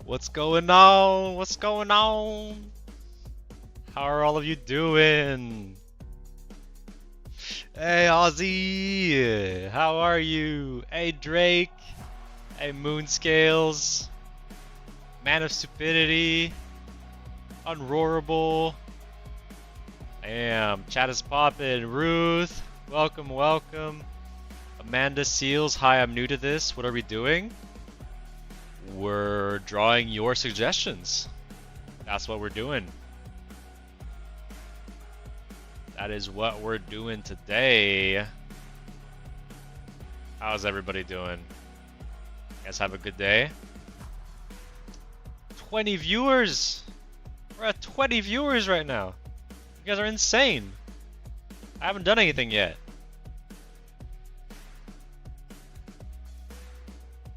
What's going on? What's going on? How are all of you doing? Hey Ozzy, how are you? Hey Drake, hey Moonscales, Man of Stupidity, Unroarable. Damn, chat is poppin'. Ruth, welcome, welcome. Amanda Seals, hi, I'm new to this. What are we doing? We're drawing your suggestions. That's what we're doing. That is what we're doing today. How's everybody doing? You guys have a good day? 20 viewers! We're at 20 viewers right now. You guys are insane. I haven't done anything yet.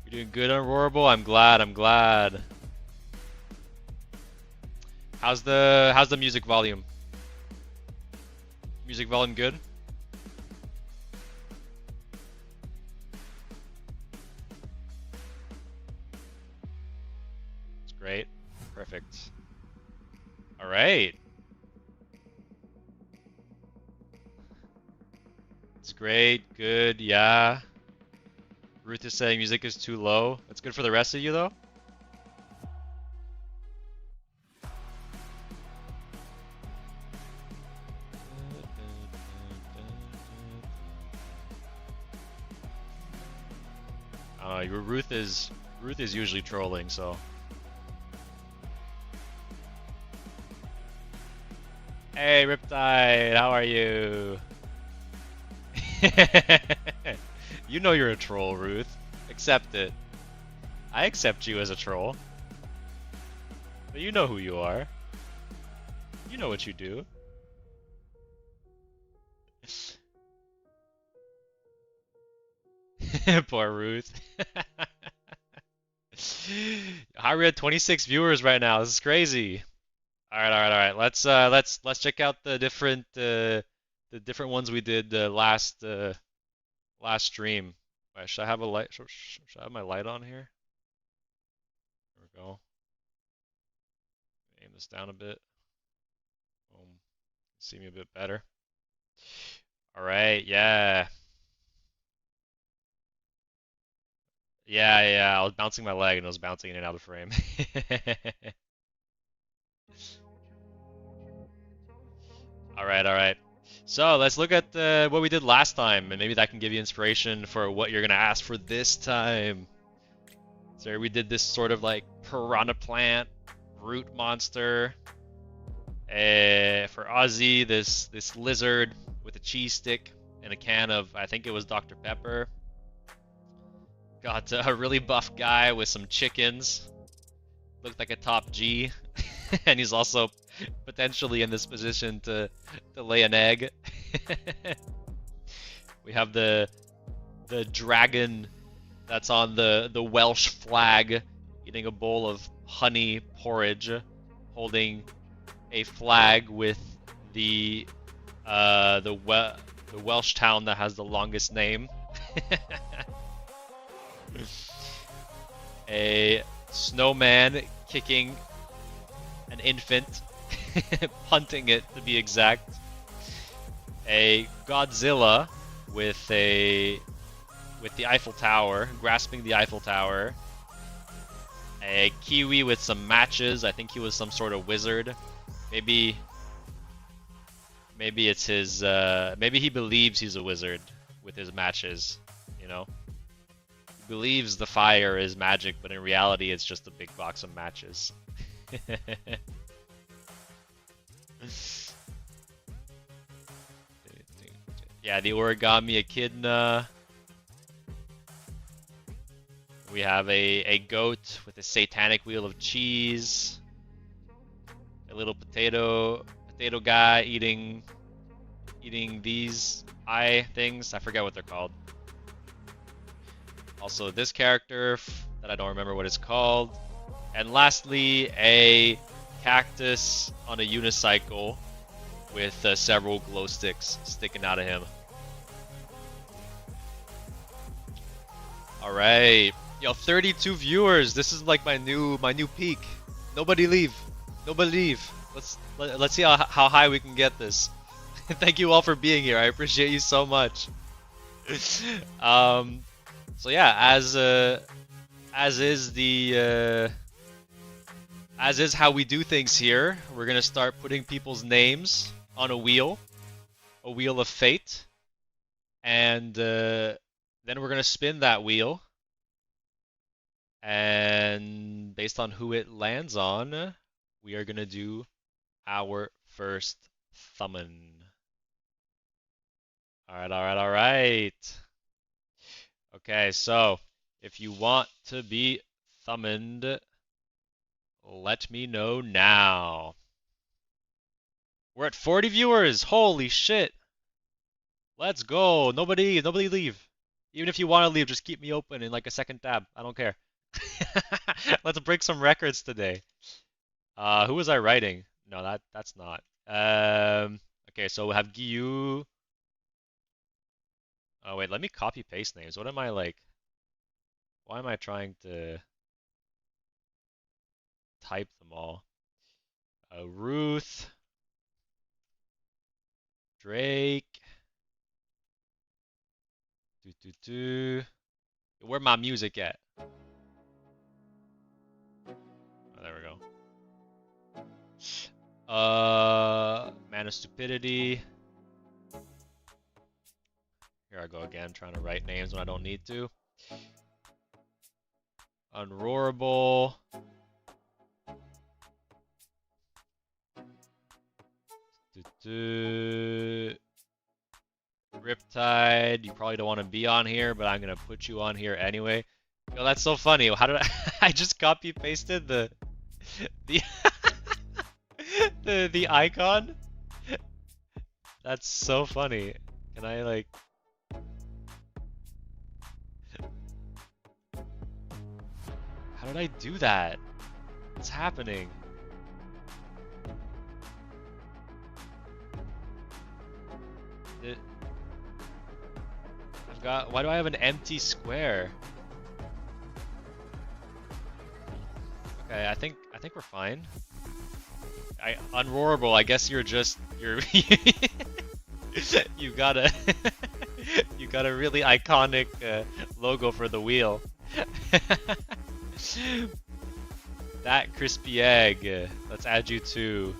You're doing good, Unroarable? I'm glad, I'm glad. How's the music volume? Music volume good? It's great. Perfect. Alright. It's great, good, yeah. Ruth is saying music is too low. That's good for the rest of you though? Ruth is usually trolling, so. Hey Riptide, how are you? You know you're a troll, Ruth. Accept it. I accept you as a troll. But you know who you are. You know what you do. Poor Ruth. How are we at 26 viewers right now? This is crazy. All right, all right, all right. Let's check out the different ones we did last stream. Wait, should I have a light? Should I have my light on here? There we go. Aim this down a bit. Boom. See me a bit better. All right, yeah. Yeah, I was bouncing my leg and it was bouncing in and out of frame. All right, all right. So let's look at what we did last time, and maybe that can give you inspiration for what you're gonna ask for this time. So we did this sort of like piranha plant, root monster. For Ozzy, this lizard with a cheese stick and a can of, I think it was Dr. Pepper. Got a really buff guy with some chickens. Looked like a top G. And he's also potentially in this position to lay an egg. We have the dragon that's on the Welsh flag eating a bowl of honey porridge, holding a flag with the Welsh town that has the longest name. A snowman kicking an infant, punting it to be exact. A Godzilla with the Eiffel Tower, grasping the Eiffel Tower. A Kiwi with some matches. I think he was some sort of wizard. Maybe it's his. Maybe he believes he's a wizard with his matches. You know. Believes the fire is magic, but in reality it's just a big box of matches. Yeah, the origami echidna. We have a goat with a satanic wheel of cheese. A little potato guy eating these eye things. I forget what they're called. Also this character that I don't remember what it's called. And lastly, a cactus on a unicycle with several glow sticks sticking out of him. Alright, Yo, 32 viewers. This is like my new peak. Nobody leave. Nobody leave. Let's see how high we can get this. Thank you all for being here. I appreciate you so much. So yeah, as is how we do things here, we're gonna start putting people's names on a wheel of fate, and then we're gonna spin that wheel, and based on who it lands on, we are gonna do our first summon. Alright, alright, alright. Okay, so if you want to be summoned, let me know now. We're at 40 viewers! Holy shit! Let's go! Nobody leave. Even if you want to leave, just keep me open in like a second tab. I don't care. Let's break some records today. Who was I writing? No, that's not. Okay, so we have Giyu. Oh wait, let me copy paste names. What am I like? Why am I trying to type them all? Ruth, Drake. Where my music at? Oh, there we go. Man of Stupidity. Here I go again, trying to write names when I don't need to. Unroarable. Riptide, you probably don't want to be on here, but I'm gonna put you on here anyway. Yo, that's so funny. How did I just copy pasted the the icon? That's so funny. Can I like how did I do that? What's happening? Why do I have an empty square? Okay, I think we're fine. Unroarable, I guess you're you got a you got a really iconic logo for the wheel. That crispy egg. Let's add you too.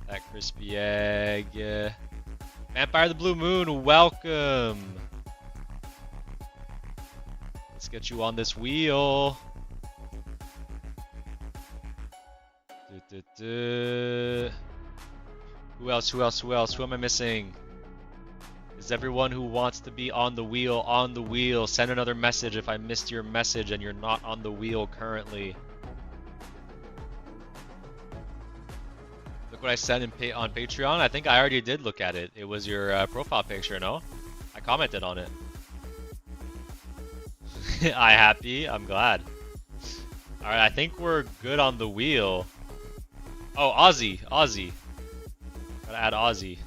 That crispy egg. Vampire the Blue Moon, welcome. Let's get you on this wheel. Who else? Who else? Who else? Who am I missing? Is everyone who wants to be on the wheel on the wheel? Send another message if I missed your message and you're not on the wheel currently. Look what I sent on Patreon. I think I already did look at it. It was your profile picture, no? I commented on it. I happy? I'm glad. Alright, I think we're good on the wheel. Oh, Ozzy. Ozzy. Gotta add Ozzy.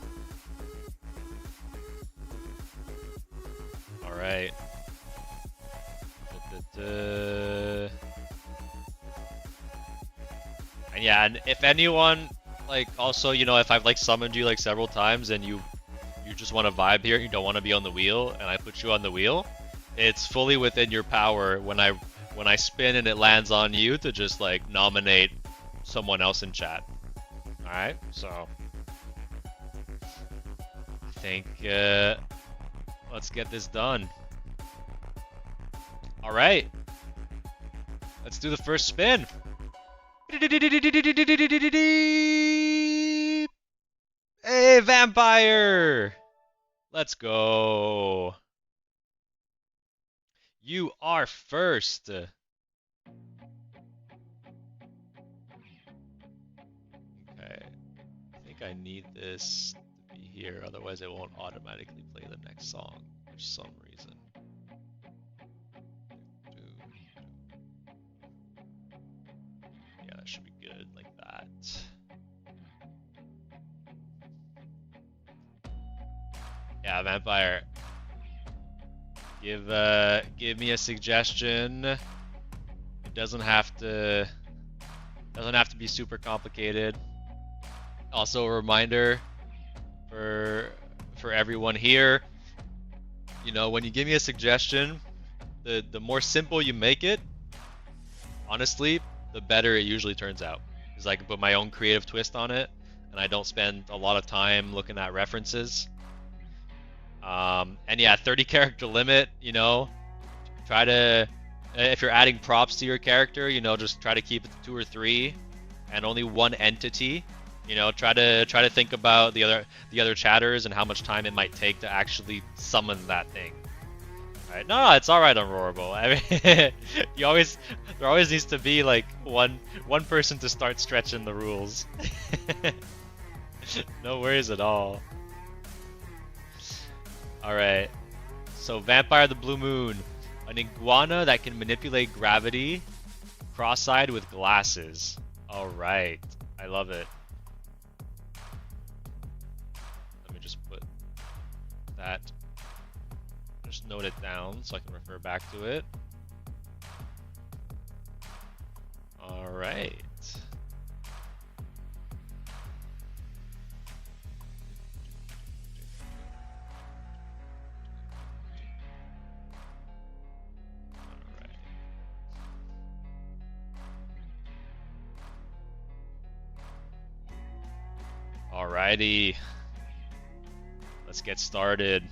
Alright. And yeah, and if anyone, like, also, you know, if I've, like, summoned you, like, several times and you just want to vibe here, you don't want to be on the wheel, and I put you on the wheel, it's fully within your power when I spin and it lands on you to just, like, nominate someone else in chat. Alright, so I think let's get this done. Alright, let's do the first spin. Hey, vampire! Let's go. You are first. Okay. I think I need this to be here, otherwise it won't automatically play the next song for some reason. Yeah, that should be good like that. Yeah, vampire. Give me a suggestion. It doesn't have to be super complicated. Also a reminder for everyone here, you know, when you give me a suggestion, the more simple you make it, honestly, the better it usually turns out. Because I can put my own creative twist on it, and I don't spend a lot of time looking at references. And yeah, 30 character limit, you know, try to, if you're adding props to your character, you know, just try to keep it to 2 or 3 and only one entity. You know, try to think about the other chatters and how much time it might take to actually summon that thing. Right? No, it's all right, Unroarable. I mean, there always needs to be like one person to start stretching the rules. No worries at all. All right. So Vampire the Blue Moon, an iguana that can manipulate gravity, cross-eyed with glasses. All right, I love it. Let me just put that. Just note it down so I can refer back to it. All right. Alrighty. Let's get started.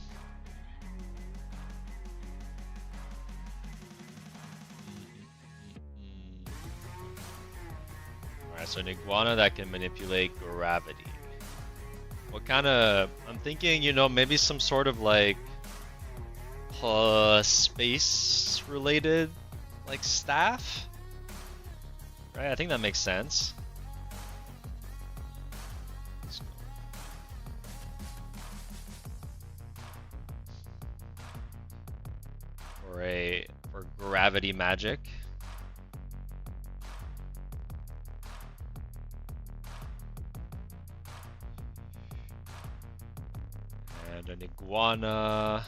Alright, so an iguana that can manipulate gravity. What kind of... I'm thinking, you know, maybe some sort of like... space-related, like, staff? Right, I think that makes sense. For gravity magic. And an iguana.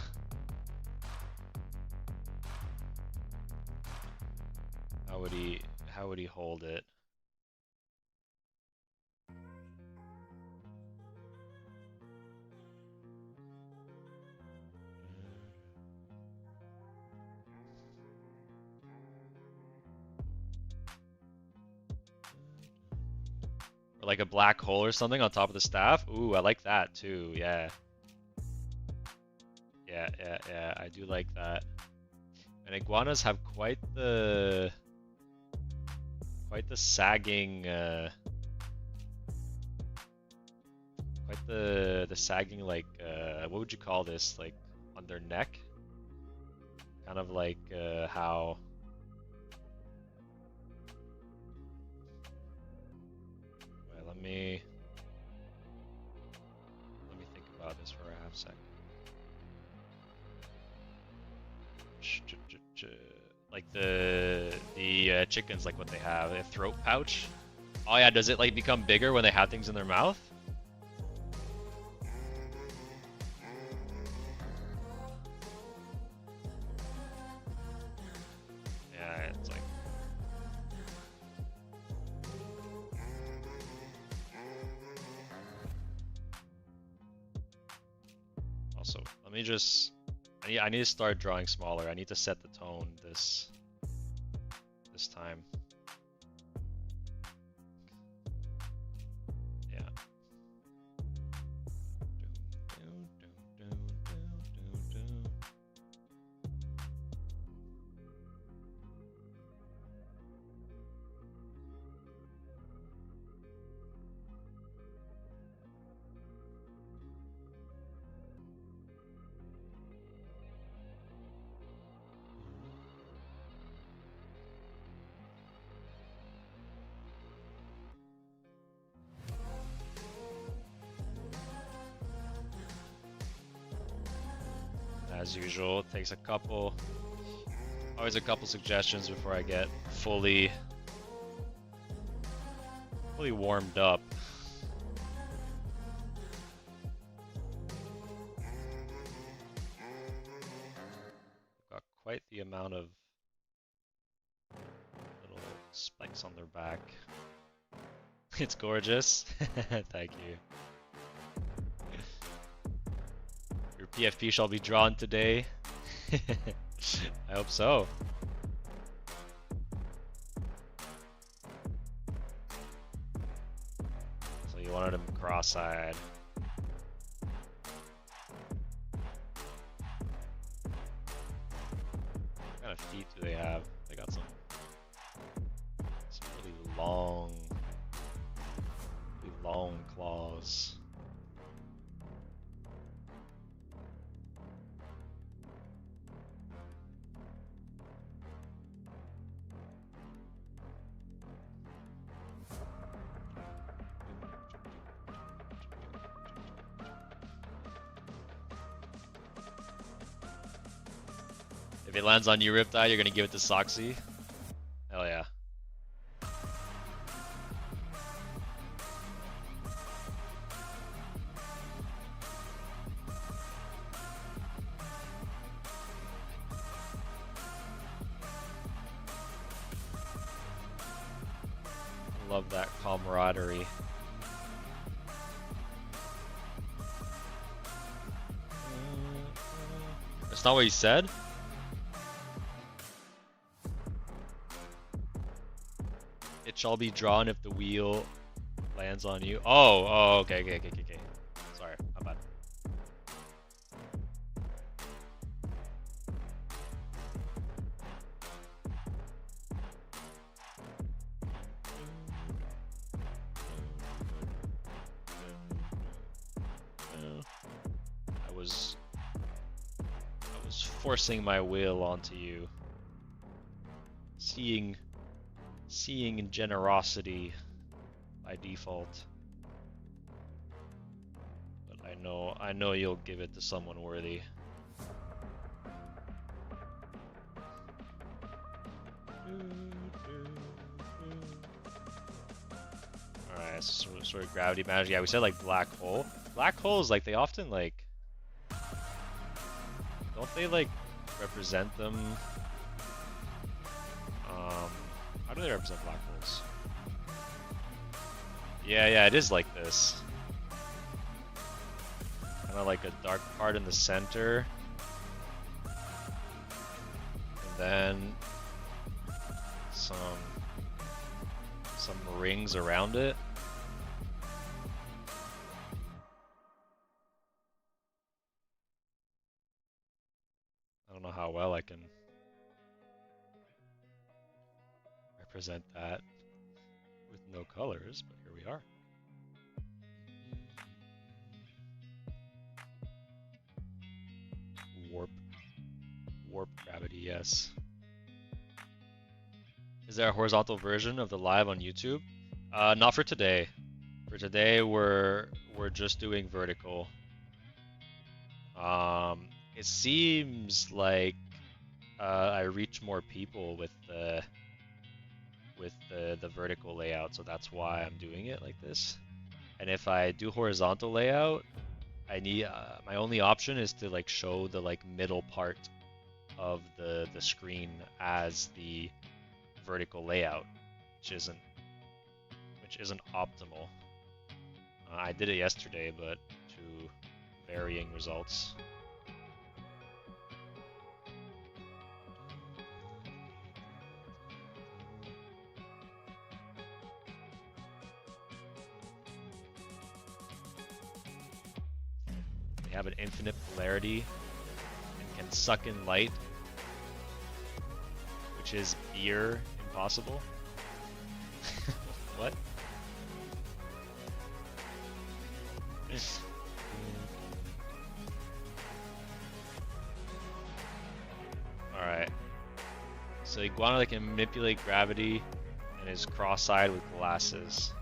How would he hold it? Or like a black hole or something on top of the staff? Ooh, I like that too, yeah. Yeah, I do like that. And iguanas have quite the sagging quite the sagging, like what would you call this, like on their neck, kind of like how let me think about this for a half second. Like the chickens, like what they have, a throat pouch. Oh yeah, does it like become bigger when they have things in their mouth? Yeah, it's like... Also, let me just... I need to start drawing smaller. I need to set the tone this time. Yeah. As usual, it takes always a couple suggestions before I get fully warmed up. quite the amount of little spikes on their back. It's gorgeous. Thank you. Your PFP shall be drawn today. I hope so. So you wanted him cross-eyed. What kind of feet do they have? They got some really long claws. If it lands on you, Riptide, you're gonna give it to Soxy? Hell yeah. Love that camaraderie. That's not what you said? It shall be drawn if the wheel lands on you. Oh, okay. Sorry, my bad. I was forcing my will onto you. Seeing generosity by default. But I know you'll give it to someone worthy. Alright, so sort of gravity magic. Yeah, we said like black hole. Black holes, like, they often like, don't they like represent them? How do they represent black holes? Yeah, it is like this. Kind of like a dark part in the center. And then some rings around it. I don't know how well I can represent that with no colors, but here we are. Warp gravity, yes. Is there a horizontal version of the live on YouTube? Not for today. For today, we're just doing vertical. It seems like I reach more people with the vertical layout, so that's why I'm doing it like this. And if I do horizontal layout, I need my only option is to like show the like middle part of the screen as the vertical layout, which isn't optimal. I did it yesterday, but to varying results. They have an infinite polarity and can suck in light, which is near impossible. What? Alright. So Iguana can manipulate gravity and is cross-eyed with glasses.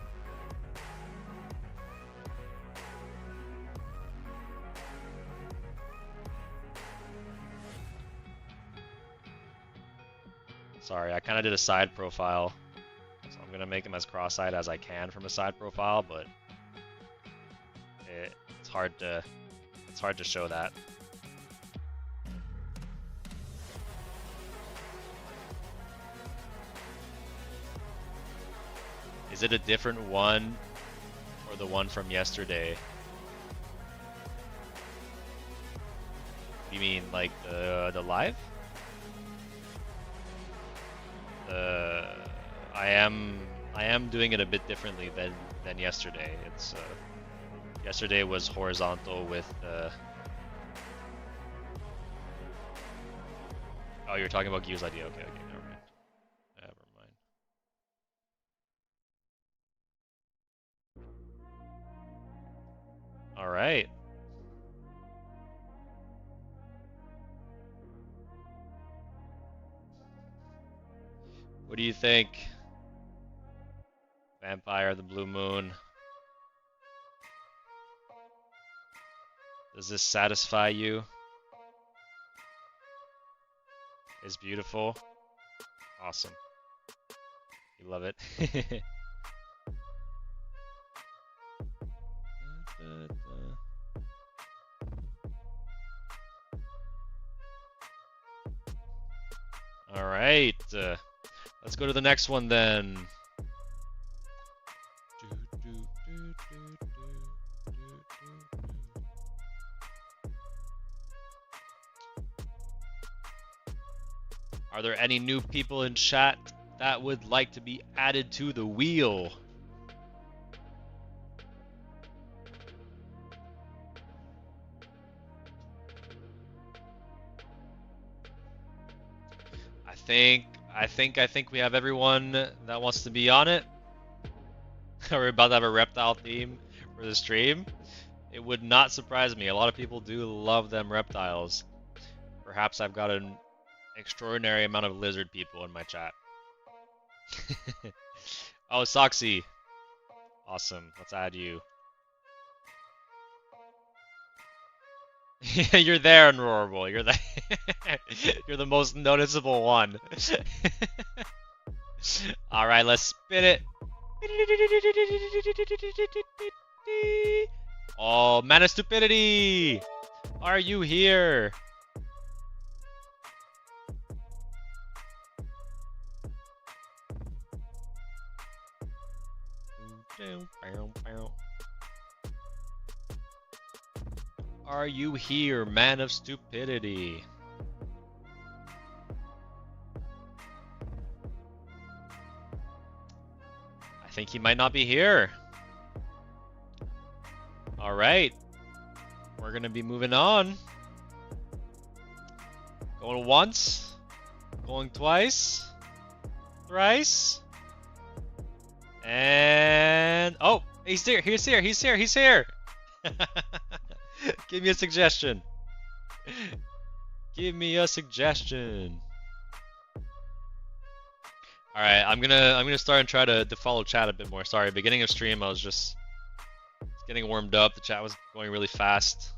Sorry, I kind of did a side profile, so I'm gonna make him as cross-eyed as I can from a side profile, but it's hard to show that. Is it a different one or the one from yesterday? You mean like the live? I am doing it a bit differently than yesterday. It's yesterday was horizontal with oh, you're talking about Gyu's idea. Okay, never mind. Never mind. All right. What do you think? Vampire, the Blue Moon. Does this satisfy you? It's beautiful. Awesome. You love it. All right. Let's go to the next one then. Are there any new people in chat that would like to be added to the wheel? I think we have everyone that wants to be on it. We're about to have a reptile theme for the stream. It would not surprise me. A lot of people do love them reptiles. Perhaps I've got an extraordinary amount of lizard people in my chat. Oh, Soxy. Awesome. Let's add you. You're there, Unroarable. You're the you're the most noticeable one. All right, let's spin it. Oh, Mana Stupidity! Are you here? Are you here, Man of Stupidity? I think he might not be here. Alright. We're gonna be moving on. Going once. Going twice. Thrice. And... oh! He's here! He's here! He's here! He's here! Give me a suggestion. Give me a suggestion. All right, I'm gonna start and try to follow chat a bit more. Sorry, beginning of stream, I was just getting warmed up. The chat was going really fast.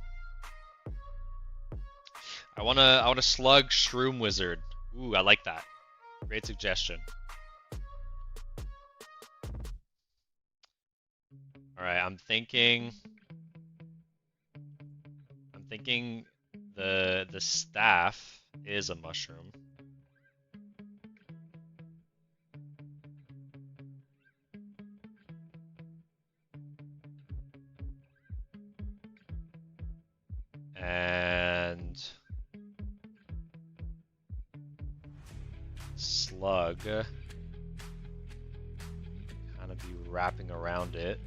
I wanna slug Shroom Wizard. Ooh, I like that. Great suggestion. All right, I'm thinking the staff is a mushroom. And slug kind of be wrapping around it.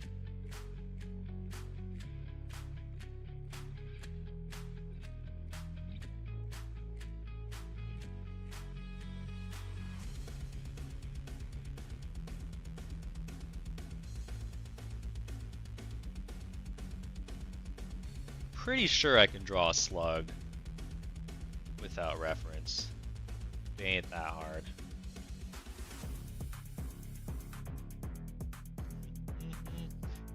Pretty sure I can draw a slug without reference. It ain't that hard.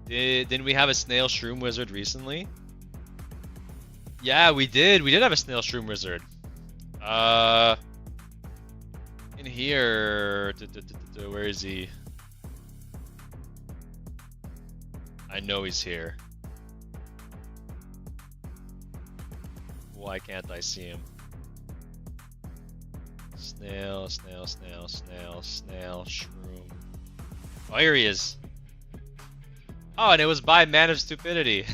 Didn't we have a snail shroom wizard recently? Yeah, we did. We did have a snail shroom wizard. In here. Where is he? I know he's here. Why can't I see him? Snail, snail, snail, snail, snail, shroom. Oh, here he is. Oh, and it was by Man of Stupidity.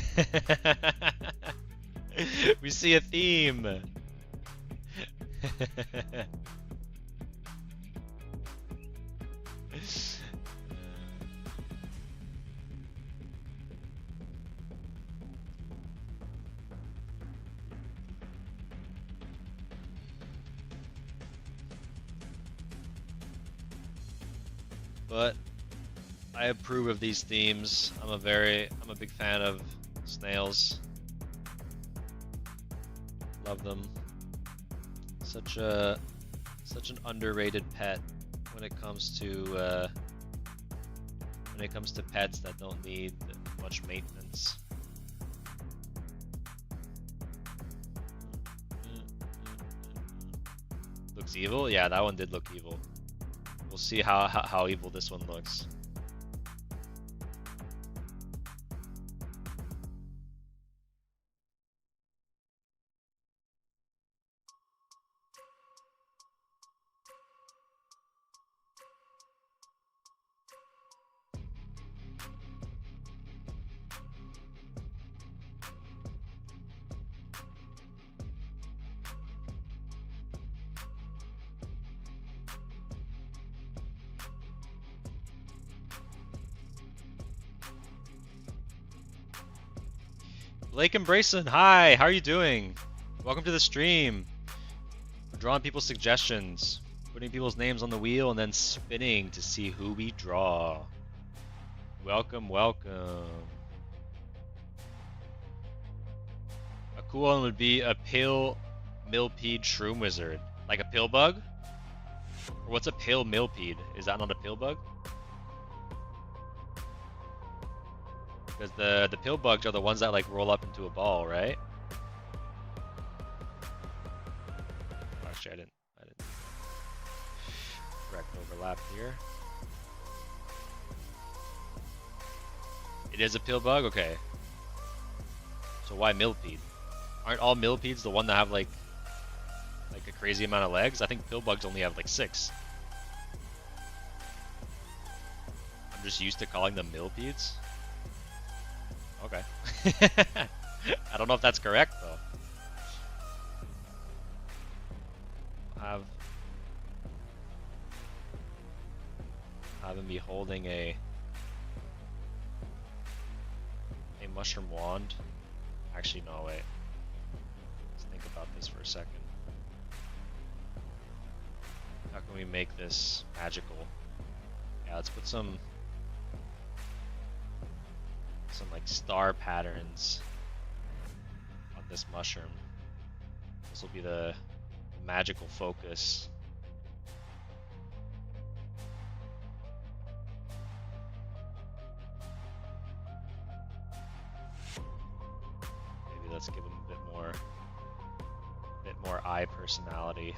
We see a theme. But I approve of these themes. I'm a big fan of snails. Love them. Such an underrated pet when it comes to pets that don't need much maintenance. Looks evil? Yeah, that one did look evil. We'll see how evil this one looks. Blake and Brayson, hi, how are you doing? Welcome to the stream. We're drawing people's suggestions, putting people's names on the wheel, and then spinning to see who we draw. Welcome, welcome. A cool one would be a pale millipede shroom wizard. Like a pill bug? Or what's a pale millipede? Is that not a pill bug? Because the pill bugs are the ones that like roll up into a ball, right? Actually, I didn't correct overlap here. It is a pill bug? Okay. So why millipede? Aren't all millipedes the one that have like a crazy amount of legs? I think pill bugs only have like 6. I'm just used to calling them millipedes. Okay. I don't know if that's correct though. Have him be holding a mushroom wand. Actually, no, wait. Let's think about this for a second. How can we make this magical? Yeah, let's put some like star patterns on this mushroom. This will be the magical focus. Maybe let's give him a bit more eye personality.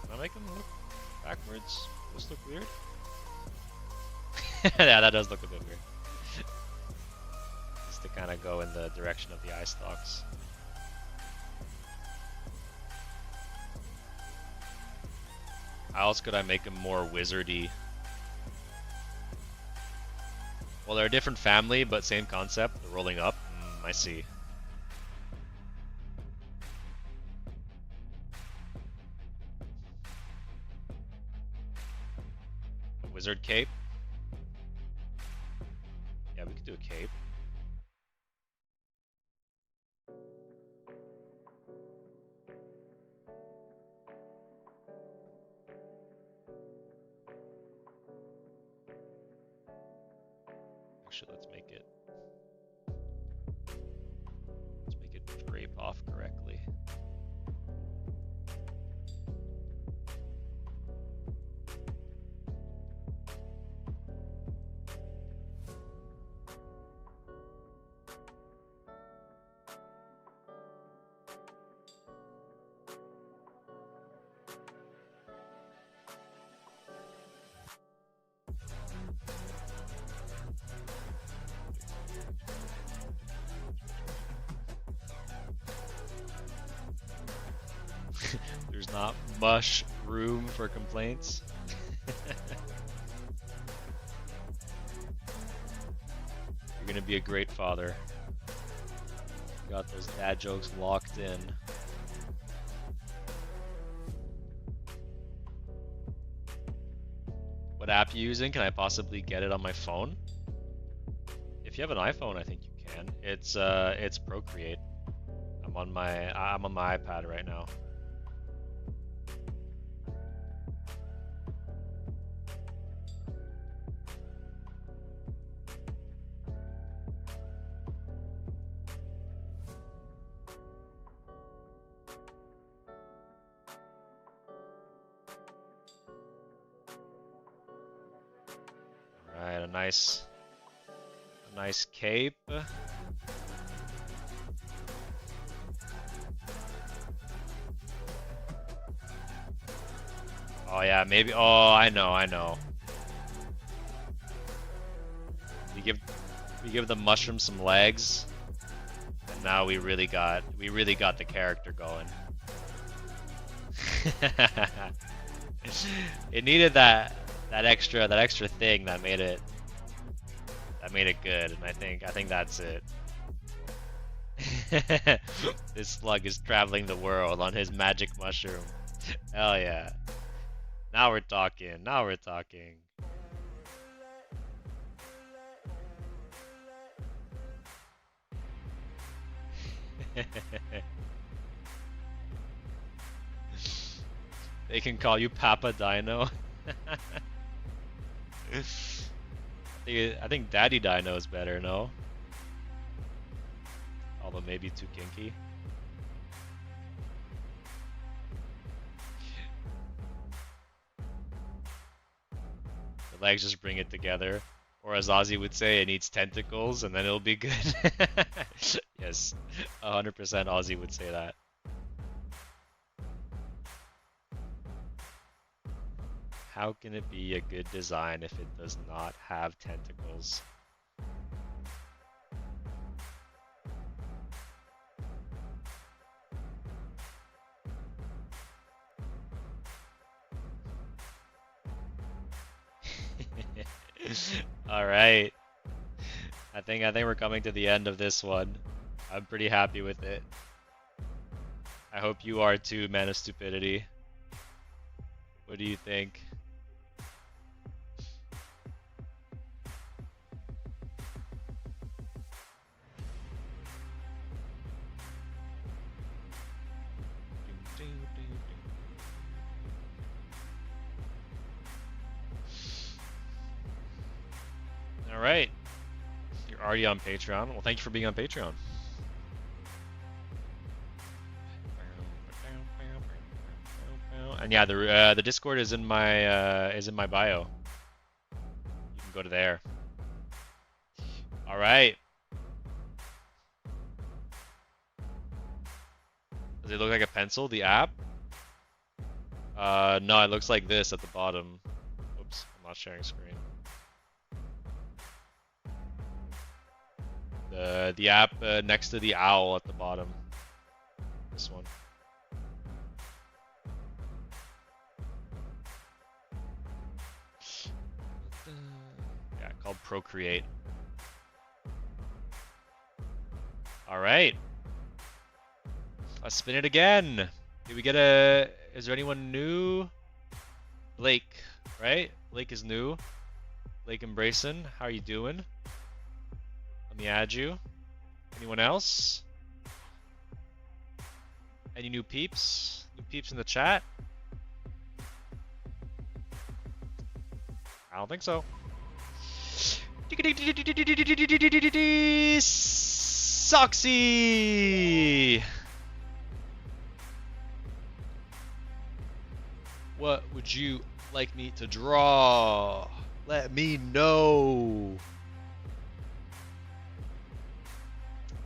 Can I make him look backwards? Does this look weird? Yeah, that does look a bit weird. Just to kind of go in the direction of the eye stalks. How else could I make him more wizardy? Well, they're a different family, but same concept. They're rolling up. I see. A wizard cape? Yeah, we could do a cape. Actually, let's make it drape off correctly. There's not much room for complaints. You're gonna be a great father. Got those dad jokes locked in. What app you using? Can I possibly get it on my phone? If you have an iPhone, I think you can. It's Procreate. I'm on my iPad right now. Alright, a nice cape. Oh yeah, maybe. Oh, I know. We give the mushroom some legs, and now we really got the character going. It needed that extra thing that made it good, and I think that's it. This slug is traveling the world on his magic mushroom. Hell yeah. Now we're talking. They can call you Papa Dino. I think Daddy Dino is better, no? Although maybe too kinky. The legs just bring it together. Or as Ozzy would say, it needs tentacles and then it'll be good. Yes, 100% Ozzy would say that. How can it be a good design if it does not have tentacles? All right. I think we're coming to the end of this one. I'm pretty happy with it. I hope you are too, Man of Stupidity. What do you think? All right. You're already on Patreon. Well, thank you for being on Patreon. And yeah, the Discord is in my bio. You can go to there. All right. Does it look like a pencil? The app? No, it looks like this at the bottom. Oops, I'm not sharing screen. The app next to the owl at the bottom. This one. Yeah, called Procreate. All right. Let's spin it again. Did we get a? Is there anyone new? Blake, right? Blake is new. Blake and Brayson, how are you doing? Let me add you. Anyone else? Any new peeps? New peeps in the chat? I don't think so. Soxy! What would you like me to draw? Let me know.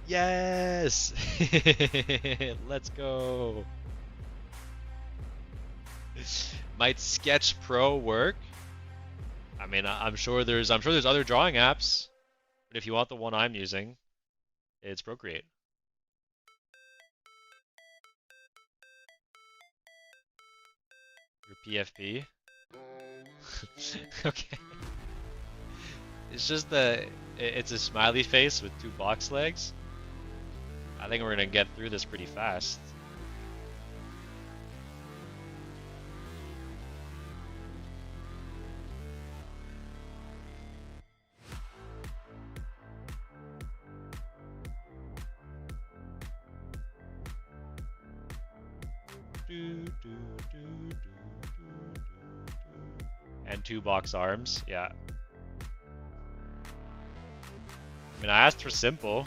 Yes! Let's go. Might Sketch Pro work? I mean, I'm sure there's other drawing apps, but if you want the one I'm using, it's Procreate. Your PFP? Okay. It's just it's a smiley face with 2 box legs. I think we're gonna get through this pretty fast. And 2 box arms, yeah. I mean, I asked for simple.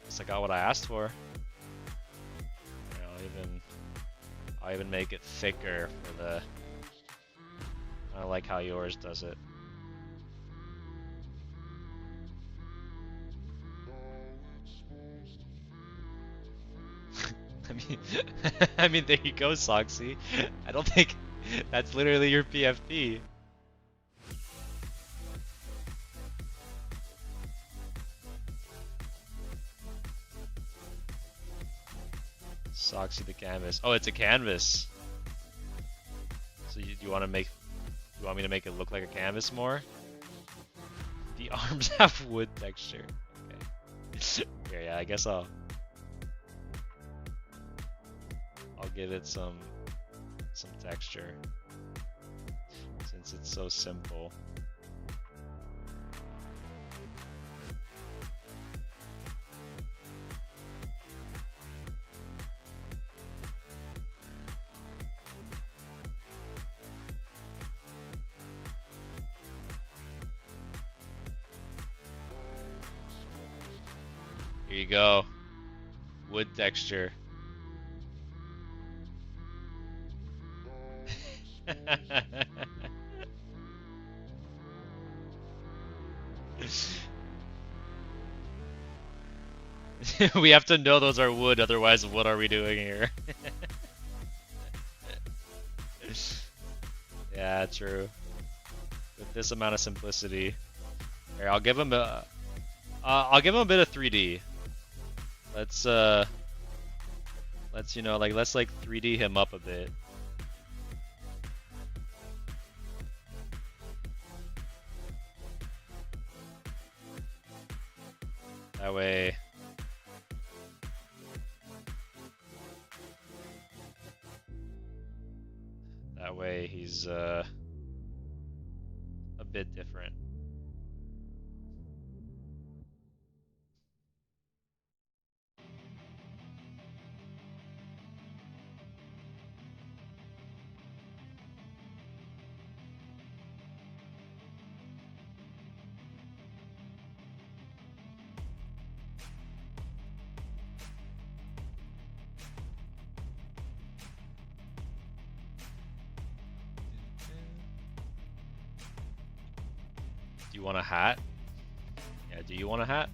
Guess I got what I asked for. I'll even make it thicker for the. I like how yours does it. I mean, there you go, Soxy. I don't think that's literally your PFP. Soxy the canvas. Oh, it's a canvas. So you want to make? You want me to make it look like a canvas more? The arms have wood texture. Okay. Here, yeah, I guess I'll give it some texture since it's so simple. Here you go. Wood texture. We have to know those are wood, otherwise what are we doing here? Yeah, true. With this amount of simplicity. Here, I'll give him a bit of 3D. Let's you know, let's 3D him up a bit. That way he's a bit different. Do you want a hat? Yeah, do you want a hat?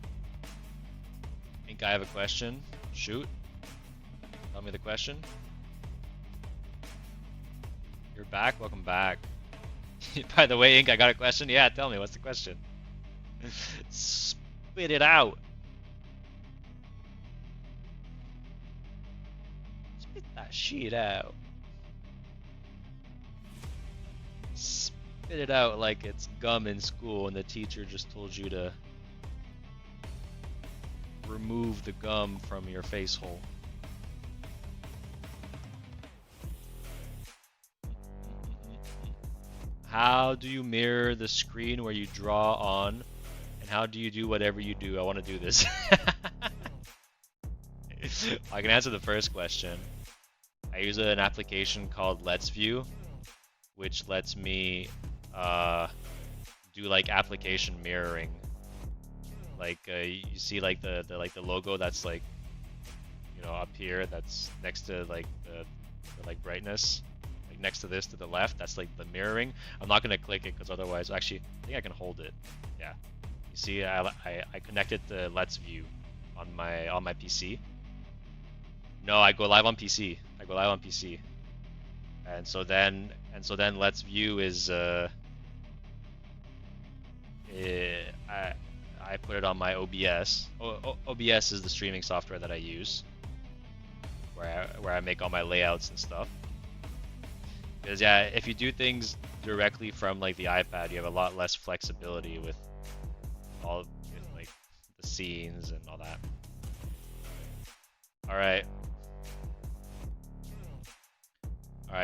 Ink, I have a question. Shoot. Tell me the question. You're back? Welcome back. By the way, Ink, I got a question. Yeah, tell me, what's the question? Spit it out. Spit that shit out. Spit it out like it's gum in school and the teacher just told you to remove the gum from your face hole. How do you mirror the screen where you draw on, and how do you do whatever you do? I want to do this. I can answer the first question. I use an application called Let's View, which lets me do application mirroring. You see the logo that's up here, that's next to the brightness, next to this to the left, that's the mirroring. I'm not gonna click it because otherwise, actually I think I can hold it. Yeah, you see I connected the Let's View on my PC. No, I go live on PC. And so then Let's View is I put it on my OBS. OBS is the streaming software that I use, where I make all my layouts and stuff. Because yeah, if you do things directly from like the iPad, you have a lot less flexibility with like the scenes and all that. All right,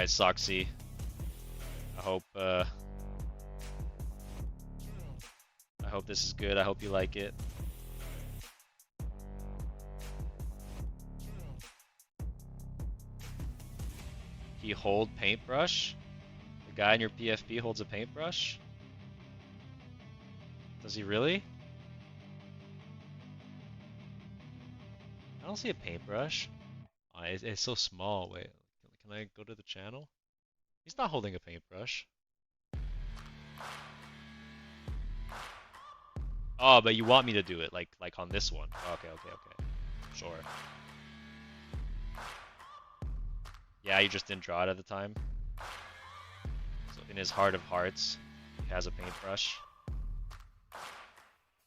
Soxy. I hope this is good. I hope you like it. He hold paintbrush? The guy in your PFP holds a paintbrush? Does he really? I don't see a paintbrush. Oh, it's so small. Wait, can I go to the channel? He's not holding a paintbrush. Oh, but you want me to do it like on this one. Okay. Sure. Yeah, you just didn't draw it at the time. So in his heart of hearts, he has a paintbrush.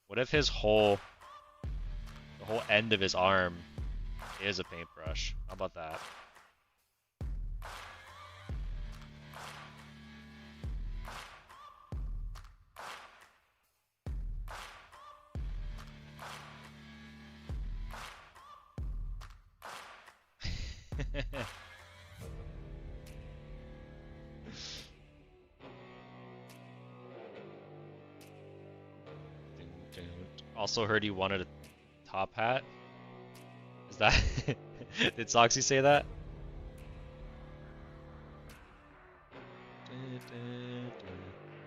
What if the whole end of his arm is a paintbrush? How about that? Also heard he wanted a top hat. Is that did Soxy say that?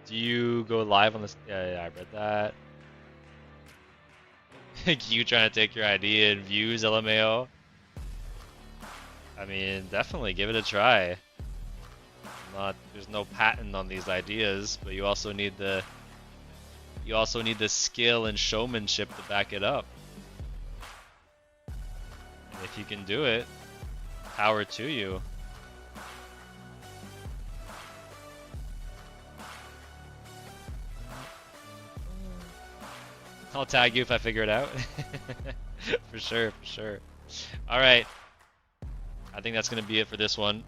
Do you go live on this? Yeah, I read that. You trying to take your idea and views, LMAO? I mean, definitely give it a try. There's no patent on these ideas, but you also need the skill and showmanship to back it up. And if you can do it, power to you. I'll tag you if I figure it out. For sure. Alright. I think that's going to be it for this one.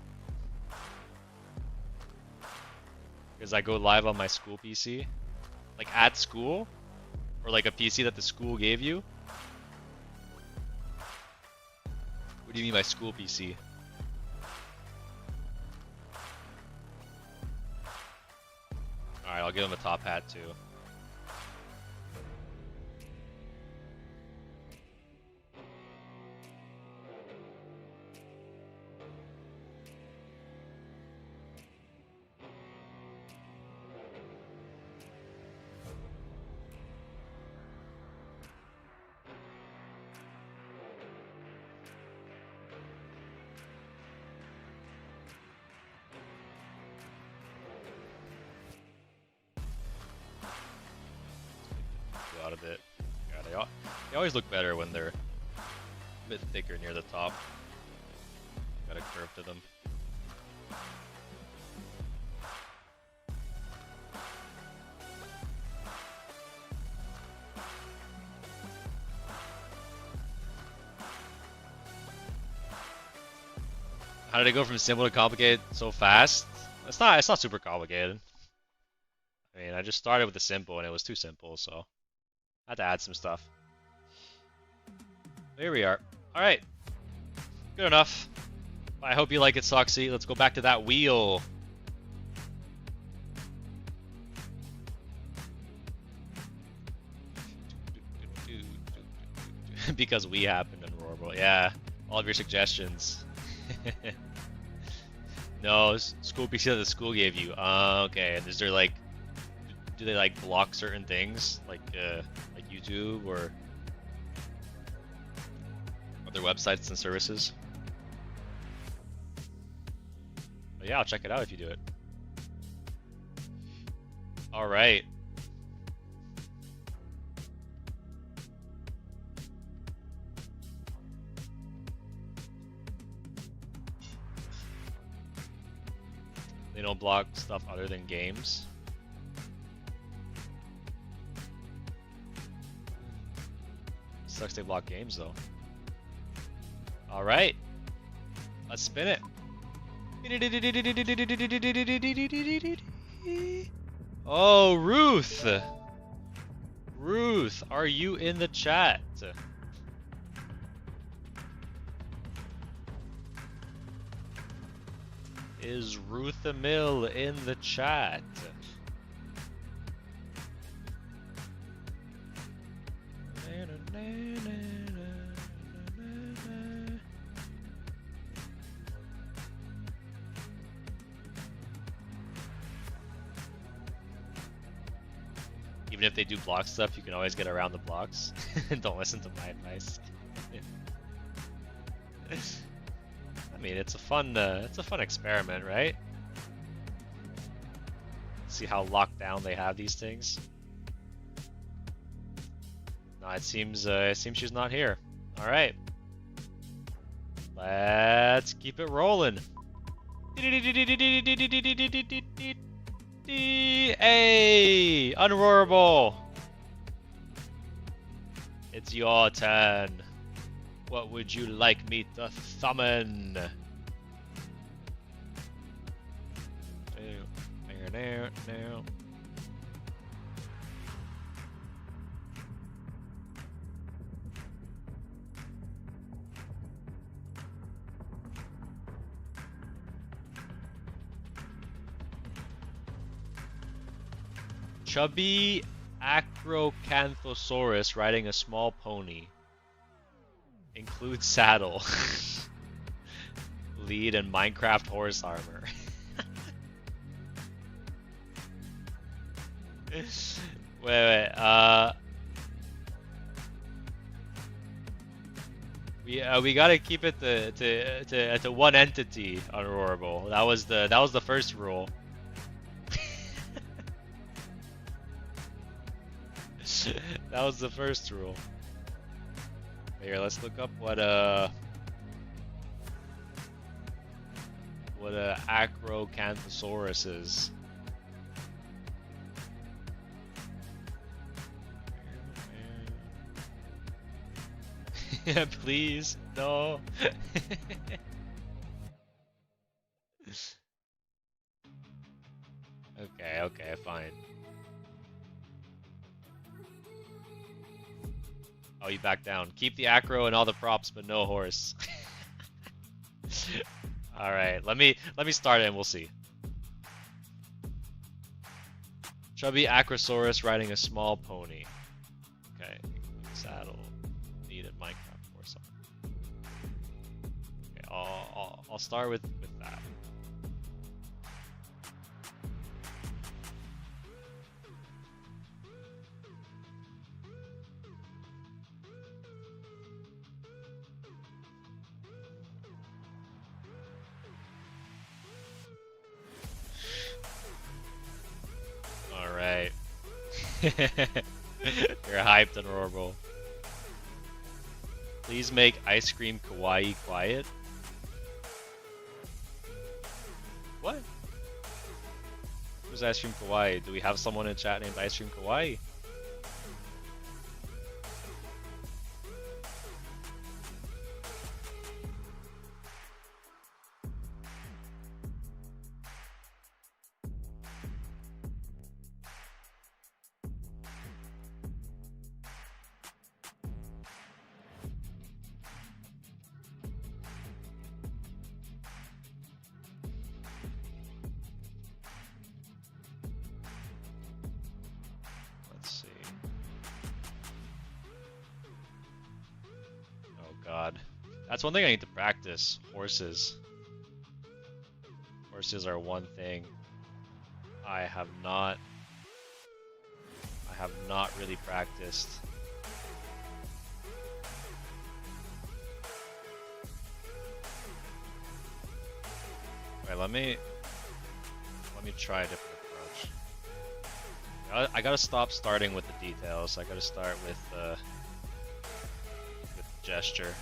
Because I go live on my school PC. Like at school? Or like a PC that the school gave you? What do you mean by school PC? Alright, I'll give him a top hat too. Out of it. Yeah, they always look better when they're a bit thicker near the top. Got a curve to them. How did it go from simple to complicated so fast? It's not super complicated. I mean, I just started with the simple and it was too simple, so I had to add some stuff. Here we are. Alright. Good enough. I hope you like it, Soxy. Let's go back to that wheel. Because we happened in Roar. Yeah, all of your suggestions. No, school PC that the school gave you. Okay, and is there like, do they like block certain things like YouTube or other websites and services? But yeah, I'll check it out if you do it. All right. They don't block stuff other than games. Sucks they block games though. Alright. Let's spin it. Oh, Ruth! Ruth, are you in the chat? Is Ruth Mill in the chat? Even if they do block stuff, you can always get around the blocks. Don't listen to my advice. I mean, it's a fun experiment, right? See how locked down they have these things. No, it seems she's not here. All right, let's keep it rolling. Hey, Unroarable! It's your turn. What would you like me to summon? Now. Chubby Acrocanthosaurus riding a small pony. Includes saddle. Lead and Minecraft horse armor. wait. We gotta keep it to one entity on Roarable. That was the first rule. That was the first rule. Here, let's look up what Acrocanthosaurus is. Yeah, please, no. Okay, fine. Oh, you back down. Keep the acro and all the props, but no horse. All right, let me start it and we'll see. Chubby Acrosaurus riding a small pony. Okay, saddle. Needed Minecraft or something. Okay, I'll start with that. Alright. You're hyped and horrible. Please make Ice Cream Kawaii quiet. What? Who's Ice Cream Kawaii? Do we have someone in chat named Ice Cream Kawaii? God. That's one thing I need to practice. Horses. Horses are one thing I have not really practiced. Wait, let me try a different approach. I gotta stop starting with the details. I gotta start with gesture.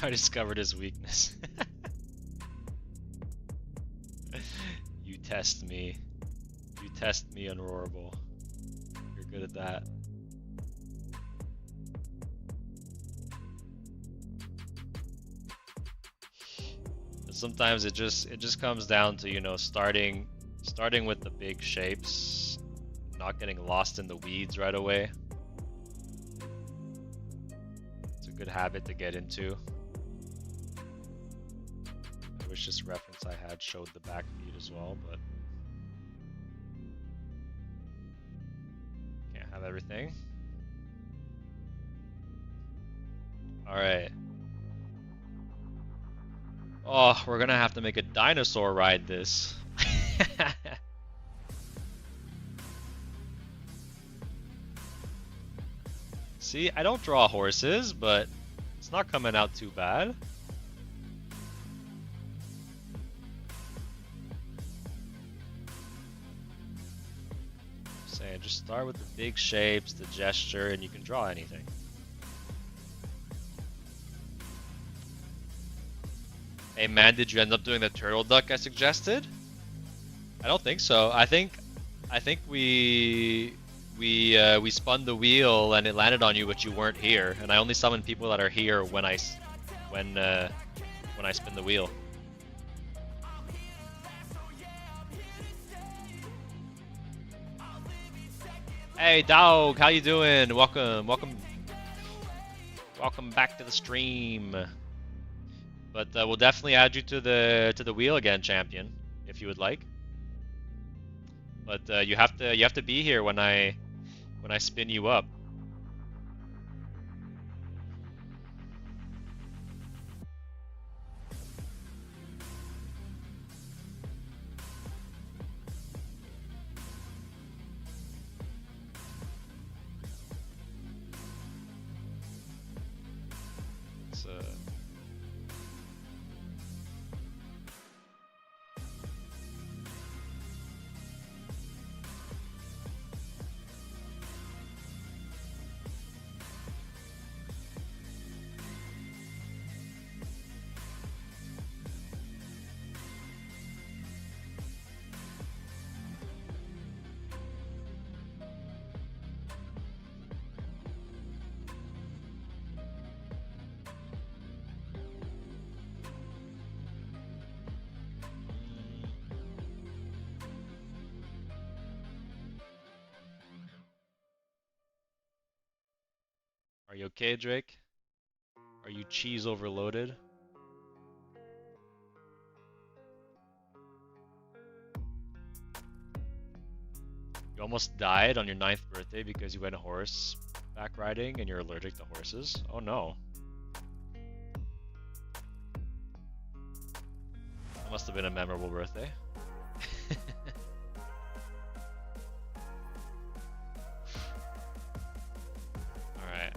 I discovered his weakness. You test me. You test me, Unroarable. You're good at that. But sometimes it just comes down to, you know, starting with the big shapes, not getting lost in the weeds right away. It's a good habit to get into. I wish this reference I had showed the back feed as well, but can't have everything. Alright. Oh, we're gonna have to make a dinosaur ride this. See, I don't draw horses, but it's not coming out too bad. Saying, just start with the big shapes, the gesture, and you can draw anything. Hey man, did you end up doing the turtle duck I suggested? I don't think so. I think we spun the wheel and it landed on you, but you weren't here. And I only summon people that are here when I spin the wheel. Hey Dog, how you doing? Welcome back to the stream. But we'll definitely add you to the wheel again, champion, if you would like. But you have to be here when I spin you up. It's, Are you okay, Drake? Are you cheese overloaded? You almost died on your 9th birthday because you went horseback riding and you're allergic to horses? Oh no. That must have been a memorable birthday. Alright.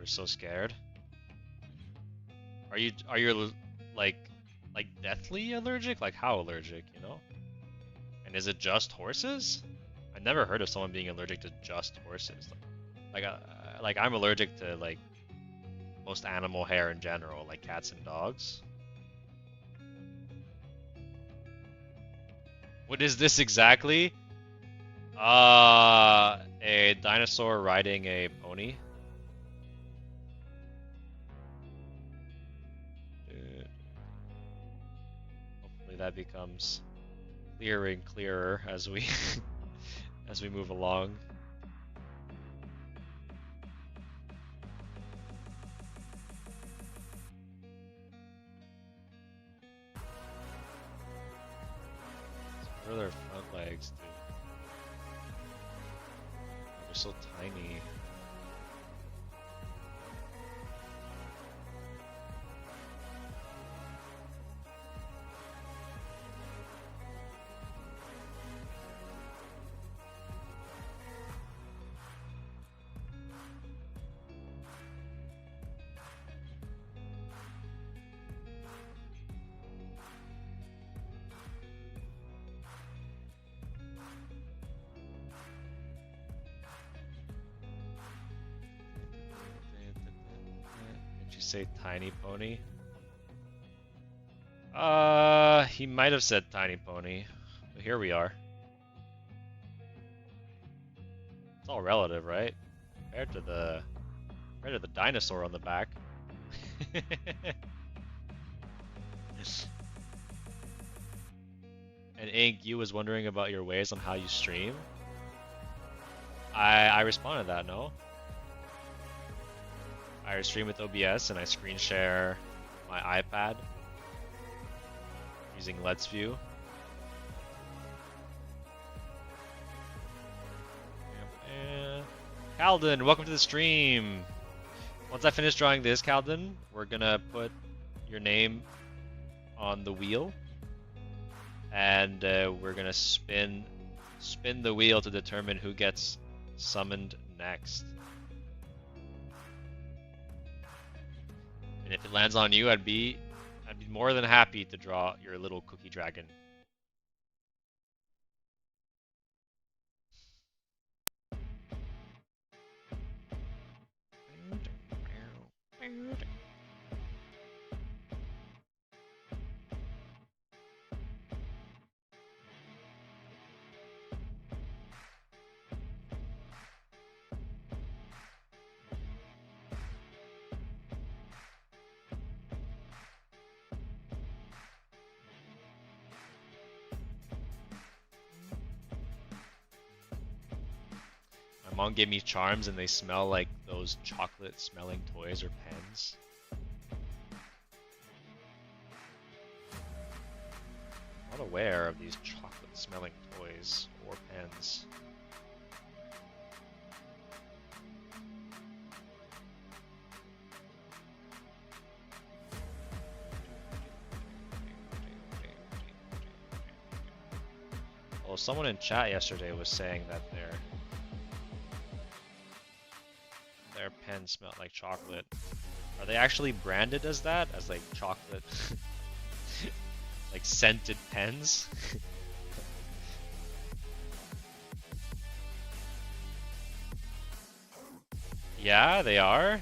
We're so scared. Are you like deathly allergic? Like how allergic, you know? And is it just horses? I never heard of someone being allergic to just horses. Like I'm allergic to like most animal hair in general, like cats and dogs. What is this exactly? A dinosaur riding a pony. Hopefully that becomes clearer and clearer as we as we move along. What are their front legs, dude? They're so tiny. Say tiny pony? He might have said tiny pony, but here we are. It's all relative, right? Compared to the dinosaur on the back. And Ink, you was wondering about your ways on how you stream. I responded that, no? I stream with OBS and I screen share my iPad using Let's View. Calden, welcome to the stream. Once I finish drawing this, Calden, we're gonna put your name on the wheel, and we're gonna spin the wheel to determine who gets summoned next. And if it lands on you, I'd be more than happy to draw your little cookie dragon. My mom gave me charms and they smell like those chocolate smelling toys or pens. I'm not aware of these chocolate smelling toys or pens. Well, someone in chat yesterday was saying that their pen smelled like chocolate. Are they actually branded as that? As like chocolate, like scented pens? Yeah, they are?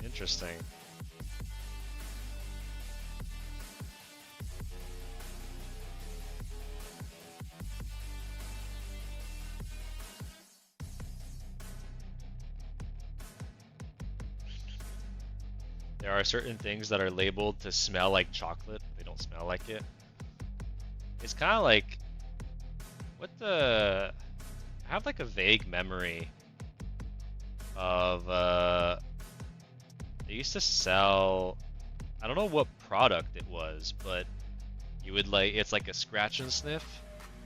Interesting. There are certain things that are labeled to smell like chocolate. They don't smell like it. It's kind of like, I have like a vague memory of, they used to sell, I don't know what product it was, but you would it's like a scratch and sniff.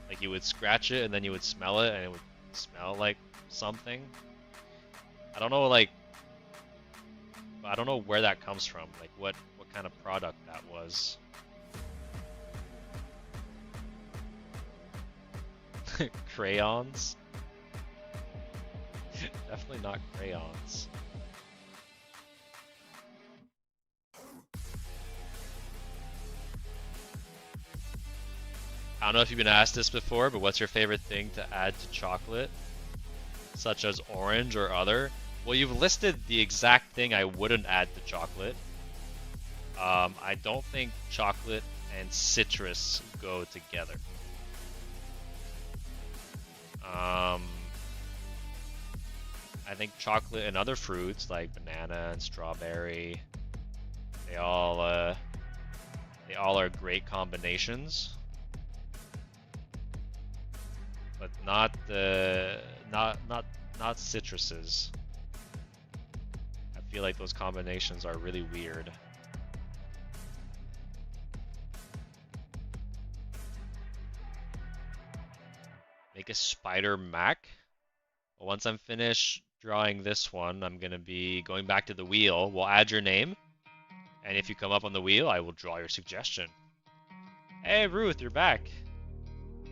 Like you would scratch it and then you would smell it and it would smell like something. I don't know, I don't know where that comes from, like what kind of product that was. Crayons? Definitely not crayons. I don't know if you've been asked this before, but what's your favorite thing to add to chocolate, such as orange or other? Well, you've listed the exact thing I wouldn't add to chocolate. I don't think chocolate and citrus go together. I think chocolate and other fruits like banana and strawberry, they all are great combinations, but not citruses. I feel like those combinations are really weird. Make a spider mac. Well, once I'm finished drawing this one, I'm gonna be going back to the wheel. We'll add your name, and if you come up on the wheel, I will draw your suggestion. Hey Ruth, you're back.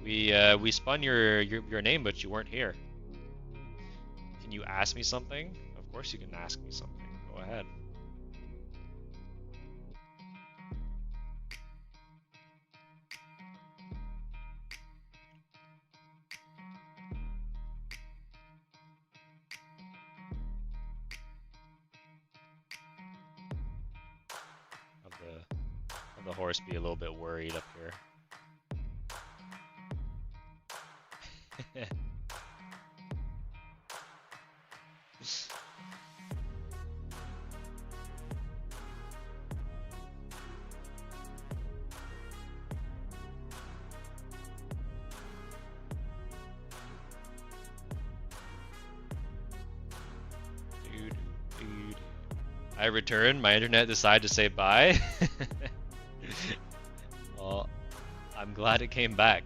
We spun your name, but you weren't here. Can you ask me something? Of course you can ask me something. Go ahead. Have the horse be a little bit worried up here. Dude. I returned. My internet decided to say bye. Well, I'm glad it came back.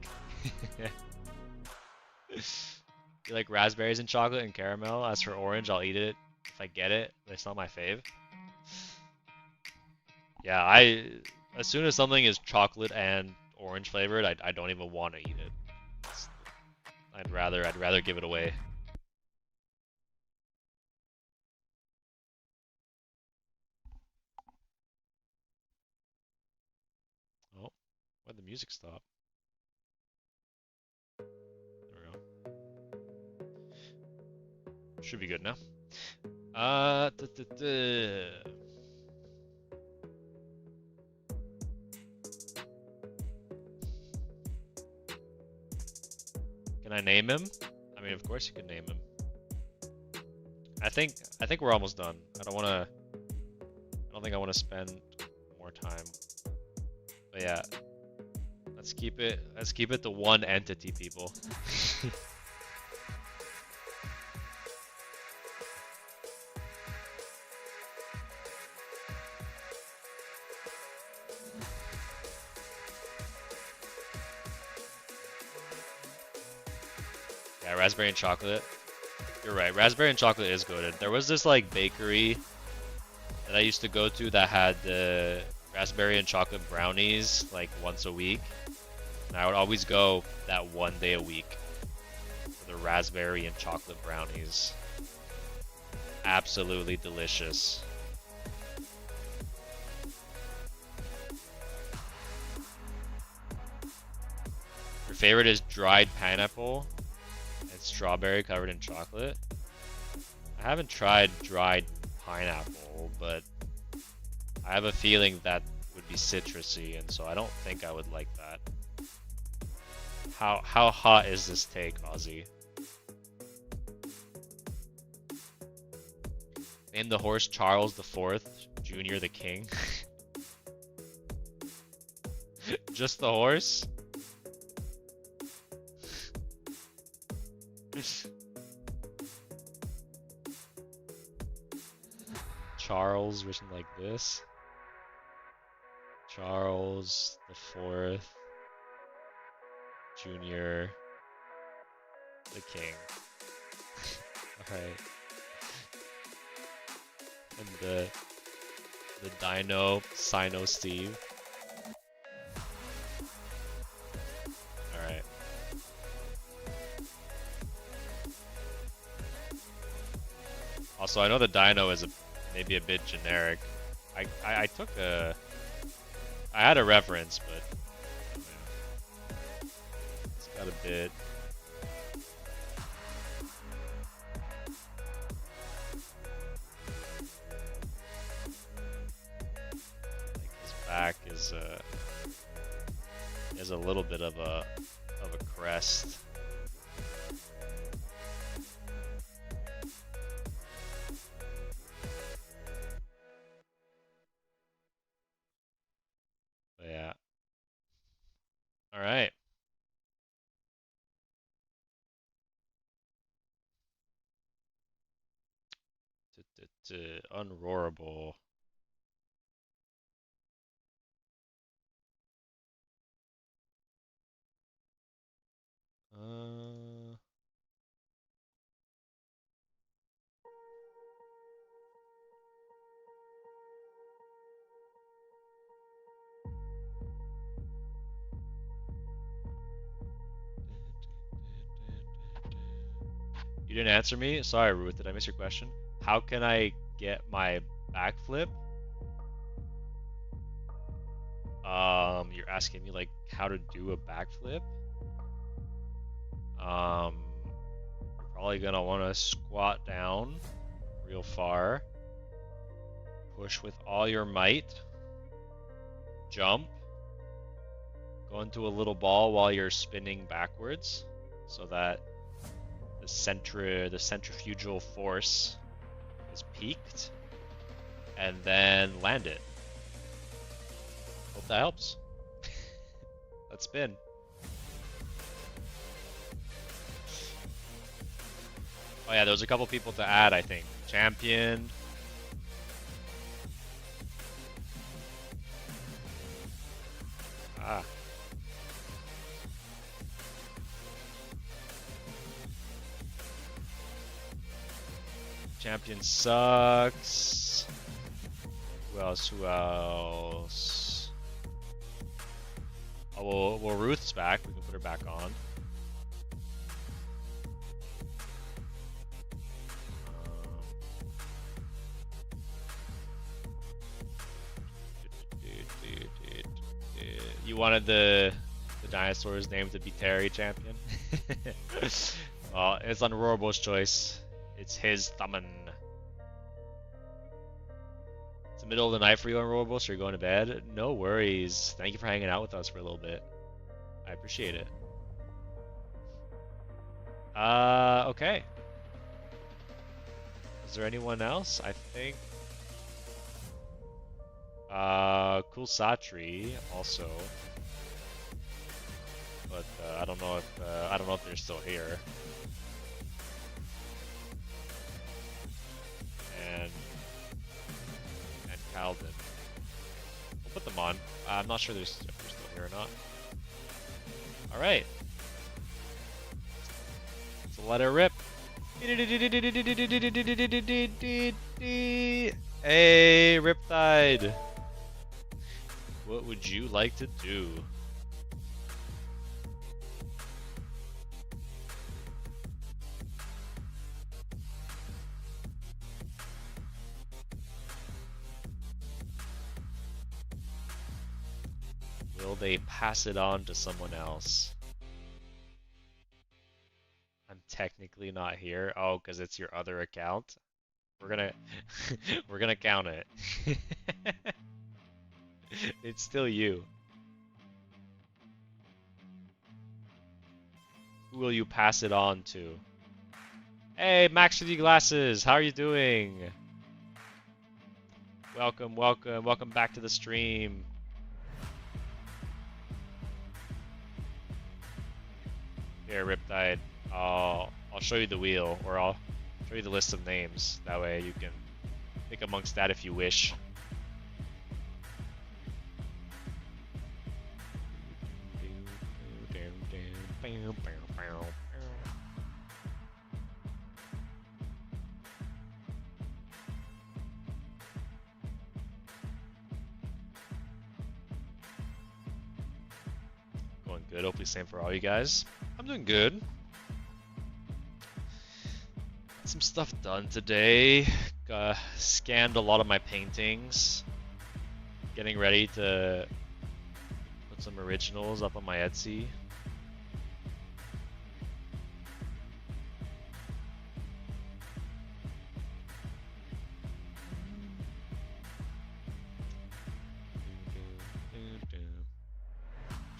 You like raspberries and chocolate and caramel? As for orange, I'll eat it if I get it, but it's not my fave. Yeah, as soon as something is chocolate and orange flavored, I don't even want to eat it. I'd rather give it away. Oh, why'd the music stop? There we go. Should be good now. Can I name him? I mean, of course you can name him. I think we're almost done. I don't think I want to spend more time. But yeah, let's keep it to one entity, people. Yeah, raspberry and chocolate. You're right, raspberry and chocolate is good. There was this like bakery that I used to go to that had the raspberry and chocolate brownies like once a week. And I would always go that one day a week for the raspberry and chocolate brownies. Absolutely delicious. Your favorite is dried pineapple and strawberry covered in chocolate? I haven't tried dried pineapple, but I have a feeling that would be citrusy, and so I don't think I would like that. How hot is this take, Ozzy? Name the horse Charles IV, Jr. the King. Just the horse? Charles written like this. Charles IV, Jr. the King. Alright. And the Dino, Sino Steve. Alright. Also, I know the Dino is maybe a bit generic. I took a... I had a reference, but... Got a bit. Like his back is a little bit of a crest. But yeah. All right. Unroarable. You didn't answer me? Sorry, Ruth. Did I miss your question? How can I get my backflip? You're asking me like how to do a backflip? You're probably gonna want to squat down real far, push with all your might, jump, go into a little ball while you're spinning backwards, so that the centrifugal force is peaked, and then land it. Hope that helps. Let's spin. Oh yeah, there was a couple people to add, I think. Champion. Ah. Champion sucks. Who else? Who else? Oh, well, Ruth's back. We can put her back on. You wanted the dinosaur's name to be Terry Champion? Well, it's Unroarable's choice. It's his thumbin. It's the middle of the night for you, Unroarable, so you're going to bed? No worries. Thank you for hanging out with us for a little bit. I appreciate it. Okay. Is there anyone else? I think Cool Satri also, but I don't know if they're still here. And Calvin. We'll put them on. I'm not sure if they're still here or not. All right. So let it rip. Hey, Riptide. What would you like to do? Will they pass it on to someone else? I'm technically not here. Oh, because it's your other account. We're gonna we're gonna count it. It's still you. Who will you pass it on to? Hey, Max 3D Glasses, how are you doing? Welcome, welcome, welcome back to the stream. Here, Riptide. I'll show you the wheel, or I'll show you the list of names. That way you can pick amongst that if you wish. Going good. Hopefully same for all you guys. I'm doing good. Some stuff done today. Scanned a lot of my paintings. Getting ready to put some originals up on my Etsy.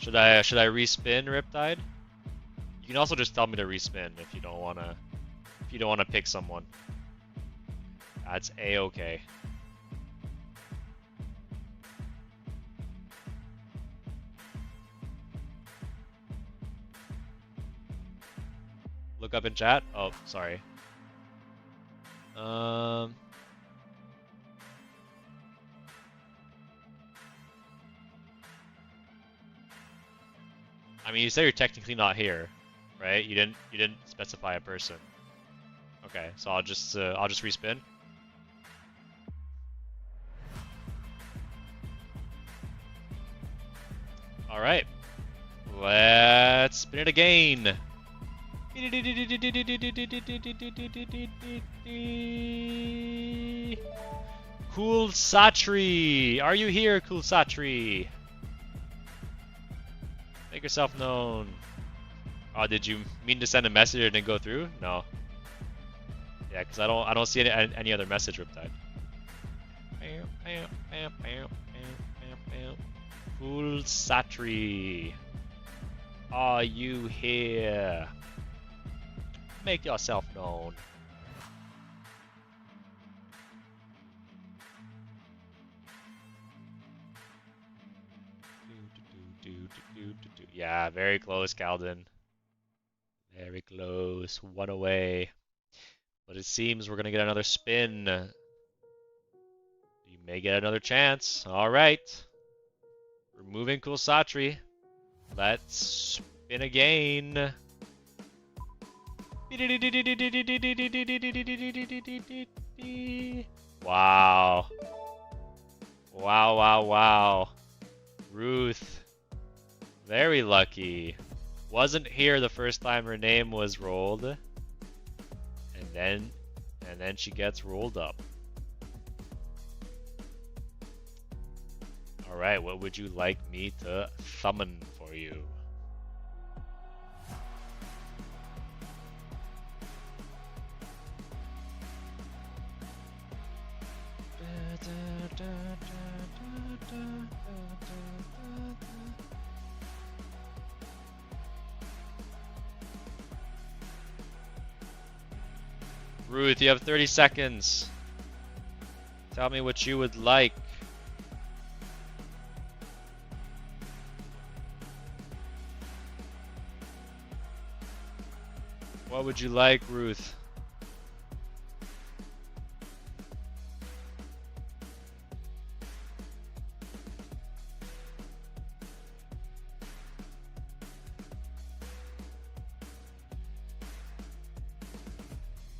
Should I respin Riptide? You can also just tell me to respin if you don't wanna pick someone. That's a-okay. Look up in chat. Oh, sorry. I mean, you say you're technically not here, right? You didn't specify a person. Okay, so I'll just respin. All right, let's spin it again. Cool Satri, are you here, Cool Satri? Make yourself known. Oh, did you mean to send a message and didn't go through? No. Yeah, because I don't see any other message Riptide. Cool Satri, are you here? Make yourself known. Yeah, very close, Calden. Very close. One away. But it seems we're gonna get another spin. You may get another chance. Alright. Removing Cool Satri. Let's spin again. Wow. Wow, wow, wow. Ruth. Very lucky. Wasn't here the first time her name was rolled. And then she gets rolled up. Alright, what would you like me to summon for you? Ruth, you have 30 seconds. Tell me what you would like. What would you like, Ruth?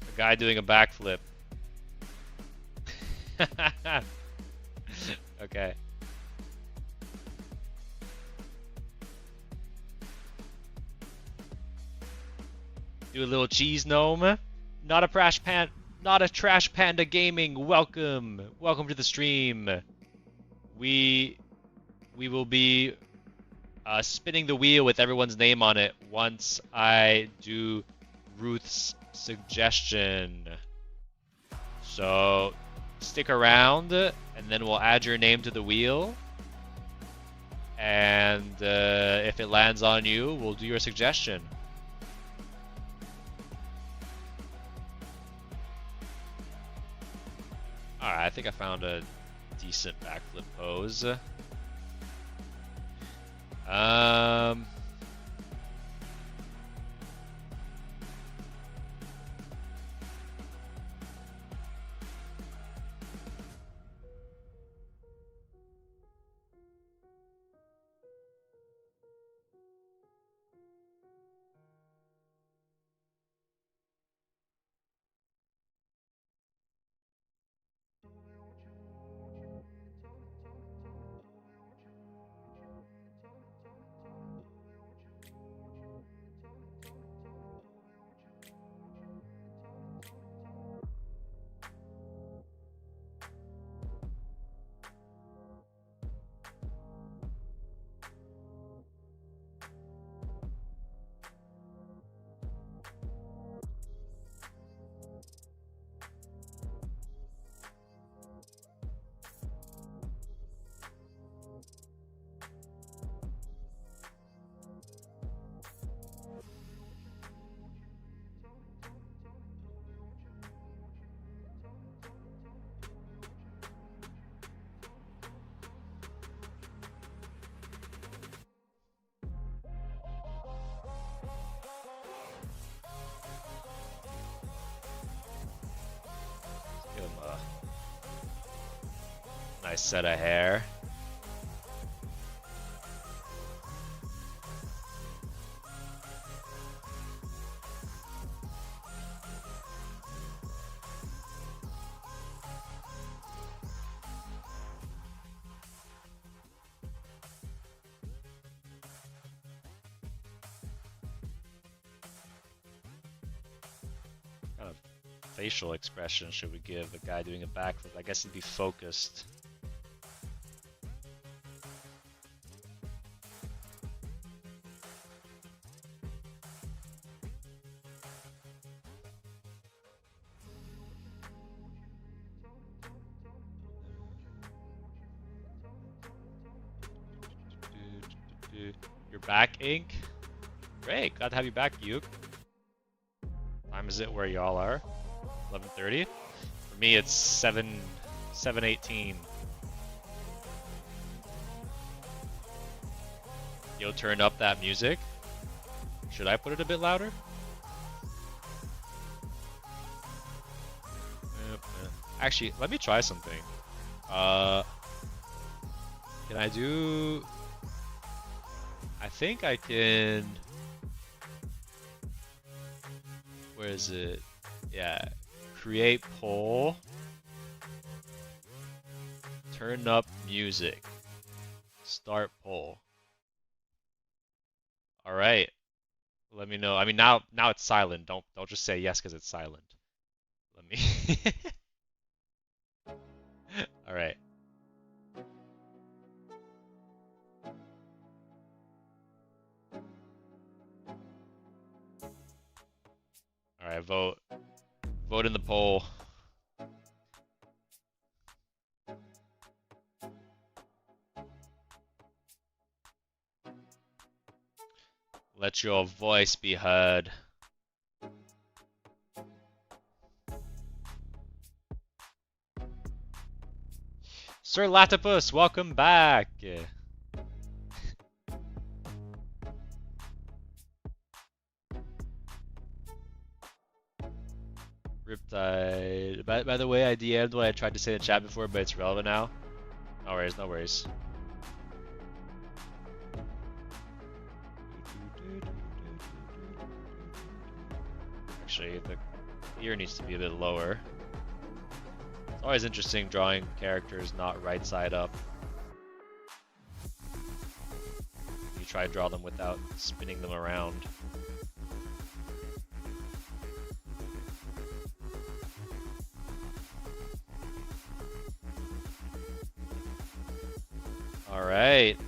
A guy doing a backflip. Okay. Do a little cheese gnome. Not a trash panda gaming. Welcome to the stream. We will be spinning the wheel with everyone's name on it once I do Ruth's suggestion. So stick around, and then we'll add your name to the wheel. And if it lands on you, we'll do your suggestion. Alright, I think I found a decent backflip pose. Nice set of hair. Kind of facial expression should we give a guy doing a backflip? I guess he'd be focused. You're back, Ink? Great, glad to have you back, Yuke. Time is it where y'all are? 11:30? For me, it's 7:18. Yo, turn up that music. Should I put it a bit louder? Actually, let me try something. Can I do... I think I can... Where is it? Yeah. Create poll. Turn up music. Start poll. Alright. Let me know. I mean, now it's silent. Don't just say yes because it's silent. Let me... Alright. Alright, vote. Vote in the poll. Let your voice be heard. Sir Latipus, welcome back. Riptide. By the way, I DM'd what I tried to say in the chat before, but it's relevant now. No worries, no worries. Actually, the ear needs to be a bit lower. It's always interesting drawing characters not right side up. You try to draw them without spinning them around. Alright.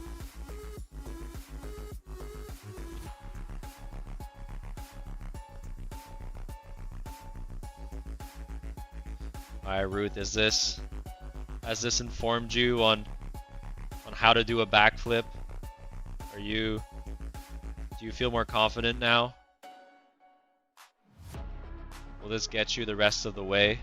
Alright, Ruth, has this informed you on how to do a backflip? Do you feel more confident now? Will this get you the rest of the way?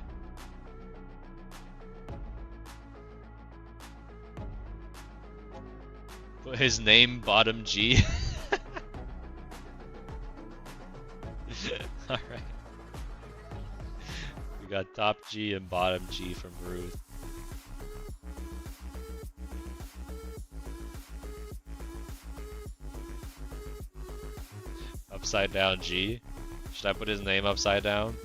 Put his name bottom G. Alright. We got top G and bottom G from Ruth. Upside down G. Should I put his name upside down?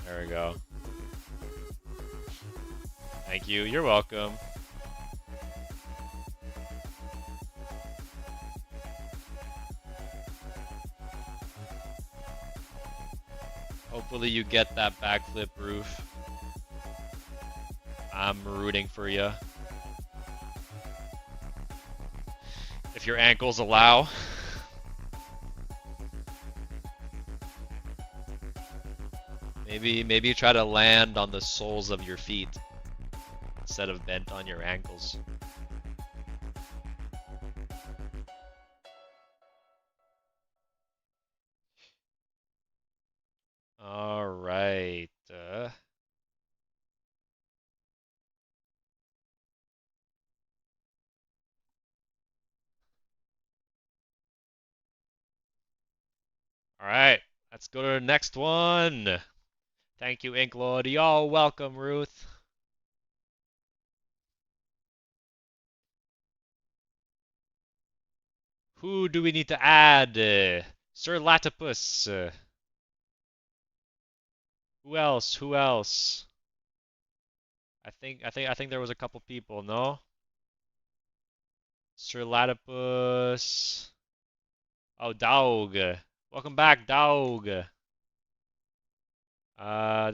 There we go. Thank you. You're welcome. Hopefully you get that backflip, Roof. I'm rooting for you. If your ankles allow. Maybe try to land on the soles of your feet instead of bent on your ankles. All right. All right. Let's go to the next one. Thank you, Inklord. Y'all welcome, Ruth. Who do we need to add? Sir Latipus. Who else? Who else? I think there was a couple people, no? Sir Latipus. Oh, Daug. Welcome back, Daug. Oh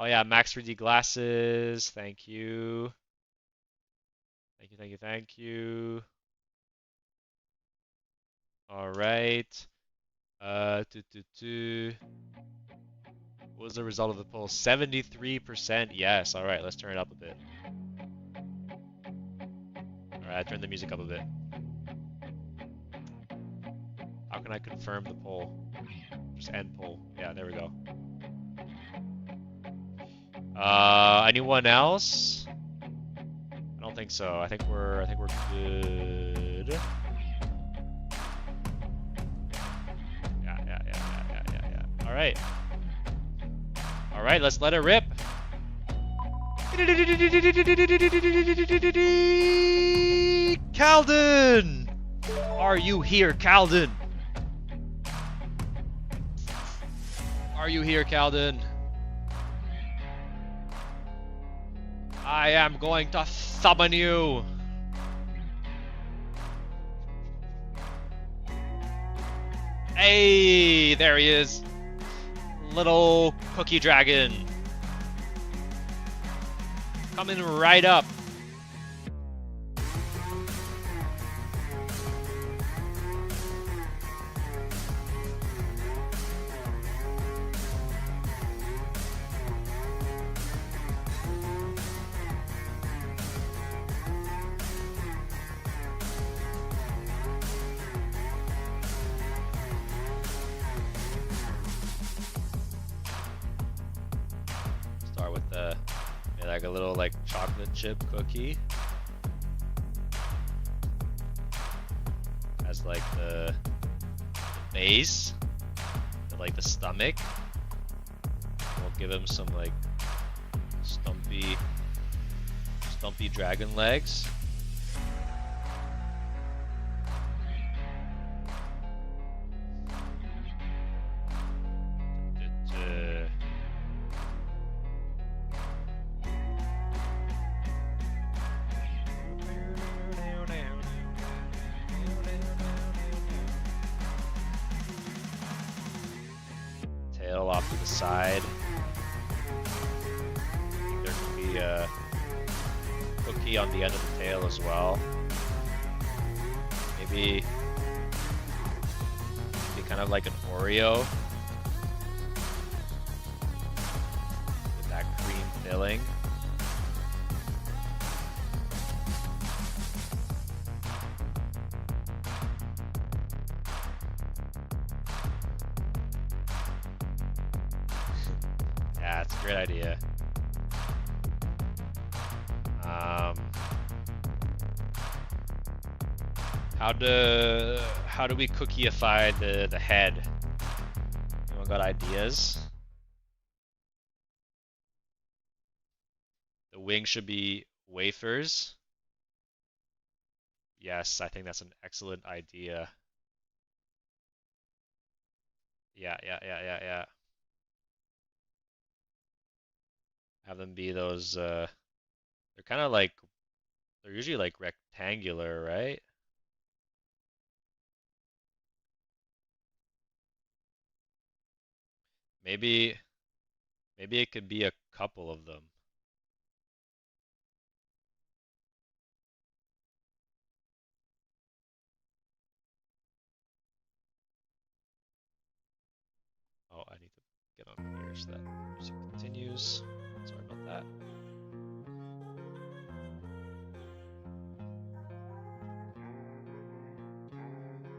yeah, Max 3D glasses. Thank you. Thank you, thank you, thank you. All right. What was the result of the poll? 73% yes. All right, let's turn it up a bit. All right, turn the music up a bit. How can I confirm the poll? Just end poll. Yeah, there we go. Anyone else? I don't think so. I think we're good. Yeah. All right. All right, let's let it rip. Calden! Are you here, Calden? Are you here, Calden? I am going to summon you. Hey, there he is. Little cookie dragon. Coming right up. Start with the like a little like chocolate chip cookie as like the base, like the stomach. We'll give him some like stumpy dragon legs. Tail off to the side. I think there could be a cookie on the end of the tail as well. Maybe kind of like an Oreo with that cream filling. Yeah, it's a great idea. How do we cookieify the head? Anyone got ideas? The wing should be wafers. Yes, I think that's an excellent idea. Yeah. Have them be those, they're kind of like, they're usually like rectangular, right? Maybe it could be a couple of them. Oh, I need to get on here so that music continues. Sorry about that.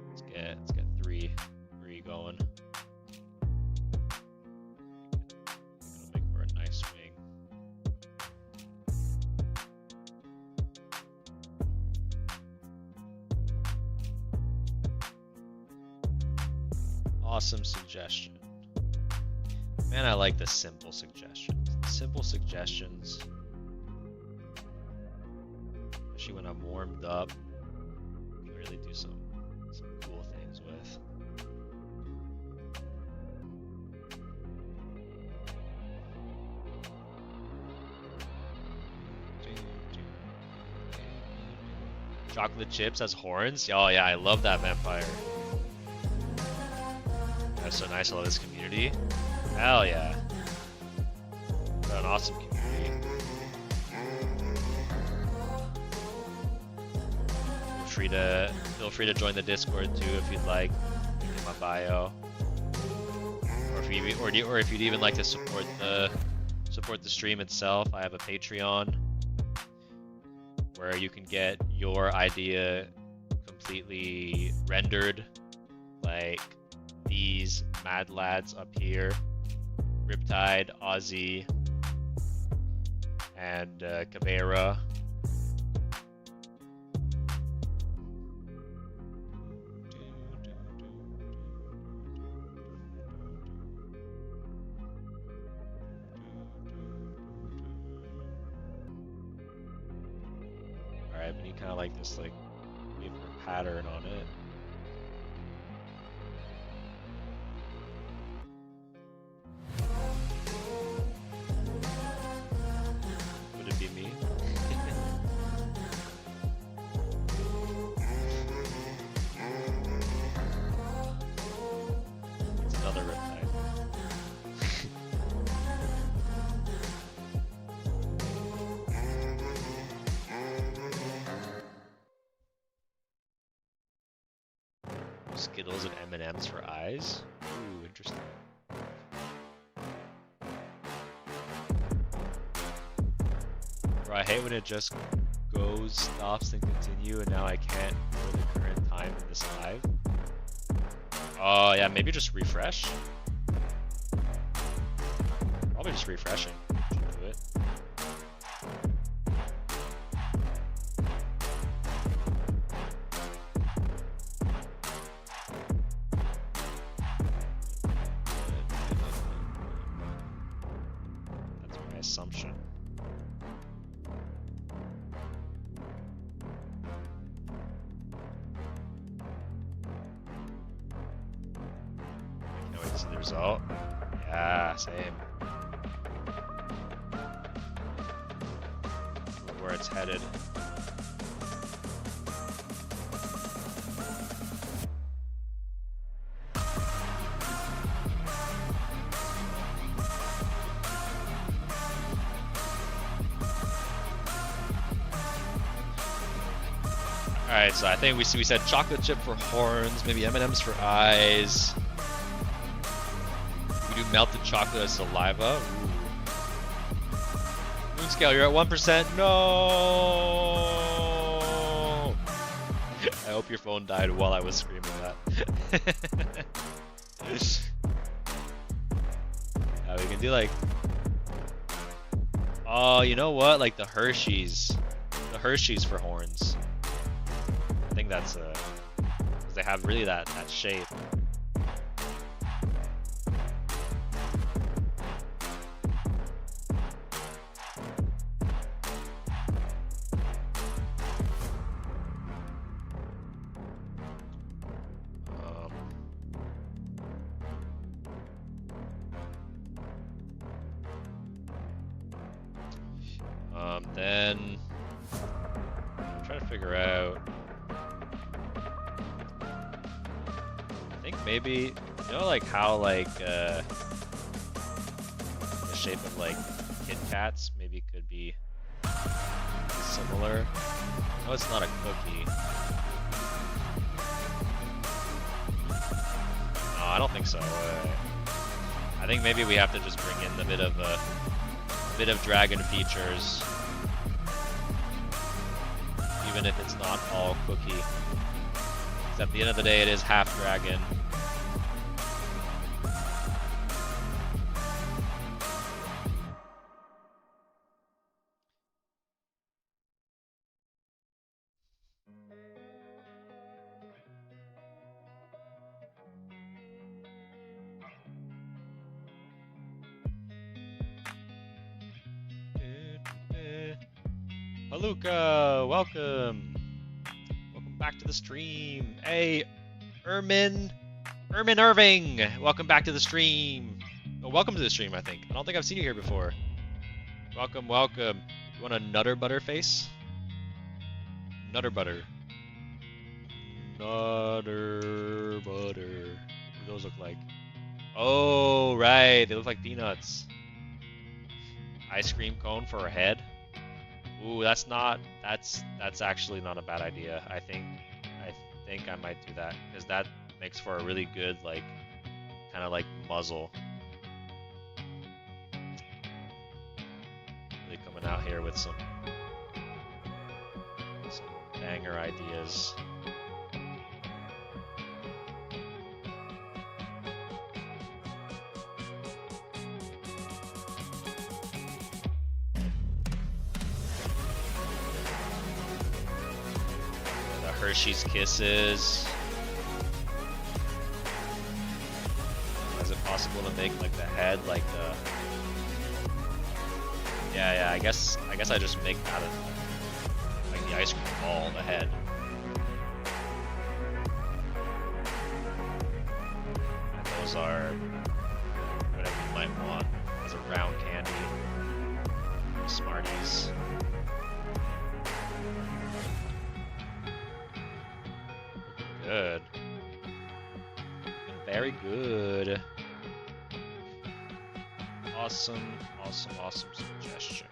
Let's get three going. It'll make for a nice wing. Awesome suggestion. Man, I like the simple suggestions. Simple suggestions, especially when I'm warmed up, can really do some Chocolate chips as horns? Oh yeah, I love that vampire. That's so nice. I love this community. Hell yeah. What an awesome community. Feel free to join the Discord too if you'd like. In my bio. Or if you'd even like to support the stream itself, I have a Patreon where you can get your idea completely rendered, like these mad lads up here, Riptide, Ozzy, and Caveira. Alright, we need kind of like this like wafer pattern on it. Would it be me? It's another Riptide. Skittles and M&Ms for eyes? Ooh, interesting. Bro, I hate when it just goes, stops, and continue, and now I can't know the current time in this live. Oh yeah, maybe just refresh? Probably just refreshing should do it. That's my assumption. I can't wait to see the result. Yeah, same. Where it's headed. Alright, so I think we said chocolate chip for horns, maybe M&Ms for eyes. We do melted chocolate as saliva. Ooh. Moonscale, you're at 1%. No! I hope your phone died while I was screaming that. We can do like... Oh, you know what? Like the Hershey's. The Hershey's for horns. I think that's because they have really that shape. Then I'm trying to figure out. I think maybe, you know, like how like the shape of like Kit Kats maybe could be similar. No, it's not a cookie. No, I don't think so. I think maybe we have to just bring in a bit of dragon features, even if it's not all cookie. Because at the end of the day, it is half dragon. Haluka, welcome. Welcome back to the stream. Hey, Ermin Irving, welcome back to the stream. Oh, welcome to the stream, I think. I don't think I've seen you here before. Welcome, welcome. You want a Nutter Butter face? Nutter Butter. Nutter butter. What do those look like? Oh, right. They look like peanuts. Ice cream cone for a head. Ooh, that's actually not a bad idea. I think I might do that because that makes for a really good kind of like muzzle. Really coming out here with some banger ideas. Hershey's Kisses. Is it possible to make like the head like the? Yeah. I guess I just make that of like the ice cream ball, the head. And those are whatever you might want as a round candy. Smarties. Good. Very good. Awesome suggestion.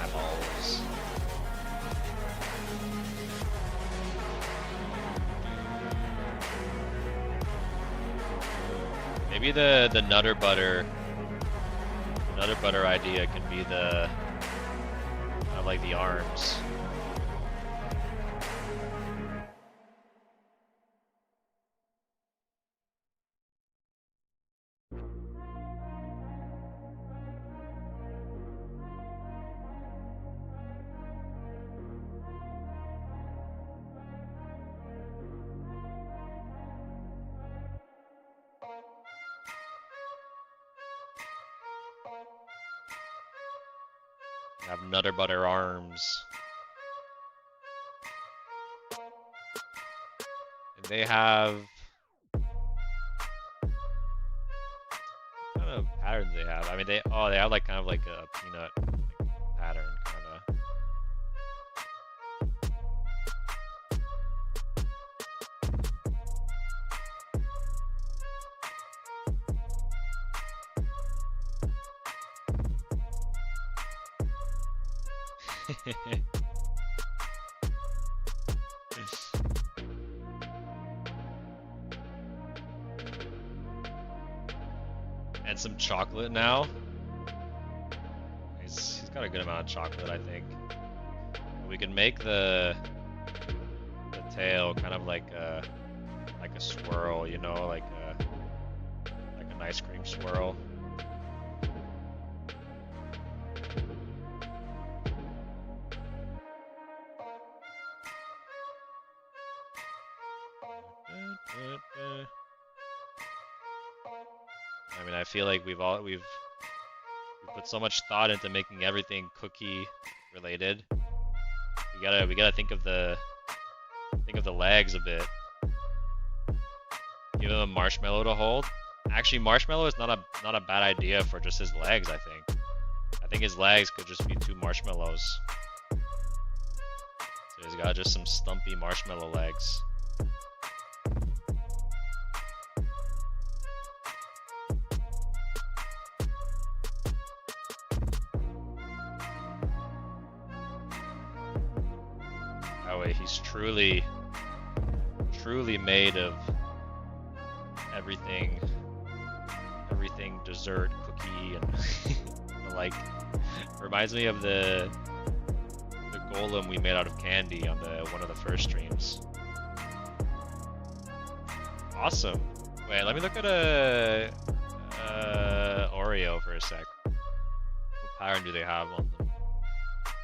Eyeballs. Maybe the Nutter Butter idea can be the kind of like the arms. Have Nutter Butter arms. And they have... what kind of patterns they have? I mean, they have like kind of like a peanut pattern, kind of. And some chocolate now. He's got a good amount of chocolate, I think. We can make the tail kind of like a swirl, you know, like an ice cream swirl. I mean, I feel like we've put so much thought into making everything cookie related. We gotta think of the legs a bit. Give him a marshmallow to hold. Actually, marshmallow is not a bad idea for just his legs. I think his legs could just be 2 marshmallows. So he's got just some stumpy marshmallow legs. That way he's truly made of everything dessert, cookie, and like. Reminds me of the golem we made out of candy on one of the first streams. Awesome. Wait, let me look at a Oreo for a sec. What pattern do they have on them?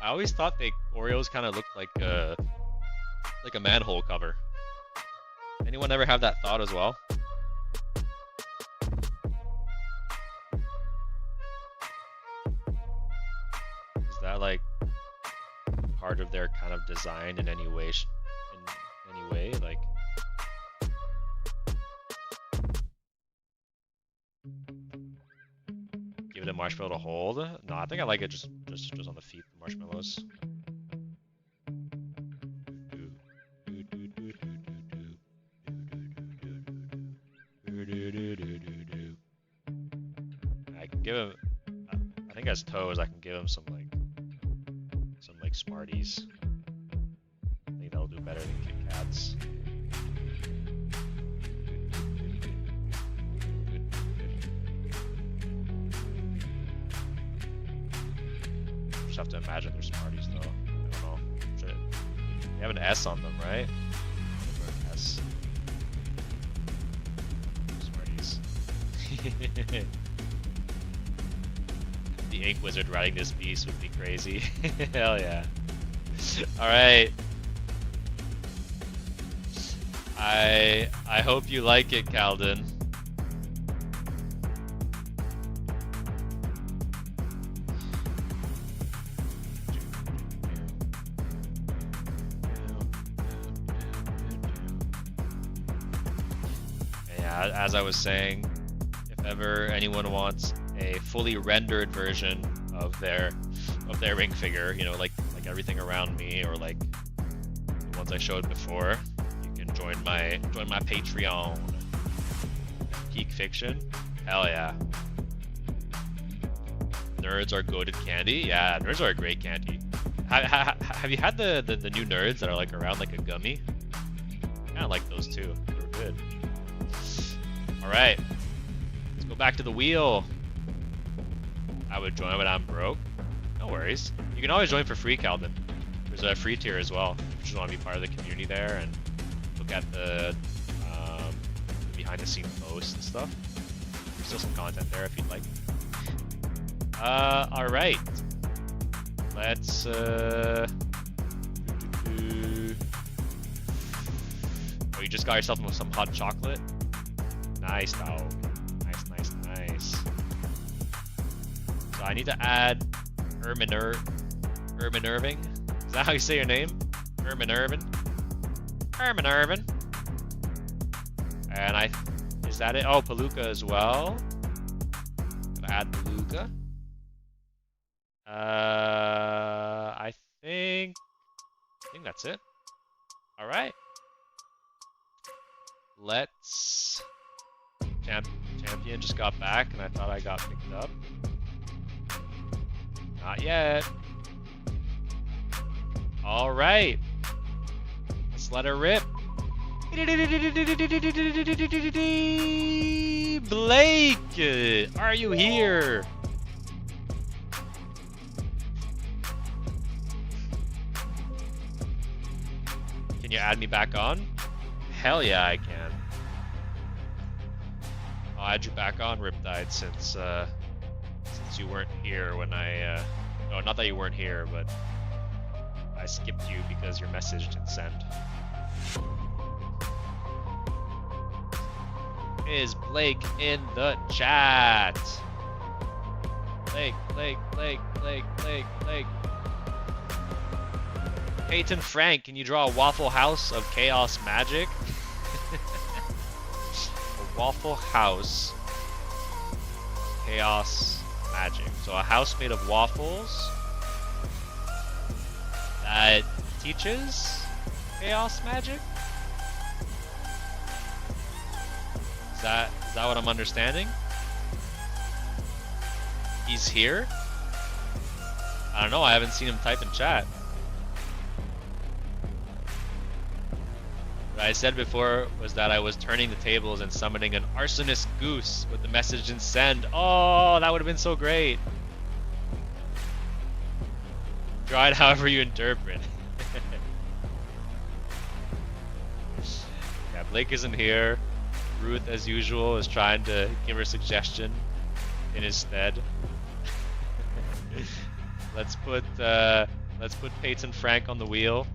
I always thought Oreos kind of looked like a manhole cover. Anyone ever have that thought as well? Is that like part of their kind of design in any way, away, like. Give it a marshmallow to hold. No, I think I like it just on the feet, the marshmallows. I can give him. I think as toes, I can give him some like Smarties. I think that'll do better than Kit Kats. Just have to imagine they're Smarties though. I don't know. They have an S on them, right? S. Smarties. The Ink Wizard riding this beast would be crazy. Hell yeah. Alright. I hope you like it, Calden. Yeah, as I was saying, if ever anyone wants a fully rendered version of their ring figure, you know, like everything around me, or like the ones I showed before, you can join my Patreon. Geek Fiction, hell yeah. Nerds are goated candy. Yeah, nerds are a great candy. Have you had the new nerds that are like around like a gummy? I kind of like those too. They're good. All right, let's go back to the wheel. I would join, but I'm broke. No worries. You can always join for free, Calvin. There's a free tier as well. If you just want to be part of the community there and look at the behind-the-scenes posts and stuff. There's still some content there if you'd like. All right. Let's Oh, you just got yourself some hot chocolate? Nice, dog. Nice. So I need to add Irving. Is that how you say your name? Irving. And is that it? Oh, Palooka as well. Gonna add Palooka. I think that's it. All right. Let's. Champion just got back, and I thought I got picked up. Not yet. All right. Let's let her rip. Blake, are you here? Can you add me back on? Hell yeah, I can. I'll add you back on, Riptide, since you weren't here when I no, not that you weren't here, but I skipped you because your message didn't send. Is Blake in the chat? Blake. Peyton Frank, can you draw a Waffle House of Chaos Magic? A Waffle House Chaos Magic. So a house made of waffles that teaches Chaos Magic? Is that what I'm understanding? He's here? I don't know, I haven't seen him type in chat. What I said before was that I was turning the tables and summoning an arsonist goose with the message in send. Oh, that would have been so great. Draw it however you interpret. Yeah, Blake isn't here. Ruth, as usual, is trying to give her suggestion in his stead. Let's put Peyton Frank on the wheel.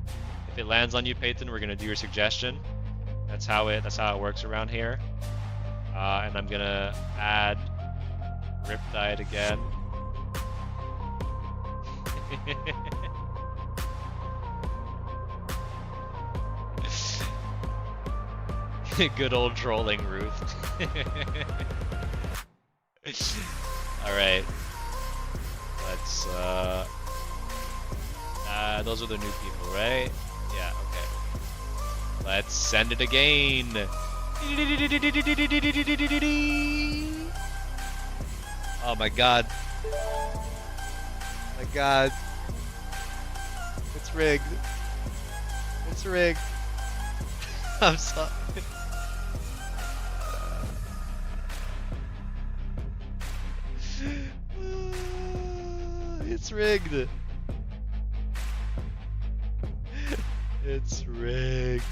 If it lands on you, Peyton, we're gonna do your suggestion. That's how it works around here. And I'm gonna add Riptide again. Good old trolling, Ruth. Alright. Let's, those are the new people, right? Yeah, okay. Let's send it again. Oh my god. My god. It's rigged. It's rigged. I'm sorry. It's rigged. It's rigged.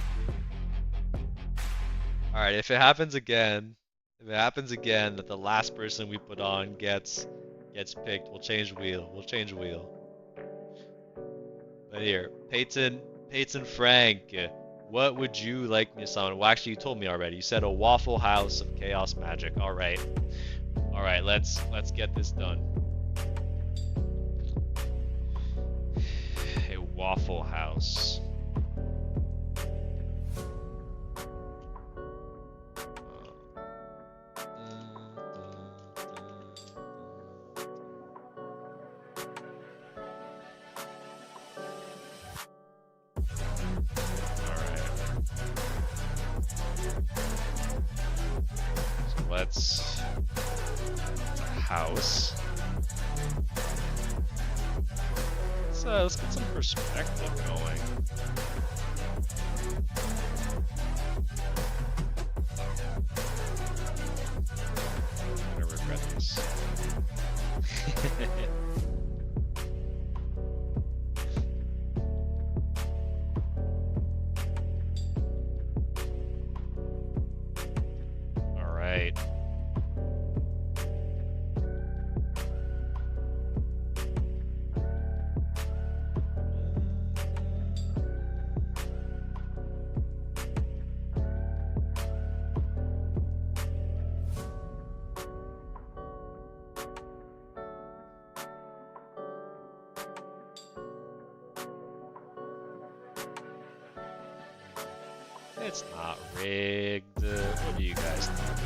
Alright, if it happens again that the last person we put on gets picked, we'll change wheel. We'll change wheel. But here, Peyton Frank, what would you like me to summon? Well, actually, you told me already. You said a Waffle House of Chaos Magic. Alright. Alright, let's get this done. A Waffle House. Let's house. Let's get some perspective going. I'm gonna regret this. All right. It's not rigged. What do you guys think?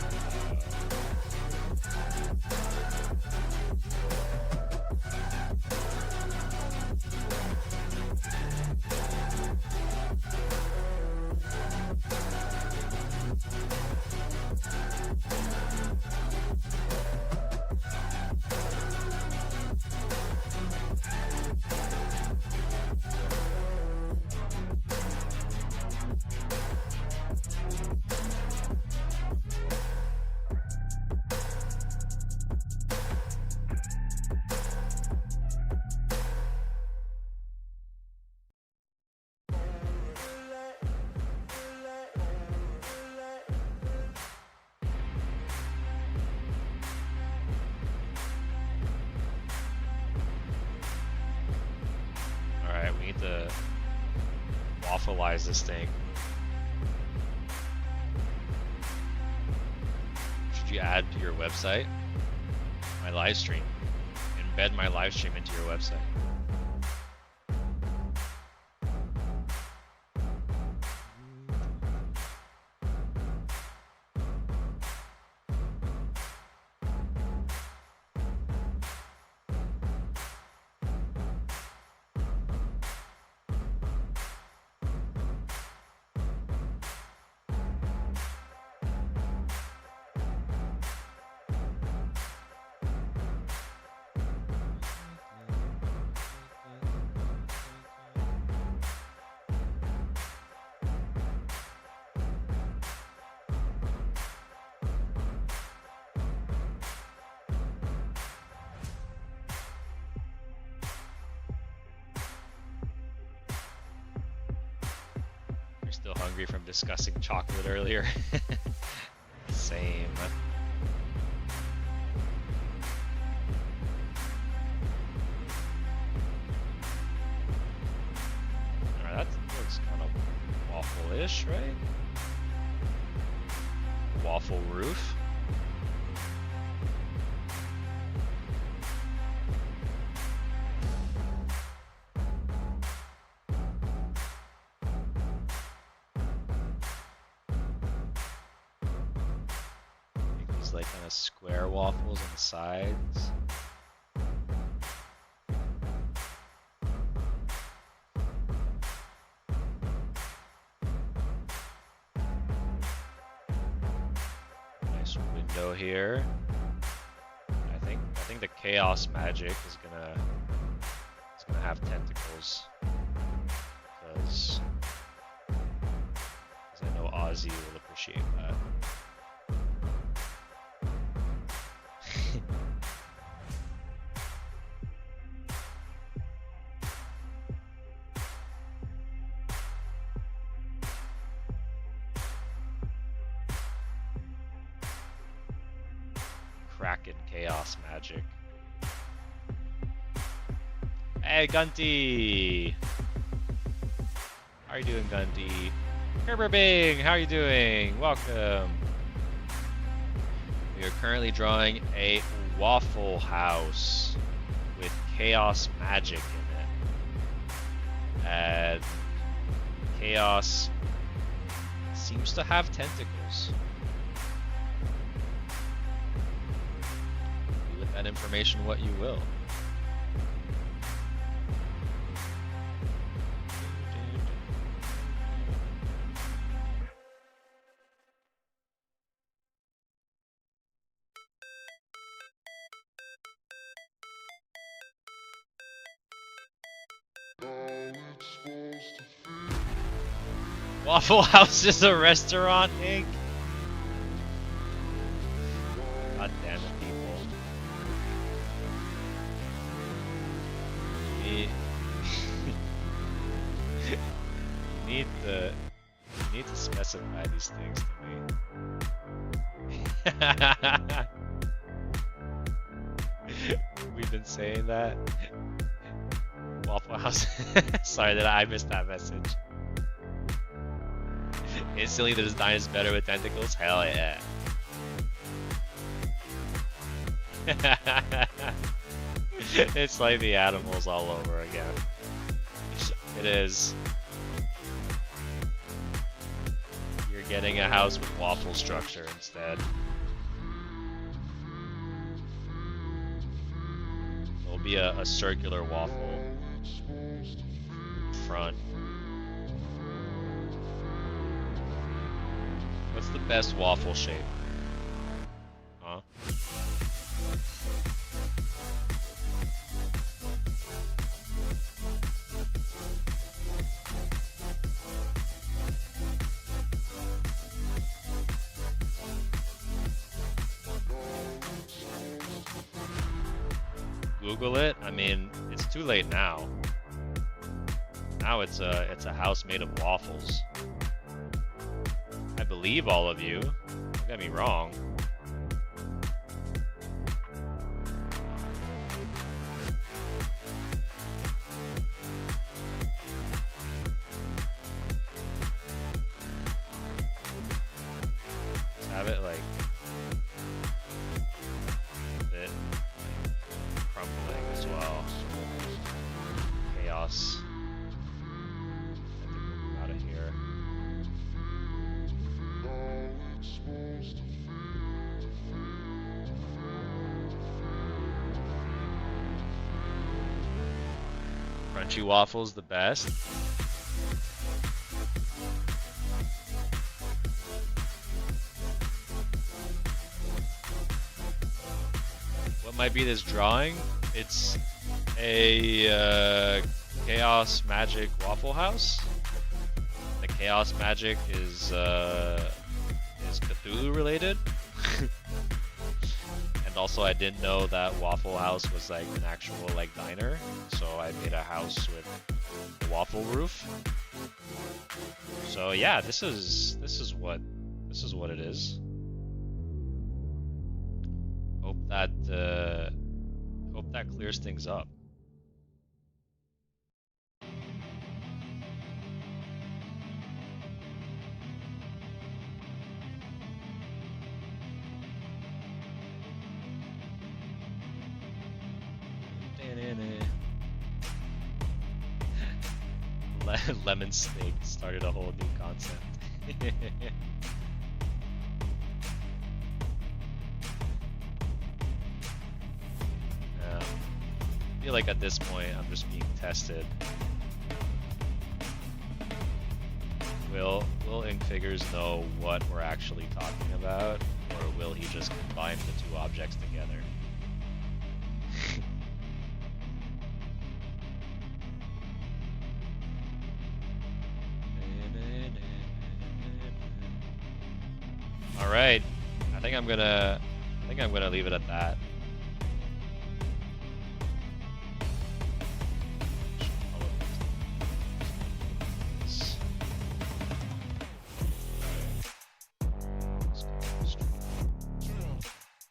Alright, we need to waffleize this thing. Should you add to your website? My live stream. Embed my live stream into your website. You're still hungry from discussing chocolate earlier? Same. Alright, that looks kind of waffle-ish, right? Waffle roof. these like kind of square waffles on the sides. Nice window here. I think the chaos magic is gonna have tentacles, because I know Ozzy will appreciate that. Kraken chaos magic. Hey, Gunty! How are you doing, Gunty? Kerberbing, how are you doing? Welcome. We are currently drawing a Waffle House with chaos magic in it. And chaos seems to have tentacles. Do with that information what you will. Waffle House is a restaurant, Nick? God damn it, people. You need to specify these things to me. We've been saying that. Waffle House. Sorry that I missed that message. Instantly the design is better with tentacles? Hell yeah. It's like the animals all over again. It is. You're getting a house with waffle structure instead. It'll be a circular waffle front. What's the best waffle shape? Huh? Google it? I mean, it's too late now. Now it's a house made of waffles. I believe all of you. Don't get me wrong. Just have it like a bit like crumbling as well. Chaos. I think we'll move out of here. Crunchy waffles the best. What might be this drawing? It's a chaos magic waffle house. The chaos magic is Cthulhu related. And also I didn't know that Waffle House was like an actual like diner, so I made a house with a waffle roof. So yeah, this is what it is. Hope that clears things up. Lemon Snake started a whole new concept. feel like at this point I'm just being tested. Will Ink Figures know what we're actually talking about, or will he just combine the two objects together? All right, I think I'm gonna leave it at that.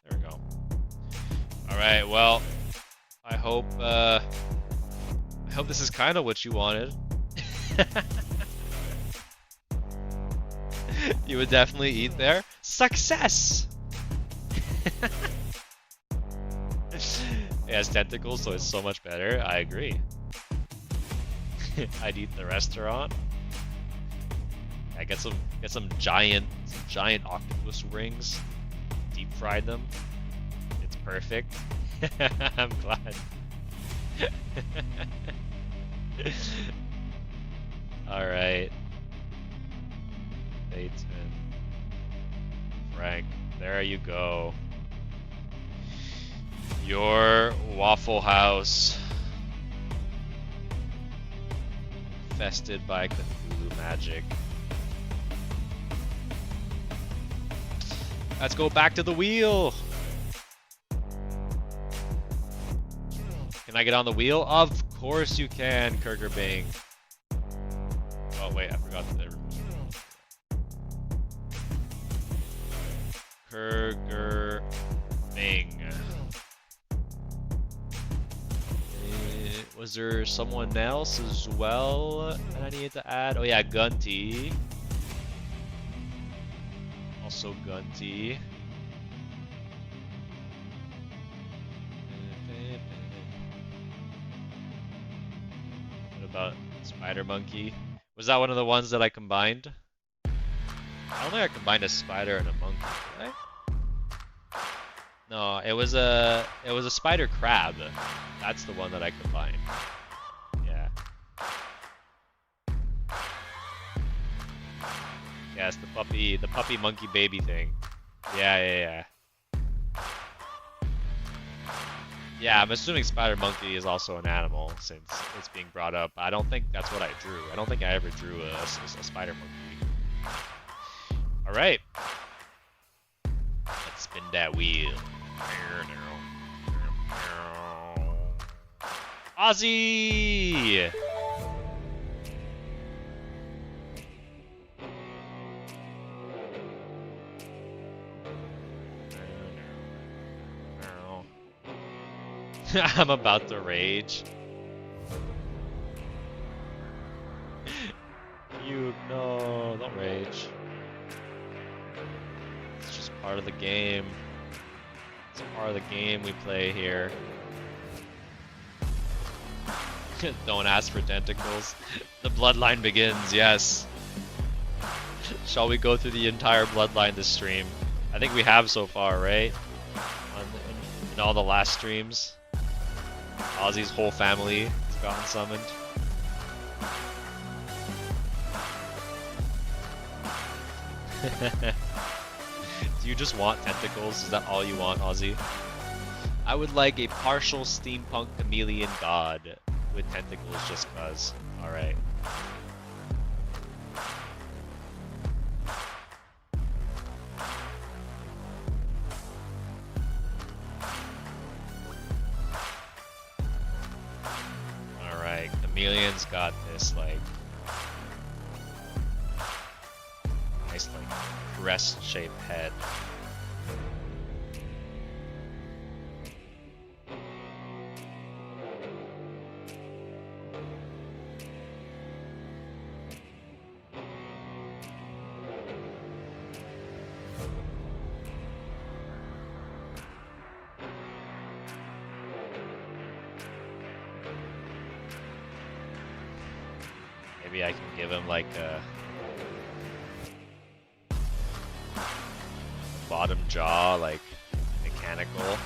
There we go. All right, well, I hope this is kind of what you wanted. You would definitely eat there. Success! It has tentacles, so it's so much better. I agree. I'd eat the restaurant. I get some giant octopus rings. Deep fried them. It's perfect. I'm glad. All right. Bateman. Frank, there you go. Your Waffle House. Infested by Cthulhu magic. Let's go back to the wheel. Can I get on the wheel? Of course you can, Kurgerbing. Oh wait, I forgot to remove Kurgerbing. Was there someone else as well that I needed to add? Oh yeah, Gunty. Also Gunty. What about Spider Monkey? Was that one of the ones that I combined? I don't think I combined a spider and a monkey, did I? No, it was a spider crab. That's the one that I combined. Yeah. Yeah, it's the puppy monkey baby thing. Yeah. Yeah, I'm assuming spider monkey is also an animal since it's being brought up. I don't think that's what I drew. I don't think I ever drew a spider monkey. All right. Let's spin that wheel. Ozzy! I'm about to rage. No, don't rage. It's just part of the game. It's part of the game we play here. Don't ask for tentacles. The bloodline begins, yes. Shall we go through the entire bloodline this stream? I think we have so far, right? In all the last streams. Ozzy's whole family has gotten summoned. Do you just want tentacles? Is that all you want, Ozzy? I would like a partial steampunk chameleon god with tentacles just cuz. Alright. Alright, chameleon's got this like nice like crest shaped head. Maybe I can give him like a bottom jaw, like mechanical.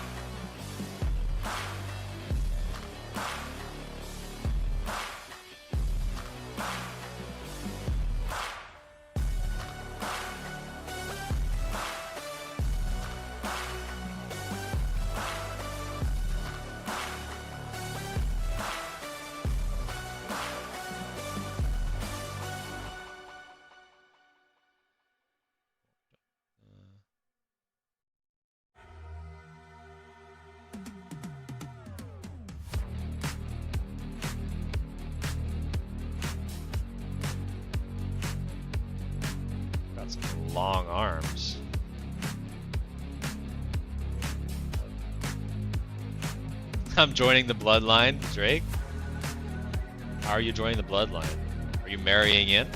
long arms. I'm joining the bloodline, Drake. How are you joining the bloodline? Are you marrying in?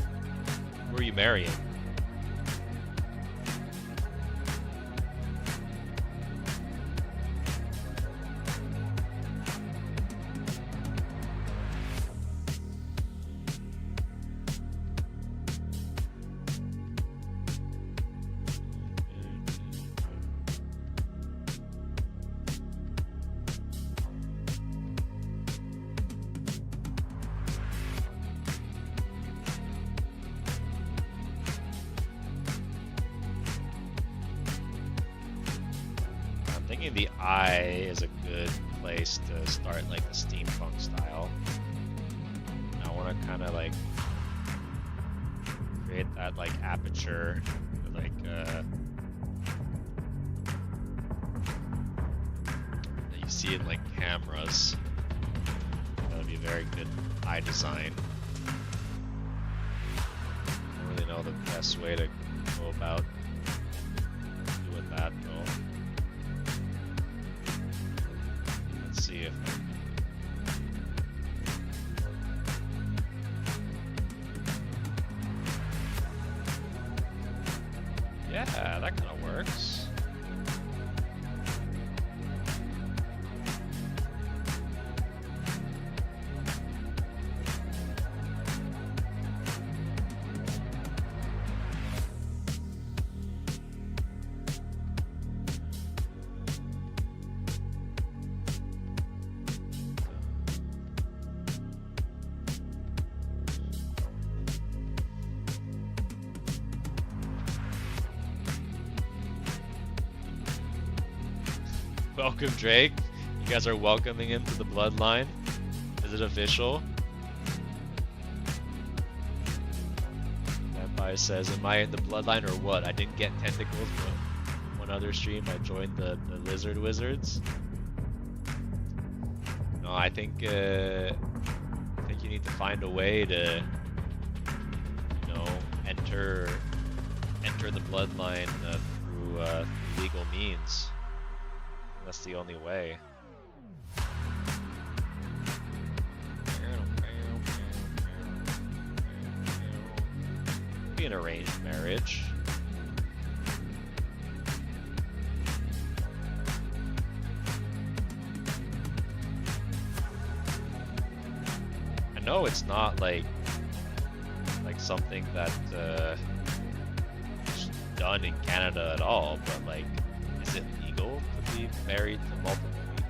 Who are you marrying? The eye is a good place to start like the steampunk style. I want to kind of like create that like aperture, like that you see in like cameras. That would be very good eye design. I don't really know the best way to go about doing that though. See if yeah, that kind of works. Welcome, Drake. You guys are welcoming him to the bloodline. Is it official? Vampire says, am I in the bloodline or what? I didn't get tentacles, but one other stream I joined the lizard wizards. No, I think you need to find a way to, you know, enter the bloodline through legal means. That's the only way. Be an arranged marriage. I know it's not like something that is done in Canada at all, but like, is it legal to be married to multiple people?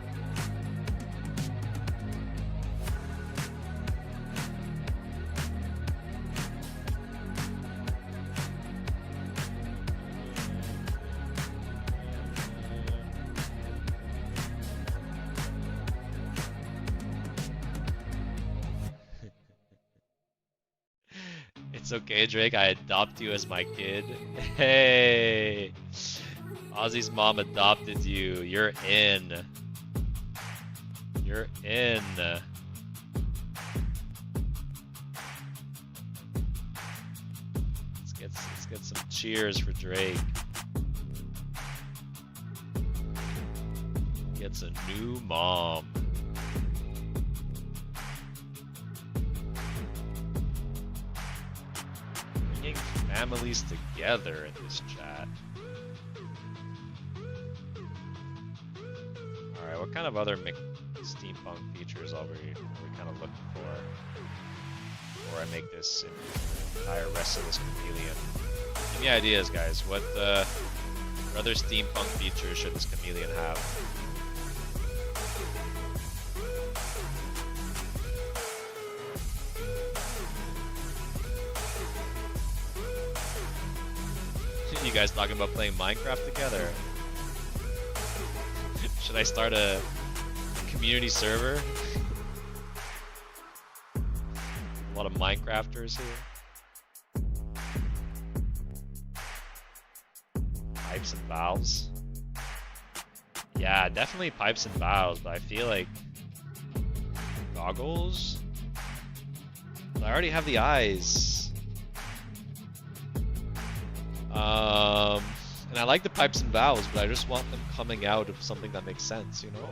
It's okay, Drake. I adopt you as my kid. Hey! Ozzy's mom adopted you. You're in. You're in. Let's get some cheers for Drake. Gets a new mom. Bringing families together in this chat. Alright, what kind of other steampunk features are we kind of looking for before I make this entire rest of this chameleon? Give me ideas, guys. What other steampunk features should this chameleon have? You guys talking about playing Minecraft together? Should I start a community server? A lot of Minecrafters here. Pipes and valves. Yeah, definitely pipes and valves, but I feel like goggles? I already have the eyes. And I like the pipes and valves, but I just want them coming out of something that makes sense, you know?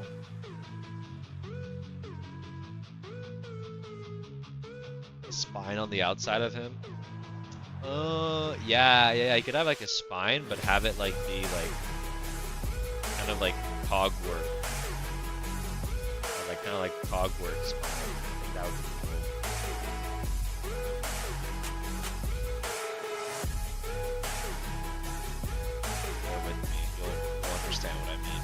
A spine on the outside of him. Yeah, you could have like a spine, but have it like be like kind of like cog work, or like kind of like cog work spine. I think that would be cool. Bear with me, you'll understand what I mean.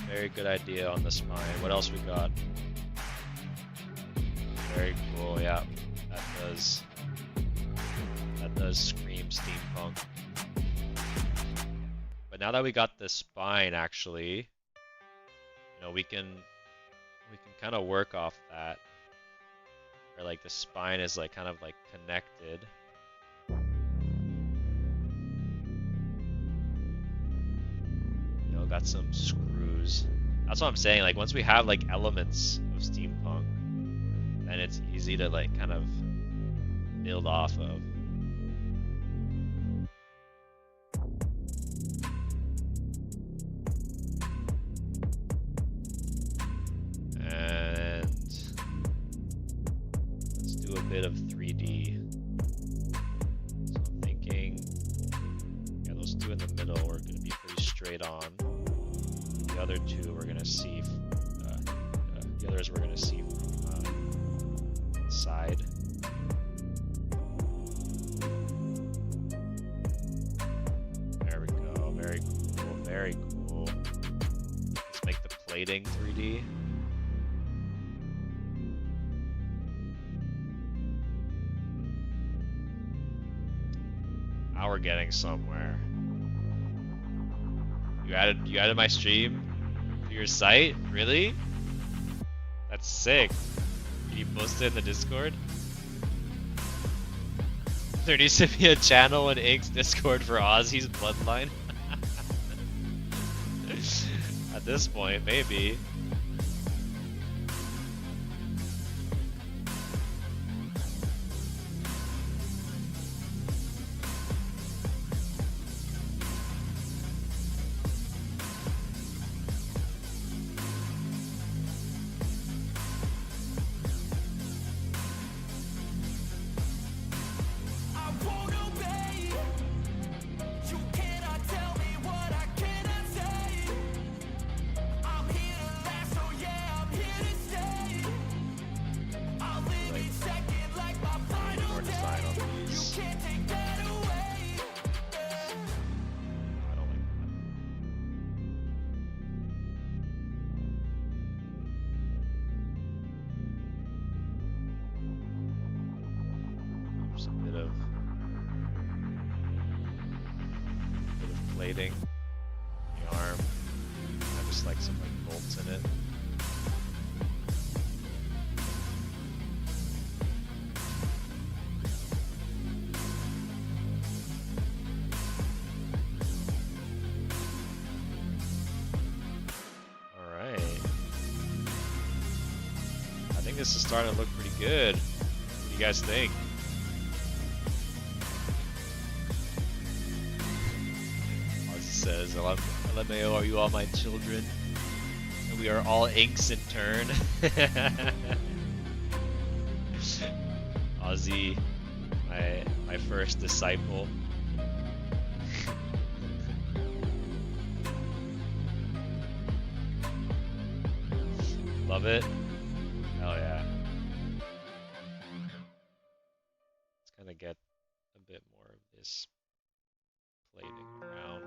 Very good idea on the spine. What else we got? Very cool, yeah. That does scream steampunk. But now that we got the spine, actually, you know, we can kind of work off that. Where like the spine is like kind of like connected. You know, got some screws. That's what I'm saying. Like once we have like elements of steampunk, then it's easy to like kind of build off of. And let's do a bit of 3D. So I'm thinking, yeah, those two in the middle are going to be pretty straight on. The other two we're gonna see. The others we're gonna see from side. There we go. Very cool. Very cool. Let's make the plating 3D. Now we're getting somewhere. You added my stream to your site? Really? That's sick. Can you post it in the Discord? There needs to be a channel in Ink's Discord for Ozzy's bloodline. At this point, maybe. Plating the arm. I just like some like bolts in it. All right. I think this is starting to look pretty good. What do you guys think? Says, LMAO, are you all my children? And we are all inks in turn. Ozzy, my first disciple. Love it? Hell yeah. Let's kind of get a bit more of this plating around.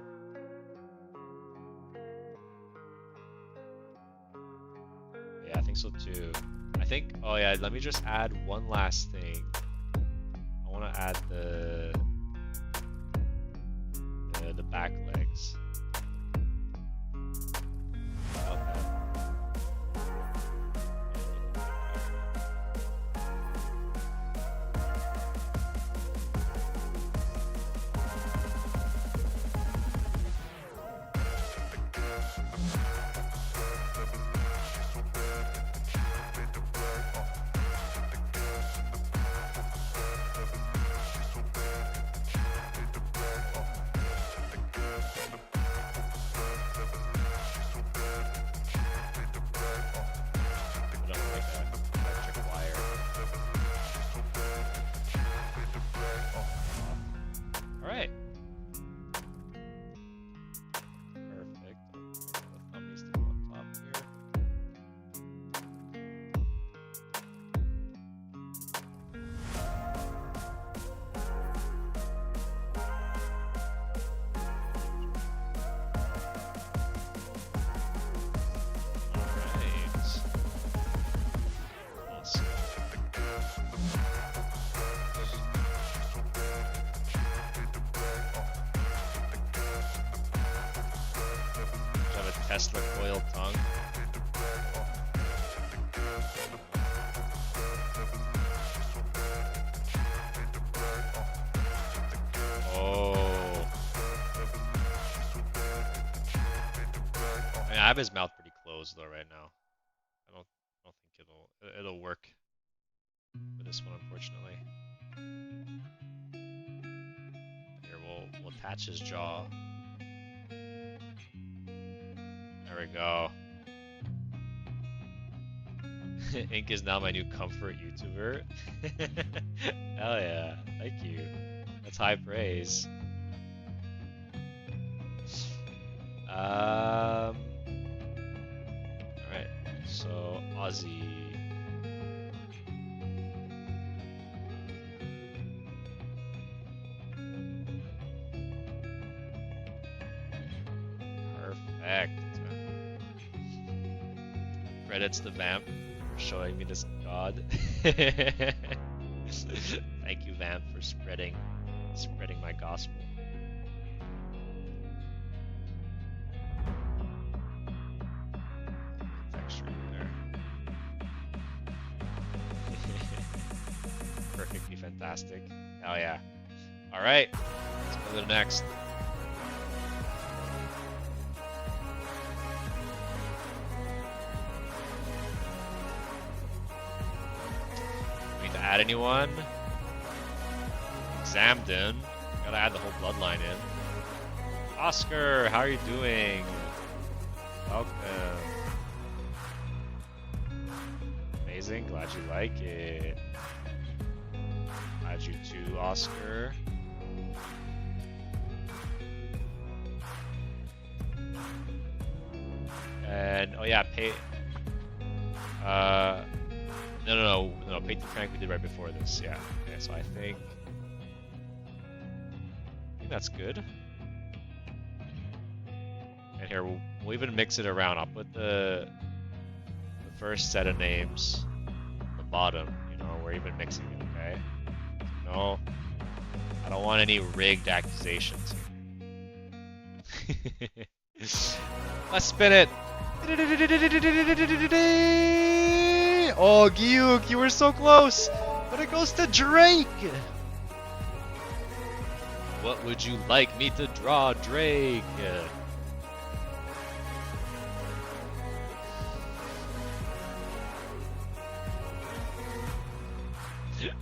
Yeah, I think so too. I think, oh yeah, let me just add one last thing. I want to add the back legs. Tesla coil tongue. Oh. I mean, I have his mouth pretty closed though right now. I don't think it'll work for this one, unfortunately. Here we'll attach his jaw. There we go. Ink is now my new comfort YouTuber. Hell yeah, thank you. That's high praise. Alright, so Ozzy. Perfect. Credits to Vamp for showing me this god. Thank you, Vamp, for spreading my gospel. Texture in there. Perfectly fantastic. Oh yeah. All right, let's go to the next. Add anyone? Examden. Gotta add the whole bloodline in. Oscar, how are you doing? Welcome. Amazing, glad you like it. Add you too, Oscar. And oh yeah, pay. No, Peyton Frank we did right before this, yeah. Okay, so I think that's good. And here, we'll even mix it around. I'll put the first set of names at the bottom, you know, we're even mixing it, okay? No, I don't want any rigged accusations here. Let's spin it! Oh, Gyuk, you were so close! But it goes to Drake! What would you like me to draw, Drake?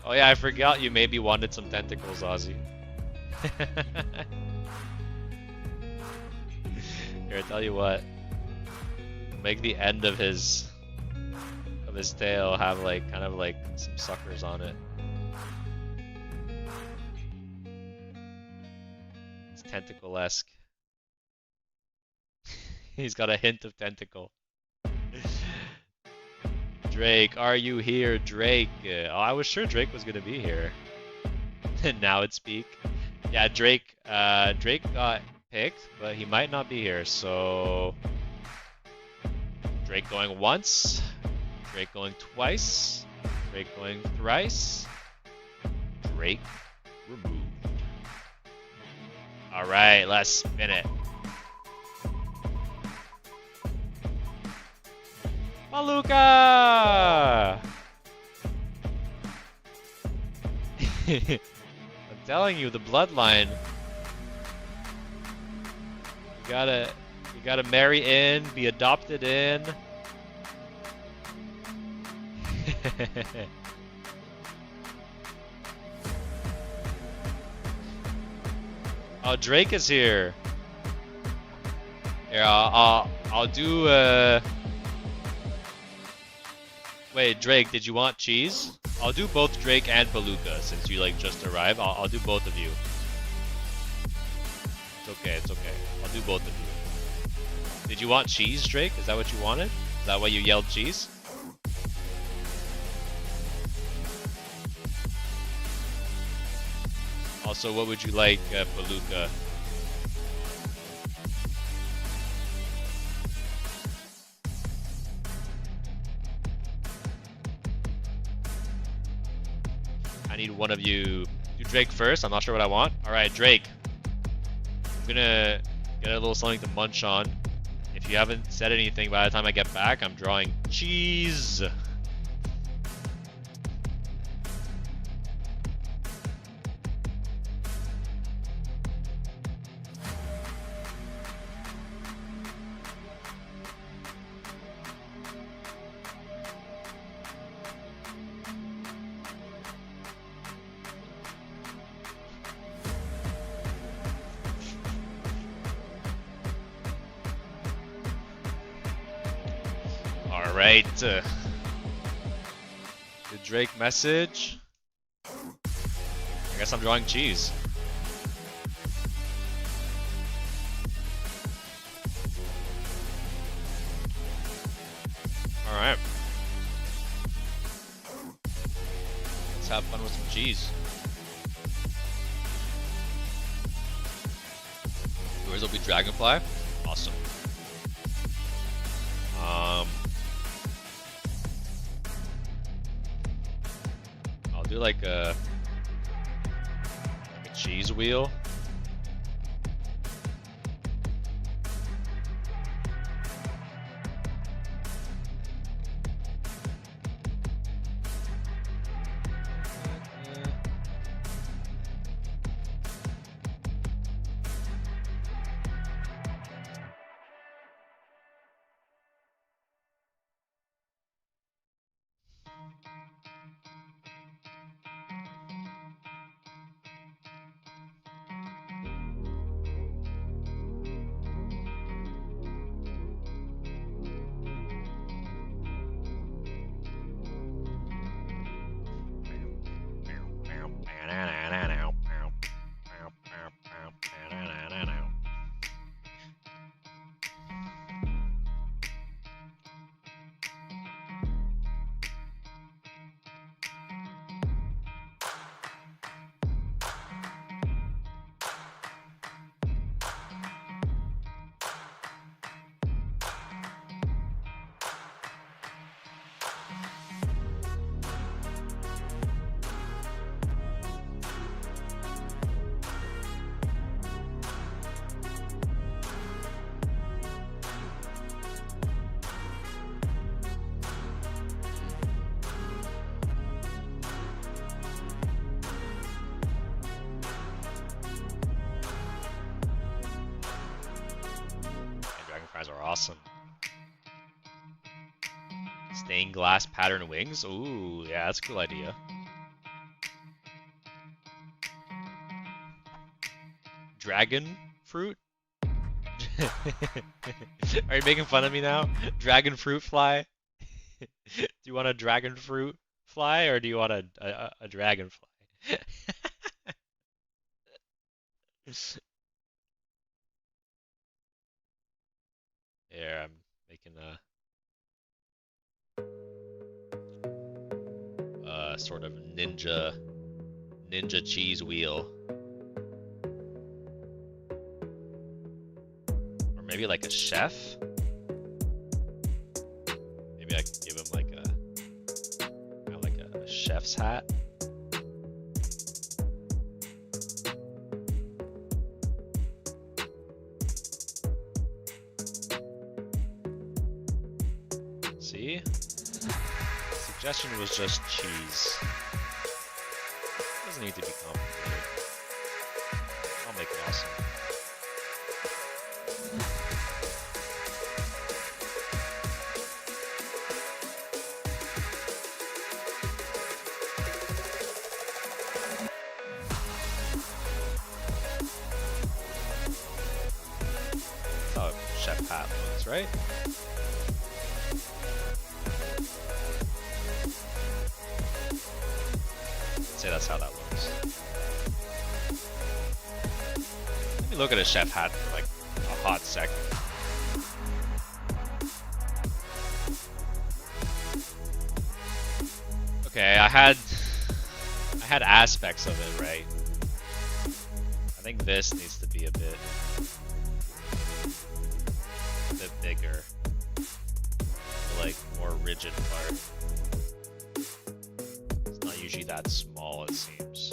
Oh yeah, I forgot you maybe wanted some tentacles, Ozzy. Here, I tell you what. Make the end of his tail have like kind of like some suckers on it. It's tentacle-esque. He's got a hint of tentacle. Drake, are you here, Drake? Oh, I was sure Drake was gonna be here. And now it's Speak. Yeah, Drake got picked, but he might not be here, so Drake going once, Drake going twice, Drake going thrice, Drake removed. Alright, let's spin it. Maluka! I'm telling you, the bloodline. You gotta marry in, be adopted in. Oh, Drake is here. Here, I'll do. Wait, Drake, did you want cheese? I'll do both Drake and Palooka since you like just arrived. I'll do both of you. It's okay, it's okay. I'll do both of you. Did you want cheese, Drake? Is that what you wanted? Is that why you yelled cheese? Also, what would you like, Palooka? I need one of you. Do Drake first. I'm not sure what I want. Alright, Drake. I'm gonna get a little something to munch on. If you haven't said anything by the time I get back, I'm drawing cheese. Alright. Did Drake message? I guess I'm drawing cheese. Alright. Let's have fun with some cheese. Yours will be Dragonfly. Awesome. I'll do like a cheese wheel. Dragonflies are awesome. Stained glass pattern wings? Ooh, yeah, that's a cool idea. Dragon fruit? Are you making fun of me now? Dragon fruit fly? Do you want a dragon fruit fly or do you want a dragonfly? Here, I'm making a sort of ninja cheese wheel. Or maybe like a chef? Maybe I could give him like a chef's hat. See? Suggestion was just cheese. Doesn't need to be complicated. I'll make it awesome. That's how a chef hat looks, right? Say that's how that looks. Let me look at a chef hat for like a hot second. Okay, I had aspects of it, right? I think this needs to be a bit bigger. Like more rigid part. It's not usually that small, it seems.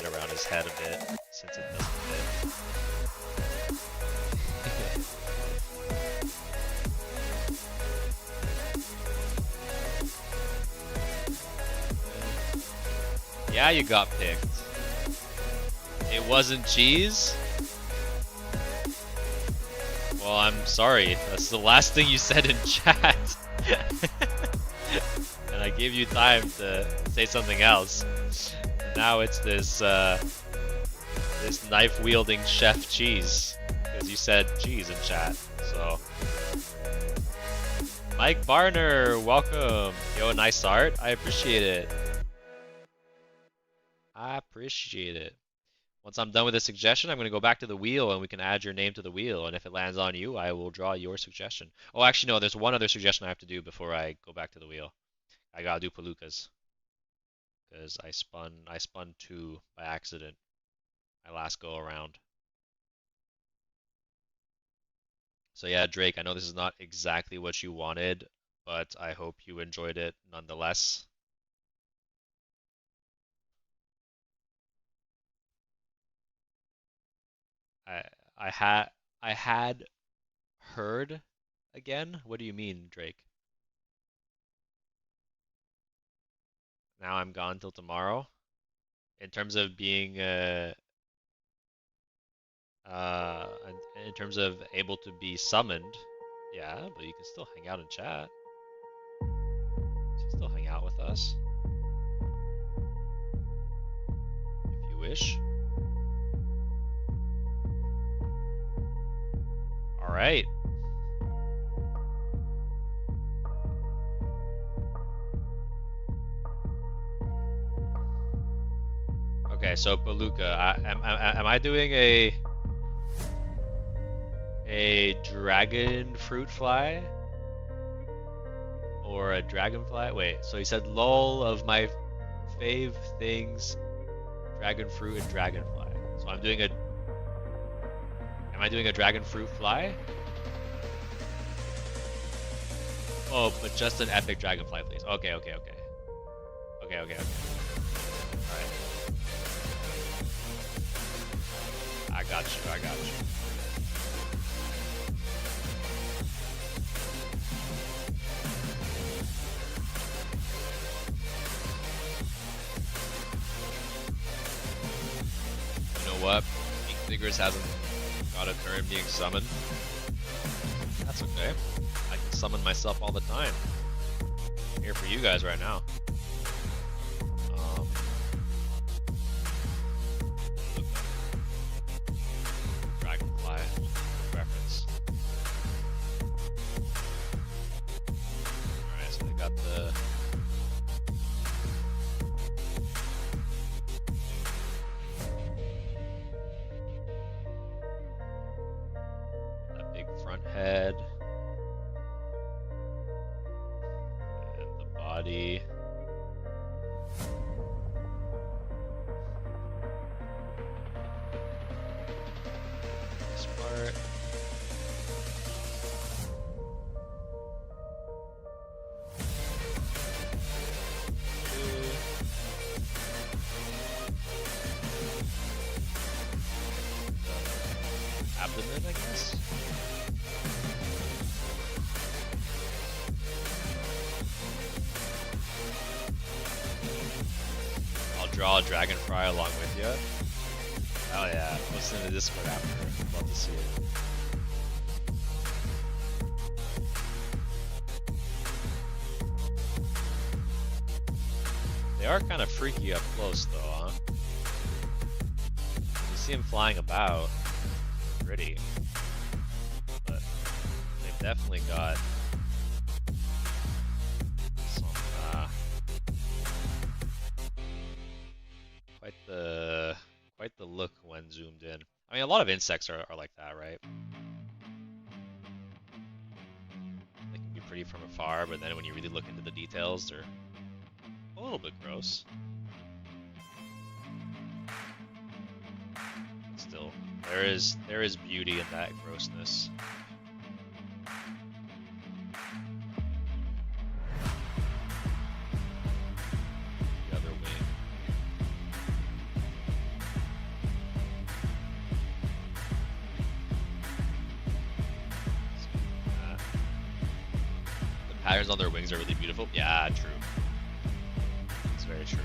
net around his head a bit, since it doesn't fit. Yeah, you got picked. It wasn't cheese? Well, I'm sorry. That's the last thing you said in chat. And I gave you time to say something else. And now it's this this knife-wielding chef cheese. Because you said cheese in chat. So Mike Barner, welcome. Yo, nice art. I appreciate it. I appreciate it. Once I'm done with the suggestion, I'm going to go back to the wheel and we can add your name to the wheel. And if it lands on you, I will draw your suggestion. Oh, actually, no, there's one other suggestion I have to do before I go back to the wheel. I gotta do Palookas. Because I spun 2 by accident my last go around. So yeah, Drake, I know this is not exactly what you wanted, but I hope you enjoyed it nonetheless. I had heard again. What do you mean, Drake? Now I'm gone till tomorrow. In terms of being in terms of able to be summoned, yeah, but you can still hang out and chat. You can still hang out with us if you wish. All right. Okay, so Palooka, am I doing a dragon fruit fly or a dragonfly? Wait, so he said lol of my fave things, dragon fruit and dragonfly. So I'm doing a. Am I doing a dragon fruit fly? Oh, but just an epic dragonfly, please. Okay. Alright. I got you. You know what? Ink Figures hasn't got a turn being summoned. That's okay. I can summon myself all the time. I'm here for you guys right now. Dragonfly reference. Alright, so they got the that big front head. And the body. This part. Abdomen, I guess. I'll draw a dragonfly along with you. Oh yeah, listen to Discord after. I'd love to see it. They are kind of freaky up close though, huh? You see them flying about. Pretty. But they've definitely got some quite the look when zoomed in. I mean, a lot of insects are like that, right? They can be pretty from afar, but then when you really look into the details, they're a little bit gross. But still, there is beauty in that grossness. The other wing. Patterns on their wings are really beautiful. Yeah, true. It's very true.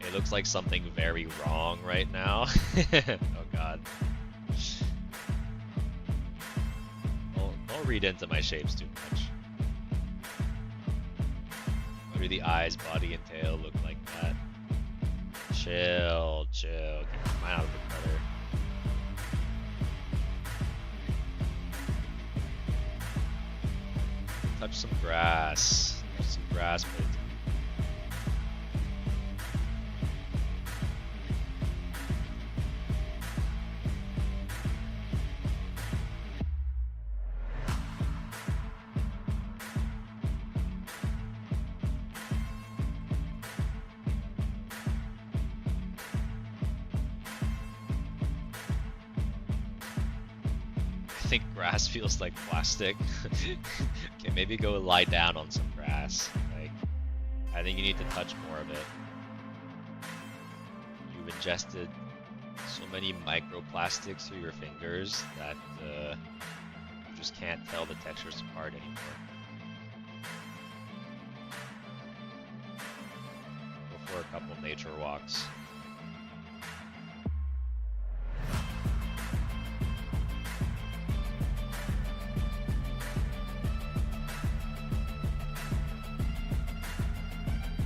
It looks like something very wrong right now. Oh god. Don't read into my shapes too much. What do the eyes, body, and tail look like that? Chill, chill. Get mine out of the cutter. Touch some grass. Touch some grass, please. I think grass feels like plastic. Okay, maybe go lie down on some grass. Like, I think you need to touch more of it. You've ingested so many microplastics through your fingers that you just can't tell the textures apart anymore. Go for a couple nature walks.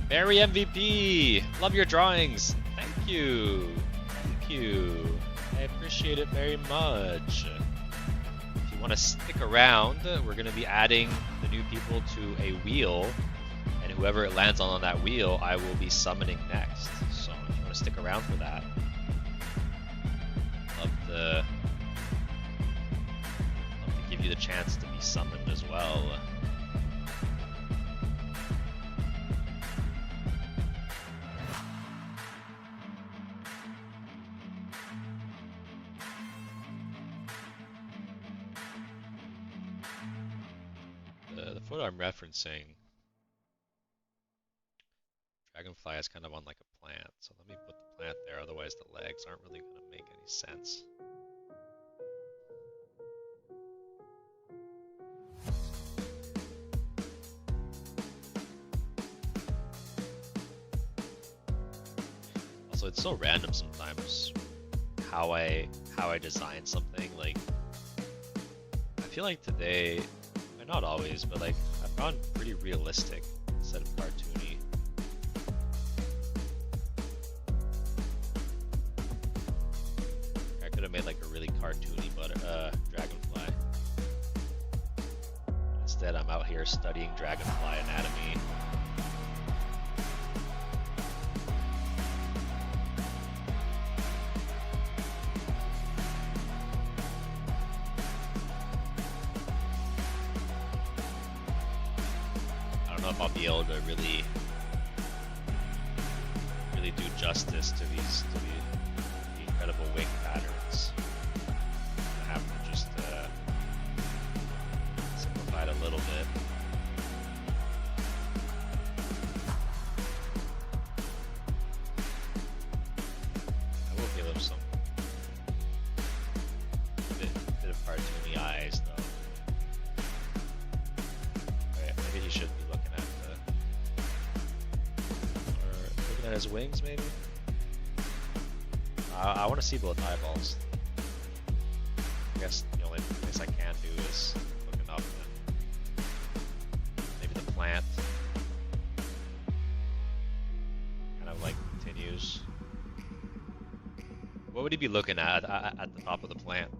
Barry MVP! Love your drawings! Thank you! Thank you! I appreciate it very much. If you want to stick around, we're going to be adding the new people to a wheel, and whoever it lands on that wheel, I will be summoning next. So if you want to stick around for that, love to give you the chance to be summoned as well. The photo I'm referencing, Dragonfly is kind of on like a plant, so let me put the plant there, otherwise the legs aren't really going to make any sense. Also, it's so random sometimes how I design something. Like, I feel like today, not always, but like I've gone pretty realistic instead of cartoony. I could have made like a really cartoony dragonfly. Instead, I'm out here studying dragonfly anatomy. I'll be able to really do justice to the incredible wing patterns. I have to just simplify it a little bit. I will give him some bit of cartoony eyes though. Okay, maybe he should be looking at his wings, maybe? I want to see both eyeballs. I guess the only place I can do is looking up and maybe the plant kind of like continues. What would he be looking at the top of the plant?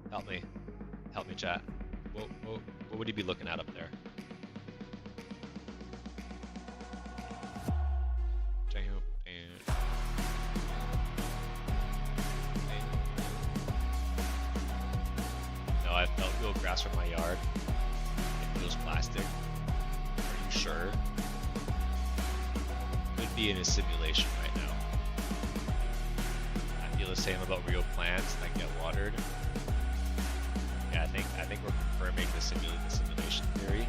Help me, chat. What would he be looking at up there? I felt real grass from my yard. It feels plastic. Are you sure? Could be in a simulation right now. I feel the same about real plants that get watered. Yeah, I think we're confirming the simulation theory.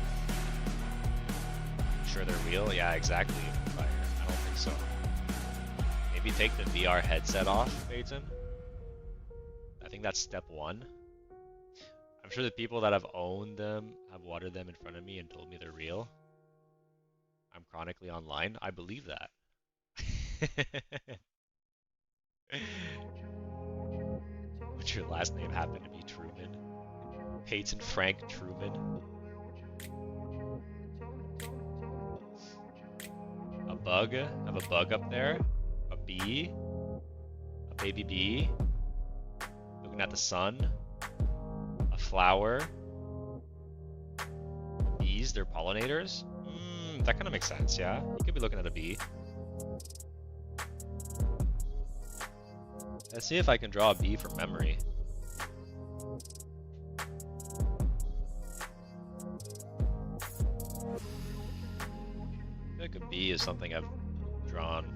Sure they're real? Yeah, exactly. Fire. I don't think so. Maybe take the VR headset off, Peyton. think that's step one. I'm sure the people that have owned them have watered them in front of me and told me they're real. I'm chronically online. I believe that. What's your last name happen to be Truman? Peyton Frank Truman. A bug? I have a bug up there. A bee. A baby bee. Looking at the sun. A flower. Bees, they're pollinators? That kind of makes sense, yeah? You could be looking at a bee. Let's see if I can draw a bee from memory. I feel like a bee is something I've drawn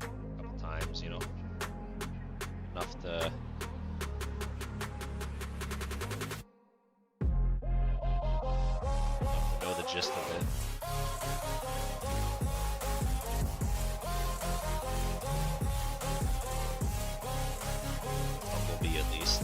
a couple times, you know? Enough to know the gist of it. Bumblebee at least.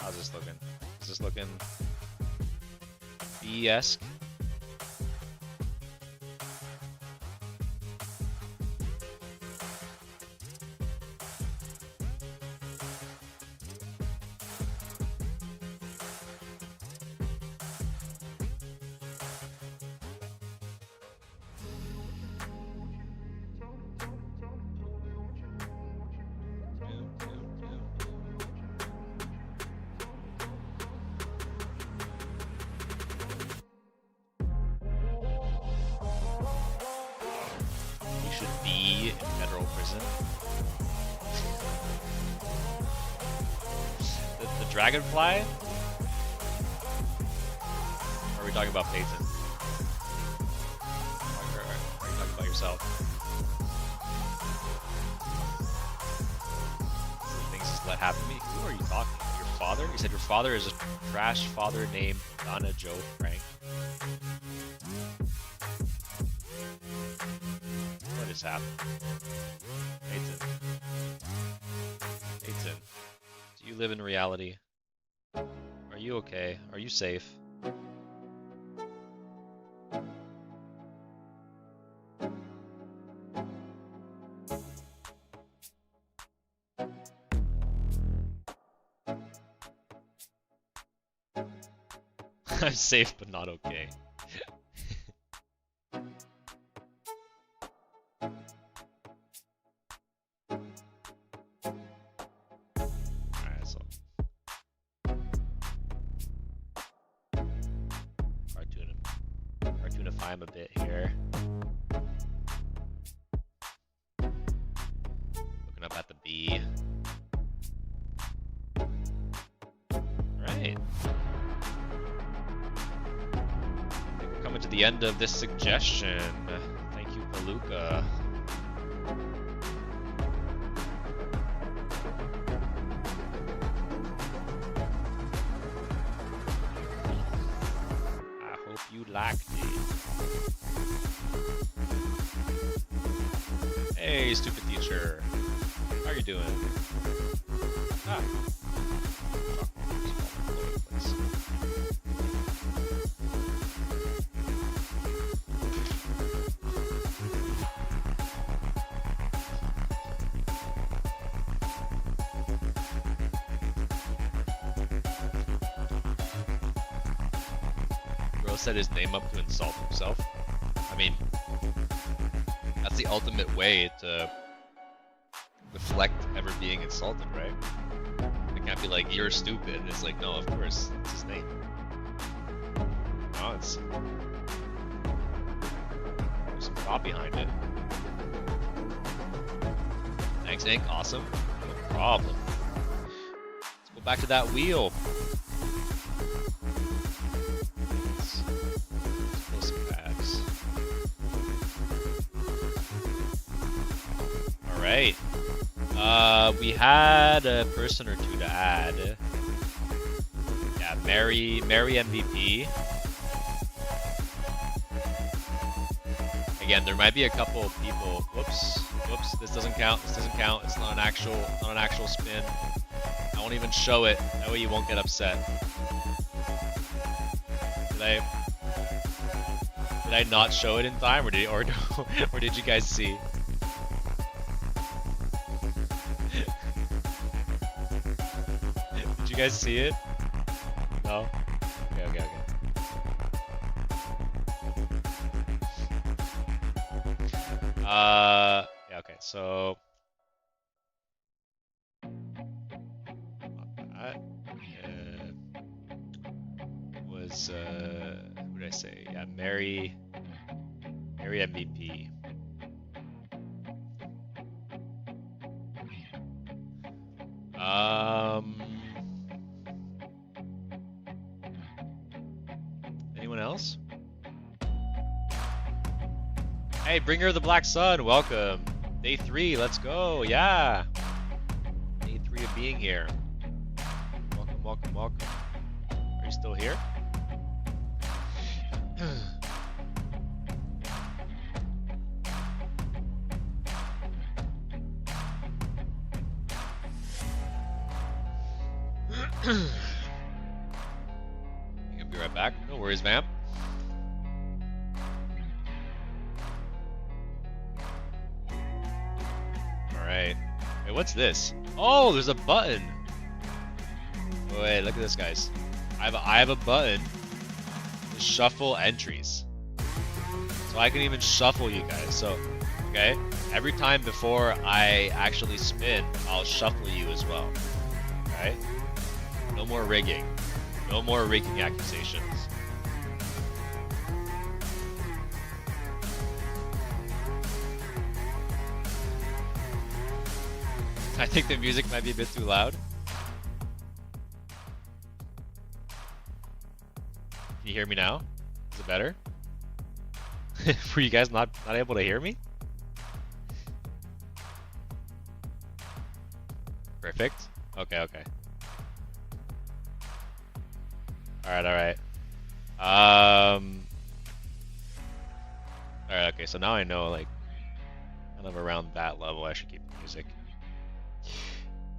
How's this looking? Is this looking bee-esque? Be in federal prison. The dragonfly? Or are we talking about Peyton? Or are you talking about yourself? The things just let happen to me. Who are you talking to? Your father? You said your father is a trash father named Donna Joe Frank. What is happening? Peyton. Peyton. Do you live in reality? Are you okay? Are you safe? I'm safe but not okay. Cartoonify him a bit here. Looking up at the bee. Alright. I think we're coming to the end of this suggestion. Thank you, Palooka. You liked it. Hey, stupid teacher. How are you doing? Ah. Set his name up to insult himself. I mean, that's the ultimate way to deflect ever being insulted, right? It can't be like, you're stupid. It's like, no, of course, it's his name. No, there's some thought behind it. Thanks, Ink. Awesome. No problem. Let's go back to that wheel. Right. We had a person or two to add. Yeah, Mary MVP. Again, there might be a couple of people. Whoops, this doesn't count. This doesn't count. It's not an actual spin. I won't even show it. That way you won't get upset. Did I not show it in time, or did you guys see? Did you guys see it? No? Okay. Yeah, okay, so... Not that. Was, who did I say? Yeah, Mary MVP. Anyone else? Hey, Bringer of the Black Sun, welcome. Day 3, let's go, yeah. Day 3 of being here. Welcome. Are you still here? I'll be right back. No worries, vamp. Alright. Wait, what's this? Oh, there's a button. Wait, look at this, guys. I have a button to shuffle entries. So I can even shuffle you guys. So, okay? Every time before I actually spin, I'll shuffle you as well. Okay? No more rigging. No more rigging accusations. I think the music might be a bit too loud. Can you hear me now? Is it better? Were you guys not able to hear me? Perfect. Okay. Alright. Alright, okay, so now I know, like, kind of around that level I should keep the music.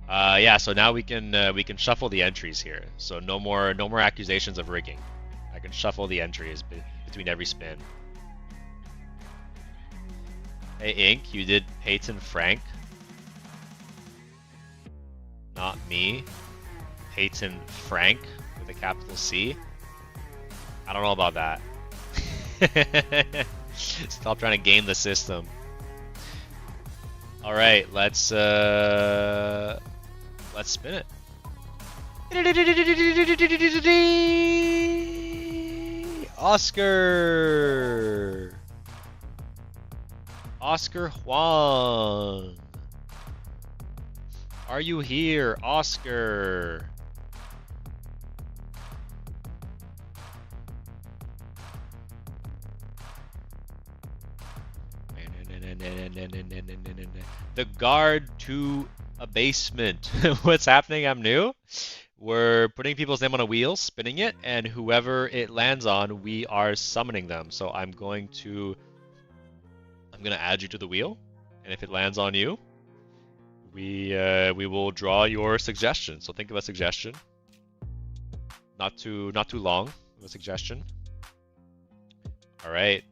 Yeah, so now we can shuffle the entries here. So no more accusations of rigging. I can shuffle the entries between every spin. Hey Ink, you did Peyton Frank. Not me. Peyton Frank with a capital C. I don't know about that. Stop trying to game the system. All right, let's spin it. Oscar Huang. Are you here, Oscar? The guard to abasement. What's happening? I'm new. We're putting people's name on a wheel, spinning it, and whoever it lands on, we are summoning them. So I'm gonna add you to the wheel, and if it lands on you, we will draw your suggestion. So think of a suggestion. Not too long of a suggestion. All right.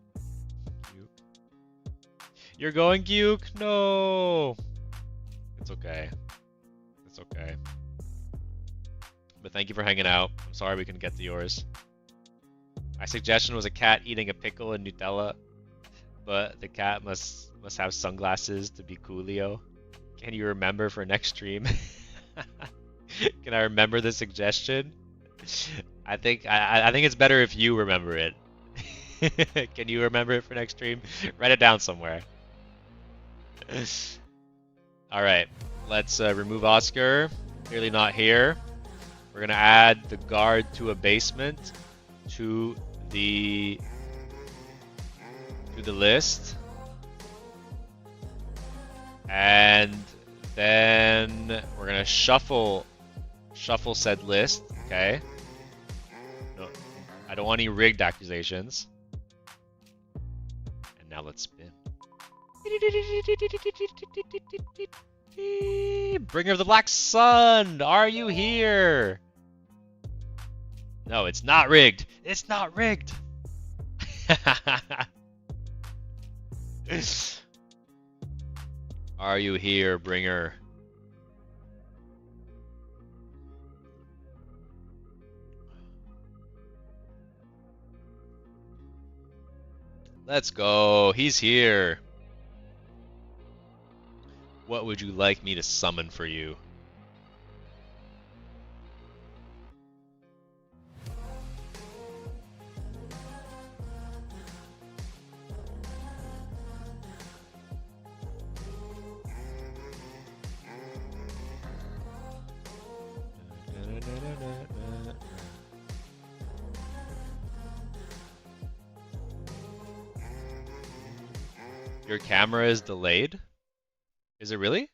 You're going, Gyuk? No. It's okay. It's okay. But thank you for hanging out. I'm sorry we couldn't get to yours. My suggestion was a cat eating a pickle and Nutella, but the cat must have sunglasses to be Coolio. Can you remember for next stream? Can I remember the suggestion? I think it's better if you remember it. Can you remember it for next stream? Write it down somewhere. All right, let's remove Oscar. Clearly not here. We're gonna add the guard to abasement to the list, and Then we're gonna shuffle said list. Okay. No, I don't want any rigged accusations. And now let's spin. Bringer of the Black Sun, are you here? No, it's not rigged. It's not rigged. Are you here, Bringer? Let's go. He's here. What would you like me to summon for you? Your camera is delayed? Is it really?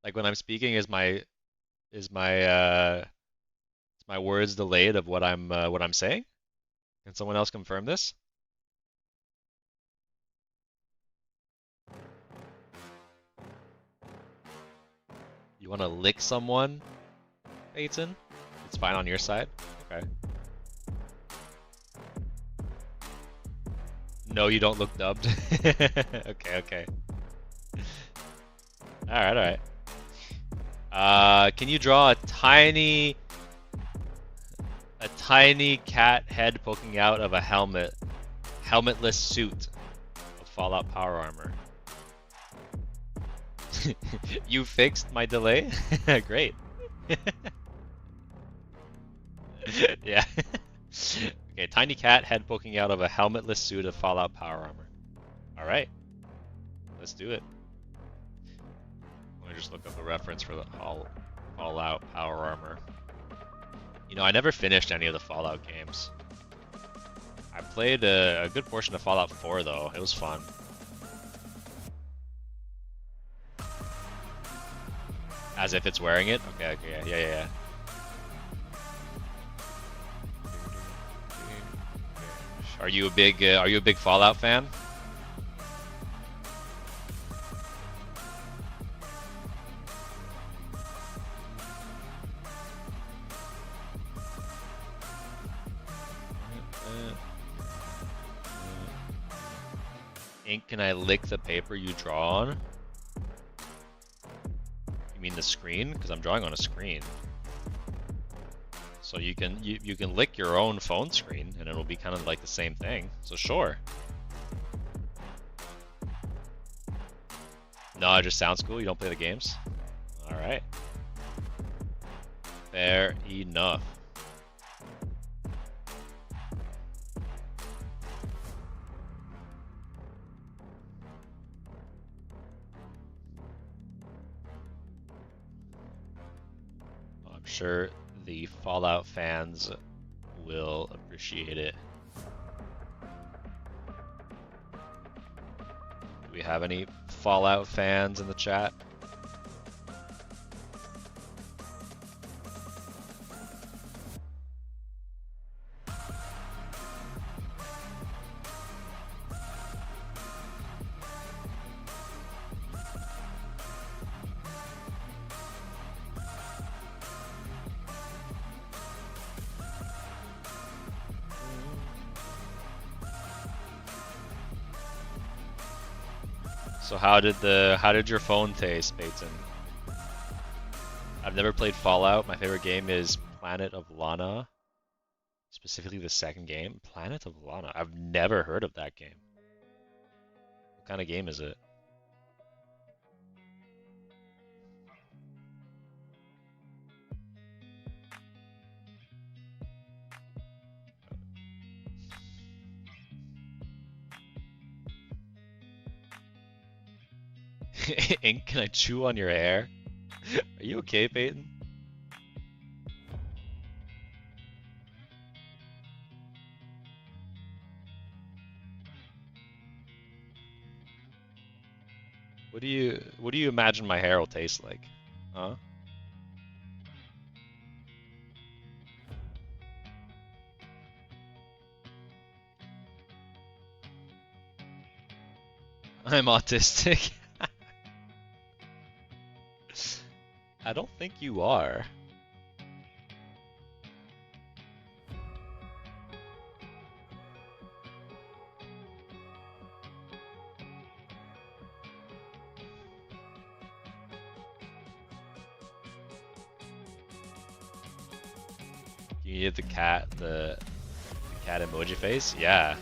Like when I'm speaking, is my words delayed of what I'm saying? Can someone else confirm this? You want to lick someone, Peyton? It's fine on your side? Okay. No, you don't look dubbed. Okay, okay. Alright, alright. Can you draw a tiny cat head poking out of a helmetless suit of Fallout power armor? You fixed my delay? Great. Yeah. Okay, tiny cat head poking out of a helmetless suit of Fallout power armor. Alright. Let's do it. Let me just look up the reference for the Fallout power armor. You know, I never finished any of the Fallout games. I played a good portion of Fallout 4 though. It was fun. As if it's wearing it? Okay, okay, yeah. Are you a big Fallout fan? Ink, can I lick the paper you draw on? You mean the screen? Because I'm drawing on a screen. So you can lick your own phone screen and it'll be kind of like the same thing. So sure. No, it just sounds cool. You don't play the games? Alright. Fair enough. I'm sure the Fallout fans will appreciate it. Do we have any Fallout fans in the chat? So how did your phone taste, Peyton? I've never played Fallout. My favorite game is Planet of Lana. Specifically the second game, Planet of Lana. I've never heard of that game. What kind of game is it? Ink, can I chew on your hair? Are you okay, Peyton? What do you imagine my hair will taste like? Huh? I'm autistic. I don't think you are. You need the cat emoji face? Yeah.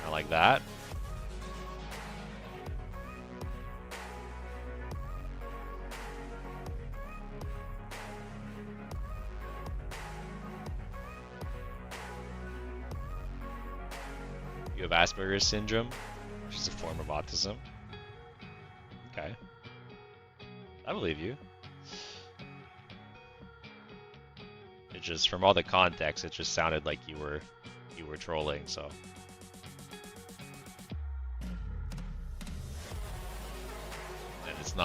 I like that. You have Asperger's syndrome, which is a form of autism. Okay. I believe you. It just, from all the context, it just sounded like you were trolling, so. And it's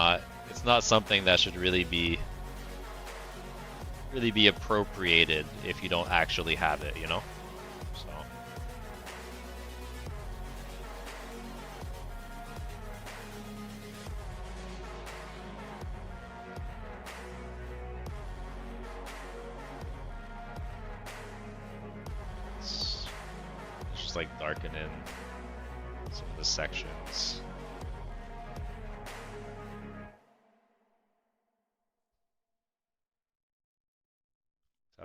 not something that should really be appropriated if you don't actually have it, you know? So. It's just like darken in some of the sections.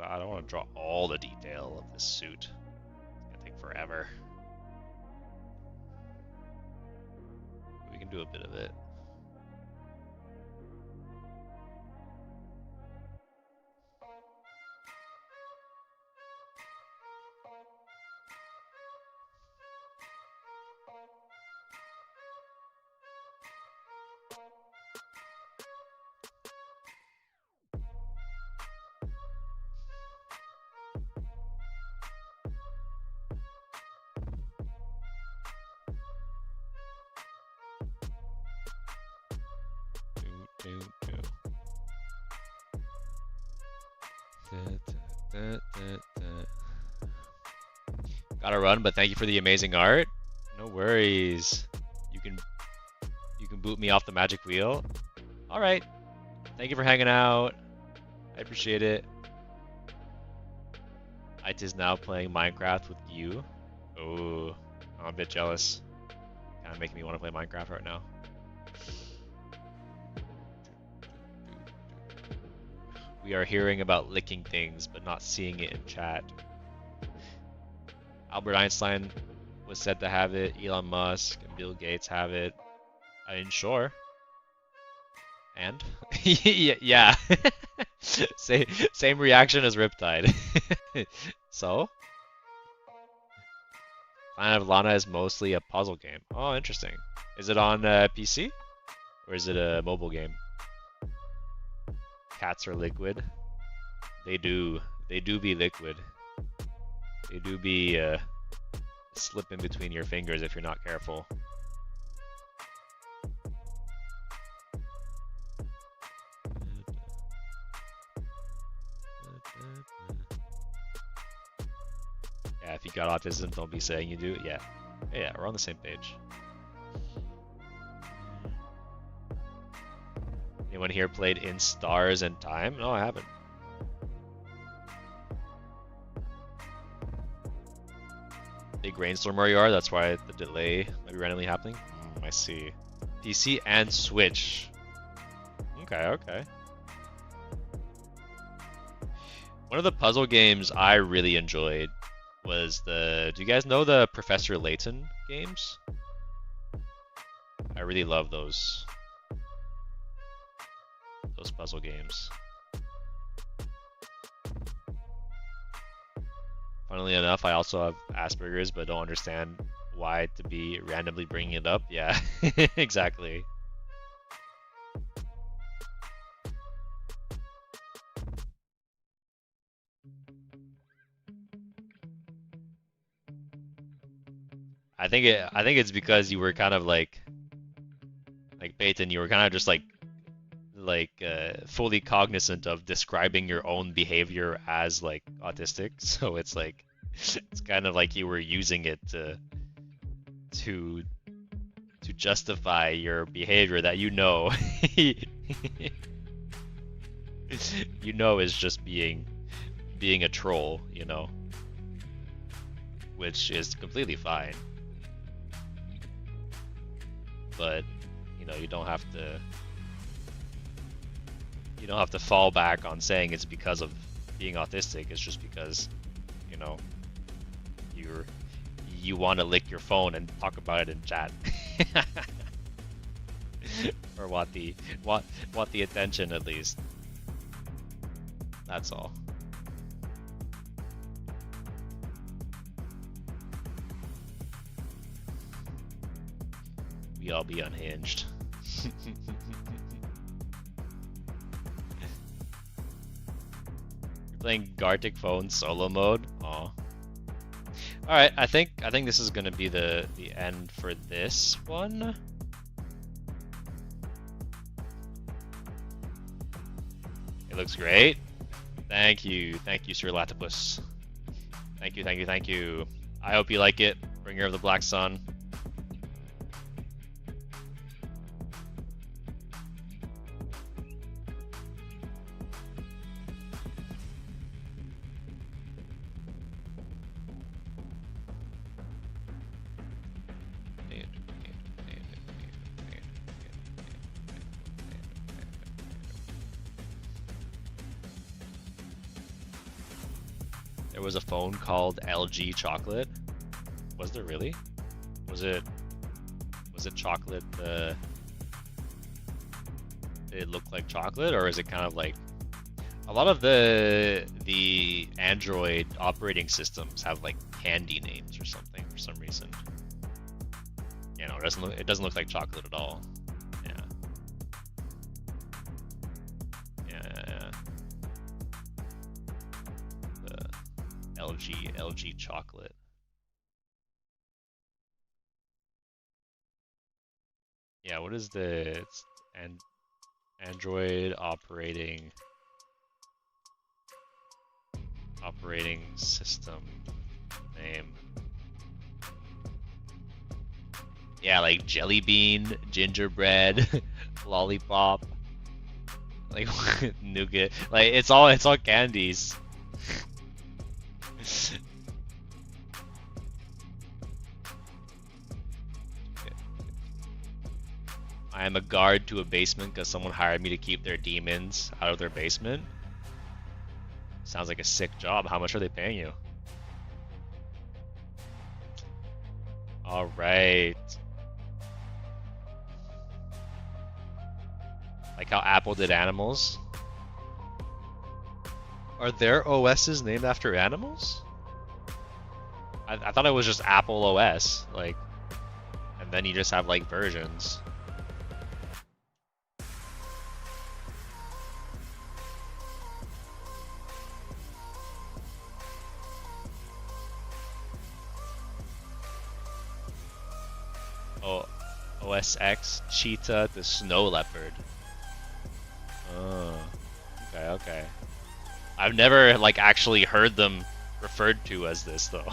I don't want to draw all the detail of this suit. It's gonna take forever. We can do a bit of it. Gotta run, but thank you for the amazing art. No worries. You can boot me off the magic wheel. All right. Thank you for hanging out. I appreciate it. It is now playing Minecraft with you. Oh, I'm a bit jealous. Kind of making me want to play Minecraft right now. We are hearing about licking things, but not seeing it in chat. Albert Einstein was said to have it. Elon Musk and Bill Gates have it. I mean, sure. And? Yeah. Same reaction as Riptide. So? Planet of Lana is mostly a puzzle game. Oh, interesting. Is it on PC? Or is it a mobile game? Cats are liquid. They do be liquid. They do be slipping between your fingers if you're not careful. Yeah, if you got autism, don't be saying you do. Yeah, we're on the same page. Anyone here played In Stars and Time? No, I haven't. Big rainstorm where you are, that's why the delay might be randomly happening. I see. PC and Switch. Okay. One of the puzzle games I really enjoyed was do you guys know the Professor Layton games? I really love those puzzle games. Funnily enough, I also have Asperger's, but don't understand why to be randomly bringing it up. Yeah, exactly. I think it's because you were kind of like Peyton, you were kind of just fully cognizant of describing your own behavior as like autistic. So it's like it's kind of like you were using it to justify your behavior that you know you know is just being a troll, you know, which is completely fine. But you know, you don't have to fall back on saying it's because of being autistic. It's just because, you know, you want to lick your phone and talk about it in chat. Or want the attention at least. That's all. We all be unhinged. You're playing Gartic Phone solo mode? Aw. Alright, I think this is gonna be the end for this one. It looks great. Thank you, Sir Latipus. Thank you. I hope you like it, Bringer of the Black Sun. There was a phone called LG Chocolate. Was there really? Was it chocolate? Did it look like chocolate, or is it kind of like a lot of the Android operating systems have like candy names or something for some reason? You know, it doesn't look like chocolate at all. Yeah. LG Chocolate. Yeah, what is it's Android operating system name? Yeah, like Jelly Bean, Gingerbread, Lollipop, like Nougat. Like it's all candies. I am a guard to a basement because someone hired me to keep their demons out of their basement. Sounds like a sick job. How much are they paying you? All right. Like how Apple did animals. Are their OSs named after animals? I thought it was just Apple OS, like, and then you just have like versions. Oh, OS X, Cheetah, the Snow Leopard. Oh, okay. I've never like actually heard them referred to as this though.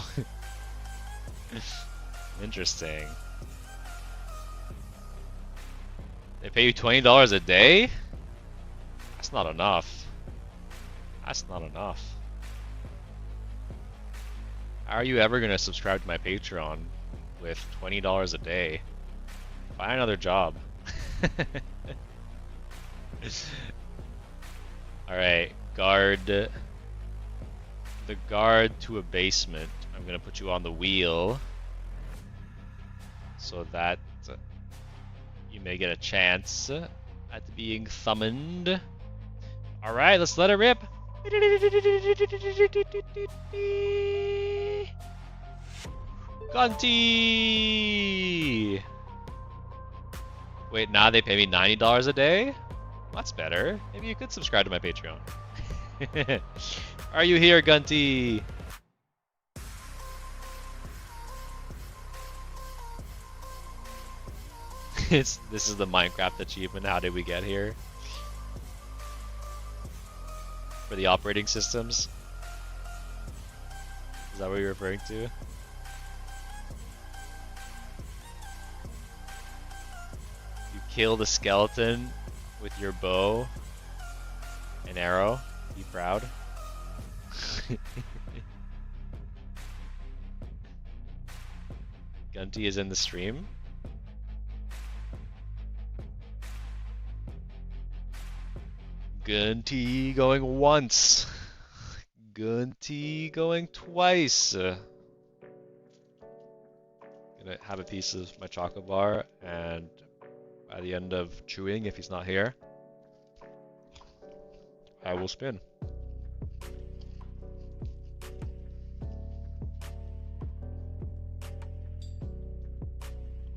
Interesting. They pay you $20 a day? That's not enough. That's not enough. How are you ever gonna subscribe to my Patreon with $20 a day? Find another job. Alright, the guard to a basement. I'm gonna put you on the wheel so that you may get a chance at being summoned. Alright, let's let it rip. Gunty! Wait, now they pay me $90 a day? That's better. Maybe you could subscribe to my Patreon. Are you here, Gunty? This is the Minecraft achievement. How did we get here? For the operating systems? Is that what you're referring to? You kill the skeleton with your bow and arrow. Be proud. Gunty is in the stream. Gunty going once. Gunty going twice. Gonna have a piece of my chocolate bar, and by the end of chewing, if he's not here, I will spin.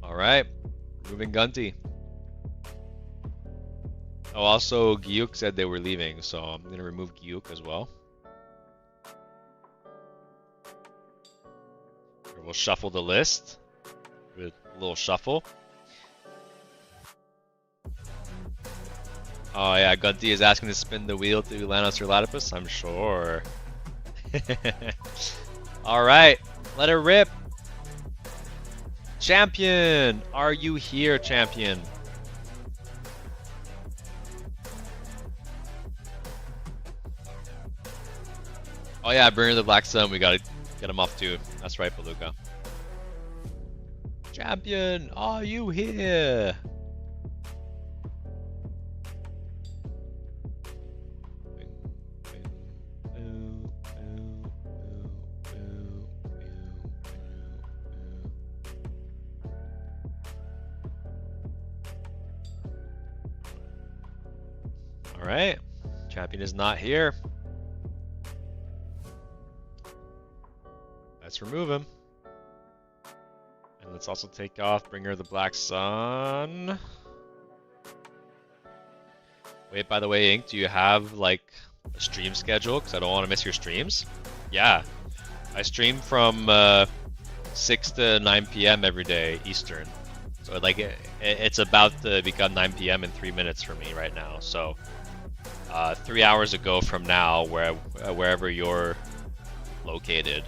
Alright, moving Gunty. Oh, also, Gyuk said they were leaving, so I'm going to remove Gyuk as well. Or we'll shuffle the list with a little shuffle. Oh yeah, Gunty is asking to spin the wheel to Lanos or Latipus? I'm sure. Alright, let it rip. Champion! Are you here, champion? Oh yeah, Burner the Black Sun, we gotta get him off too. That's right, Beluga. Champion, are you here? Alright, champion is not here. Let's remove him. And let's also take off Bringer of the Black Sun. Wait, by the way, Ink, do you have like a stream schedule? Because I don't want to miss your streams. Yeah, I stream from 6 to 9 p.m. every day Eastern. So like it's about to become 9 p.m. in 3 minutes for me right now. So 3 hours ago from now, wherever you're located.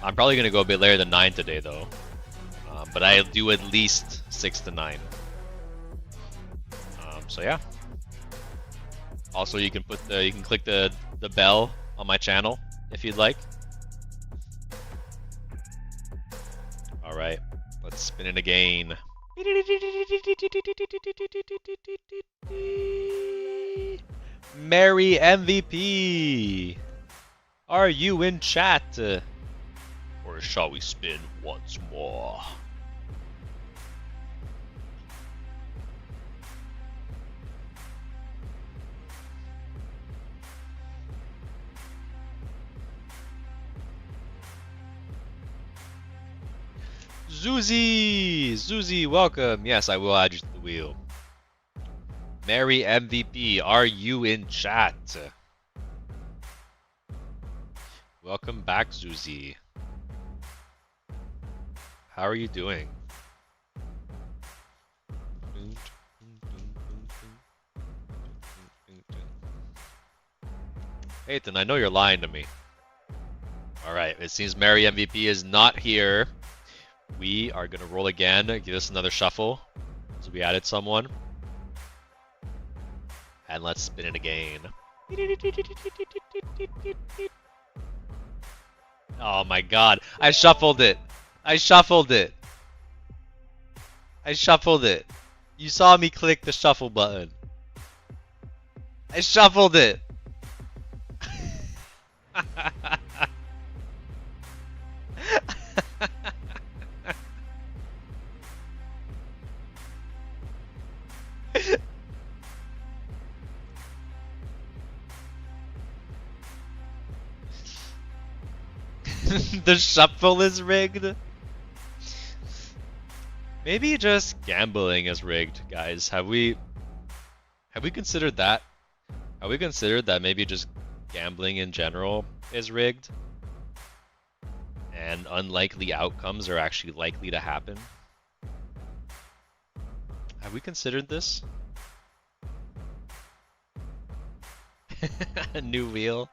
I'm probably going to go a bit later than 9 today though. But I'll do at least 6 to 9. So yeah. Also, you can click the bell on my channel if you'd like. All right, let's spin it again. Mary MVP, are you in chat? Or shall we spin once more? Zuzi, welcome. Yes, I will add you to the wheel. Mary MVP, are you in chat? Welcome back, Zuzi. How are you doing? Ethan, I know you're lying to me. Alright, it seems Mary MVP is not here. We are going to roll again. Give us another shuffle. So we added someone. And let's spin it again. Oh my god. I shuffled it. I shuffled it. I shuffled it. You saw me click the shuffle button. I shuffled it. The shuffle is rigged. Maybe just gambling is rigged, guys. Have we considered that? Have we considered that maybe just gambling in general is rigged? And unlikely outcomes are actually likely to happen? Have we considered this? A new wheel?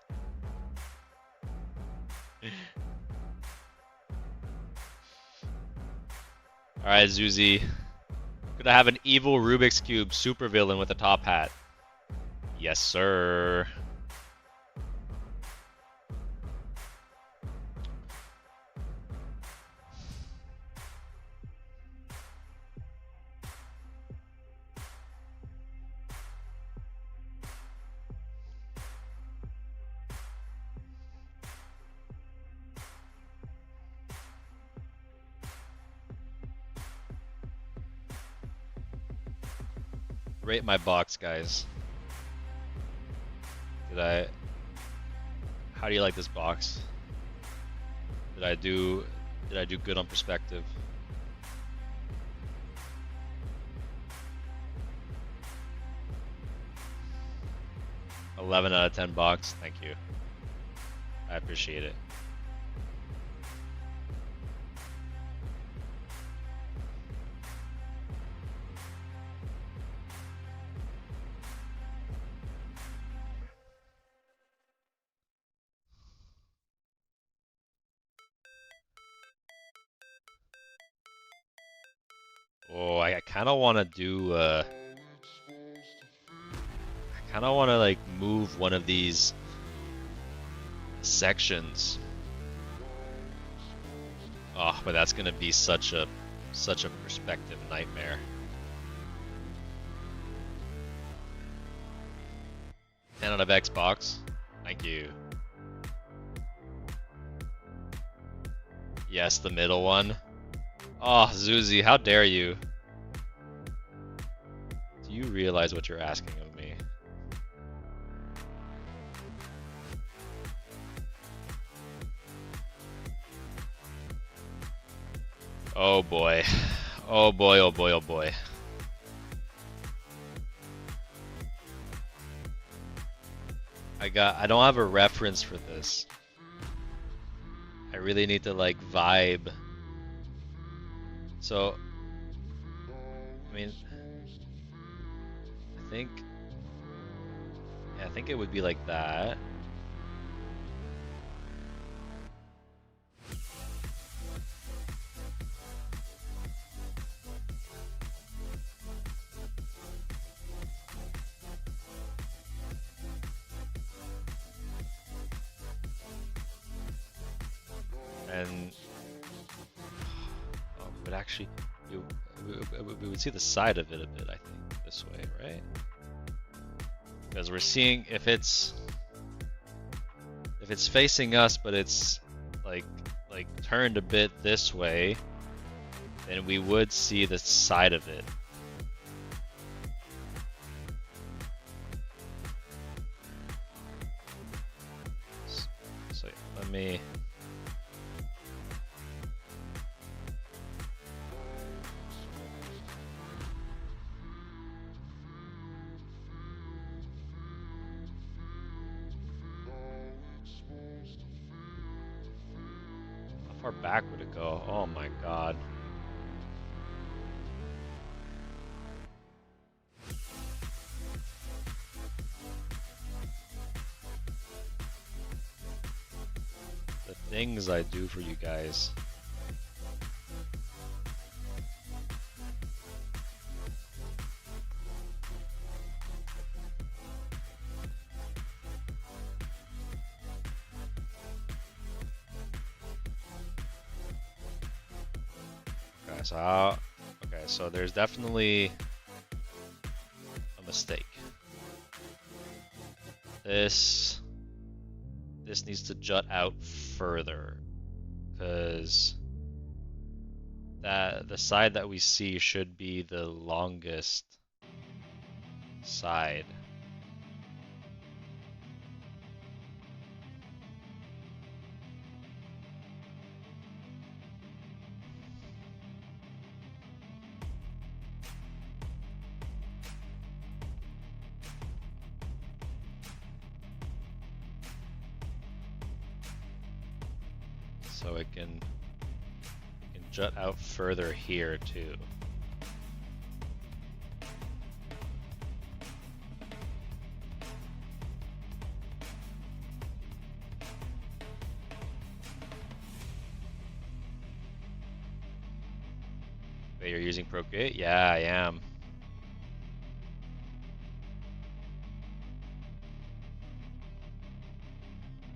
Alright, Zuzi. Gonna have an evil Rubik's Cube supervillain with a top hat. Yes, sir. Rate my box, guys. How do you like this box? Did I do good on perspective? $11 out of 10 box. Thank you. I appreciate it. Oh, I kind of want to do. I kind of want to like move one of these sections. Oh, but that's gonna be such a perspective nightmare. 10 out of Xbox. Thank you. Yes, the middle one. Oh, Zuzi, how dare you? Do you realize what you're asking of me? Oh boy. Oh boy, oh boy, oh boy. I don't have a reference for this. I really need to like vibe. So, I mean, I think it would be like that. And but actually, we would see the side of it a bit, I think, this way, right? Because we're seeing if it's facing us, but it's like turned a bit this way, then we would see the side of it. So let me. How far back would it go? Oh my god. The things I do for you guys. So there's definitely a mistake. This needs to jut out further, because the side that we see should be the longest side. So it can jut out further here too. Wait, you're using Procreate? Yeah, I am.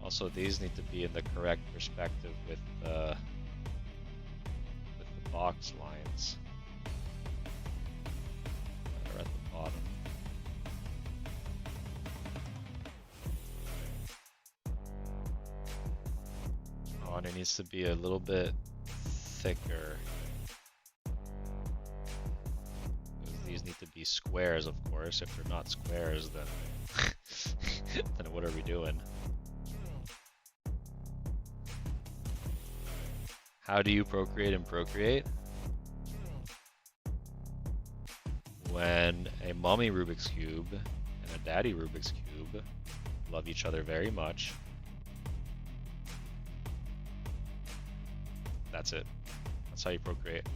Also, these need to be in the correct perspective with the box lines that are at the bottom. Oh, and it needs to be a little bit thicker. These need to be squares, of course. If they're not squares, then then what are we doing? How do you procreate in Procreate? When a mommy Rubik's Cube and a daddy Rubik's Cube love each other very much. That's it. That's how you procreate.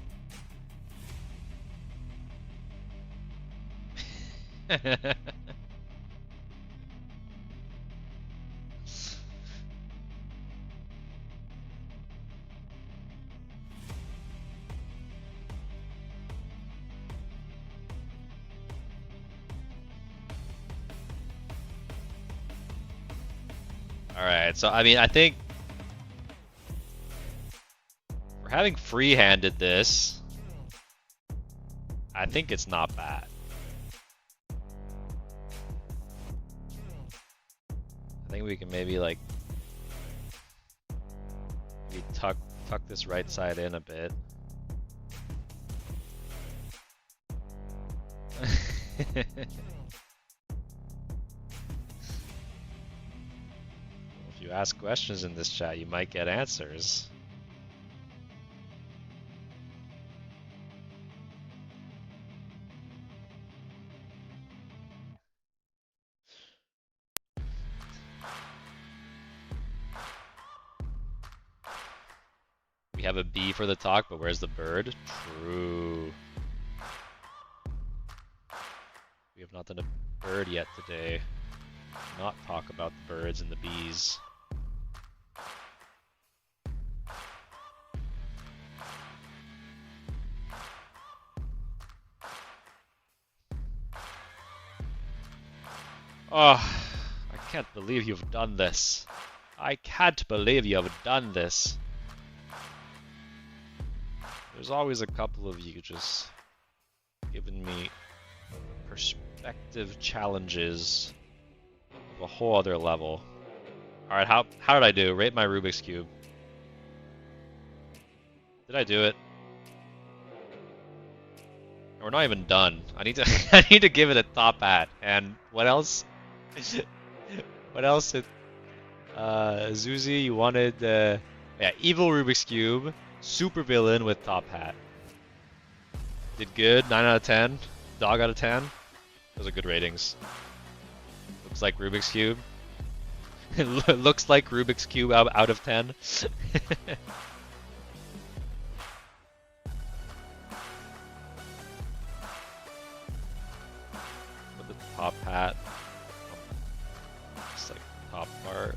Alright, so I mean, I think for having free-handed this, I think it's not bad. I think we can maybe like tuck this right side in a bit. If you ask questions in this chat, you might get answers. We have a bee for the talk, but where's the bird? True. We have not done a bird yet today. Not talk about the birds and the bees. Oh, I can't believe you've done this. I can't believe you have done this. There's always a couple of you just giving me perspective challenges of a whole other level. Alright, how did I do? Rate my Rubik's Cube. Did I do it? We're not even done. I need to I need to give it a top hat. And what else? What else? Zuzi, you wanted yeah, evil Rubik's Cube, super villain with top hat. Did good, 9 out of 10. Dog out of 10. Those are good ratings. Looks like Rubik's Cube. It looks like Rubik's Cube out of 10. With the top hat. Just like top part.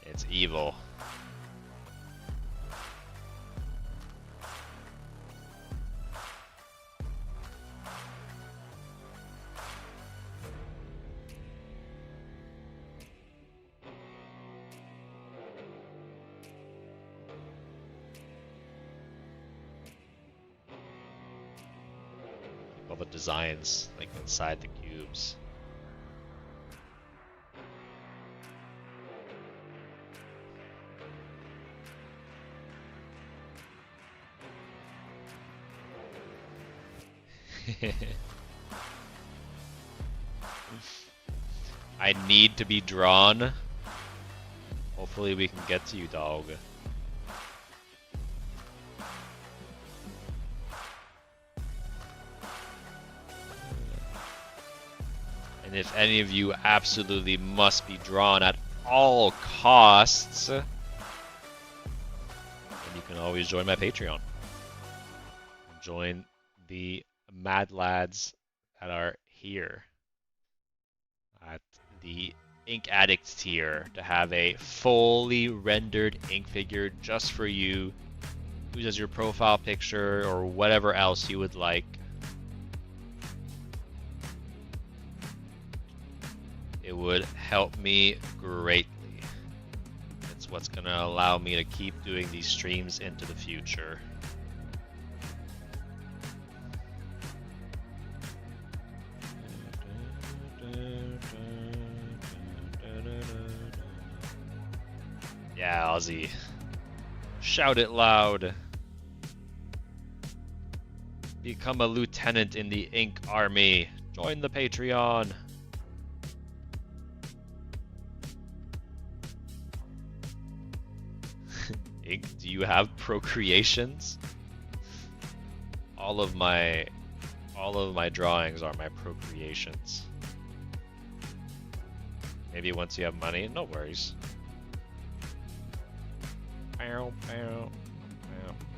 It's evil. All the designs like inside the cubes. I need to be drawn. Hopefully we can get to you, dog. And if any of you absolutely must be drawn at all costs. And you can always join my Patreon. Join the mad lads that are here at the Ink Addict tier to have a fully rendered ink figure just for you. Use as your profile picture or whatever else you would like. It would help me greatly. It's what's gonna allow me to keep doing these streams into the future. Yeah, Ozzy. Shout it loud. Become a lieutenant in the Ink Army. Join the Patreon. Ink, do you have procreations? All of my drawings are my procreations. Maybe once you have money, no worries. Bow, bow, bow,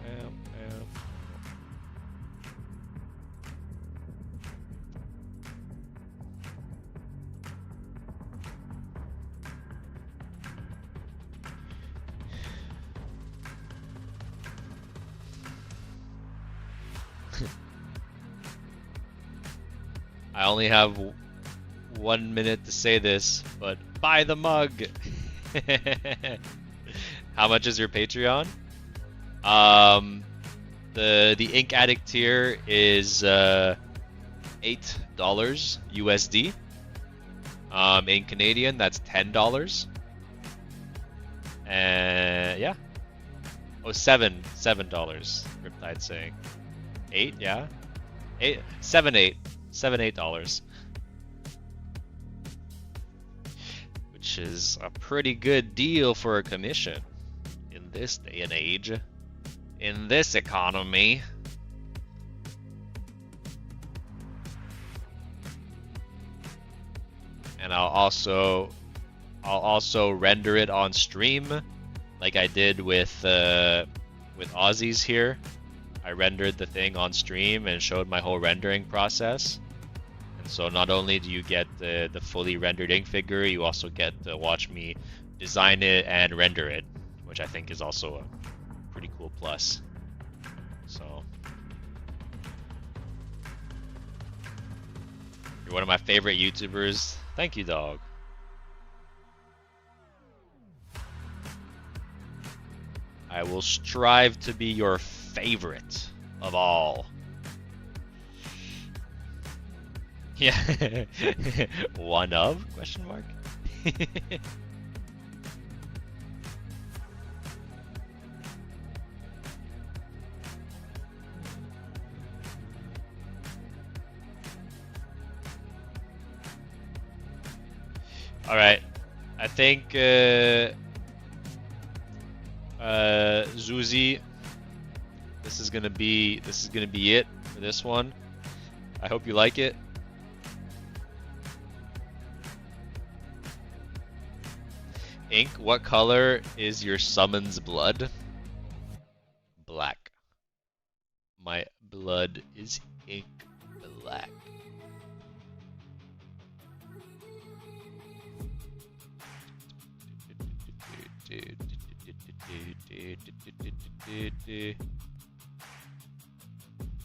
bow, bow. I only have 1 minute to say this, but buy the mug! How much is your Patreon? The Ink Addict tier is $8 USD. In Canadian, that's $10. And yeah. Oh, $7. Riptide saying. 8, yeah. 8, 7, 8. $7, $8. Which is a pretty good deal for a commission in this day and age, in this economy. And I'll also render it on stream, like I did with Aussies here. I rendered the thing on stream and showed my whole rendering process. And so not only do you get the fully rendered ink figure, you also get to watch me design it and render it, which I think is also a pretty cool plus. So you're one of my favorite YouTubers. Thank you, dog. I will strive to be your favorite of all. Yeah. One of? Question mark. All right. I think Zuzi, this is gonna be it for this one. I hope you like it. Ink, what color is your summon's blood? Black. My blood is ink black.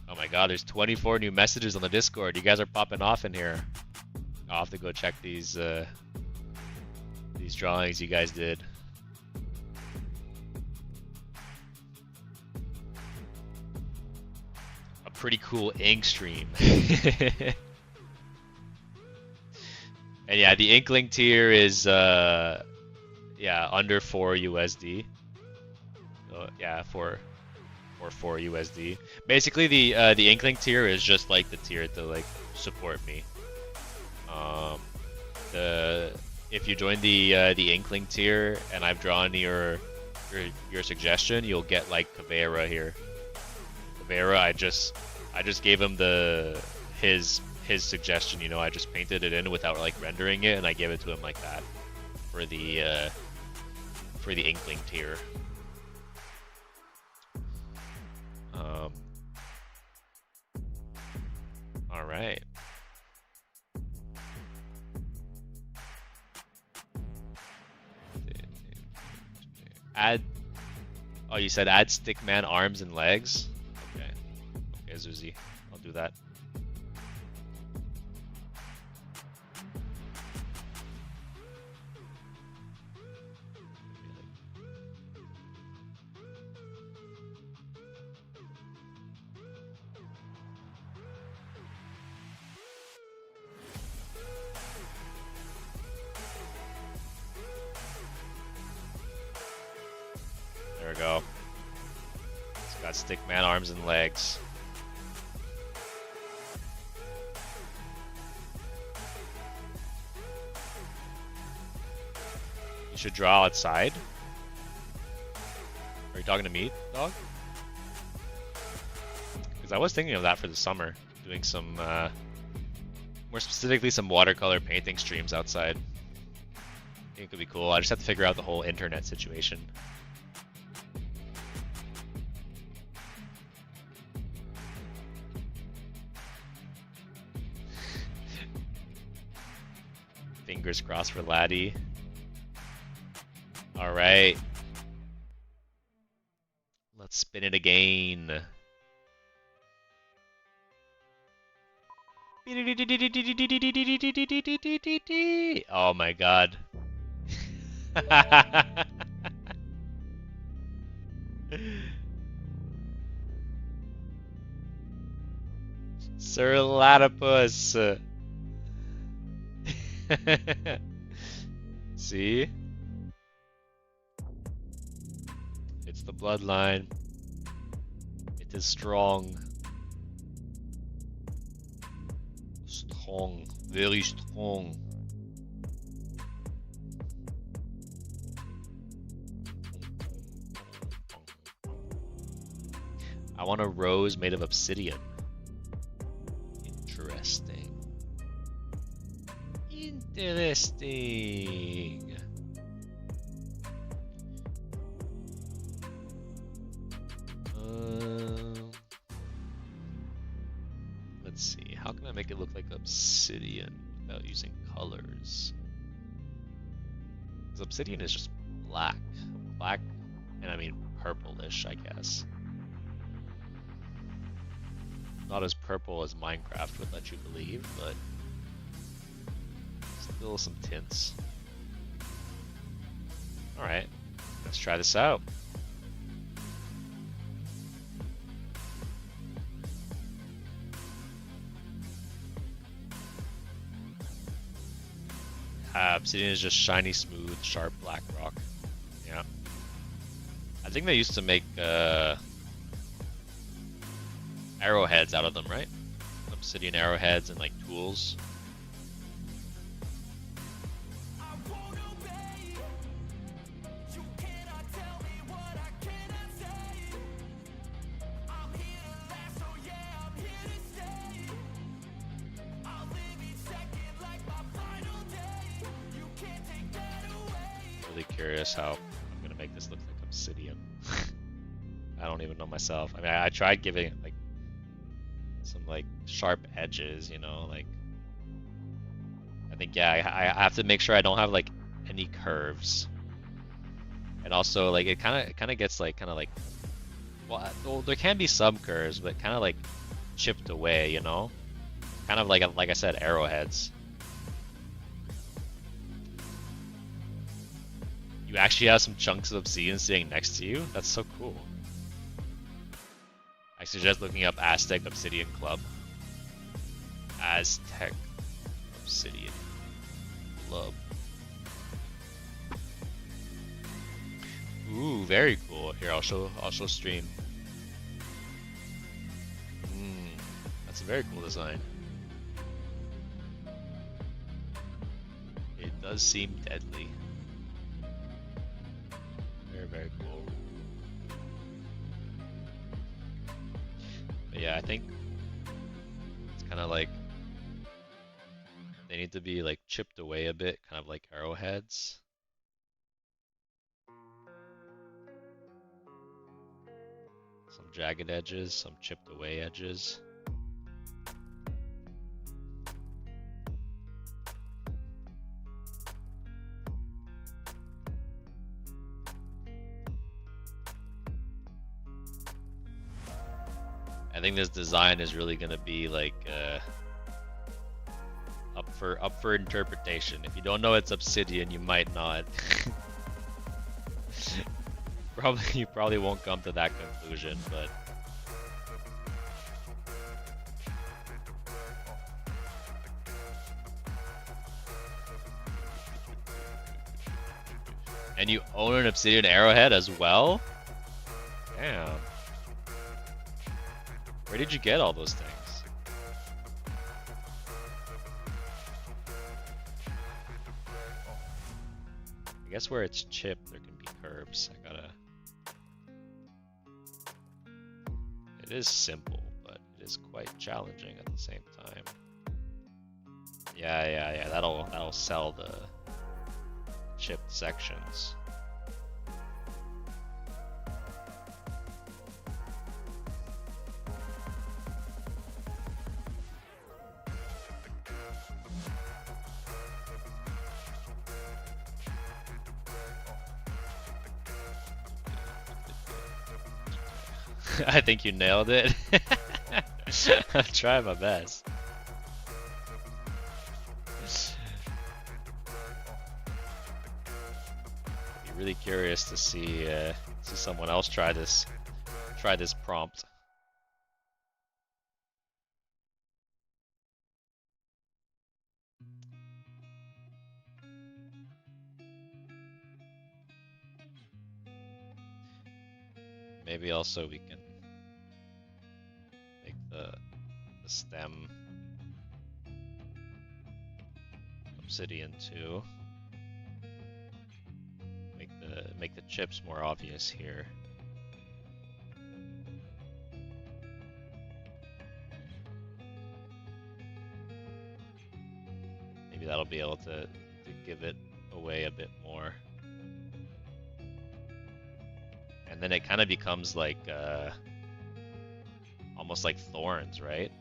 Oh my god, there's 24 new messages on the Discord. You guys are popping off in here. I'll have to go check these drawings you guys did. A pretty cool ink stream. And yeah, the Inkling tier is yeah, under 4 USD. So, yeah, for 4 USD. Basically, the Inkling tier is just like the tier to like support me. If you join the Inkling tier and I've drawn your suggestion, you'll get like Caveira here. Caveira, I just gave him his suggestion. You know, I just painted it in without like rendering it, and I gave it to him like that for the Inkling tier. All right. Add. Oh, you said add Stickman arms and legs. Okay. Okay, Zuzi, I'll do that. There we go. It's got Stickman arms and legs. You should draw outside. Are you talking to me, dog? Because I was thinking of that for the summer, doing some, more specifically, some watercolor painting streams outside. I think it could be cool. I just have to figure out the whole internet situation. Fingers crossed for Laddie. All right. Let's spin it again. Oh my god. Sir Latipus. See? It's the bloodline. It is strong. Strong. Very strong. I want a rose made of obsidian. Interesting. Interesting. Let's see. How can I make it look like obsidian without using colors? Because obsidian is just black. Black, and I mean purplish, I guess. Not as purple as Minecraft would let you believe, but still some tints. Alright, let's try this out. Obsidian is just shiny, smooth, sharp black rock. Yeah. I think they used to make arrowheads out of them, right? Obsidian arrowheads and like tools. Really curious how I'm gonna make this look like obsidian. I don't even know myself. I mean, I tried giving it like some like sharp edges, you know, like I think yeah, I have to make sure I don't have like any curves, and also like it kind of gets like well, there can be some curves, but kind of like chipped away, you know, kind of like I said, arrowheads. You actually have some chunks of obsidian sitting next to you? That's so cool. I suggest looking up Aztec Obsidian Club. Aztec Obsidian Club. Ooh, very cool. Here, I'll show stream. That's a very cool design. It does seem deadly. Very cool. But yeah, I think it's kind of like they need to be like chipped away a bit, kind of like arrowheads. Some jagged edges, some chipped away edges. I think this design is really gonna be like up for interpretation. If you don't know it's obsidian, you might not. You probably won't come to that conclusion, but and you own an obsidian arrowhead as well? Damn. Where did you get all those things? I guess where it's chipped, there can be curves. It is simple, but it is quite challenging at the same time. Yeah. That'll sell the chipped sections. I think you nailed it. I'll try my best. I'd be really curious to see someone else try this prompt. Maybe also we can make the stem obsidian too. Make the chips more obvious here. Maybe that'll be able to give it away a bit more. And then it kind of becomes like almost like thorns, right?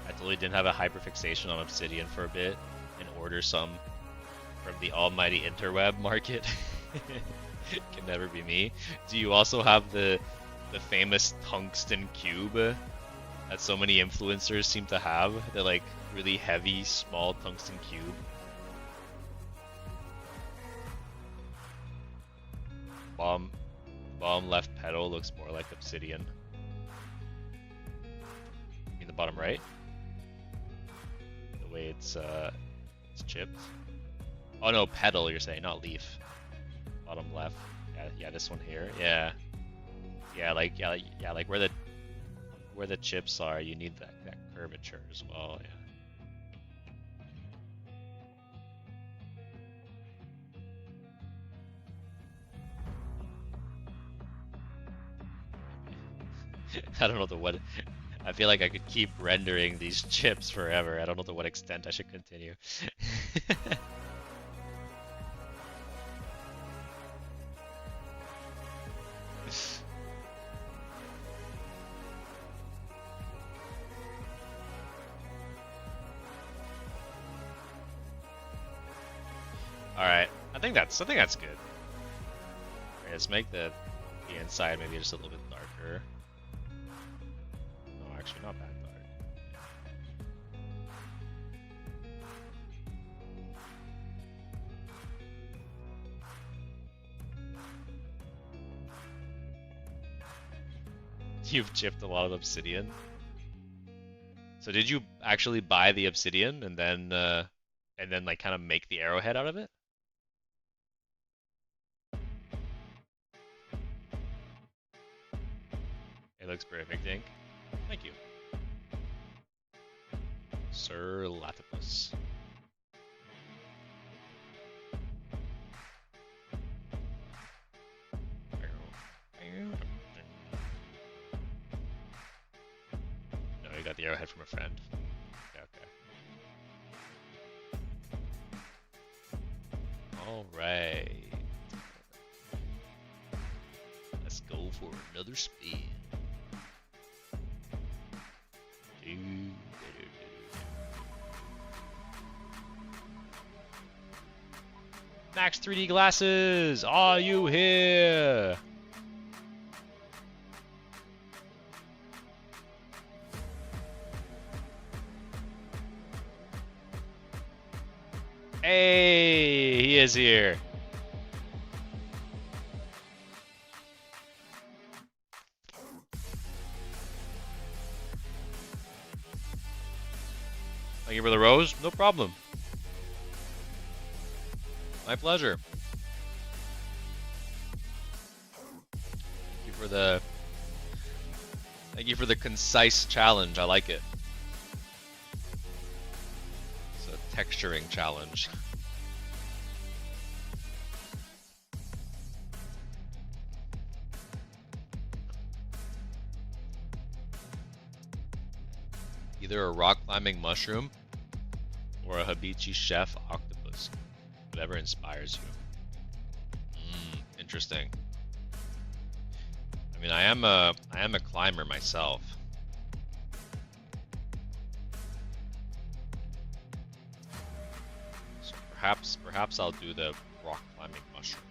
I totally didn't have a hyperfixation on obsidian for a bit and order some from the almighty interweb market. Can never be me. Do you also have the famous tungsten cube that so many influencers seem to have? The like really heavy small tungsten cube. Bottom left pedal looks more like obsidian. You mean the bottom right? The way it's chipped. Oh no, pedal you're saying, not leaf. Bottom left. Yeah, this one here. Yeah, like where the chips are, you need that curvature as well. Yeah. I don't know what. I feel like I could keep rendering these chips forever. I don't know to what extent I should continue. All right, I think that's good. Right, let's make the inside maybe just a little bit darker. No, actually not that dark. You've chipped a lot of obsidian. So did you actually buy the obsidian and then like kind of make the arrowhead out of it? It looks perfect, Ink. Thank you. Sir Latipus. got the arrowhead from a friend. Okay, okay. Alright. Let's go for another spin. Max 3D glasses, are you here? Hey, he is here. Thank you for the rose. No problem. My pleasure. Thank you for the concise challenge. I like it. It's a texturing challenge. Either a rock climbing mushroom or a Hibachi chef octopus. Whatever inspires you. Interesting. I mean, I am a climber myself. So perhaps I'll do the rock climbing mushroom.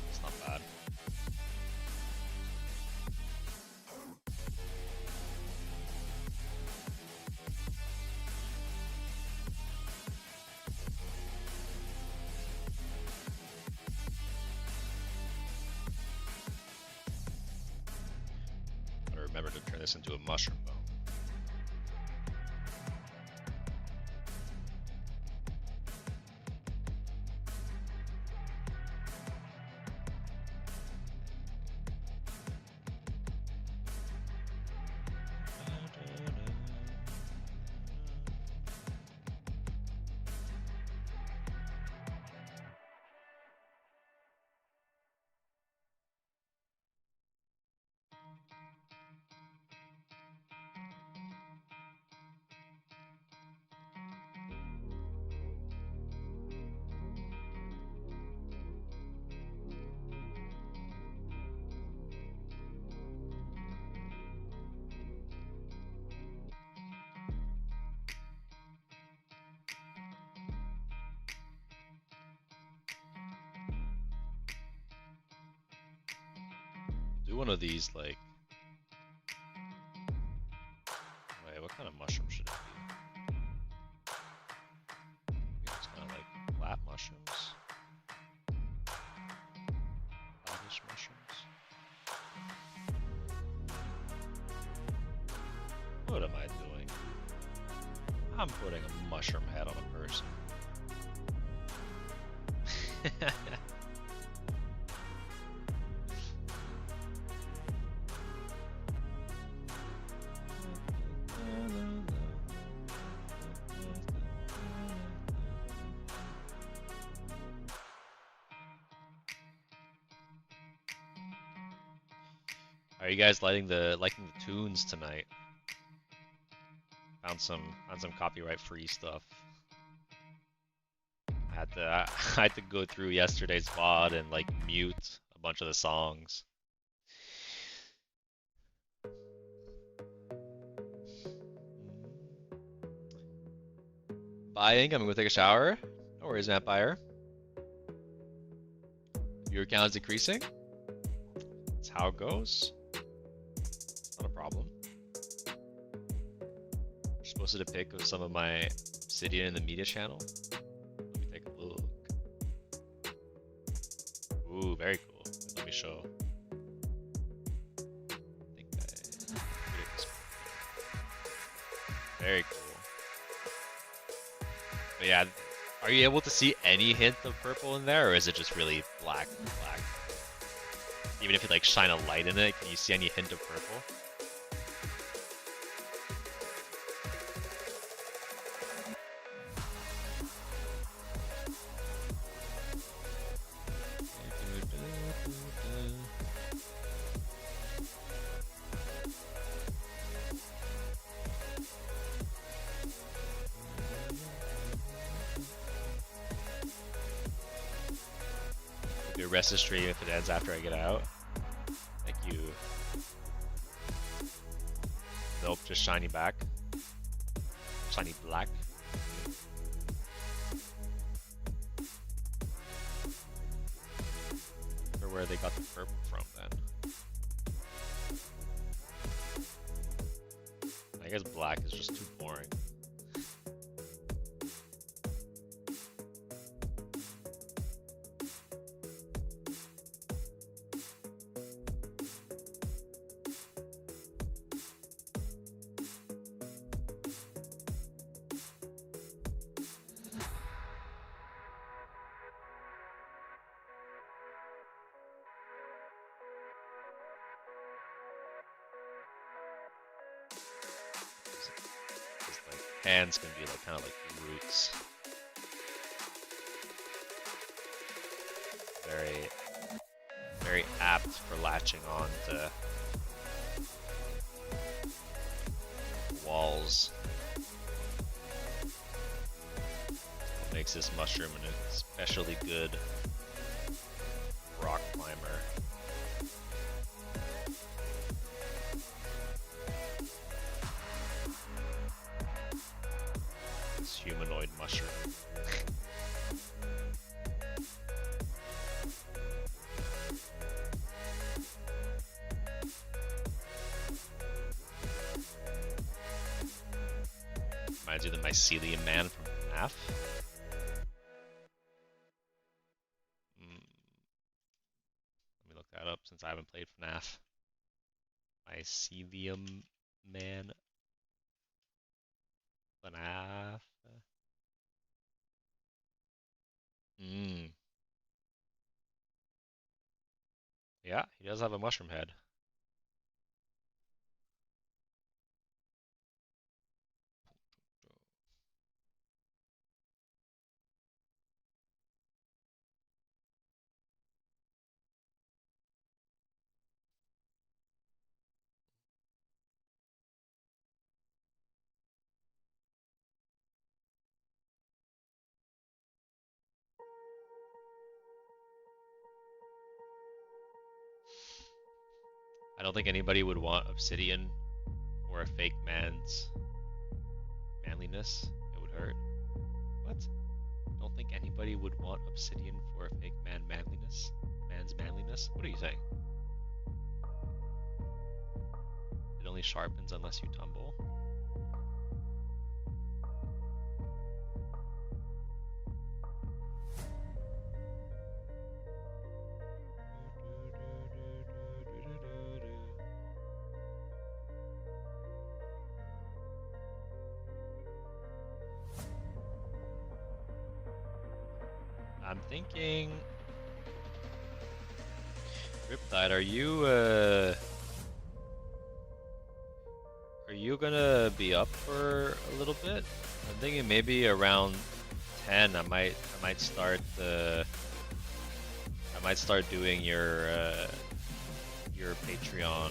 It's not bad. Gotta remember to turn this into a mushroom bow. Do one of these, like... Wait, what kind of mushroom should it be? It's kind of like flat mushrooms. Flattish mushrooms. What am I doing? I'm putting a mushroom head on a person. Are you guys liking the tunes tonight? Found some copyright free stuff. I had to go through yesterday's VOD and like mute a bunch of the songs. Buying, I'm gonna go take a shower. No worries, Vampire. Your account is decreasing. That's how it goes. Not a problem. You're supposed to pick of some of my Obsidian in the media channel. Let me take a look. Ooh, very cool. Let me show. I think I put it this way. Very cool. But yeah, are you able to see any hint of purple in there, or is it just really black? Even if you like shine a light in it, can you see any hint of purple? Maybe rest the stream if it ends after I get out. Thank you. Nope, just shiny back. Shiny black. Or where they got the purple from then. I guess black is just too boring. Hands can be like kind of like roots. Very apt for latching on to walls. What makes this mushroom an especially good rock climber. Humanoid mushroom. Reminds you of the Mycelium Man from FNAF. Let me look that up since I haven't played FNAF. Mycelium Man. FNAF. Yeah, he does have a mushroom head. I don't think anybody would want obsidian or a fake man's manliness. It would hurt. What? I don't think anybody would want obsidian for a fake man's manliness. What are you saying? It only sharpens unless you tumble. I'm thinking, Riptide, are you gonna be up for a little bit? I'm thinking maybe around 10. I might start doing your Patreon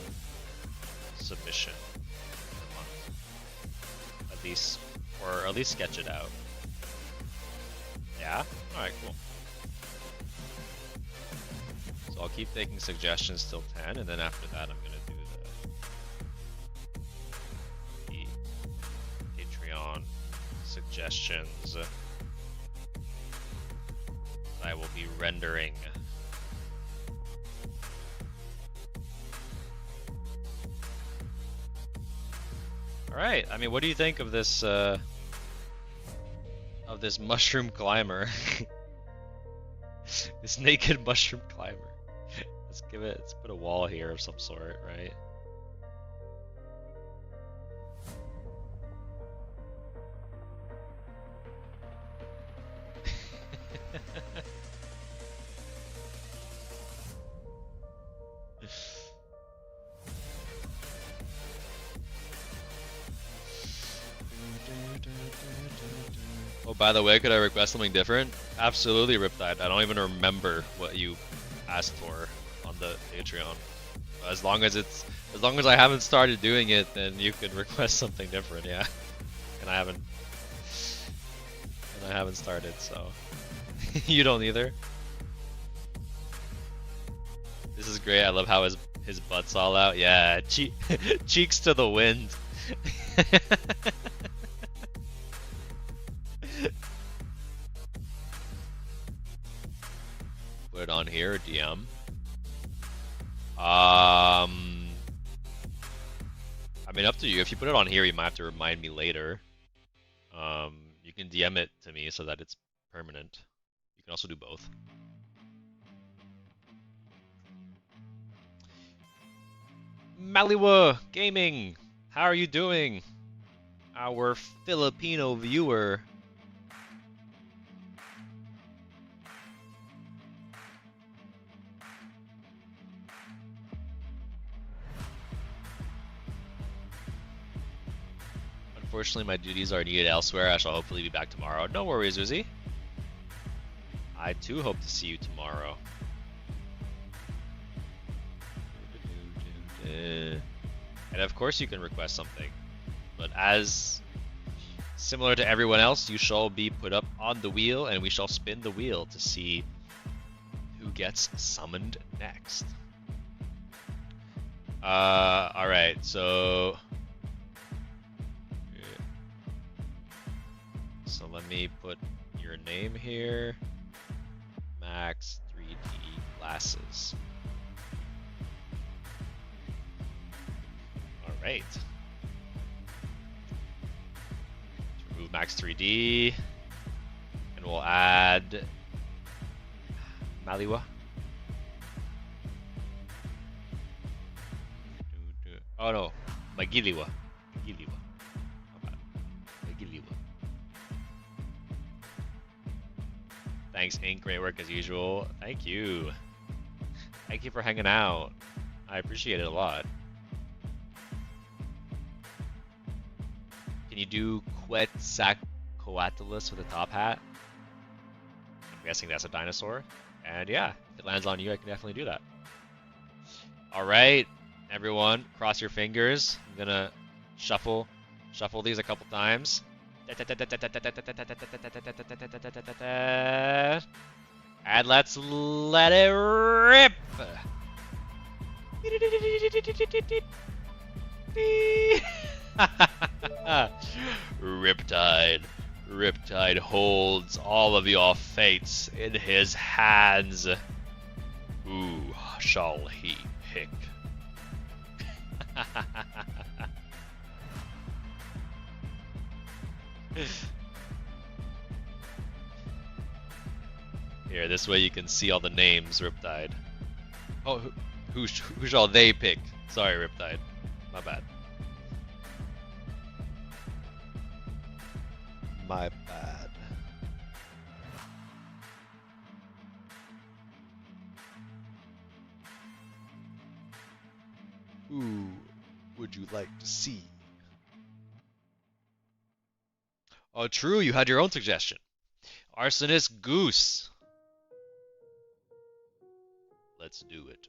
submission per month. At least sketch it out. Yeah? Alright, cool. So I'll keep taking suggestions till 10, and then after that I'm gonna do the Patreon suggestions. I will be rendering. Alright, I mean, what do you think of this mushroom climber? This naked mushroom climber. Let's put a wall here of some sort, right? Oh, by the way, could I request something different? Absolutely, Riptide. I don't even remember what you asked for on the Patreon. As long as I haven't started doing it, then you can request something different, yeah. And I haven't started, so you don't either. This is great. I love how his butt's all out. Yeah, cheeks to the wind. Put it on here, DM. I mean, up to you. If you put it on here, you might have to remind me later. You can DM it to me so that it's permanent. You can also do both. Maliwa Gaming, how are you doing? Our Filipino viewer. Unfortunately, my duties are needed elsewhere. I shall hopefully be back tomorrow. No worries, Uzi. I too hope to see you tomorrow. And of course you can request something. But as similar to everyone else, you shall be put up on the wheel and we shall spin the wheel to see who gets summoned next. Alright, so let me put your name here. Max 3D glasses. Alright. Remove Max 3D. And we'll add Maliwa. Oh no, Magiliwa. Magiliwa. Magiliwa. Thanks, Ink. Great work as usual. Thank you. Thank you for hanging out. I appreciate it a lot. Can you do Quetzalcoatlus with a top hat? I'm guessing that's a dinosaur. And yeah, if it lands on you, I can definitely do that. Alright, everyone, cross your fingers. I'm gonna shuffle these a couple times. And let's let it rip! Riptide. Riptide holds all of your fates in his hands. Who shall he pick? Here, this way you can see all the names, Riptide. Oh, who shall they pick? Sorry, Riptide. My bad. My bad. Who would you like to see? Oh, true, you had your own suggestion. Arsonist Goose. Let's do it.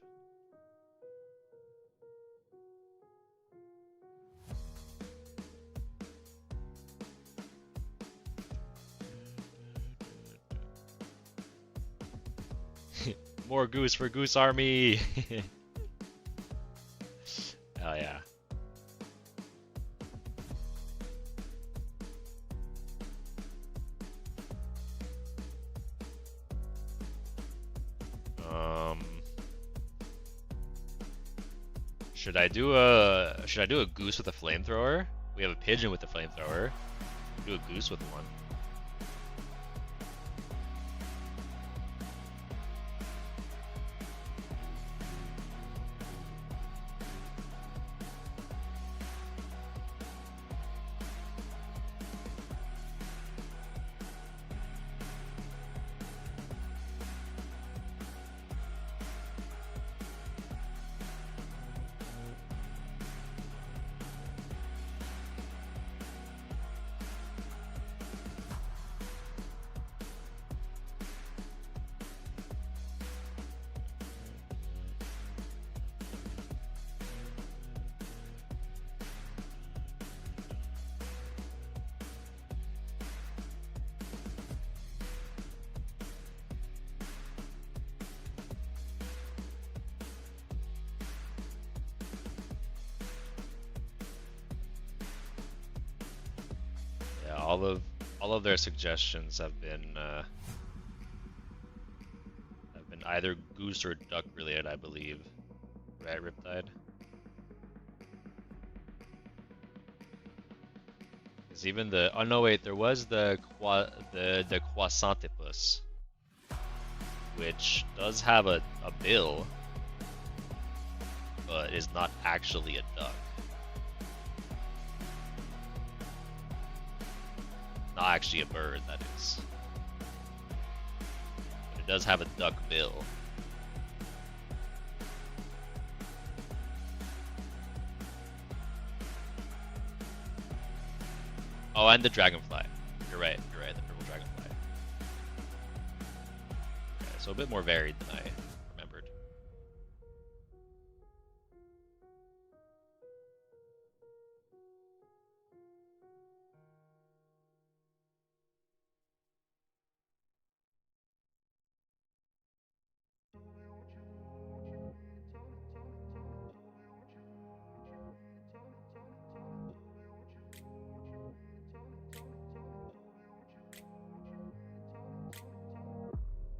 More Goose for Goose Army. Hell yeah. Should I do a goose with a flamethrower? We have a pigeon with a flamethrower. Do a goose with one. all of their suggestions have been either goose or duck related, I believe. Right, Riptide? Because even the oh no wait, there was the Quasantipus, which does have a bill, but is not actually a duck. Not actually a bird, that is. But it does have a duck bill. Oh, and the dragonfly. You're right, the purple dragonfly. Okay, so a bit more varied than I remembered.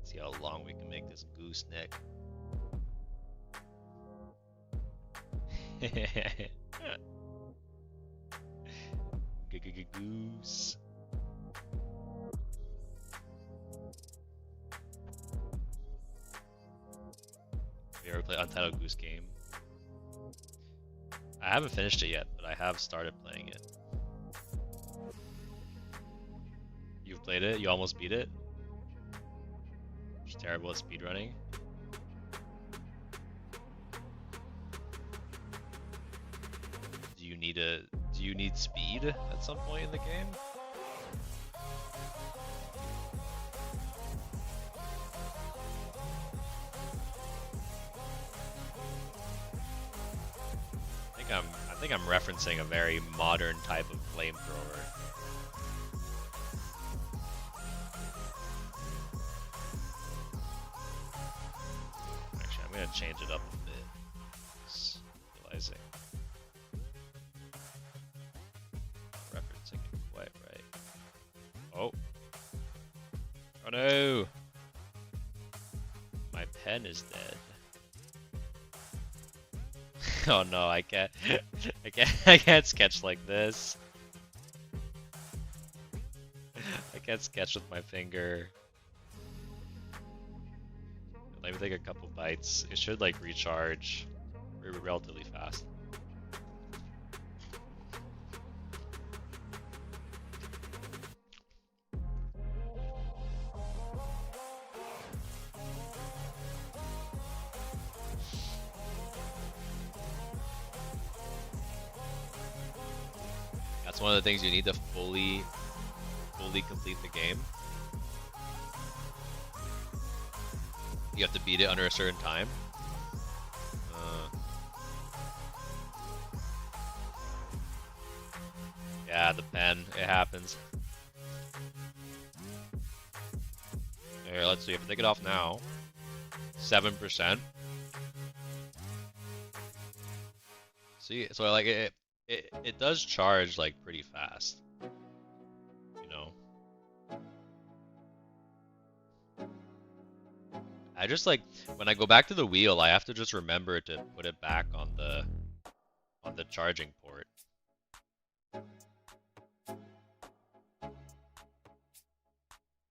See how long we can make this gooseneck. Goose. Have you ever played Untitled Goose Game? I haven't finished it yet, but I have started playing it. You've played it? You almost beat it? You're terrible at speedrunning? Do you need speed at some point in the game? I think I'm referencing a very modern type of flamethrower. Actually, I'm gonna change it up a bit. Just realizing. Referencing it quite right. Oh. Oh no! My pen is dead. Oh no, I can't. I can't sketch like this. I can't sketch with my finger. Let me take a couple bites. It should like recharge relatively fast. That's one of the things you need to fully complete the game. You have to beat it under a certain time. Yeah, the pen, it happens. Here, let's see if I take it off now. 7%. See, so like it does charge like pretty fast. You know. I just like when I go back to the wheel, I have to just remember to put it back on the charging port.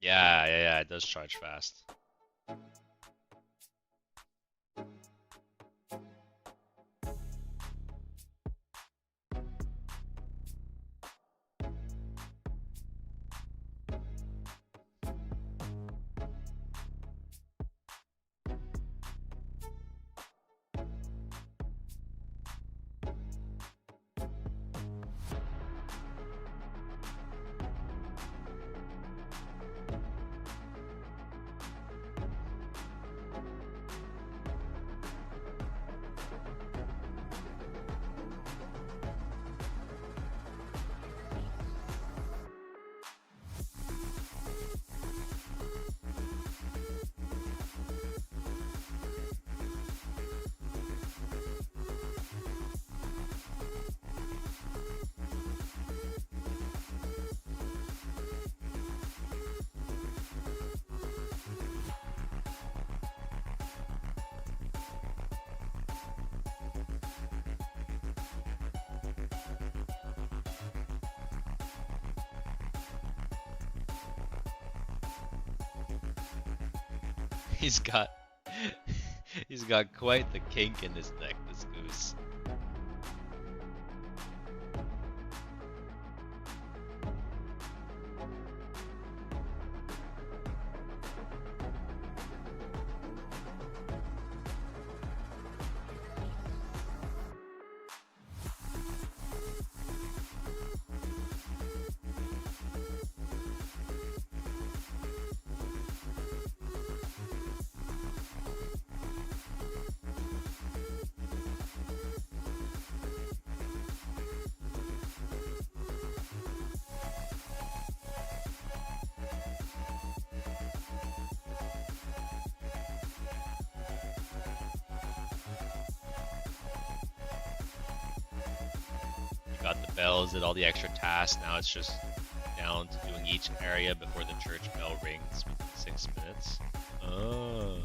Yeah, it does charge fast. He's got he's got quite the kink in his neck, this goose. Got the bells, did all the extra tasks. Now it's just down to doing each area before the church bell rings within 6 minutes. Oh.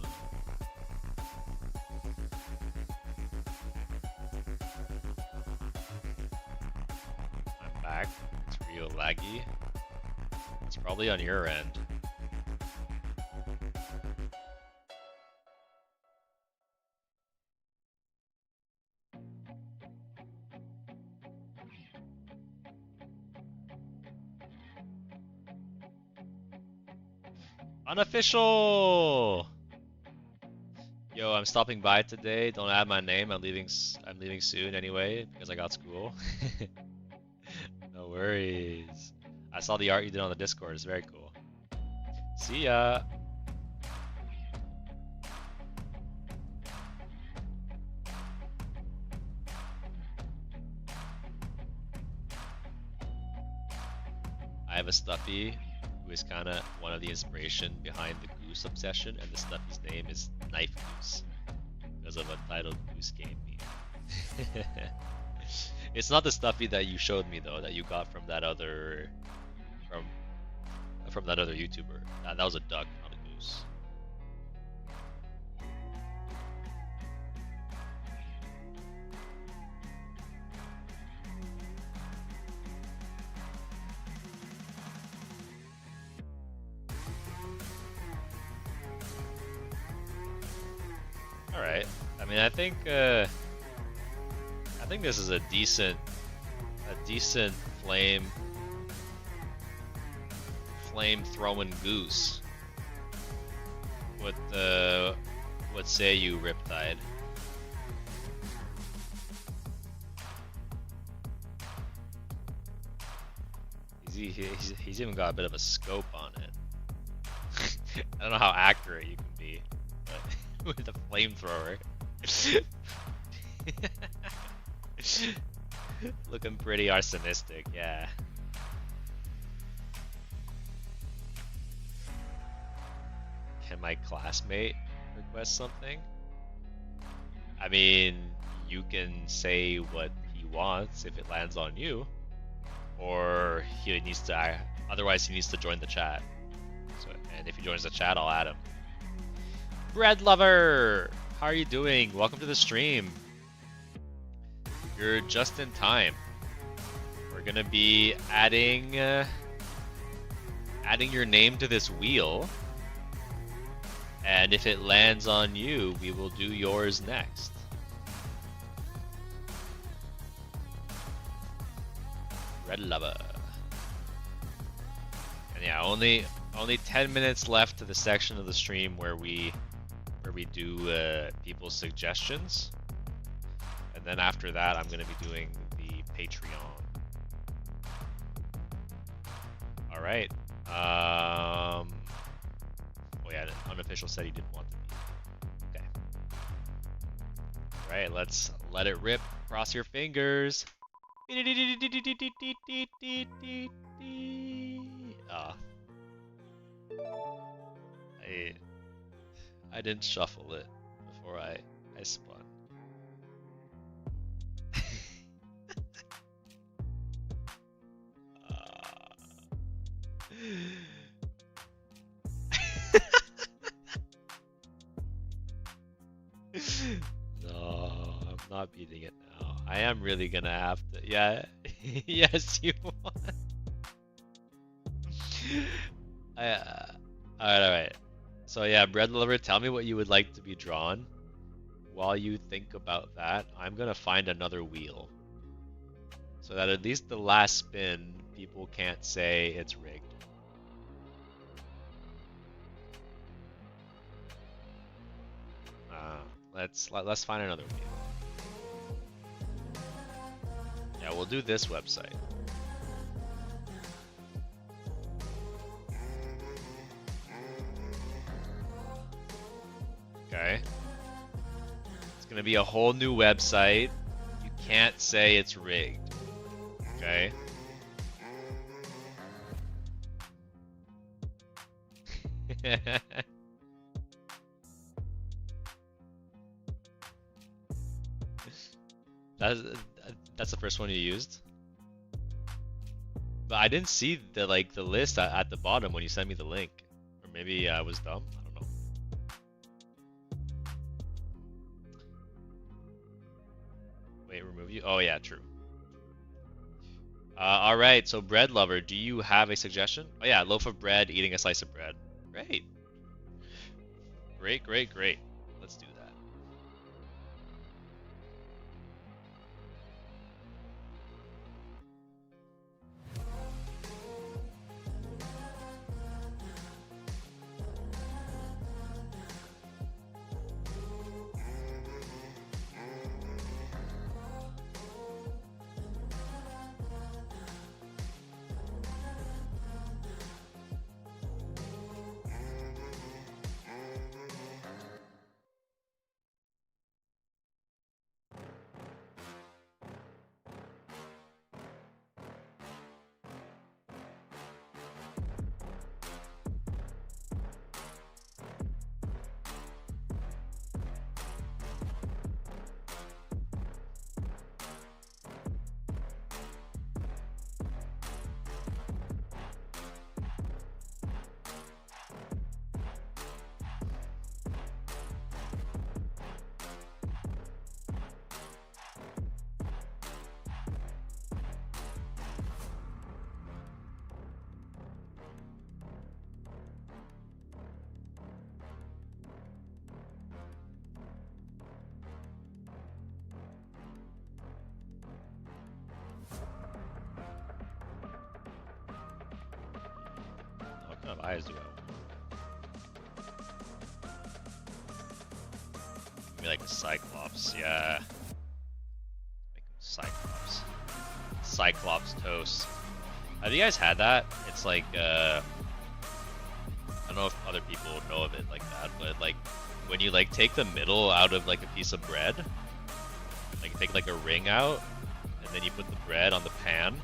I'm back. It's real laggy. It's probably on your end. Unofficial. Yo, I'm stopping by today. Don't add my name. I'm leaving soon anyway because I got school. No worries. I saw the art you did on the Discord. It's very cool. See ya. I have a Stuffy who is kind of one of the inspiration behind the Goose obsession, and the Stuffy's name is Knife Goose because of Untitled Goose Game meme. It's not the Stuffy that you showed me though, that you got from that other from that other YouTuber. That was a duck, not a goose. All right. I mean, I think this is a decent flame throwing goose. What say you, Riptide? He's even got a bit of a scope on it. I don't know how accurate you can be, but with a flamethrower. Looking pretty arsonistic, yeah. Can my classmate request something? I mean, you can say what he wants if it lands on you, or he needs to. Otherwise, he needs to join the chat. So, and if he joins the chat, I'll add him. Bread Lover, how are you doing? Welcome to the stream. You're just in time. We're gonna be adding your name to this wheel, and if it lands on you, we will do yours next. Red Lover. And yeah, only 10 minutes left to the section of the stream where we do people's suggestions. And then after that, I'm going to be doing the Patreon. All right. Oh yeah, Unofficial said he didn't want to be. Okay. All right, let's let it rip. Cross your fingers. I didn't shuffle it before I spun. No, I'm not beating it now. I am really gonna have to. Yeah, yes, you won. All right. So yeah, bread lover, tell me what you would like to be drawn. While you think about that, I'm gonna find another wheel. So that at least the last spin, people can't say it's rigged. Let's find another wheel. Yeah, we'll do this website. Okay. It's gonna be a whole new website. You can't say it's rigged. Okay. That's that's the first one you used. But I didn't see the list at the bottom when you sent me the link. Or maybe I was dumb. I don't know. Wait, remove you? Oh yeah, true. All right, so bread lover, do you have a suggestion? Oh yeah, loaf of bread, eating a slice of bread. Great. Great, great, great. Let's do that. What kind of eyes do I want? Maybe like a Cyclops, yeah. Make him Cyclops. Cyclops toast. Have you guys had that? It's like, I don't know if other people know of it like that, but like, when you like take the middle out of like a piece of bread, like take like a ring out, and then you put the bread on the pan,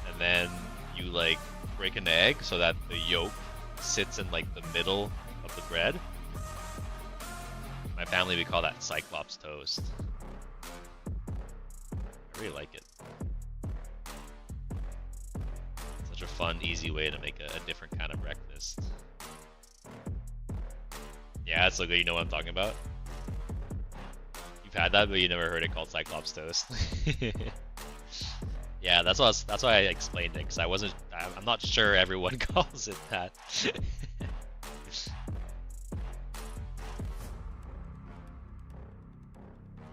and then you like break an egg so that the yolk sits in like the middle of the bread. My family, we call that Cyclops toast. I really like it. Such a fun, easy way to make a different kind of breakfast. Yeah, it's so good. You know what I'm talking about? You've had that, but you never heard it called Cyclops toast. Yeah, that's why I explained it, because I'm not sure everyone calls it that.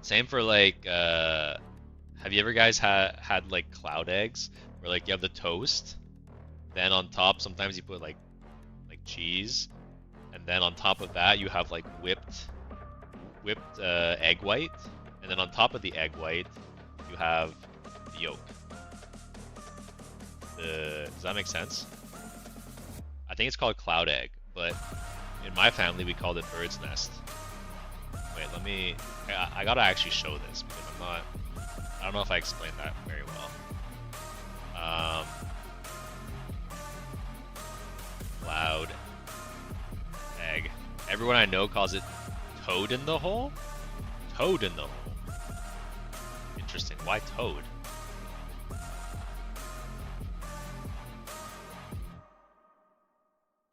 Same for like, have you ever guys had like cloud eggs, where like you have the toast, then on top sometimes you put like cheese, and then on top of that you have like whipped egg white, and then on top of the egg white you have the yolk. Does that make sense? I think it's called cloud egg, but in my family we called it bird's nest. Wait, let me. I gotta actually show this because I don't know if I explained that very well. Cloud egg. Everyone I know calls it toad in the hole. Toad in the hole. Interesting. Why toad?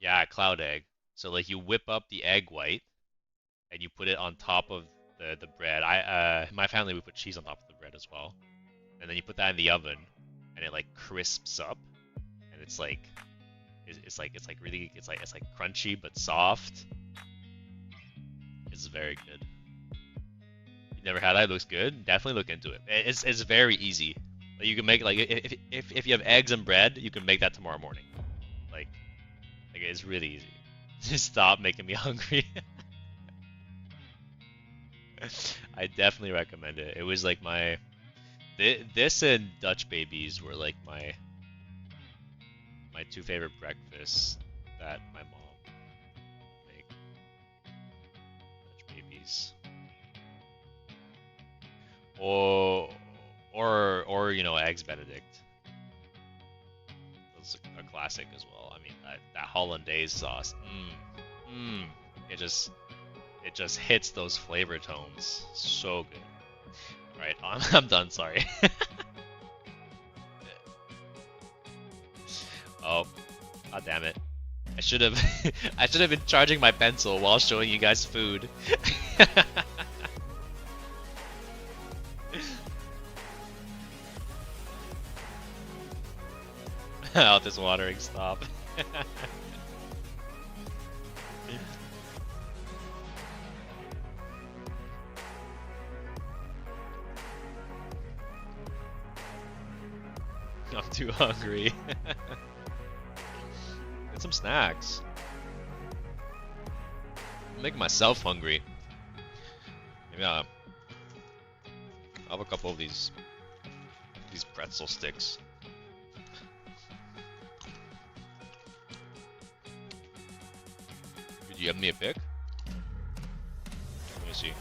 Yeah, cloud egg. So like you whip up the egg white and you put it on top of the bread. My family we put cheese on top of the bread as well. And then you put that in the oven and it like crisps up and it's like really it's like crunchy but soft It's very good. You never had that? It looks good. Definitely look into it. It's very easy. Like you can make like if you have eggs and bread, you can make that tomorrow morning. Like it's really easy. Just stop making me hungry. I definitely recommend it. It was like my this and Dutch babies were like my two favorite breakfasts that my mom make. Dutch babies. Or you know, eggs Benedict. That's a classic as well. I mean that hollandaise sauce. It just hits those flavor tones so good. All right, I'm done. Sorry. Oh, god damn it! I should have I should have been charging my pencil while showing you guys food. Oh, this watering, stop. I'm too hungry. Get some snacks. I'm making myself hungry. Maybe I'll have a couple of these pretzel sticks. Do you have me a pick? Let me see.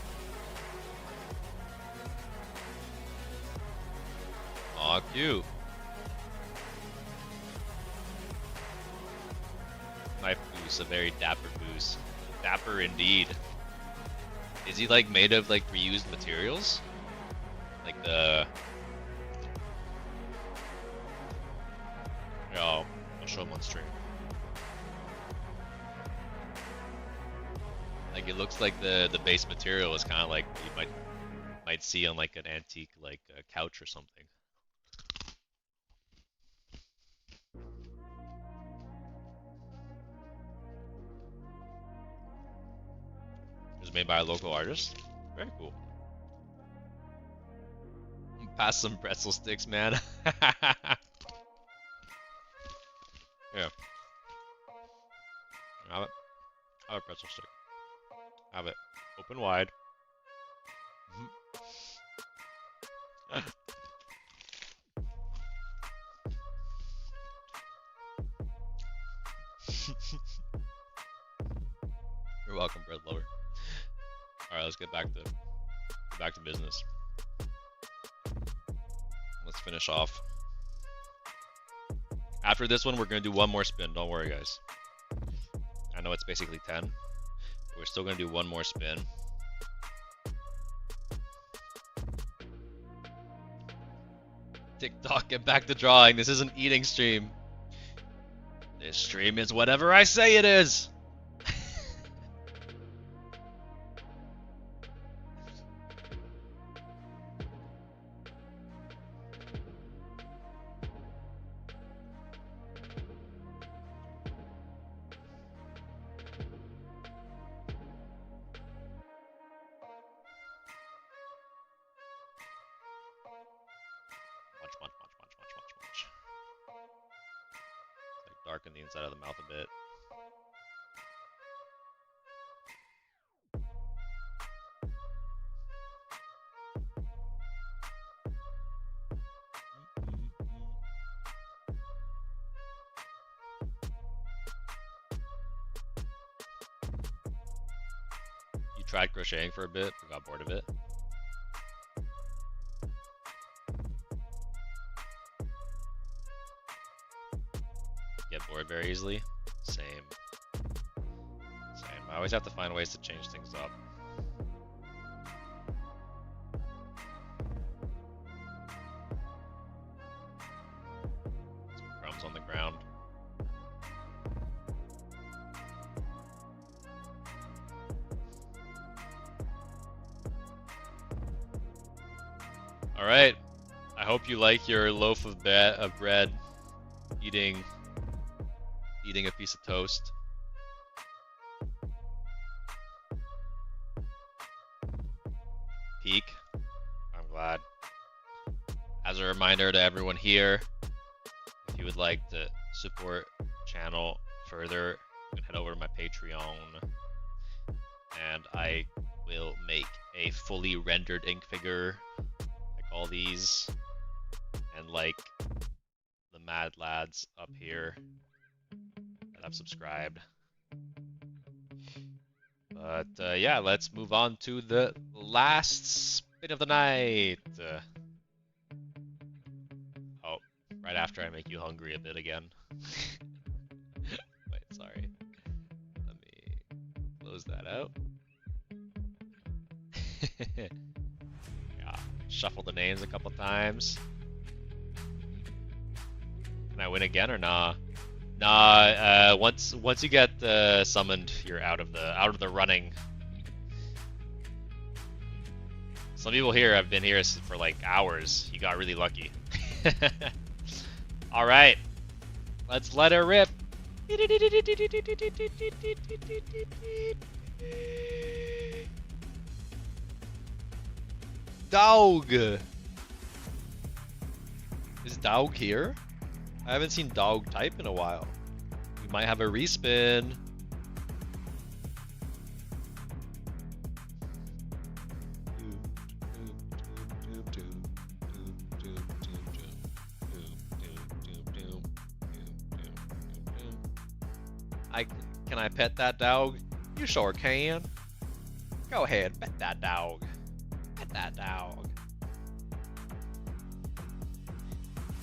Aw, cute. My Boos, a very dapper Boos. Dapper indeed. Is he like made of like reused materials? Like the... Here, I'll show him on stream. Like it looks like the base material is kind of like you might see on like an antique like couch or something. It was made by a local artist. Very cool. Pass some pretzel sticks, man. Yeah. Have it. Have a pretzel stick. Have it. Open wide. You're welcome, bread lover. Alright, let's get back to business. Let's finish off. After this one, we're gonna do one more spin. Don't worry, guys. I know it's basically 10, but we're still gonna do one more spin. TikTok, get back to drawing. This is an eating stream. This stream is whatever I say it is. Much. Like darken the inside of the mouth a bit. You tried crocheting for a bit, but got bored of it. Get bored very easily. Same. I always have to find ways to change things up. Some crumbs on the ground. All right. I hope you like your loaf of bread. Eating a piece of toast. peak. I'm glad. As a reminder to everyone here, if you would like to support the channel further, you can head over to my Patreon, and I will make a fully rendered ink figure, like all these, and like the mad lads up here that have subscribed. But yeah, let's move on to the last spin of the night. Oh, right after I make you hungry a bit again. Wait, sorry. Let me close that out. Yeah, shuffle the names a couple times. Can I win again or nah? Nah. Once you get summoned, you're out of the running. Some people here have been here for like hours. You got really lucky. All right, let's let her rip. Dog. Is Dog here? I haven't seen Dog type in a while. We might have a respin. Can I pet that dog? You sure can. Go ahead, pet that dog. Pet that dog.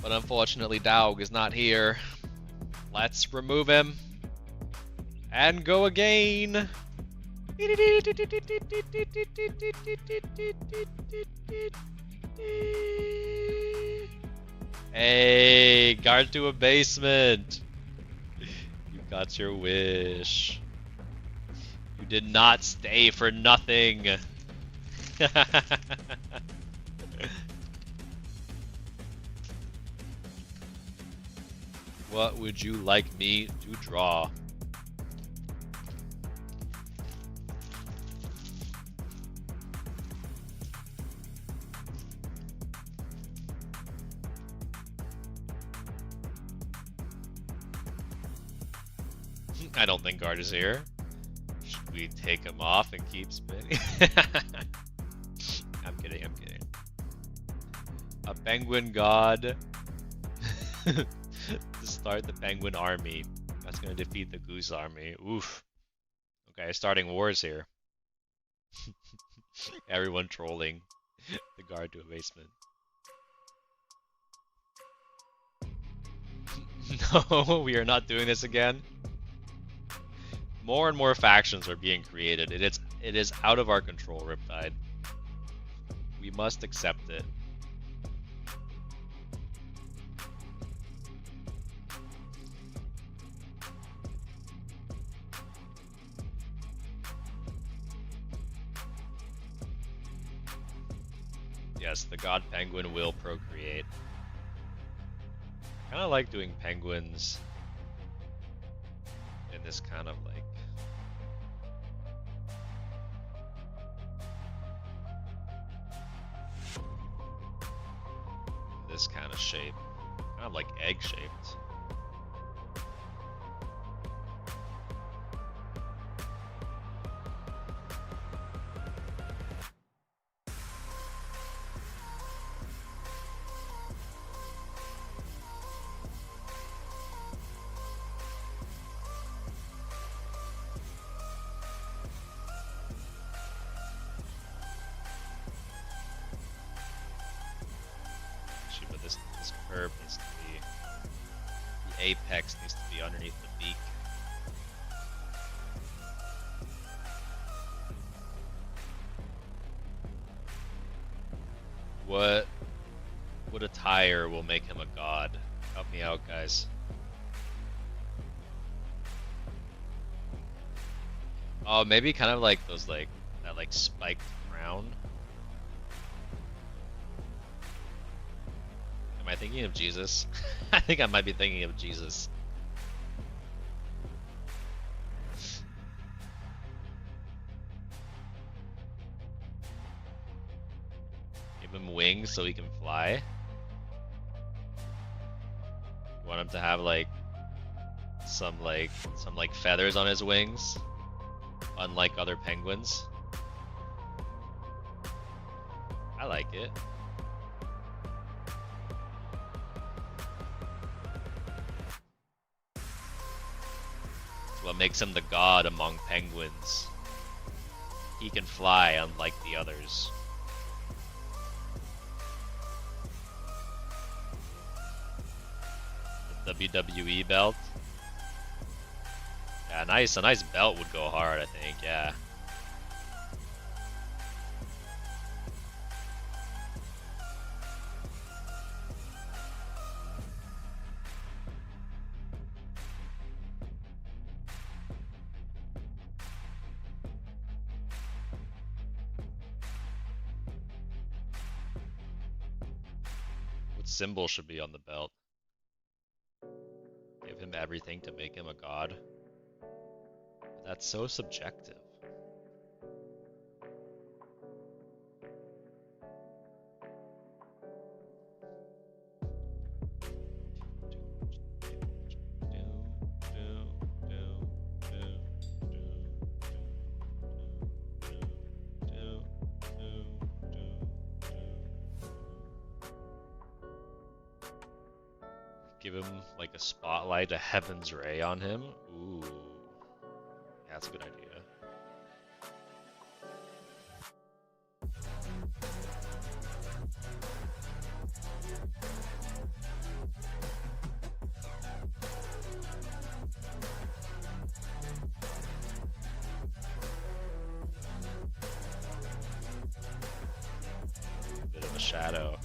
But unfortunately, Dog is not here. Let's remove him. And go again. Hey, guard to a basement. You got your wish. You did not stay for nothing. What would you like me to draw? I don't think guard is here. Should we take him off and keep spinning? I'm kidding, I'm kidding. A penguin god to start the penguin army. That's gonna defeat the goose army. Oof. Okay, starting wars here. Everyone trolling the guard to a basement. No, we are not doing this again. More and more factions are being created. It is out of our control, Riptide. We must accept it. Yes, the god penguin will procreate. Kind of like doing penguins in this kind of like this kind of shape, kind of like egg shaped. This curve needs to be, the apex needs to be underneath the beak. What attire will make him a god? Help me out, guys. Oh, maybe kind of like those that like spiked crown. Am I thinking of Jesus? I think I might be thinking of Jesus. Give him wings so he can fly. You want him to have like some feathers on his wings, unlike other penguins. I like it. It's what makes him the god among penguins. He can fly unlike the others. The WWE belt. Yeah, nice. A nice belt would go hard, I think. Yeah. What symbol should be on the belt? Give him everything to make him a god. That's so subjective. Give him like a spotlight, a heaven's ray on him. Ooh. Yeah, that's a good idea. Bit of a shadow.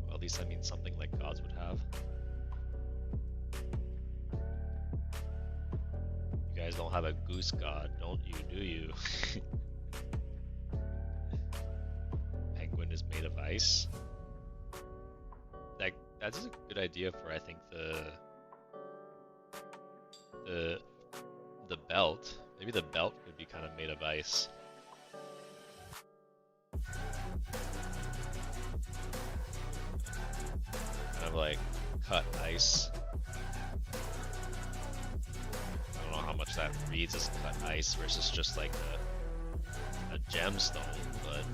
Well, at least I mean something like gods would have. You guys don't have a goose god, don't you? Do you? Penguin is made of ice. That's a good idea for, I think, the belt. Maybe the belt could be kind of made of ice. Kind of like cut ice. I don't know how much that reads as cut ice versus just like a gemstone, but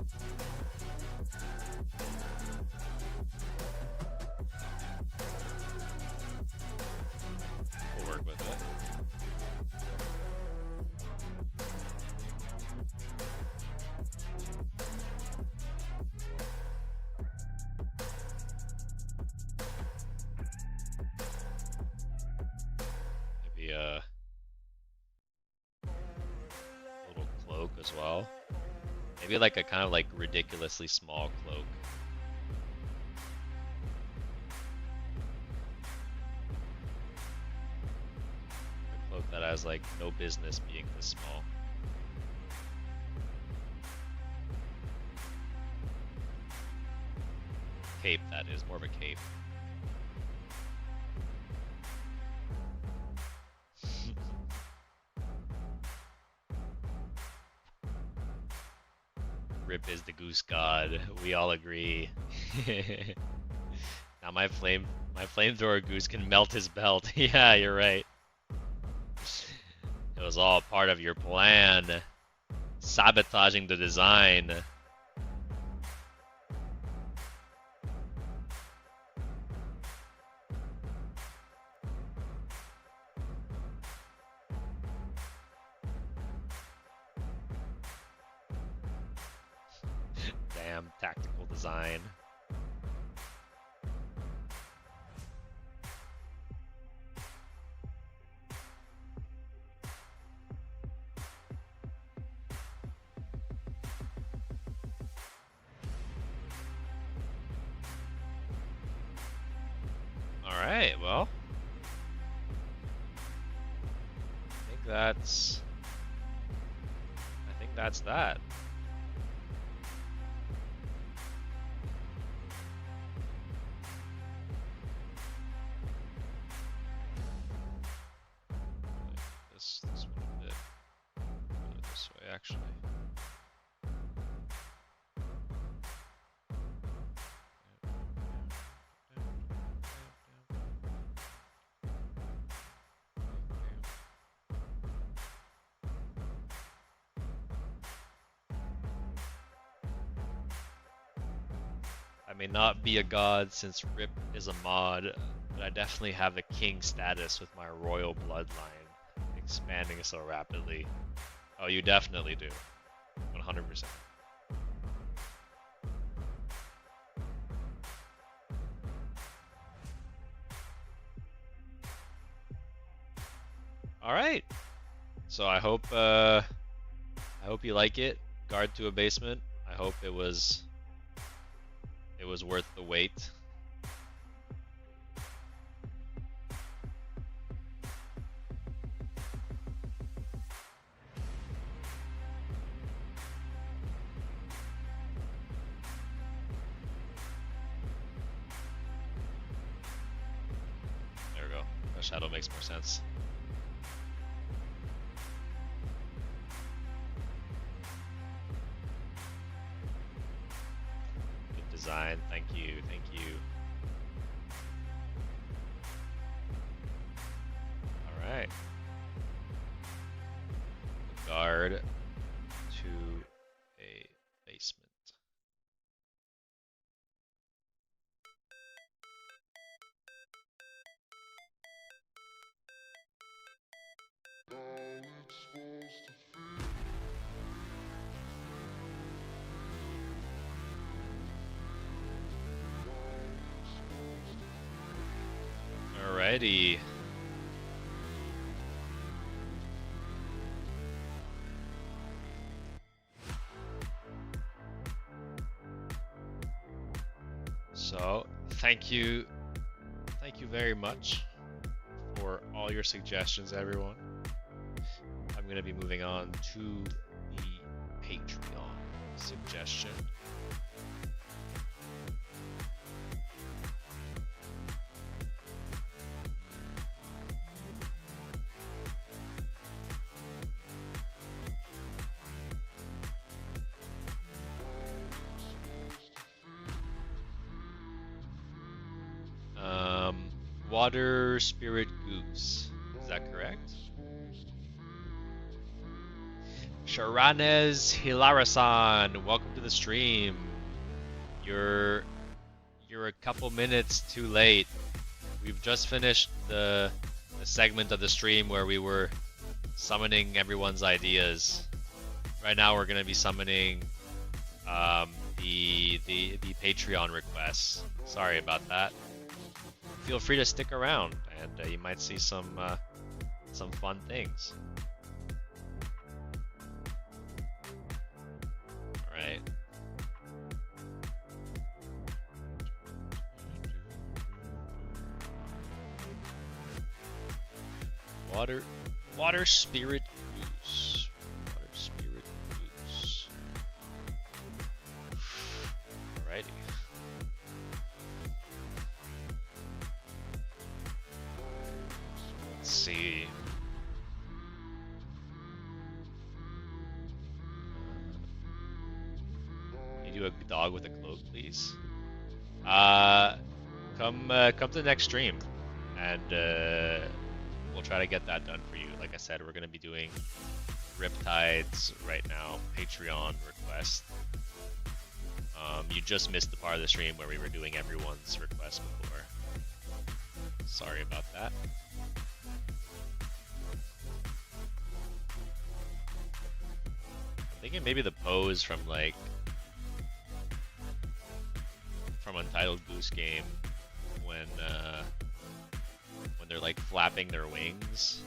we'll work with it. Maybe a little cloak as well. Maybe like a kind of like ridiculously small cloak. A cloak that has like no business being this small. Cape, that is, more of a cape. Rip is the goose god. We all agree. Now my flamethrower goose can melt his belt. Yeah, you're right. It was all part of your plan. Sabotaging the design. Damn, tactical design. Alright, well. I think that's that. This one a bit. Go this way, actually. I may not be a god since Rip is a mod, but I definitely have the king status with my royal bloodline expanding so rapidly. Oh, you definitely do. 100%. All right. So I hope you like it. Guard to a basement. I hope it was worth the wait. There we go. The shadow makes more sense. Good design. Thank you. Thank you. All right. Guard to a basement. Alrighty. So, thank you very much for all your suggestions, everyone. I'm going to be moving on to the Patreon suggestion. Water Spirit Goose. Is that correct? Sharanez Hilarasan, welcome to the stream. You're a couple minutes too late. We've just finished the segment of the stream where we were summoning everyone's ideas. Right now we're gonna be summoning the Patreon requests. Sorry about that. Feel free to stick around, and you might see some fun things. All right. Water Spirit Goose. Water Spirit Goose. Alrighty. Let's see. Can you do a dog with a cloak, please? Come to the next stream, and we'll try to get that done for you. Like I said, we're gonna be doing Riptides right now, Patreon request. You just missed the part of the stream where we were doing everyone's request before. Sorry about that. I'm thinking maybe the pose from Untitled Goose Game when they're like flapping their wings.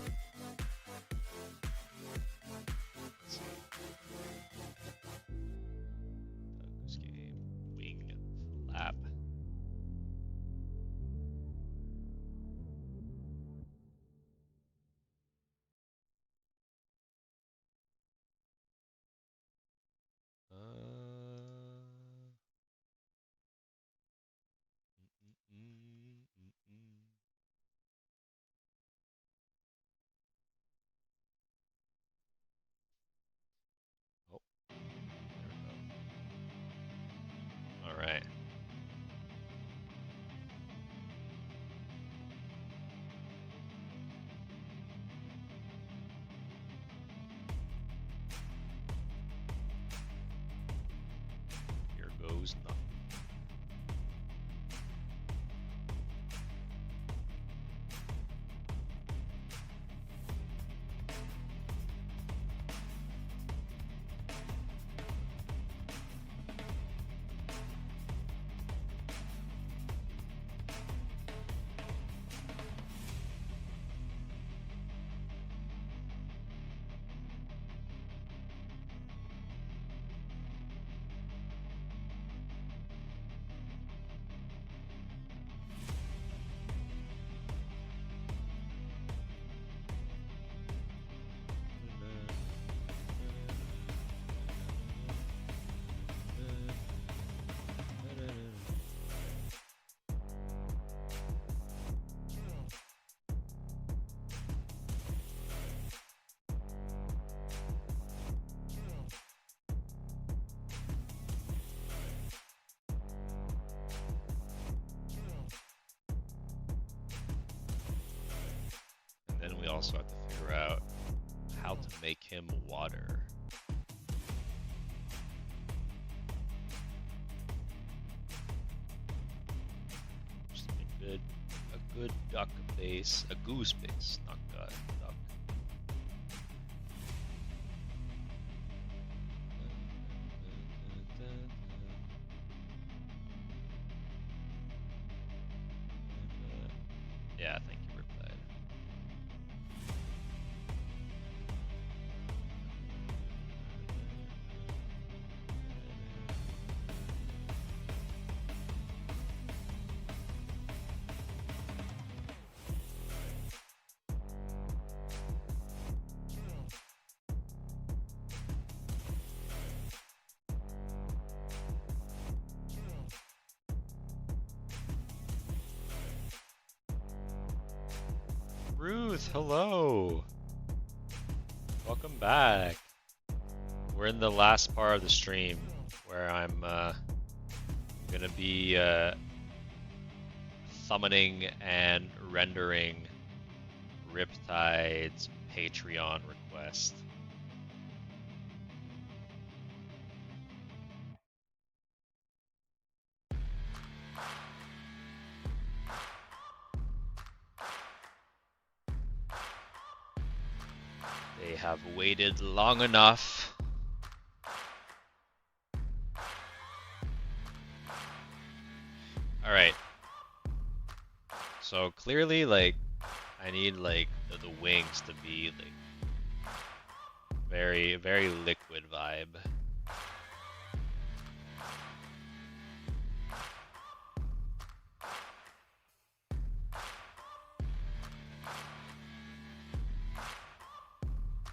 also have to figure out how to make him water. Just a good duck base, a goose base, not duck. Yeah, thank you, Riptide. Ruth, hello. Welcome back. We're in the last part of the stream where I'm gonna be summoning and rendering Riptide's Patreon request. They have waited long enough. Alright. So clearly, like, I need, like, the wings to be, like, very, very liquid vibe.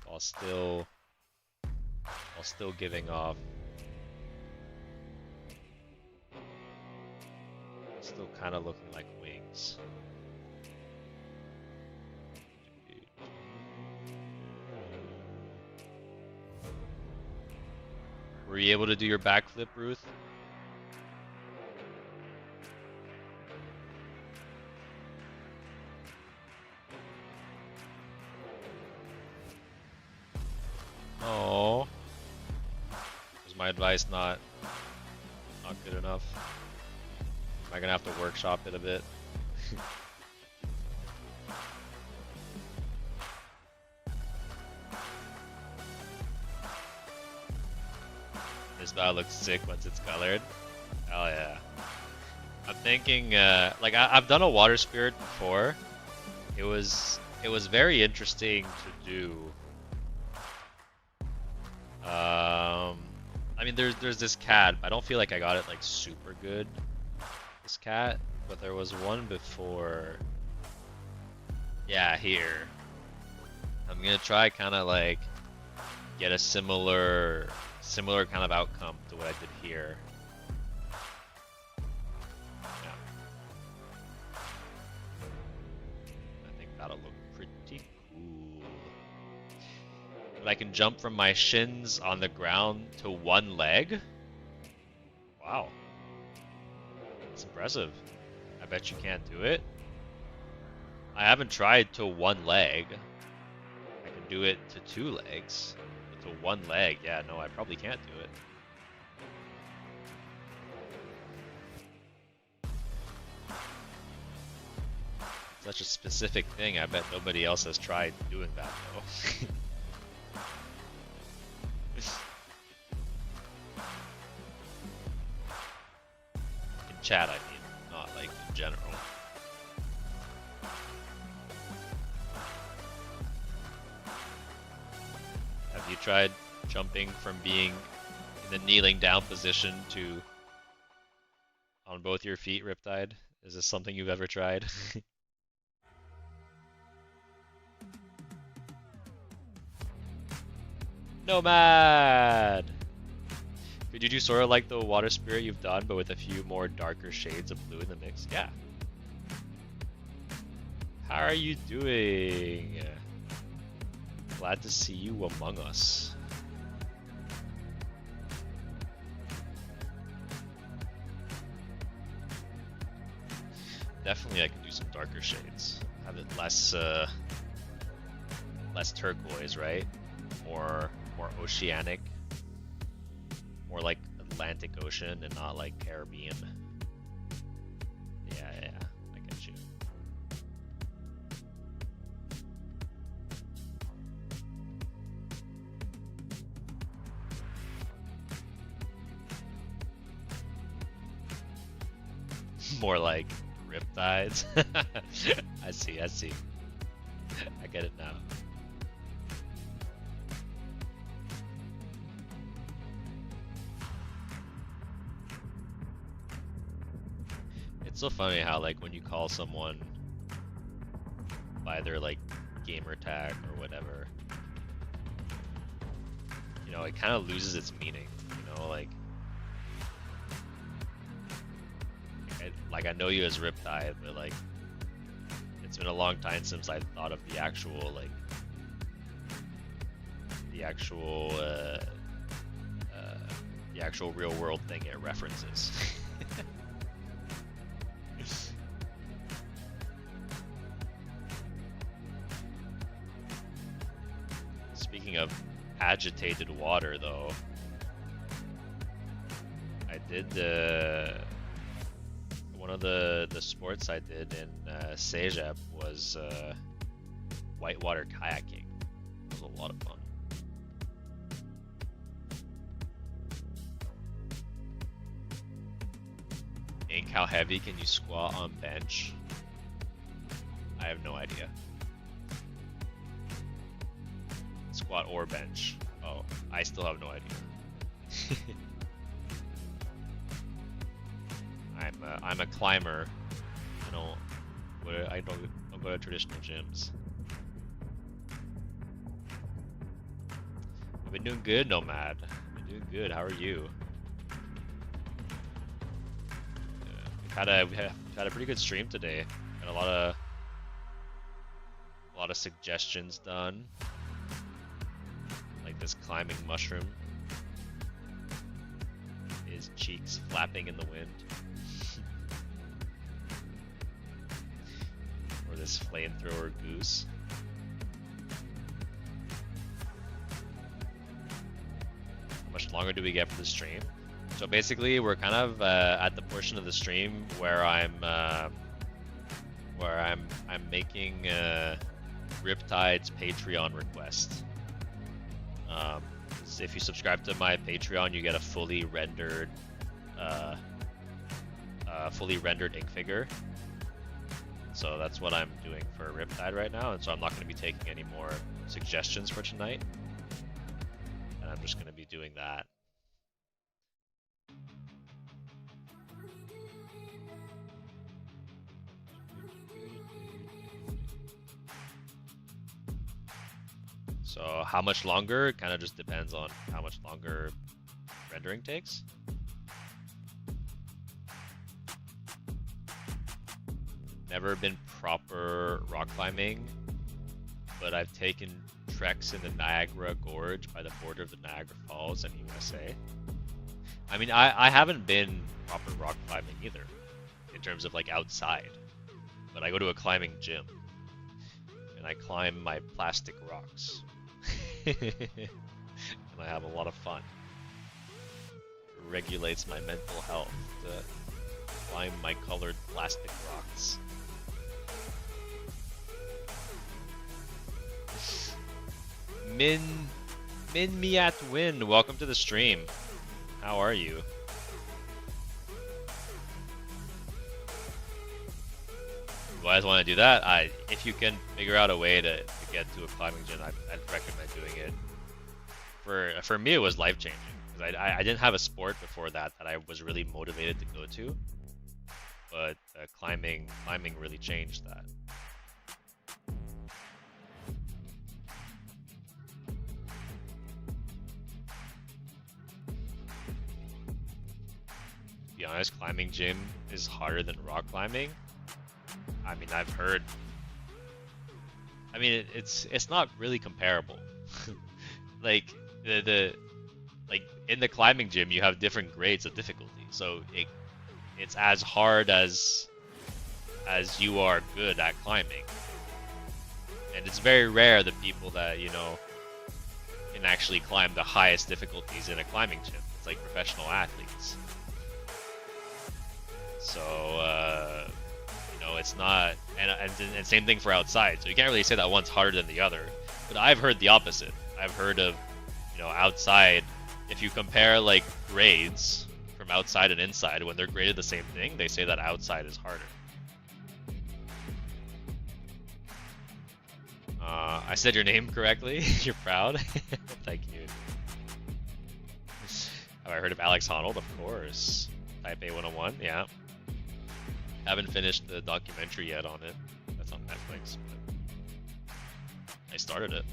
While still giving off, still kind of looking like wings. Were you able to do your backflip, Ruth? Oh, was my advice not good enough? Am I gonna have to workshop it a bit? This battle looks sick once it's colored. Hell yeah! I'm thinking, like I've done a water spirit before. It was very interesting to do. I mean, there's this cat. I don't feel like I got it like super good. This cat, but there was one before. Yeah, here. I'm gonna try kind of like get a similar kind of outcome to what I did here. Yeah. I think that'll look pretty cool. But I can jump from my shins on the ground to one leg? Wow. That's impressive. I bet you can't do it. I haven't tried to one leg. I can do it to two legs. But to one leg, yeah, no, I probably can't do it. Such a specific thing, I bet nobody else has tried doing that though. In chat, I mean, not like in general. Have you tried jumping from being in the kneeling down position to on both your feet, Riptide? Is this something you've ever tried? Nomad! Could you do sort of like the water spirit you've done, but with a few more darker shades of blue in the mix? Yeah. How are you doing? Glad to see you among us. Definitely I can do some darker shades. Have it less less turquoise, right? More oceanic, more like Atlantic Ocean and not like Caribbean. Yeah, I get you. More like riptides. I see. I get it now. It's so funny how like when you call someone by their like gamer tag or whatever, you know, it kind of loses its meaning. You know, like I know you as Riptide, but like it's been a long time since I thought of the actual real world thing it references. Speaking of agitated water, though, I did one of the sports I did in Cégep was whitewater kayaking. It was a lot of fun. Ink, how heavy can you squat on bench? I have no idea. Squat or bench? Oh, I still have no idea. I'm a climber. I don't go to traditional gyms. I've been doing good, Nomad. I've been doing good. How are you? We had a pretty good stream today. Got a lot of suggestions done. Like this climbing mushroom. His cheeks flapping in the wind. Or this flamethrower goose. How much longer do we get for the stream? So basically, we're kind of at the portion of the stream where I'm making Riptide's Patreon request. If you subscribe to my Patreon, you get a fully rendered ink figure. So that's what I'm doing for Riptide right now, and so I'm not going to be taking any more suggestions for tonight. And I'm just going to be doing that. So how much longer? It kind of just depends on how much longer rendering takes. Never been proper rock climbing, but I've taken treks in the Niagara Gorge by the border of the Niagara Falls and USA. I mean, I haven't been proper rock climbing either, in terms of like outside, but I go to a climbing gym and I climb my plastic rocks. And I have a lot of fun. It regulates my mental health to climb my colored plastic rocks. Min Miat Win, welcome to the stream. How are you? You guys want to do that? If you can figure out a way to get to a climbing gym, I'd recommend doing it. For me, it was life changing because I didn't have a sport before that I was really motivated to go to, but climbing really changed that. To be honest, climbing gym is harder than rock climbing. I mean, I've heard. I mean, it's not really comparable. Like like in the climbing gym, you have different grades of difficulty, so it's as hard as you are good at climbing. And it's very rare that people that, you know, can actually climb the highest difficulties in a climbing gym. It's like professional athletes. So, you know, it's not, and same thing for outside. So you can't really say that one's harder than the other. But I've heard the opposite. I've heard of, you know, outside, if you compare like grades from outside and inside, when they're graded the same thing, they say that outside is harder. I said your name correctly. You're proud. Thank you. Have I heard of Alex Honnold? Of course. Type A 101, yeah. Haven't finished the documentary yet on it. That's on Netflix. But I started it.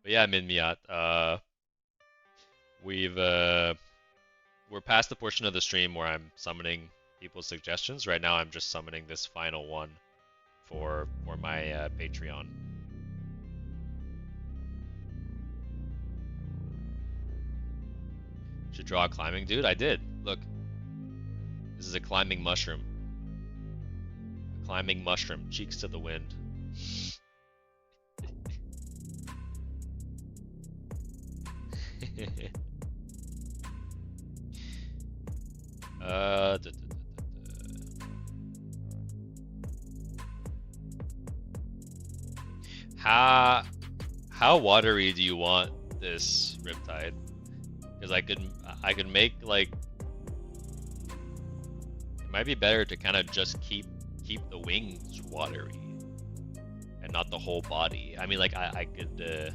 But yeah, Min Miat. We're past the portion of the stream where I'm summoning people's suggestions. Right now, I'm just summoning this final one for my Patreon. Should draw a climbing dude? I did. Look. This is a climbing mushroom. A climbing mushroom. Cheeks to the wind. How watery do you want this Riptide? Because I could make like, it might be better to kind of just keep the wings watery and not the whole body. I mean, like I could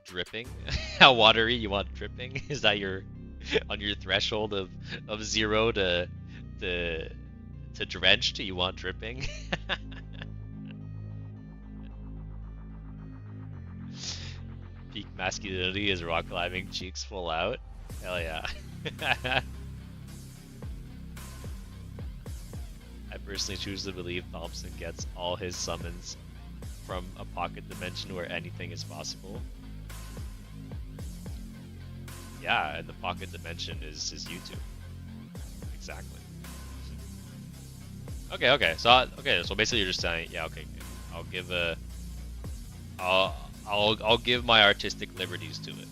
dripping. How watery you want dripping? Is that your on your threshold of 0 to drenched? You want dripping? Peak masculinity is rock climbing, cheeks full out. Hell yeah. I personally choose to believe Thompson gets all his summons from a pocket dimension where anything is possible. Yeah, and the pocket dimension is YouTube. Exactly. Okay. So basically you're just saying, yeah, okay. I'll give my artistic liberties to it.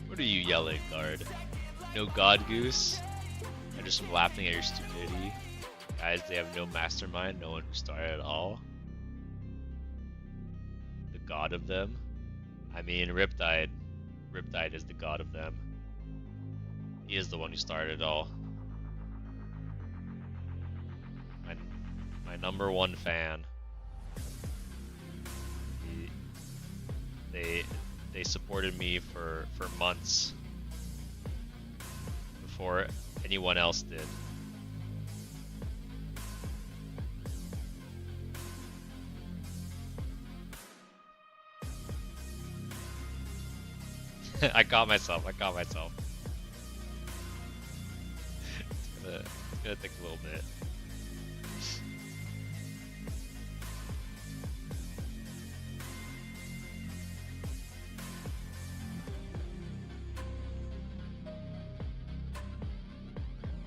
What are you yelling, guard? No god goose? I'm just laughing at your stupidity. Guys, they have no mastermind, no one who started at all. The god of them? I mean, Riptide. Riptide is the god of them. He is the one who started it all. My number one fan. They supported me for months before anyone else did. I caught myself. It's gonna take a little bit.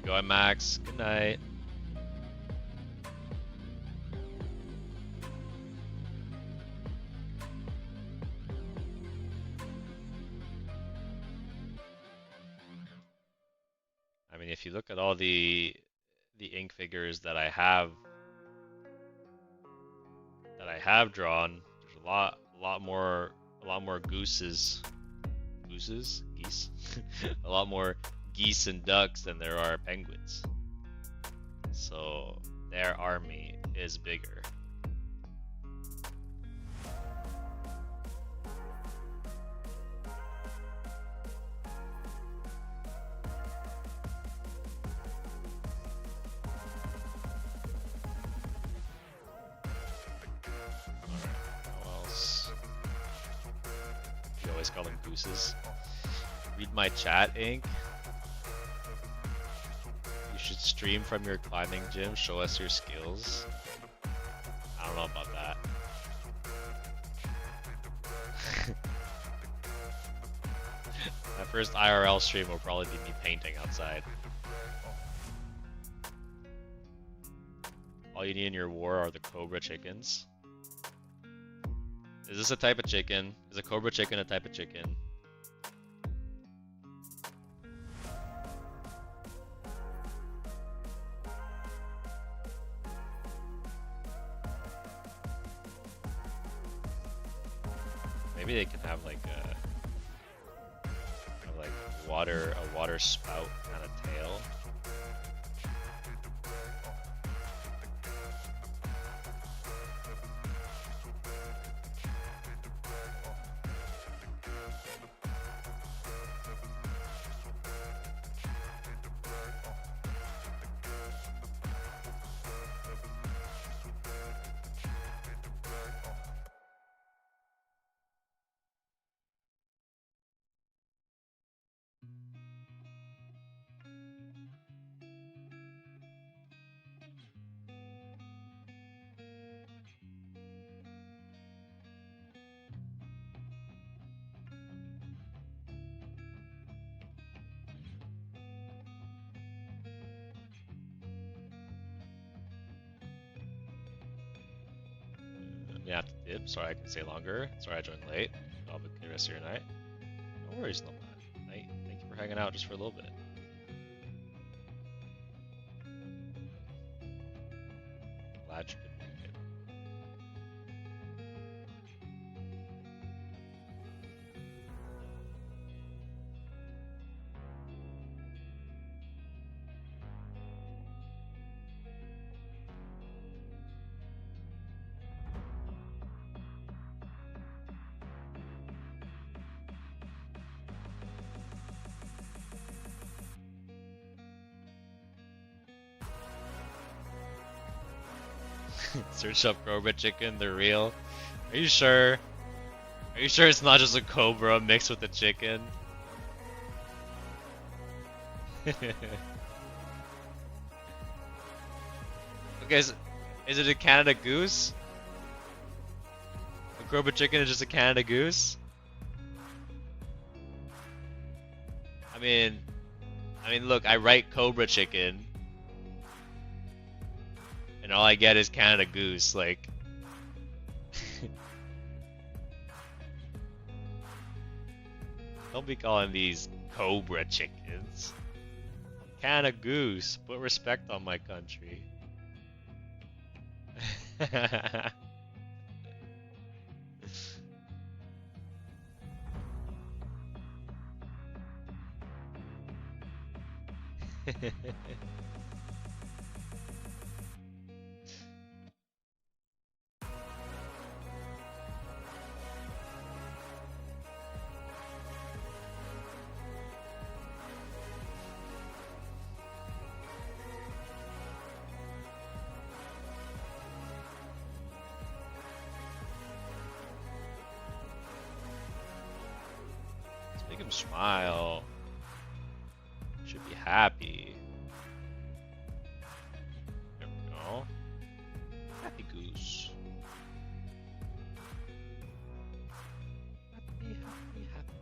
Go on, Max. Good night. I mean, if you look at all the ink figures that I have drawn, there's a lot more geese, a lot more geese and ducks than there are penguins. So their army is bigger. You always call them gooses. Read my chat, Ink. You should stream from your climbing gym. Show us your skills. I don't know about that. My first IRL stream will probably be me painting outside. All you need in your war are the Cobra chickens. Is this a type of chicken? Is a Cobra chicken a type of chicken? Maybe they can have like a water spout kind of tail. Yeah, dip. Sorry, I can stay longer. Sorry, I joined late. I'll have a good rest of your night. No worries, Nomad. Thank you for hanging out just for a little bit. Glad you could make it. Search up Cobra chicken, they're real. Are you sure? Are you sure it's not just a cobra mixed with a chicken? Okay, is it a Canada goose? A Cobra chicken is just a Canada goose? I mean, look, I write Cobra chicken, and all I get is Canada goose. Like, don't be calling these Cobra chickens. Canada goose. Put respect on my country. Make him smile. Should be happy. There we go. Happy goose. Happy, happy, happy.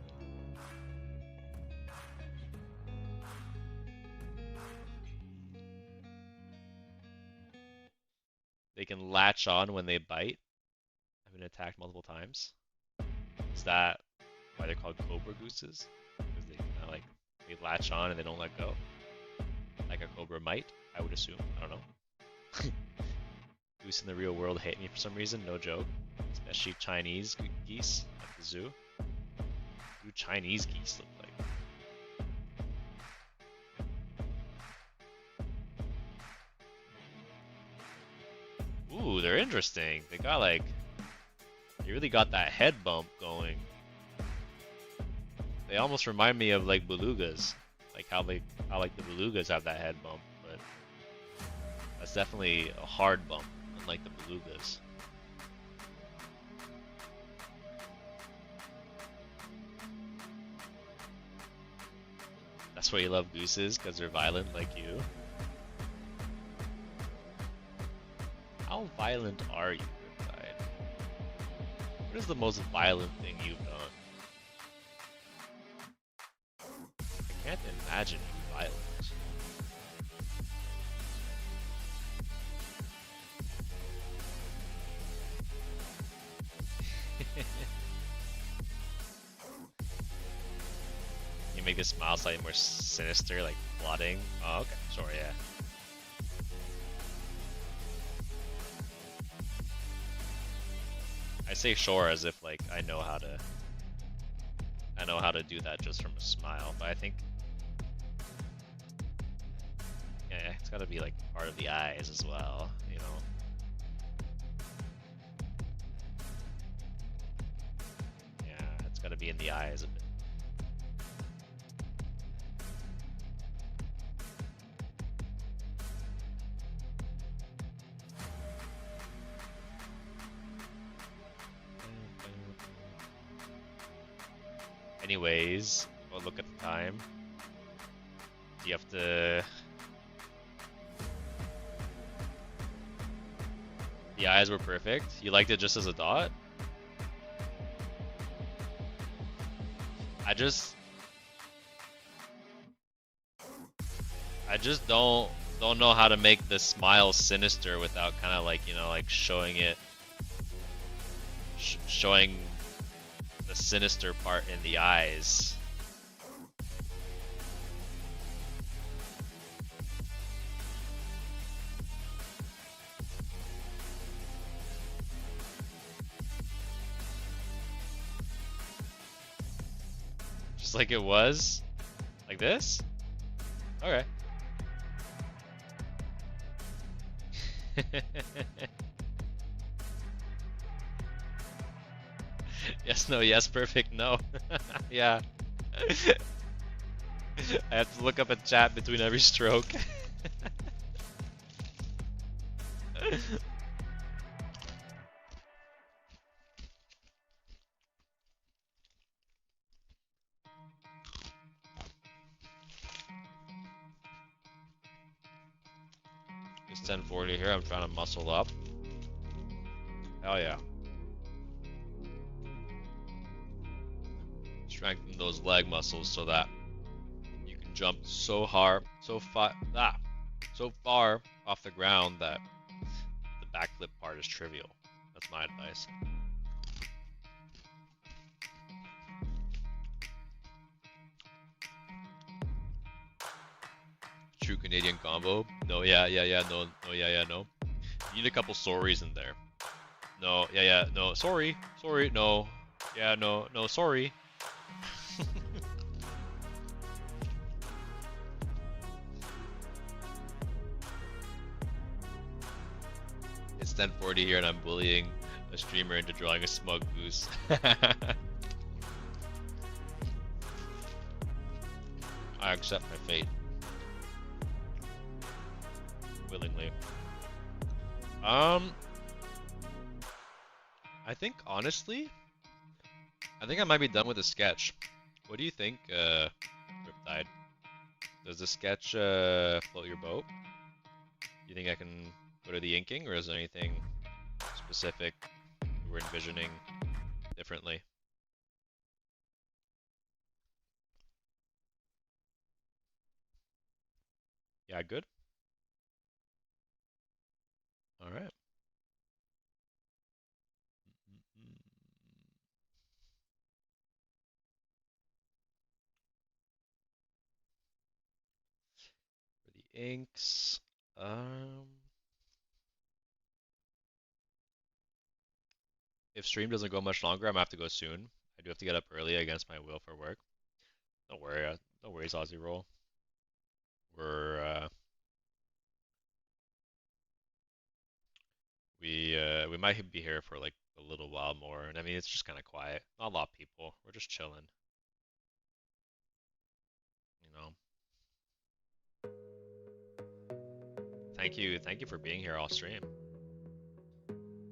They can latch on when they bite. I've been attacked multiple times. Is that why they're called Cobra gooses? Because they kind of like, they latch on and they don't let go, like a cobra might, I would assume. I don't know. Goose in the real world hate me for some reason, no joke. Especially Chinese geese at the zoo. What do Chinese geese look like? Ooh, they're interesting. They got like, they really got that head bump going. They almost remind me of like belugas, like how like the belugas have that head bump, but that's definitely a hard bump, unlike the belugas. That's why you love gooses, because they're violent like you. violent are you, Riptide? What is the most violent thing you've done? I can't imagine you violent. You make the smile slightly more sinister, like plotting. Oh, okay. Sure, yeah. I say sure as if like I know how to do that just from a smile, but I think yeah, it's gotta be like part of the eyes as well, you know. Yeah, it's gotta be in the eyes a bit. Anyways, we'll look at the time. You have to. The eyes were perfect. You liked it just as a dot? I just don't know how to make the smile sinister without kind of like, you know, like showing it showing the sinister part in the eyes. Just like it was? Like this? Okay. Yes, no, yes, perfect, no. Yeah. I have to look up a chat between every stroke. It's 10:40 here, I'm trying to muscle up. Hell yeah. Strengthen those leg muscles so that you can jump so hard, so far off the ground that the backflip part is trivial. That's my advice. True Canadian combo? No, yeah, no, no. You need a couple sorries in there. No, yeah, no, sorry, no, yeah, no, sorry. It's 10:40 here and I'm bullying a streamer into drawing a smug goose. I accept my fate. Willingly. I think honestly, I think I might be done with the sketch. What do you think, Riptide? Does the sketch float your boat? You think I can go to the inking, or is there anything specific we're envisioning differently? Yeah, good. All right. For the inks, if stream doesn't go much longer, I'm gonna have to go soon. I do have to get up early against my will for work. Don't worry, no worries, Aussie roll. We might be here for like a little while more, and I mean it's just kind of quiet. Not a lot of people. We're just chilling, you know. Thank you for being here all stream.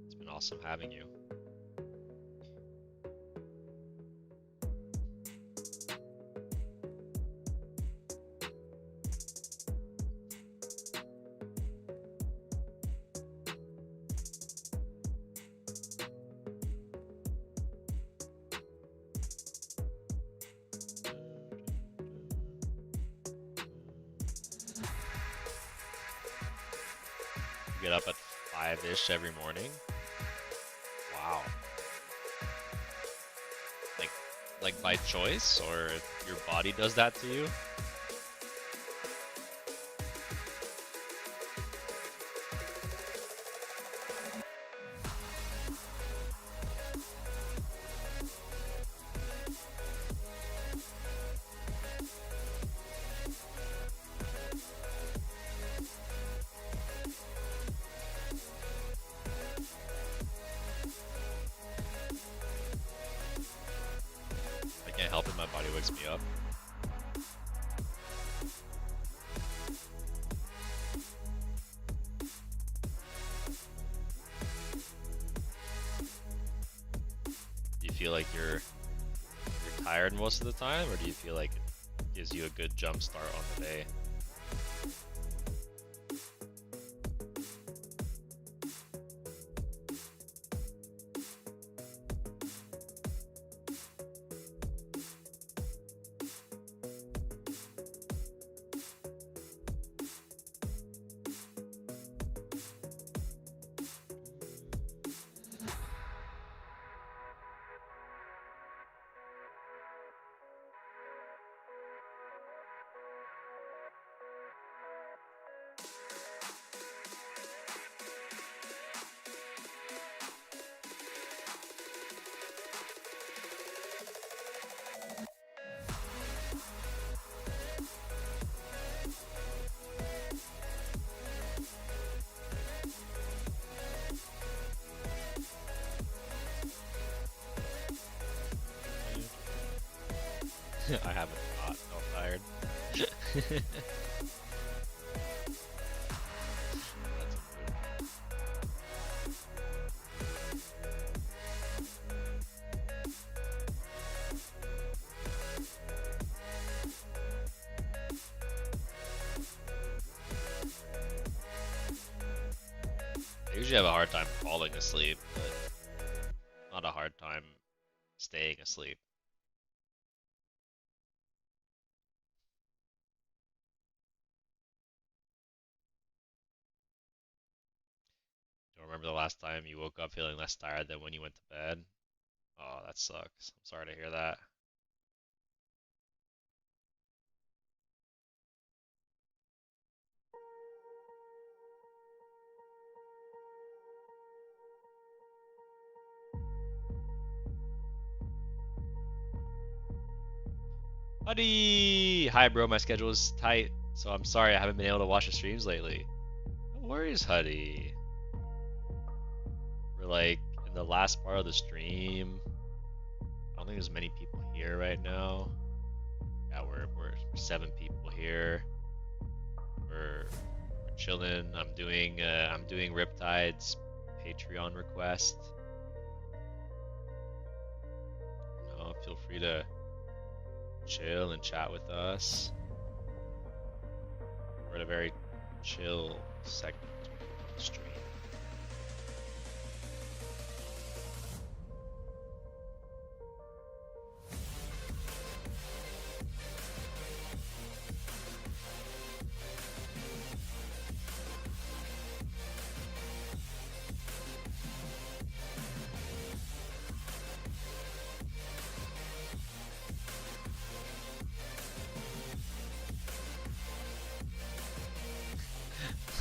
It's been awesome having you. get up at 5-ish every morning. Wow. Like by choice, or your body does that to you? I can't help it, my body wakes me up. Do you feel like you're tired most of the time, or do you feel like it gives you a good jump start on the day? I haven't not felt tired. That's a mood. I usually have a hard time falling asleep, but not a hard time staying asleep. Don't remember the last time you woke up feeling less tired than when you went to bed? Oh, that sucks. I'm sorry to hear that. Huddy! Hi, bro. My schedule is tight, so I'm sorry I haven't been able to watch the streams lately. No worries, Huddy. We're like in the last part of the stream. I don't think there's many people here right now. Yeah, we're 7 people here. We're chilling. I'm doing Riptide's Patreon request. Feel free to chill and chat with us. We're at a very chill segment of the stream.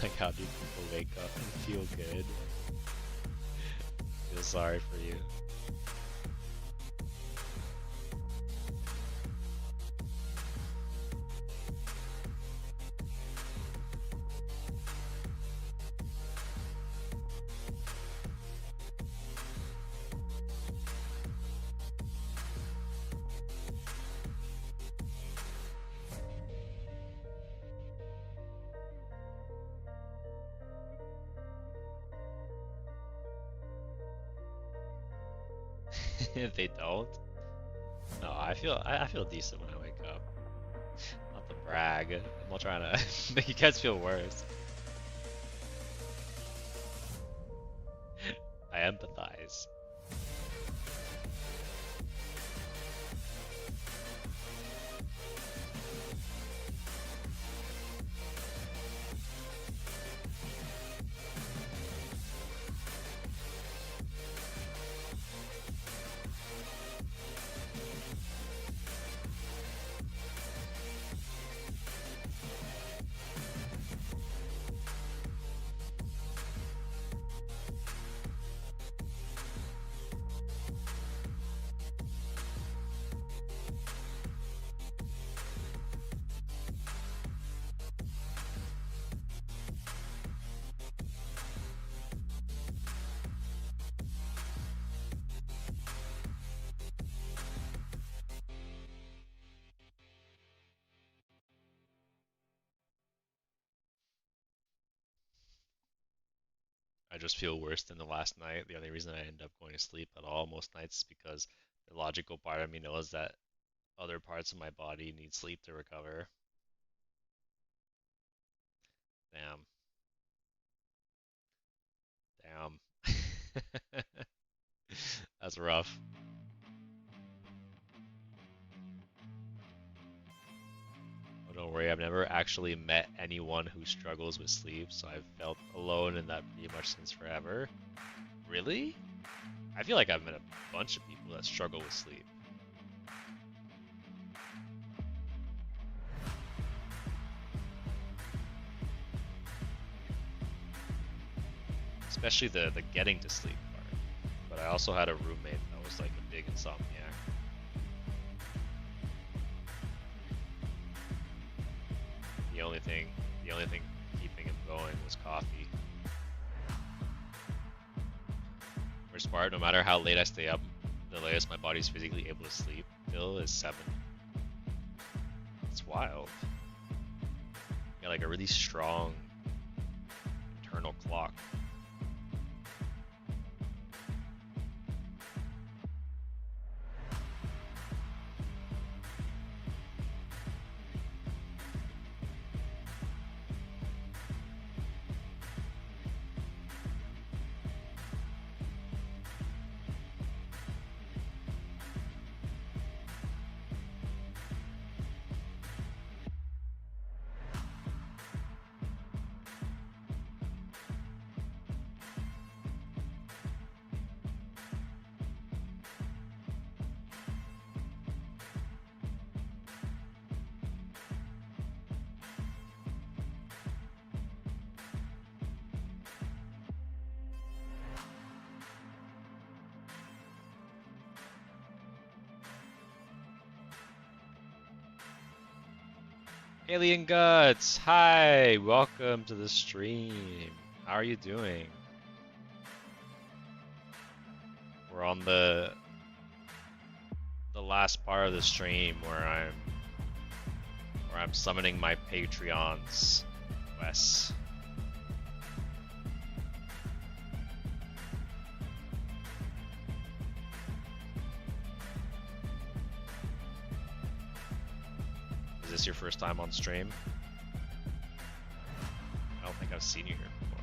Like, how do people wake up and feel good? Feel sorry for you. If they don't, no, I feel decent when I wake up. Not to brag. I'm not trying to make you guys feel worse. I empathize. I just feel worse than the last night. The only reason I end up going to sleep at all most nights is because the logical part of me knows that other parts of my body need sleep to recover. Damn. Damn. That's rough. Oh, don't worry, I've never actually met anyone who struggles with sleep, so I've felt alone in that pretty much since forever. Really? I feel like I've met a bunch of people that struggle with sleep. Especially the getting to sleep part. But I also had a roommate that was like a big insomniac. The only thing keeping him going was coffee. Worst part, no matter how late I stay up, the latest my body's physically able to sleep till is 7. It's wild. Got like a really strong internal clock. Alien Guts, hi, welcome to the stream. How are you doing? We're on the last part of the stream where I'm summoning my Patreons, Wes. Is this your first time on stream? I don't think I've seen you here before.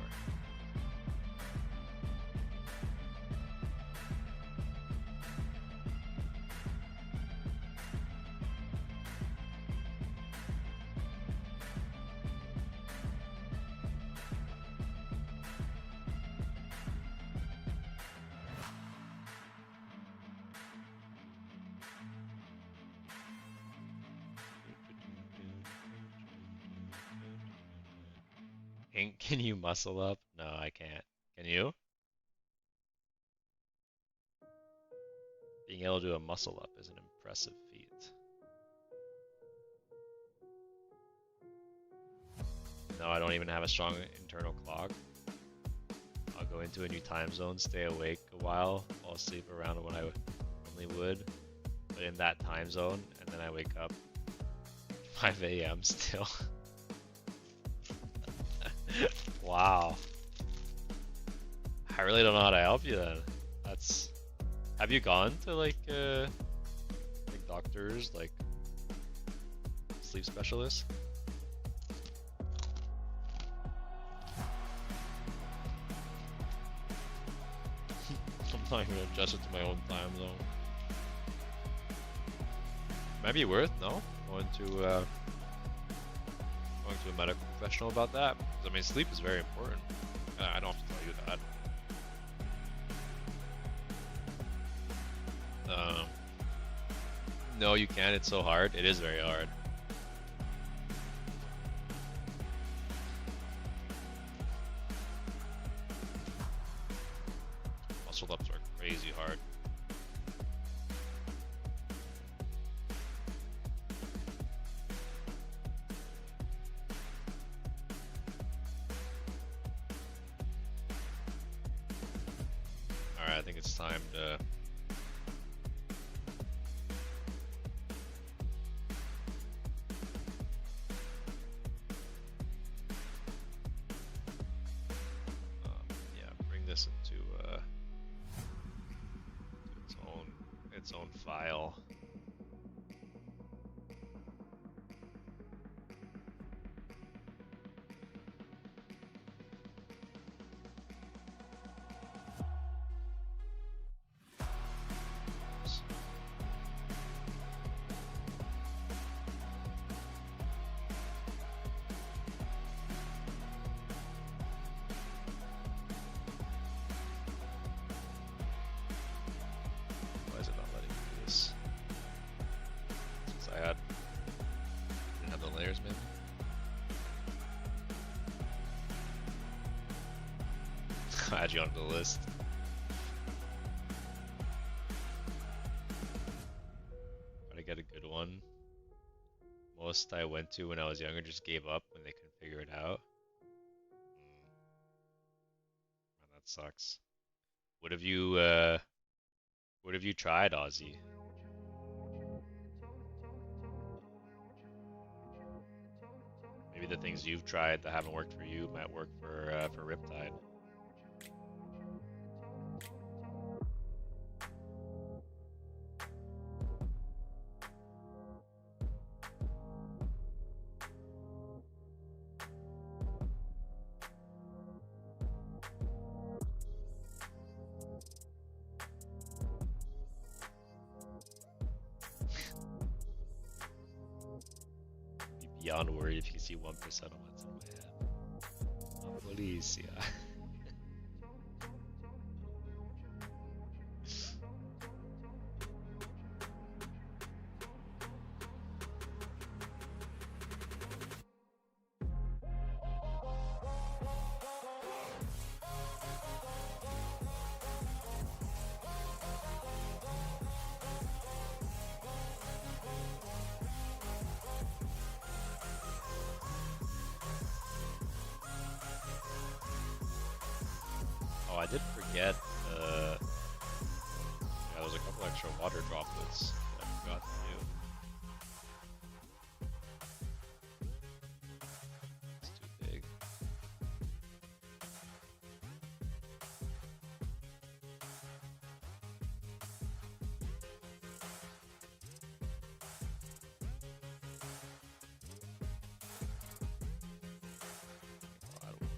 Can you muscle up? No, I can't. Can you? Being able to do a muscle up is an impressive feat. No, I don't even have a strong internal clock. I'll go into a new time zone, stay awake a while, fall asleep around when I normally would, but in that time zone, and then I wake up 5 a.m. still. Wow. I really don't know how to help you then. That's. Have you gone to like doctors, like sleep specialists? I'm not even gonna adjust it to my own time zone. Might be worth, no? Going to a medical professional about that. I mean, sleep is very important. I don't have to tell you that. No, you can't. It's so hard. It is very hard. Muscle ups are crazy hard. Alright, I think it's time to... yeah. its own file. Why is it not letting me do this? Since I didn't have the layers, maybe. Add you onto the list. Try to get a good one. Most I went to when I was younger just gave up when they couldn't figure it out. Man, that sucks. What have you tried, Ozzy? Maybe the things you've tried that haven't worked for you might work for Riptide. Be beyond worried if you see 1% on what's in my head. Police, yeah. Oh, I did forget. Yeah, there was a couple extra water droplets that I forgot to do. It's too big. Oh, I don't-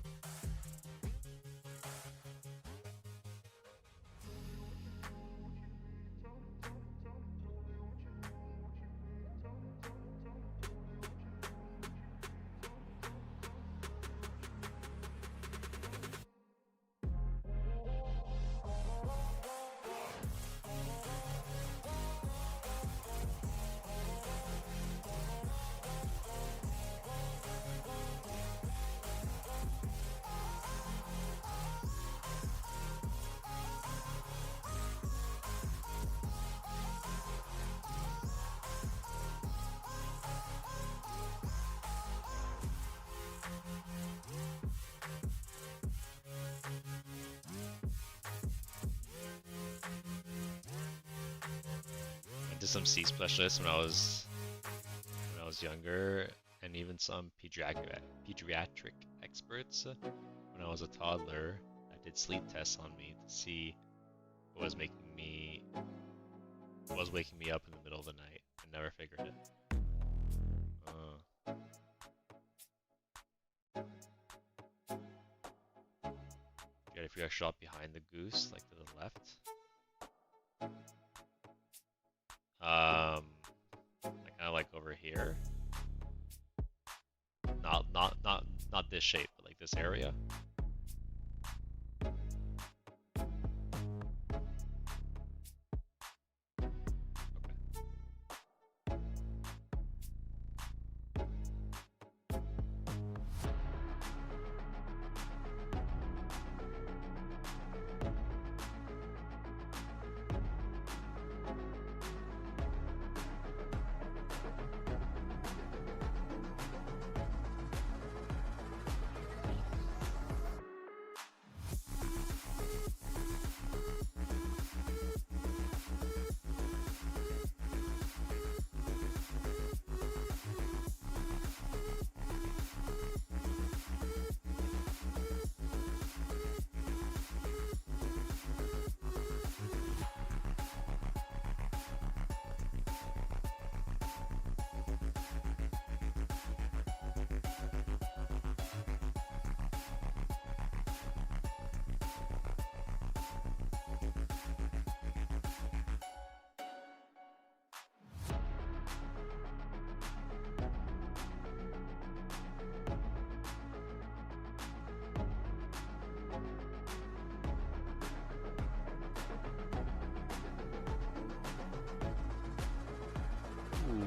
I did some sea specialists when I was younger, and even some pediatric experts when I was a toddler. I did sleep tests on me to see what was waking me up in the middle of the night. I never figured it. You gotta figure a shot behind the goose, like to the left. Like kind of like over here. Not this shape, but like this area.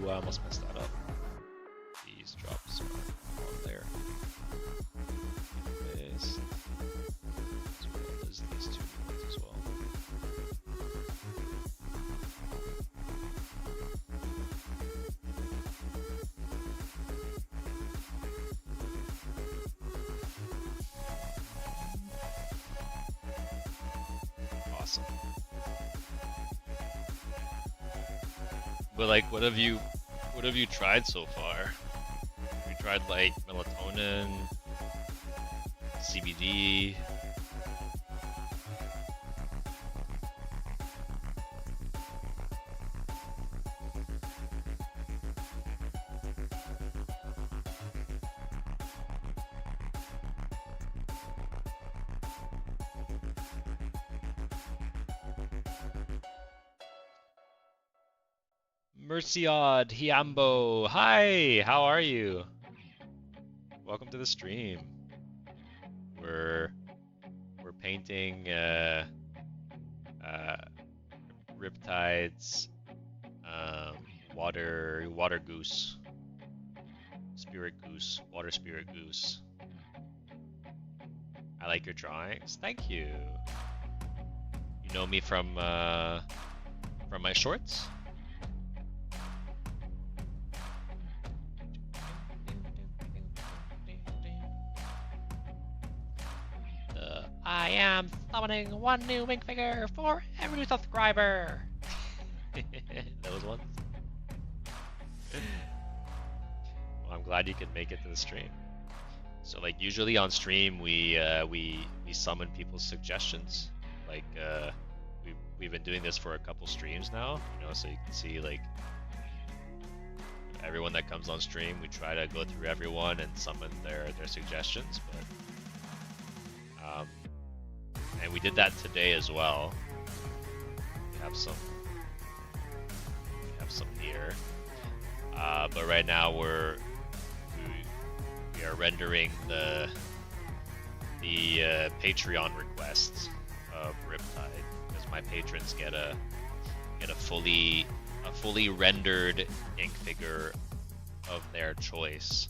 Ooh, I almost messed that up. These drops are on there. Anyways, as well as these two ones as well. Awesome. But like, what have you tried so far? Have you tried like melatonin, CBD? Merciod Hiambo, hi, how are you? Welcome to the stream. We're painting Riptide's water goose, spirit goose, water spirit goose. I like your drawings. Thank you. You know me from my shorts? I am summoning one new wing figure for every new subscriber. Those ones. Well, I'm glad you could make it to the stream. So, like, usually on stream we summon people's suggestions. Like, we've been doing this for a couple streams now. You know, so you can see like everyone that comes on stream. We try to go through everyone and summon their suggestions, but. And we did that today as well. We have some here, but right now we are rendering the Patreon requests of Riptide, because my patrons get a fully rendered ink figure of their choice.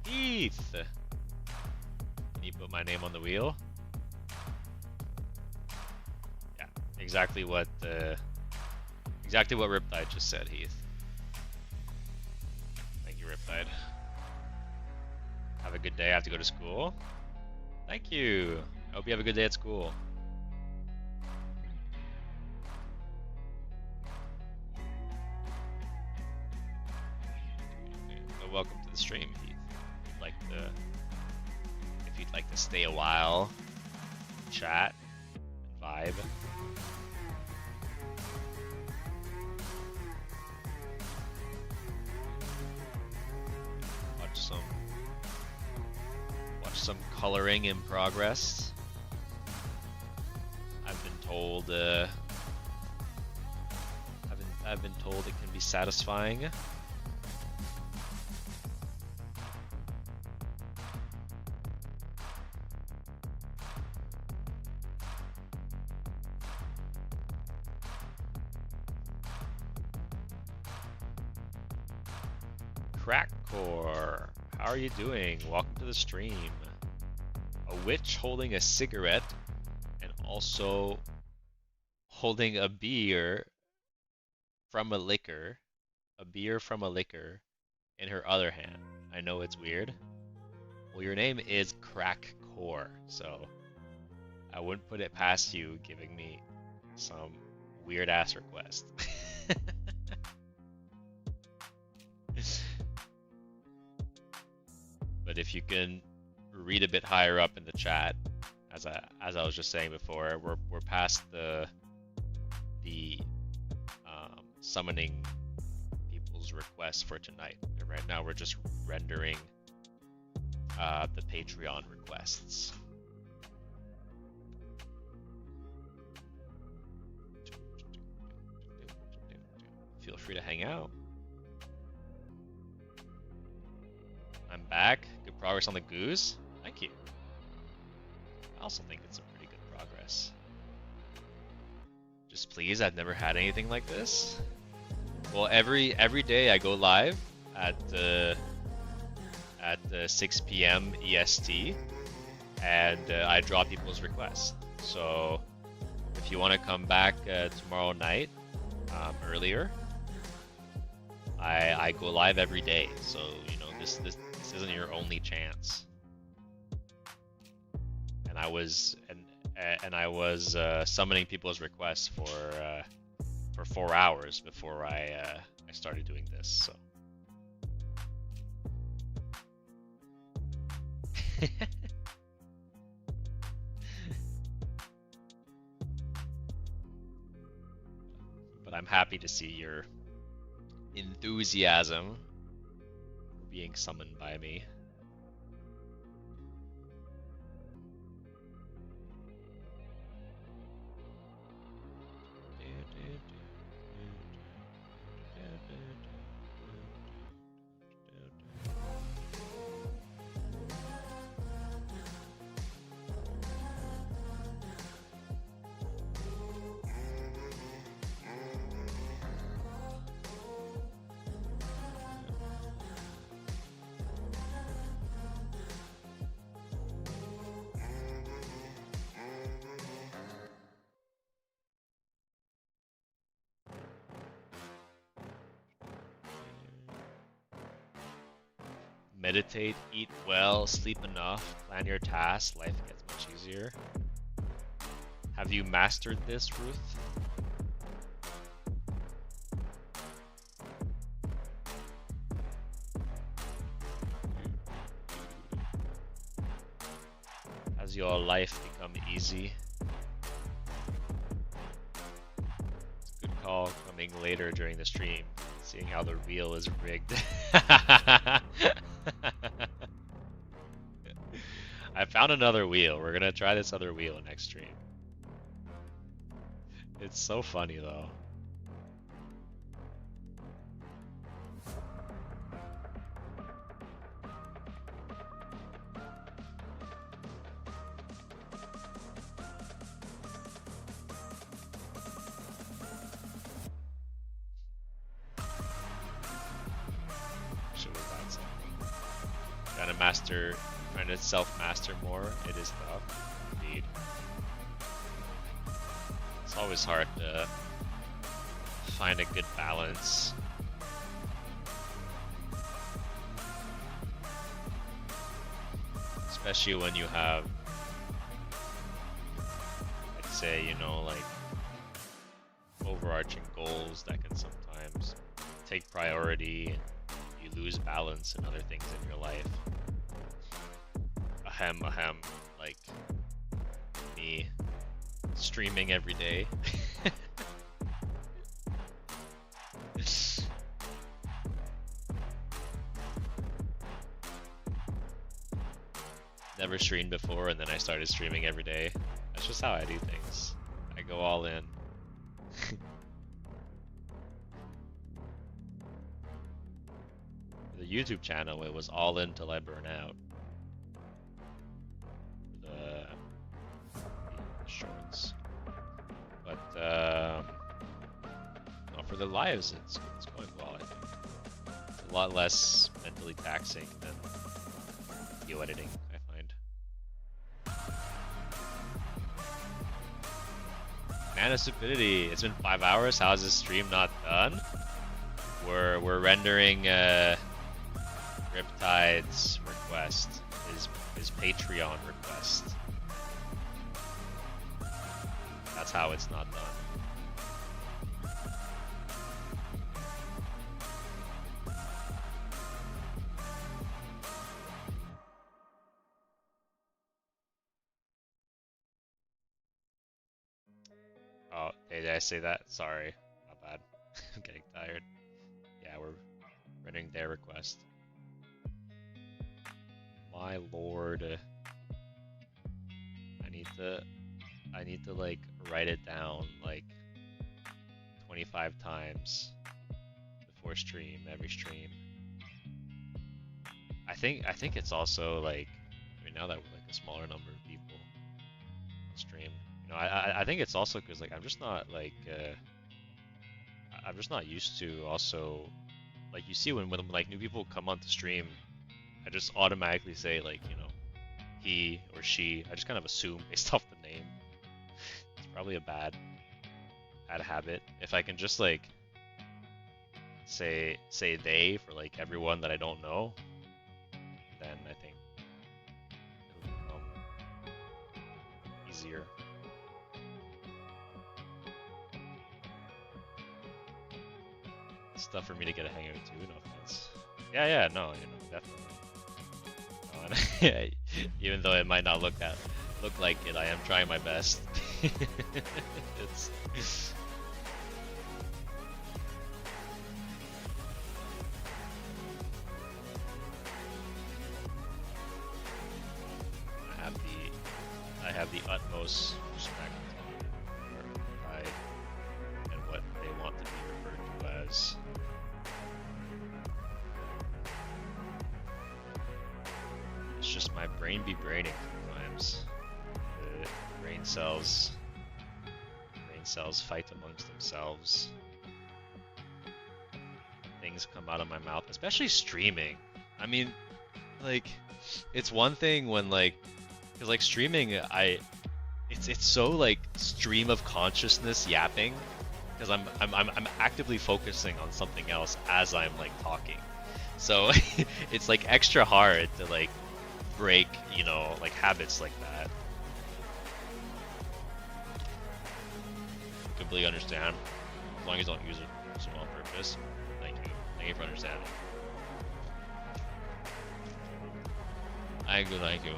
Heath! Can you put my name on the wheel? Yeah, exactly what Riptide just said, Heath. Thank you, Riptide. Have a good day. I have to go to school. Thank you. I hope you have a good day at school. So welcome to the stream, Heath. If you'd like to stay a while, chat, and vibe. Watch some coloring in progress. I've been told I've been told it can be satisfying. Crackcore, how are you doing? Welcome to the stream. A witch holding a cigarette and also holding a beer from a liquor in her other hand. I know it's weird. Well, your name is Crackcore, so I wouldn't put it past you giving me some weird ass request. But if you can read a bit higher up in the chat, as I was just saying before, we're past the summoning people's requests for tonight. And right now we're just rendering the Patreon requests. Feel free to hang out. I'm back. Good progress on the goose. Thank you. I also think it's a pretty good progress. Just please, I've never had anything like this. Well, every day I go live at 6 p.m. EST, and I draw people's requests. So if you want to come back tomorrow night earlier, I go live every day. So you know this isn't your only chance. And I was summoning people's requests for 4 hours before I started doing this. So. But I'm happy to see your enthusiasm for being summoned by me. Meditate, eat well, sleep enough, plan your tasks, life gets much easier. Have you mastered this, Ruth? Has your life become easy? It's a good call coming later during the stream, seeing how the wheel is rigged. I found another wheel. We're gonna try this other wheel next stream. It's so funny though. Trying to self-master more, it is tough, indeed. It's always hard to find a good balance. Especially when you have, I'd say, you know, like overarching goals that can sometimes take priority and you lose balance in other things in your life. Ahem, like me streaming every day. Never streamed before, and then I started streaming every day. That's just how I do things. I go all in. The YouTube channel, it was all in till I burn out. Shorts, but no, for the lives, it's going well. I think it's a lot less mentally taxing than video editing, I find. Mana Stupidity, it's been 5 hours. How is this stream not done? We're rendering Riptide's request, his Patreon request. That's how it's not done. Oh, hey, did I say that? Sorry. Not bad. I'm getting tired. Yeah, we're rendering their request. My lord. I need to like write it down like 25 times before stream, every stream. I think it's also like, I mean, now that we're like a smaller number of people on stream, You know, I think it's also because like I'm just not like I'm just not used to also like you see when like new people come onto stream, I just automatically say like he or she. I just kind of assume based off the name. It's probably a bad habit. If I can just like say they for like everyone that I don't know, then I think it'll become easier. It's tough for me to get a hang of it too. No offense. Yeah, no, definitely. Yeah, even though it might not look like it, I am trying my best. It's I have the utmost respect for pride and what they want to be referred to as. It's just my brain be braining sometimes. The brain cells fight amongst themselves. Things come out of my mouth, especially streaming. I mean, like, it's one thing when like, cause like streaming, it's so like stream of consciousness yapping, because I'm actively focusing on something else as I'm like talking, so it's like extra hard to like break, like habits like that. Completely understand, as long as you don't use it on purpose. Thank you for understanding. Thank you.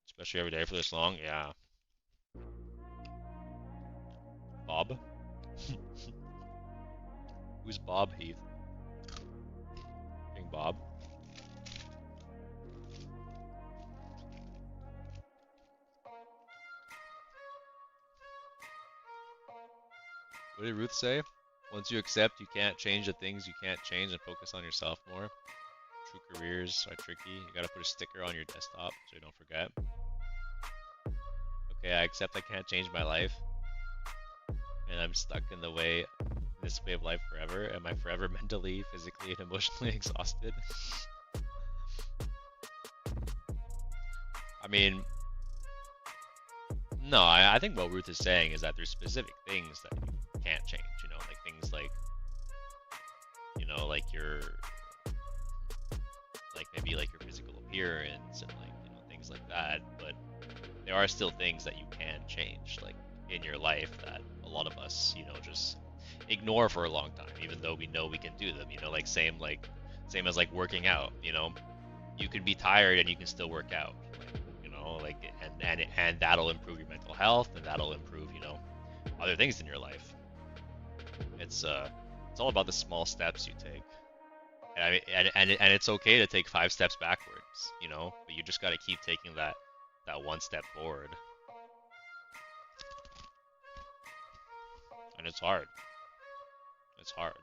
Especially every day for this long, yeah. Bob? Who's Bob, Heath? King Bob? What did Ruth say? Once you accept you can't change the things you can't change and focus on yourself more. True careers are tricky. You gotta put a sticker on your desktop so you don't forget. Okay, I accept I can't change my life. And I'm stuck in this way of life forever. Am I forever mentally, physically, and emotionally exhausted? I mean, no, I think what Ruth is saying is that there's specific things that you can't change, like things like, like maybe like your physical appearance and like, things like that, but there are still things that you can change, like in your life that a lot of us, just ignore for a long time, even though we know we can do them, like same as like working out, you can be tired and you can still work out, like and that'll improve your mental health and that'll improve, other things in your life. It's all about the small steps you take. And I mean, and it's okay to take 5 steps backwards, but you just got to keep taking that one step forward. And it's hard. It's hard,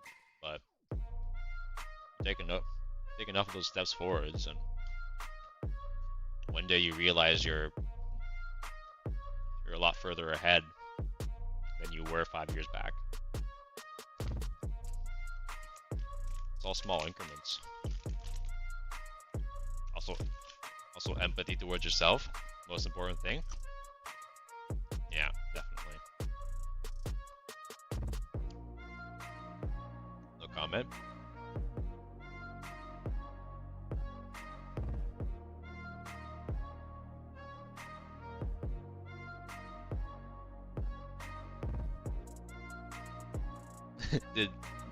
but take enough of those steps forwards, and one day you realize you're a lot further ahead than you were 5 years back. It's all small increments. Also empathy towards yourself, most important thing. Yeah, definitely. No comment.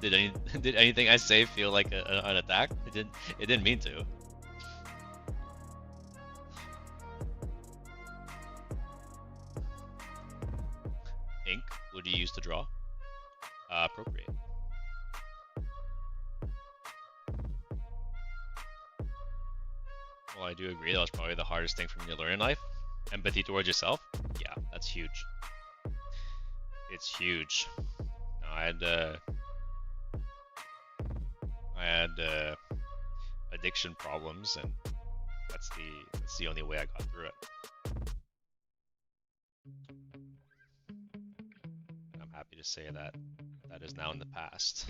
Did anything I say feel like an attack? It didn't mean to. Ink, what do you use to draw? Procreate. Well, I do agree that was probably the hardest thing for me to learn in life. Empathy towards yourself? Yeah, that's huge. It's huge. No, I I had addiction problems, and that's the only way I got through it. I'm happy to say that that is now in the past.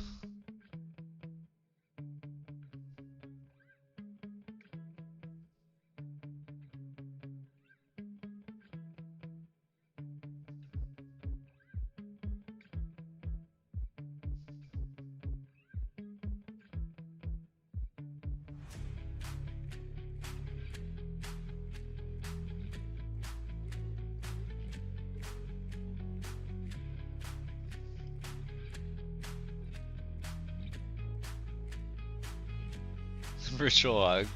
Virtual hug.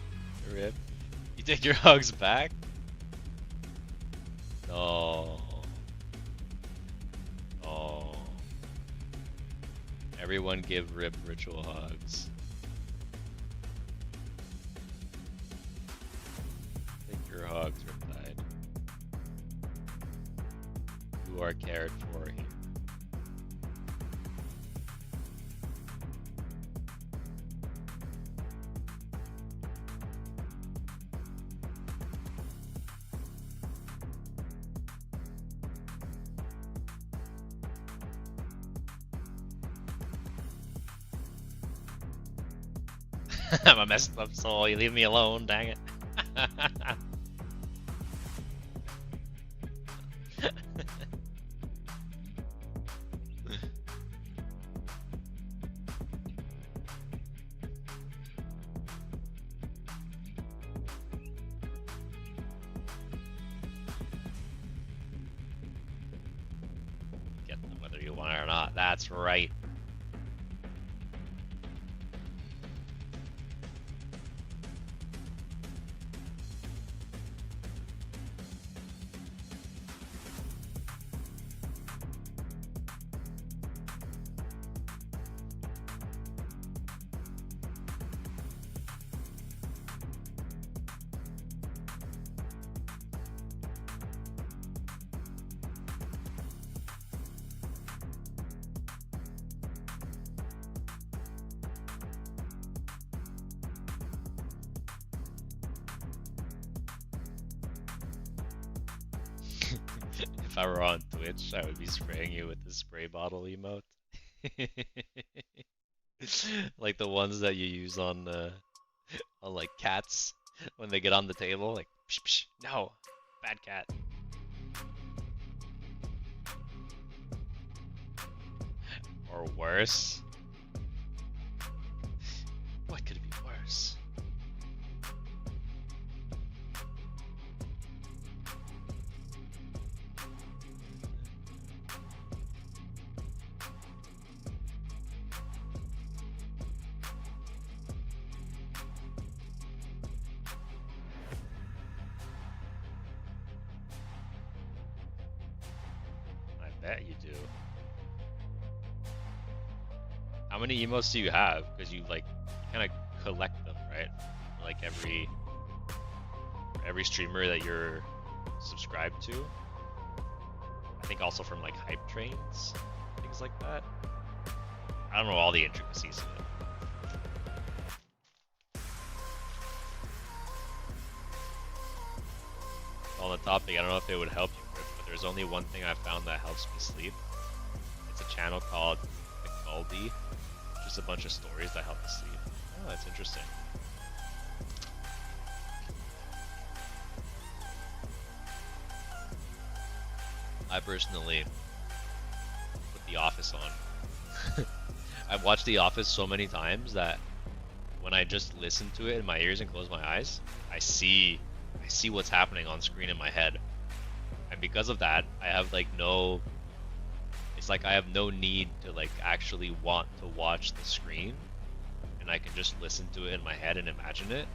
Rip. You take your hugs back? No. Oh. Everyone give Rip virtual hugs. Take your hugs, Riptide. You are cared for here. I'm a messed up soul, you leave me alone, dang it. Get them whether you want it or not, that's right. If I were on Twitch, I would be spraying you with the spray bottle emote. Like the ones that you use on like cats when they get on the table, like psh, psh, no, bad cat. Or worse. What could be worse? I bet you do. How many emotes do you have? Because you like kind of collect them, right? Like every streamer that you're subscribed to. I think also from like hype trains, things like that. I don't know all the intricacies of it. On the topic, I don't know if it would help you, but there's only one thing I found that helps me sleep. It's a channel called McGaldy. Just a bunch of stories that help me sleep. Oh, that's interesting. I personally put The Office on. I've watched The Office so many times that when I just listen to it in my ears and close my eyes, I see what's happening on screen in my head. And because of that, I have like no, it's like I have no need to like actually want to watch the screen, and I can just listen to it in my head and imagine it,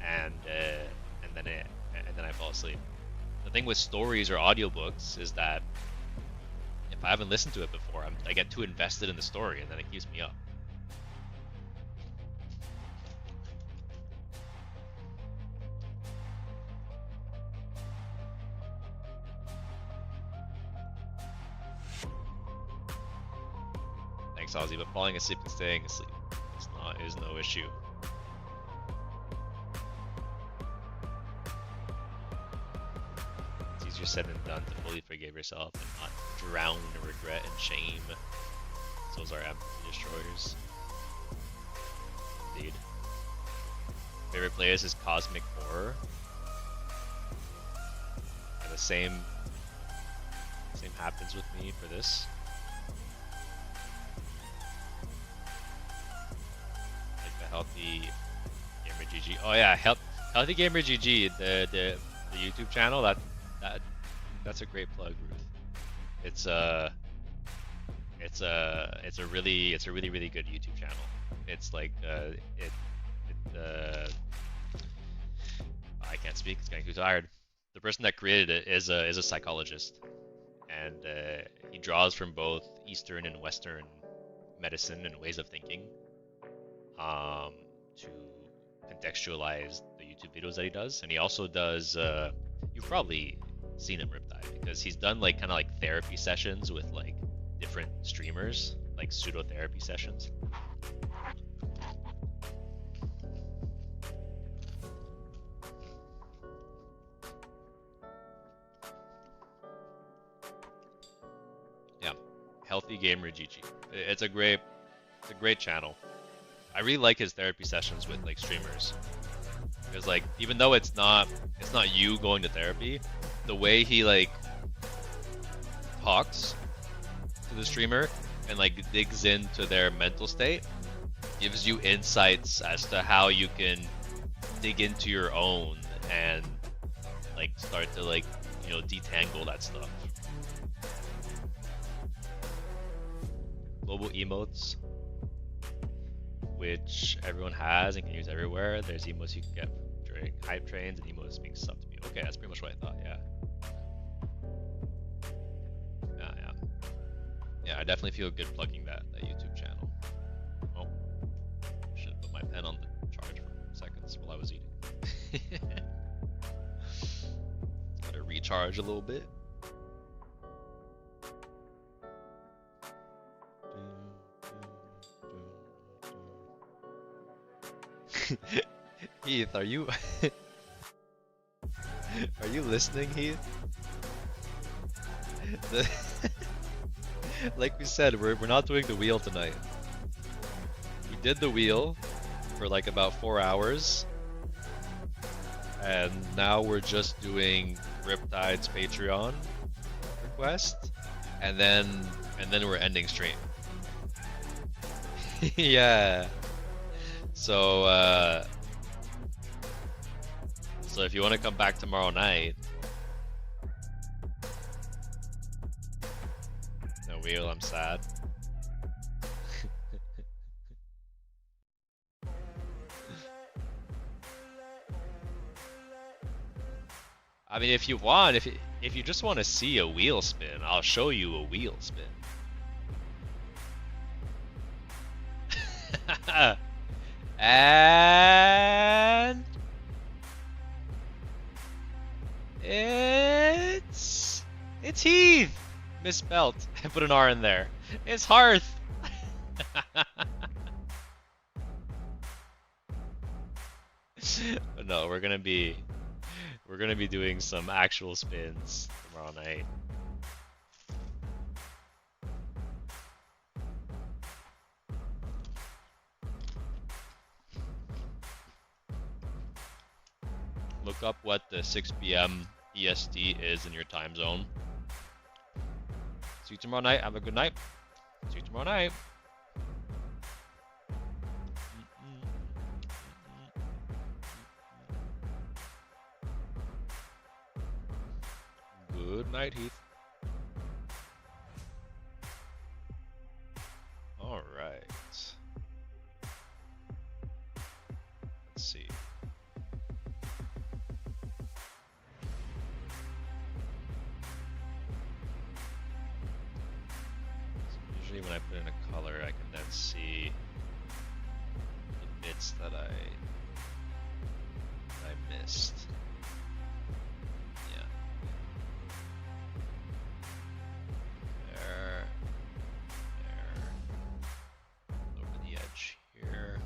and then I fall asleep. The thing with stories or audiobooks is that if I haven't listened to it before, I get too invested in the story, and then it keeps me up. Thanks, Ozzy, but falling asleep and staying asleep. It's no issue. It's easier said than done to fully forgive yourself and not drown in regret and shame. Those are empathy destroyers. Indeed. Favorite playlist is Cosmic Horror. And the same happens with me for this. Like the Healthy Gamer GG. Oh yeah, Healthy Gamer GG, the YouTube channel. That's a great plug, Ruth. It's a really good YouTube channel. It's like I can't speak. It's getting too tired. The person that created it is a psychologist, and he draws from both Eastern and Western medicine and ways of thinking to contextualize the YouTube videos that he does. And he also does. You've probably seen him, Riptide, because he's done like kind of like therapy sessions with like different streamers, like pseudo therapy sessions. Yeah, Healthy Gamer GG. It's a great channel. I really like his therapy sessions with like streamers, because like even though it's not you going to therapy, the way he like talks to the streamer and like digs into their mental state gives you insights as to how you can dig into your own and like start to like, you know, detangle that stuff. Global emotes, which everyone has and can use everywhere. There's emotes you can get during hype trains and emotes being subbed to me. Okay, that's pretty much what I thought, yeah. Yeah, I definitely feel good plugging that YouTube channel. Oh, should have put my pen on the charge for seconds while I was eating. Gotta recharge a little bit. Heath, are you listening, Heath? Like we said, we're not doing the wheel tonight. We did the wheel for like about 4 hours, and now we're just doing Riptide's Patreon request, and then we're ending stream. Yeah. So if you want to come back tomorrow night, no wheel, I'm sad. I mean, if you want, if you just want to see a wheel spin, I'll show you a wheel spin. And it's Heath. Misspelt. I put an R in there. It's Hearth. But no, we're gonna be doing some actual spins tomorrow night. Look up what the 6 p.m. EST is in your time zone. See you tomorrow night. Have a good night. See you tomorrow night. Good night, Heath. All right. Let's see. Usually when I put in a color, I can then see the bits that I missed. Yeah. There. Over the edge here.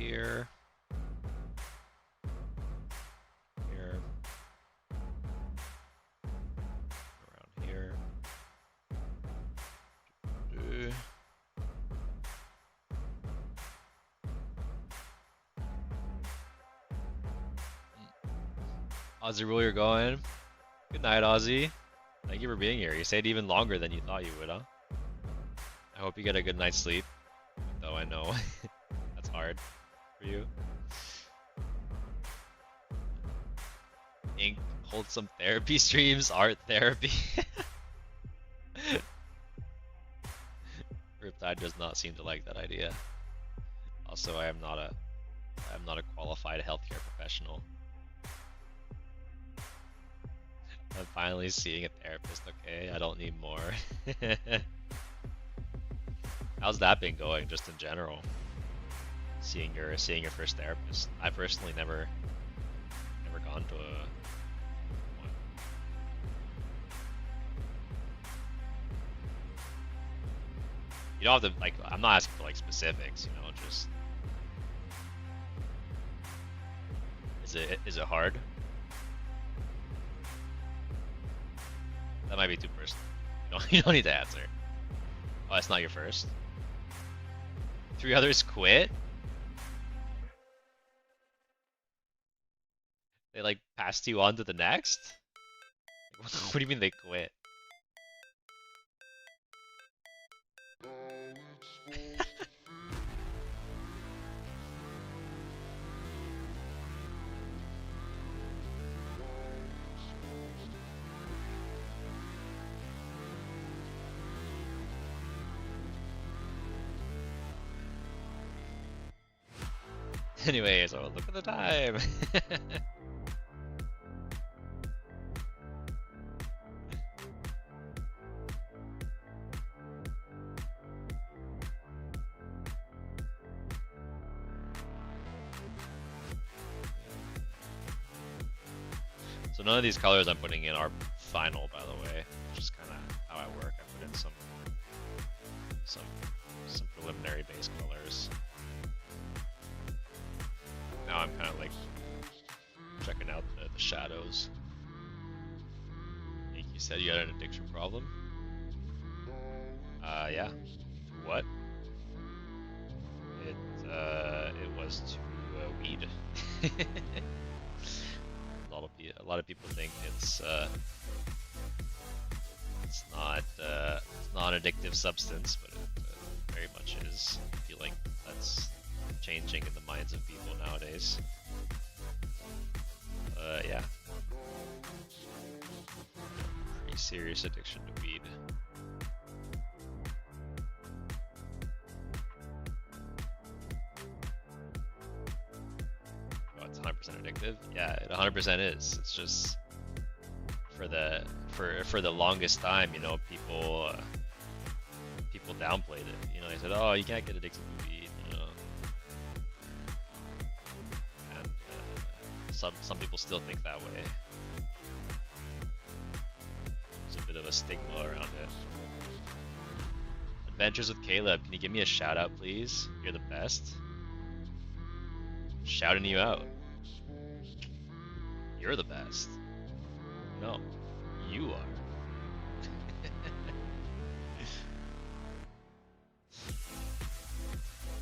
here. Here. Around here. Aussie Rule, you're going. Good night, Aussie. Thank you for being here. You stayed even longer than you thought you would, huh? I hope you get a good night's sleep. Though I know that's hard for you. Ink, hold some therapy streams, art therapy. Riptide does not seem to like that idea. Also, I am not a qualified healthcare professional. I'm finally seeing a therapist, okay? I don't need more. How's that been going, just in general? Seeing your first therapist. I personally never gone to a one. You don't have to, like, I'm not asking for like specifics, you know, just is it hard? That might be too personal. You don't need to answer. Oh, that's not your first? 3 others quit? They like passed you on to the next? What do you mean they quit? Anyways, oh, look at the time. So none of these colors I'm putting in are final, by the way. Which is kind of how I work. I put in some preliminary base colors. Now I'm kind of like checking out the shadows. You said you had an addiction problem? Yeah. What? It was to weed. A lot of people think it's not an addictive substance, but it very much is. I feel like that's changing in the minds of people nowadays. Yeah. Pretty serious addiction to weed. Oh, it's 100% addictive? Yeah, it 100% is. It's just for the longest time, you know, people downplayed it. You know, they said, "Oh, you can't get addicted to weed," you know. And some people still think that way. There's a bit of a stigma around it. Adventures with Caleb, can you give me a shout out, please? You're the best. Shouting you out. You're the best. No, you are.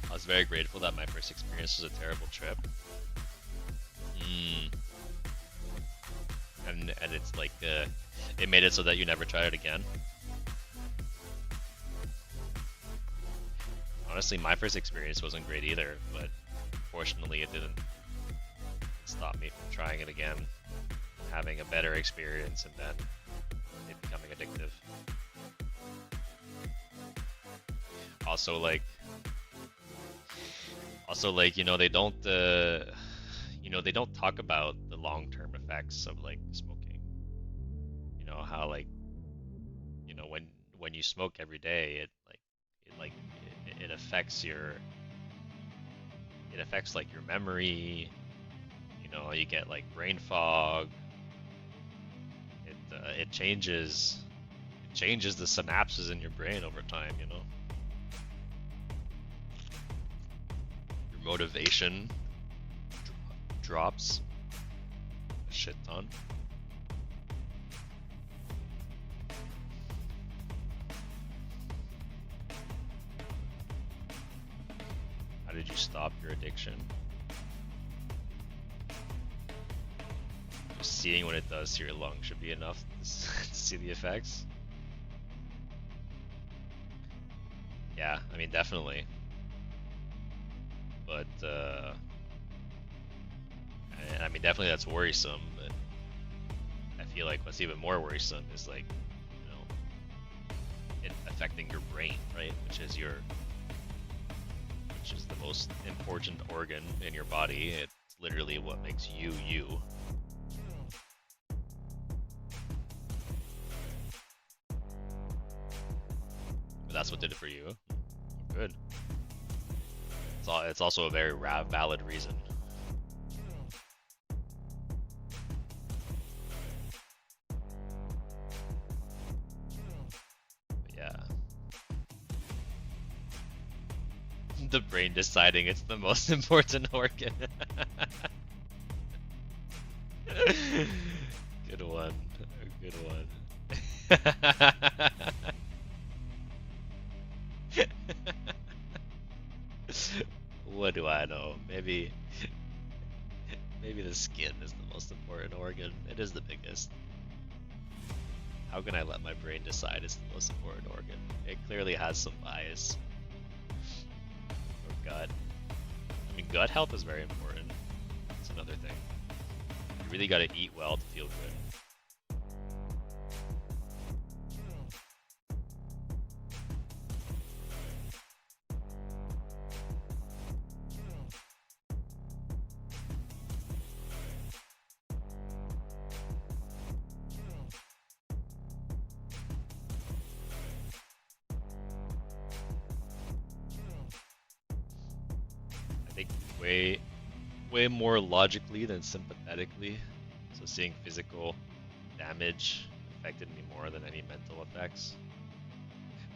I was very grateful that my first experience was a terrible trip. And it's like it made it so that you never try it again. Honestly, my first experience wasn't great either, but fortunately it didn't stop me from trying it again, having a better experience, and then it becoming addictive. Also, you know, they don't talk about the long-term effects of like smoking. You know how, like, you know, when you smoke every day, it affects like your memory. You know, you get like brain fog. It changes the synapses in your brain over time, you know. Your motivation drops a shit ton. How did you stop your addiction? Just seeing what it does to your lungs should be enough to see the effects. Yeah, I mean, definitely. But, I mean, definitely that's worrisome, but I feel like what's even more worrisome is, like, you know, it affecting your brain, right? Which is the most important organ in your body. It's literally what makes you, you. But that's what did it for you. Good. It's also a very valid reason. But yeah. The brain deciding it's the most important organ. Good one. Good one. What do I know? Maybe the skin is the most important organ. It is the biggest. How can I let my brain decide it's the most important organ? It clearly has some bias. Or gut. I mean, gut health is very important. That's another thing. You really gotta eat well to feel good. I think way more logically than sympathetically. So seeing physical damage affected me more than any mental effects.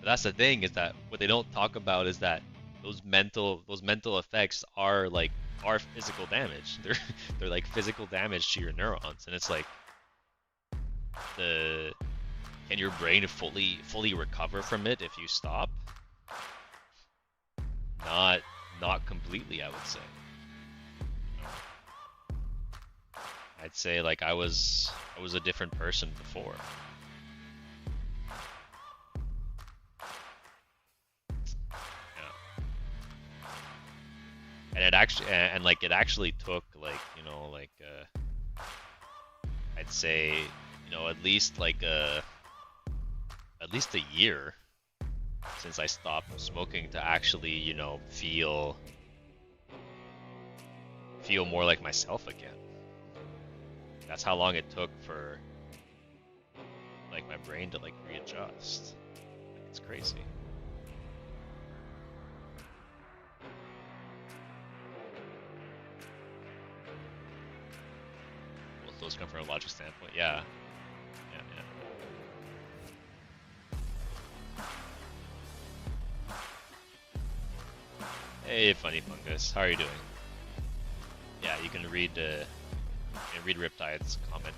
But that's the thing, is that what they don't talk about is that those mental effects are physical damage. They're like physical damage to your neurons, and it's like, can your brain fully recover from it if you stop? Not completely, I would say. I'd say, like, I was a different person before. Yeah. And it actually took, like, you know, like, I'd say, you know, at least a year since I stopped smoking to actually, you know, feel more like myself again. That's how long it took for, like, my brain to, like, readjust. It's crazy. Well, those come from a logic standpoint, yeah. Hey, Funny Fungus, how are you doing? Yeah, you can read Riptide's comment.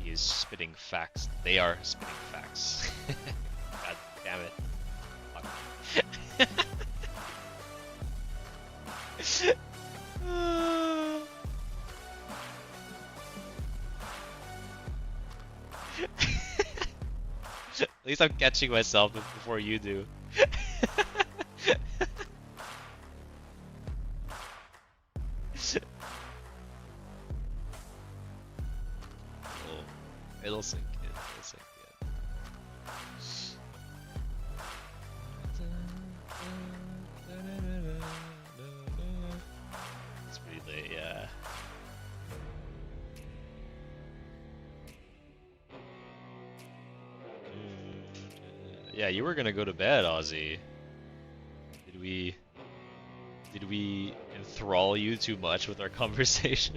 He is spitting facts. They are spitting facts. God damn it. At least I'm catching myself before you do. It'll sink in. It'll sink in. It's pretty late, yeah. Yeah, you were gonna go to bed, Ozzy. Did we enthrall you too much with our conversation?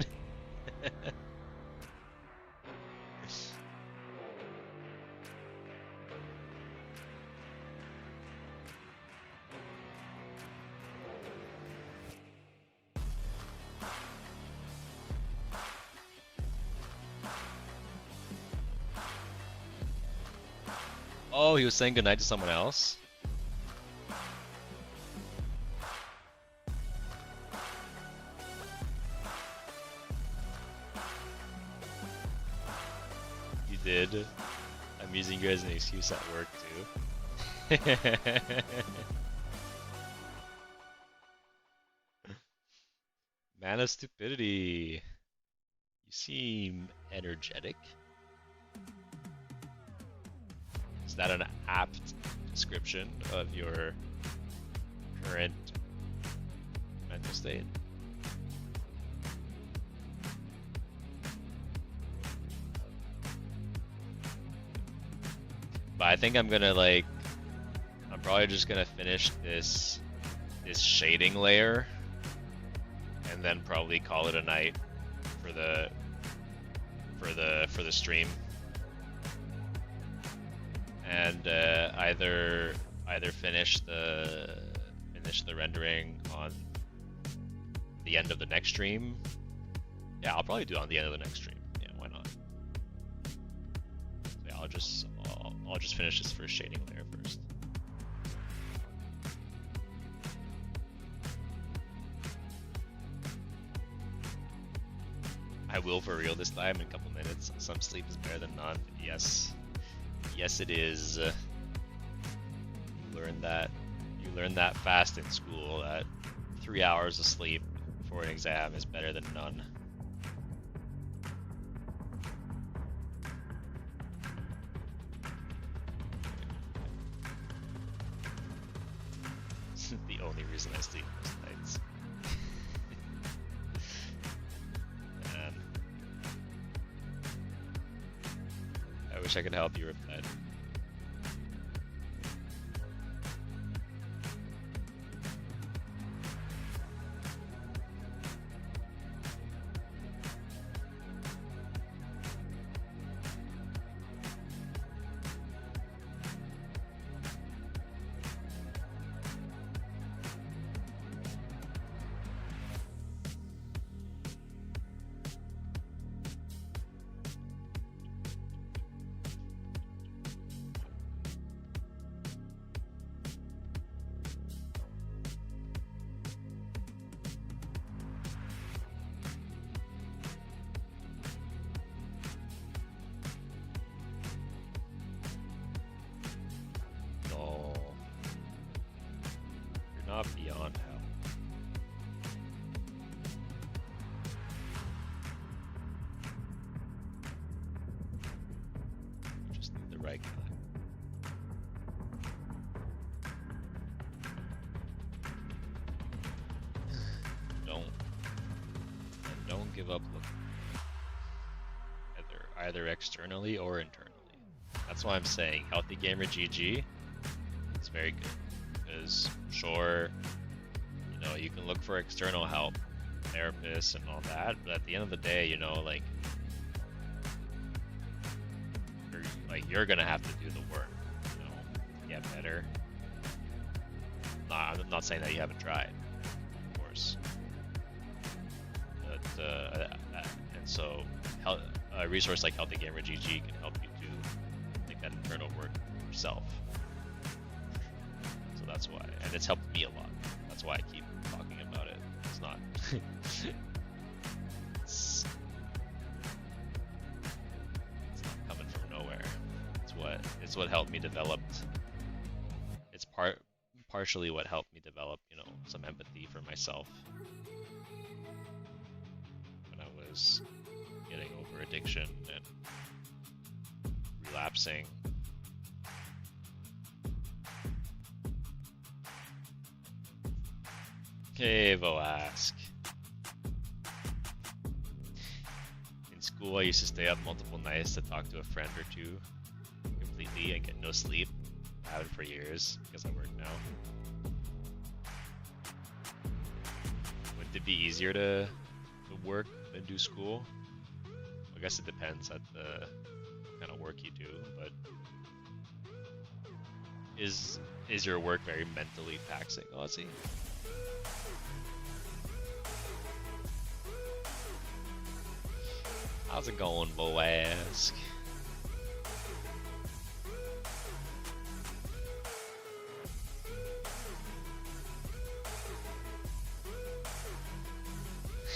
Oh, he was saying goodnight to someone else? You did? I'm using you as an excuse at work too. Man of stupidity. You seem energetic. Is that an apt description of your current mental state? But I think I'm gonna like, I'm probably just gonna finish this shading layer, and then probably call it a night for the stream, and either finish the rendering on the end of the next stream. Yeah, I'll probably do it on the end of the next stream. Yeah, why not? So yeah, I'll just finish this first shading layer first. I will for real this time in a couple minutes. Some sleep is better than none. Yes. Yes, it is. You learn that fast in school, that 3 hours of sleep before an exam is better than none. The only reason I sleep most nights. Man. I wish I could help you with that. Not beyond hell. You just need the right guy. Don't give up looking. Either externally or internally. That's why I'm saying Healthy Gamer GG is very good. Because sure, you know, you can look for external help, therapists and all that, but at the end of the day, you know, like you're gonna have to do the work, you know, to get better. I'm not saying that you haven't tried, of course, but and so a resource like Healthy Gamer GG can help you do like that internal work yourself. That's why, and it's helped me a lot. That's why I keep talking about it. It's not. it's not coming from nowhere. It's what helped me develop. It's partially what helped me develop, you know, some empathy for myself when I was getting over addiction and relapsing. Hey, Voask. In school, I used to stay up multiple nights to talk to a friend or two completely and get no sleep. I haven't for years because I work now. Would it be easier to work than do school? I guess it depends on the kind of work you do, but is your work very mentally taxing, Ozzy? How's it going, Boask?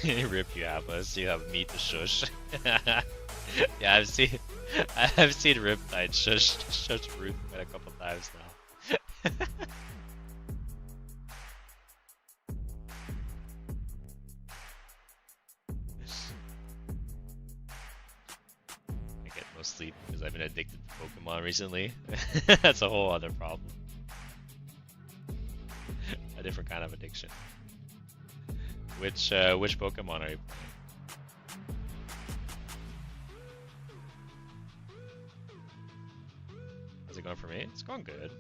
Rip you Atlas, you have me to shush. Yeah, I've seen Riptide shush Root quite a couple times now. I get no sleep because I've been addicted to Pokemon recently. That's a whole other problem. A different kind of addiction. Which Pokemon are you playing? How's it going for me? It's going good.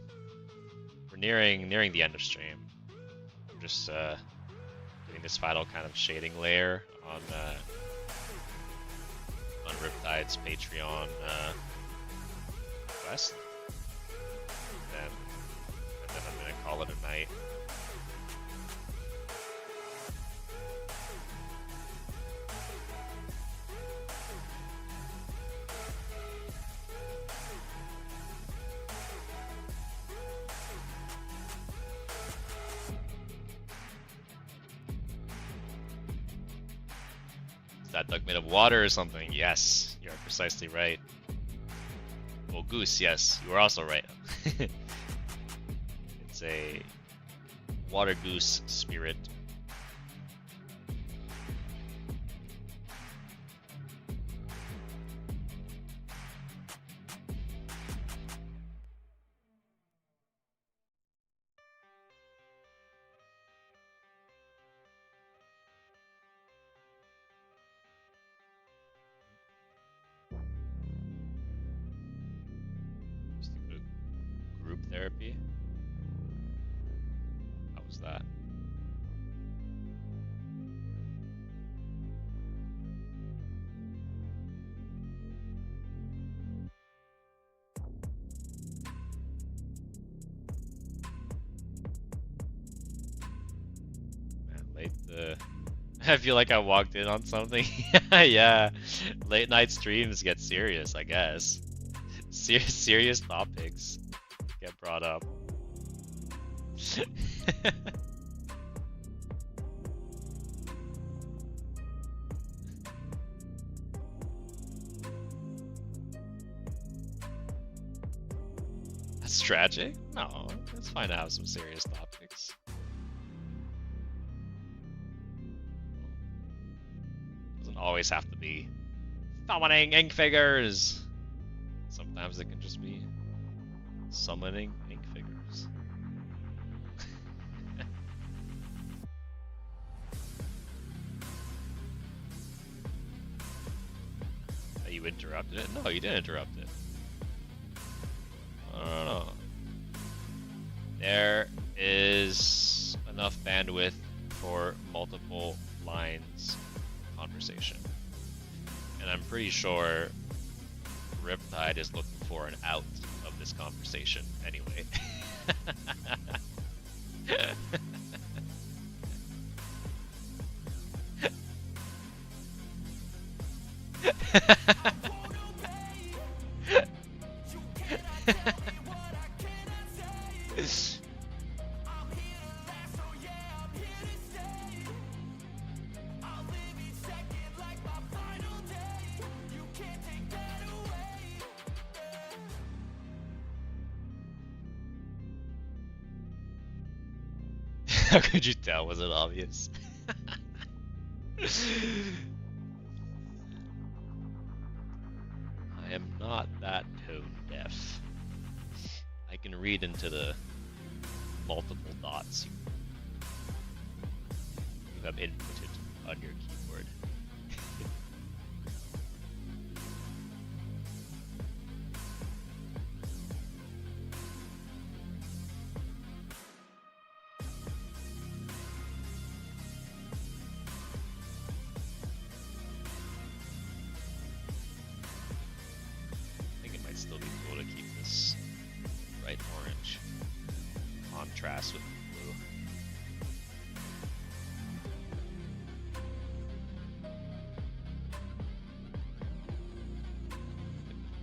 We're nearing the end of stream. I'm just doing this final kind of shading layer on Riptide's Patreon quest. And then I'm gonna call it a night. Is that duck made of water or something? Yes, you're precisely right. Well, Goose, yes, you are also right. It's a water goose spirit. Just a good group therapy. How was that? Man, I feel like I walked in on something. Yeah, late night streams get serious, I guess. Serious topics get brought up. That's tragic? No, it's fine to have some serious topics. Doesn't always have to be summoning ink figures. Sometimes it can just be summoning ink figures. You interrupted it? No, you didn't interrupt it. No. There is enough bandwidth for multiple lines of conversation. And I'm pretty sure Riptide is looking for an out of this conversation anyway. How could you tell? Was it obvious? I am not that tone deaf. I can read into the multiple dots you have inputted on your keyboard. I think it might still be cool to keep this bright orange contrast with blue.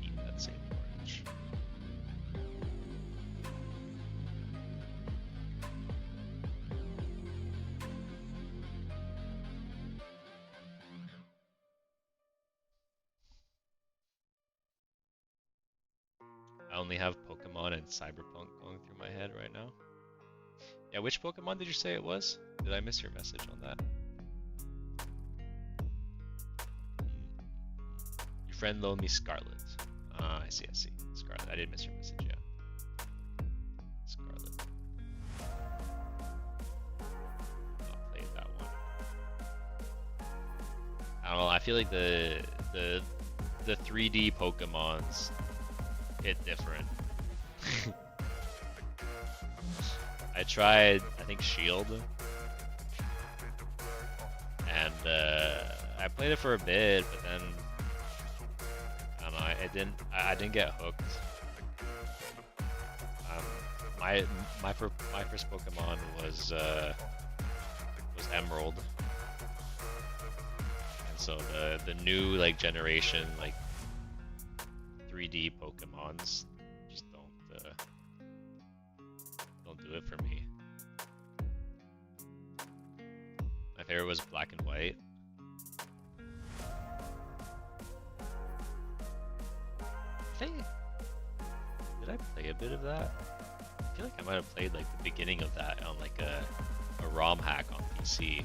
Keep that same orange. only have Pokemon and Cyberpunk going through my head right now. Yeah, which Pokemon did you say it was? Did I miss your message on that? Your friend loaned me Scarlet. I see, I see. Scarlet. I did miss your message, yeah. Scarlet. I'll play that one. I don't know, I feel like the 3D Pokemons hit different. I tried, I think Shield, and I played it for a bit, but then I don't know, I didn't get hooked. My first Pokemon was Emerald, and so the new like generation like 3D Pokemons just don't do it for me. My favorite was Black and White. I think, did I play a bit of that? I feel like I might have played like the beginning of that on like a ROM hack on PC.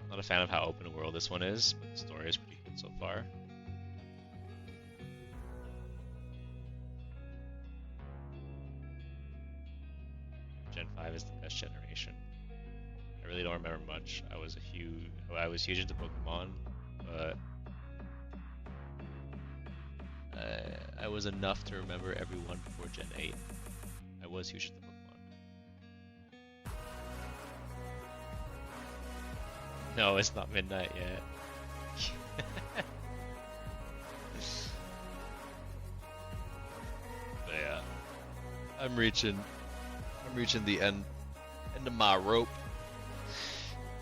Not a fan of how open world this one is, but the story is pretty good so far. Gen 5 is the best generation. I really don't remember much. I was huge into Pokemon, but I was enough to remember everyone before Gen 8. I was huge into Pokemon. No, it's not midnight yet. But yeah, I'm reaching the end of my rope,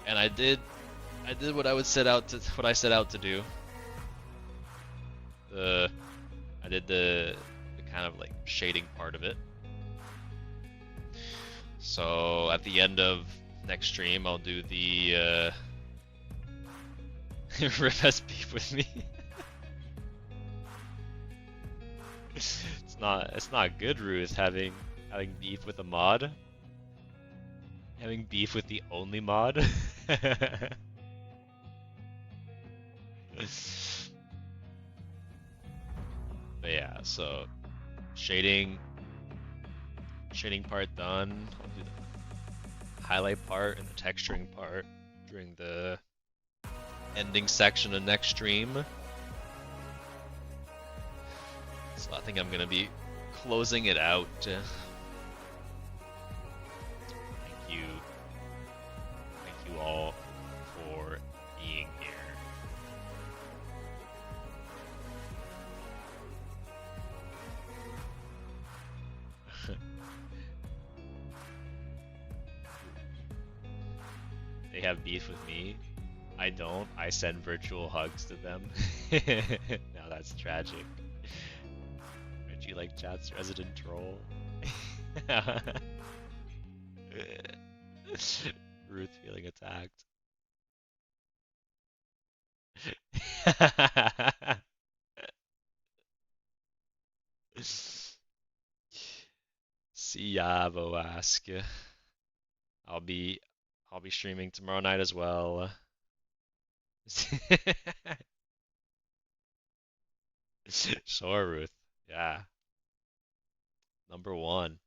and I did what I set out to do. I did the kind of like shading part of it. So at the end of next stream, I'll do the Riff has beef with me. It's not good, Ruth, having beef with a mod. Having beef with the only mod. But yeah, so shading part done. I'll do the highlight part and the texturing part during the ending section of next stream. So I think I'm gonna be closing it out. Thank you all for being here. They have beef with me. I don't. I send virtual hugs to them. Now that's tragic. Reggie like chat's resident troll. Ruth feeling attacked. See ya, Voask. I'll be I'll be streaming tomorrow night as well. Sure, Ruth. Yeah, number one.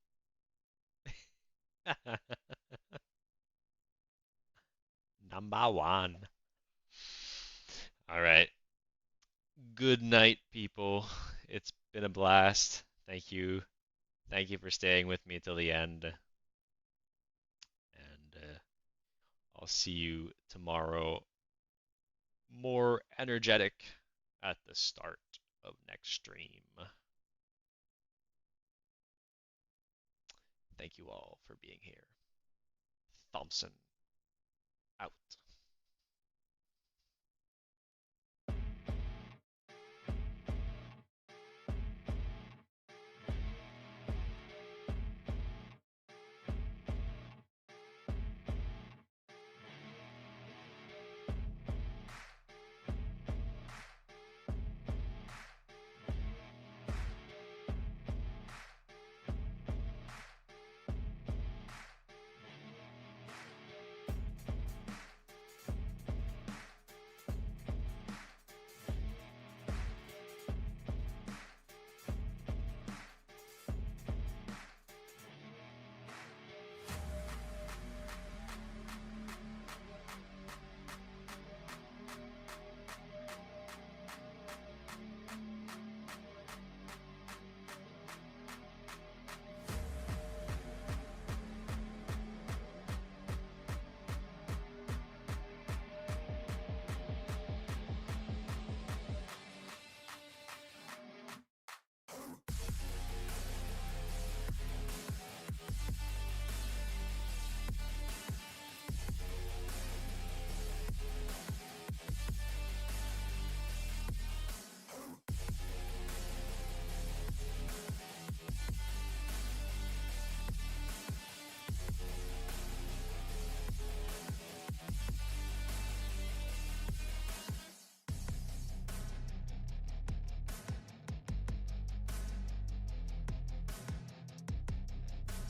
Number one. All right. Good night, people. It's been a blast. Thank you. Thank you for staying with me till the end. And I'll see you tomorrow, more energetic at the start of next stream. Thank you all for being here. Thompson out.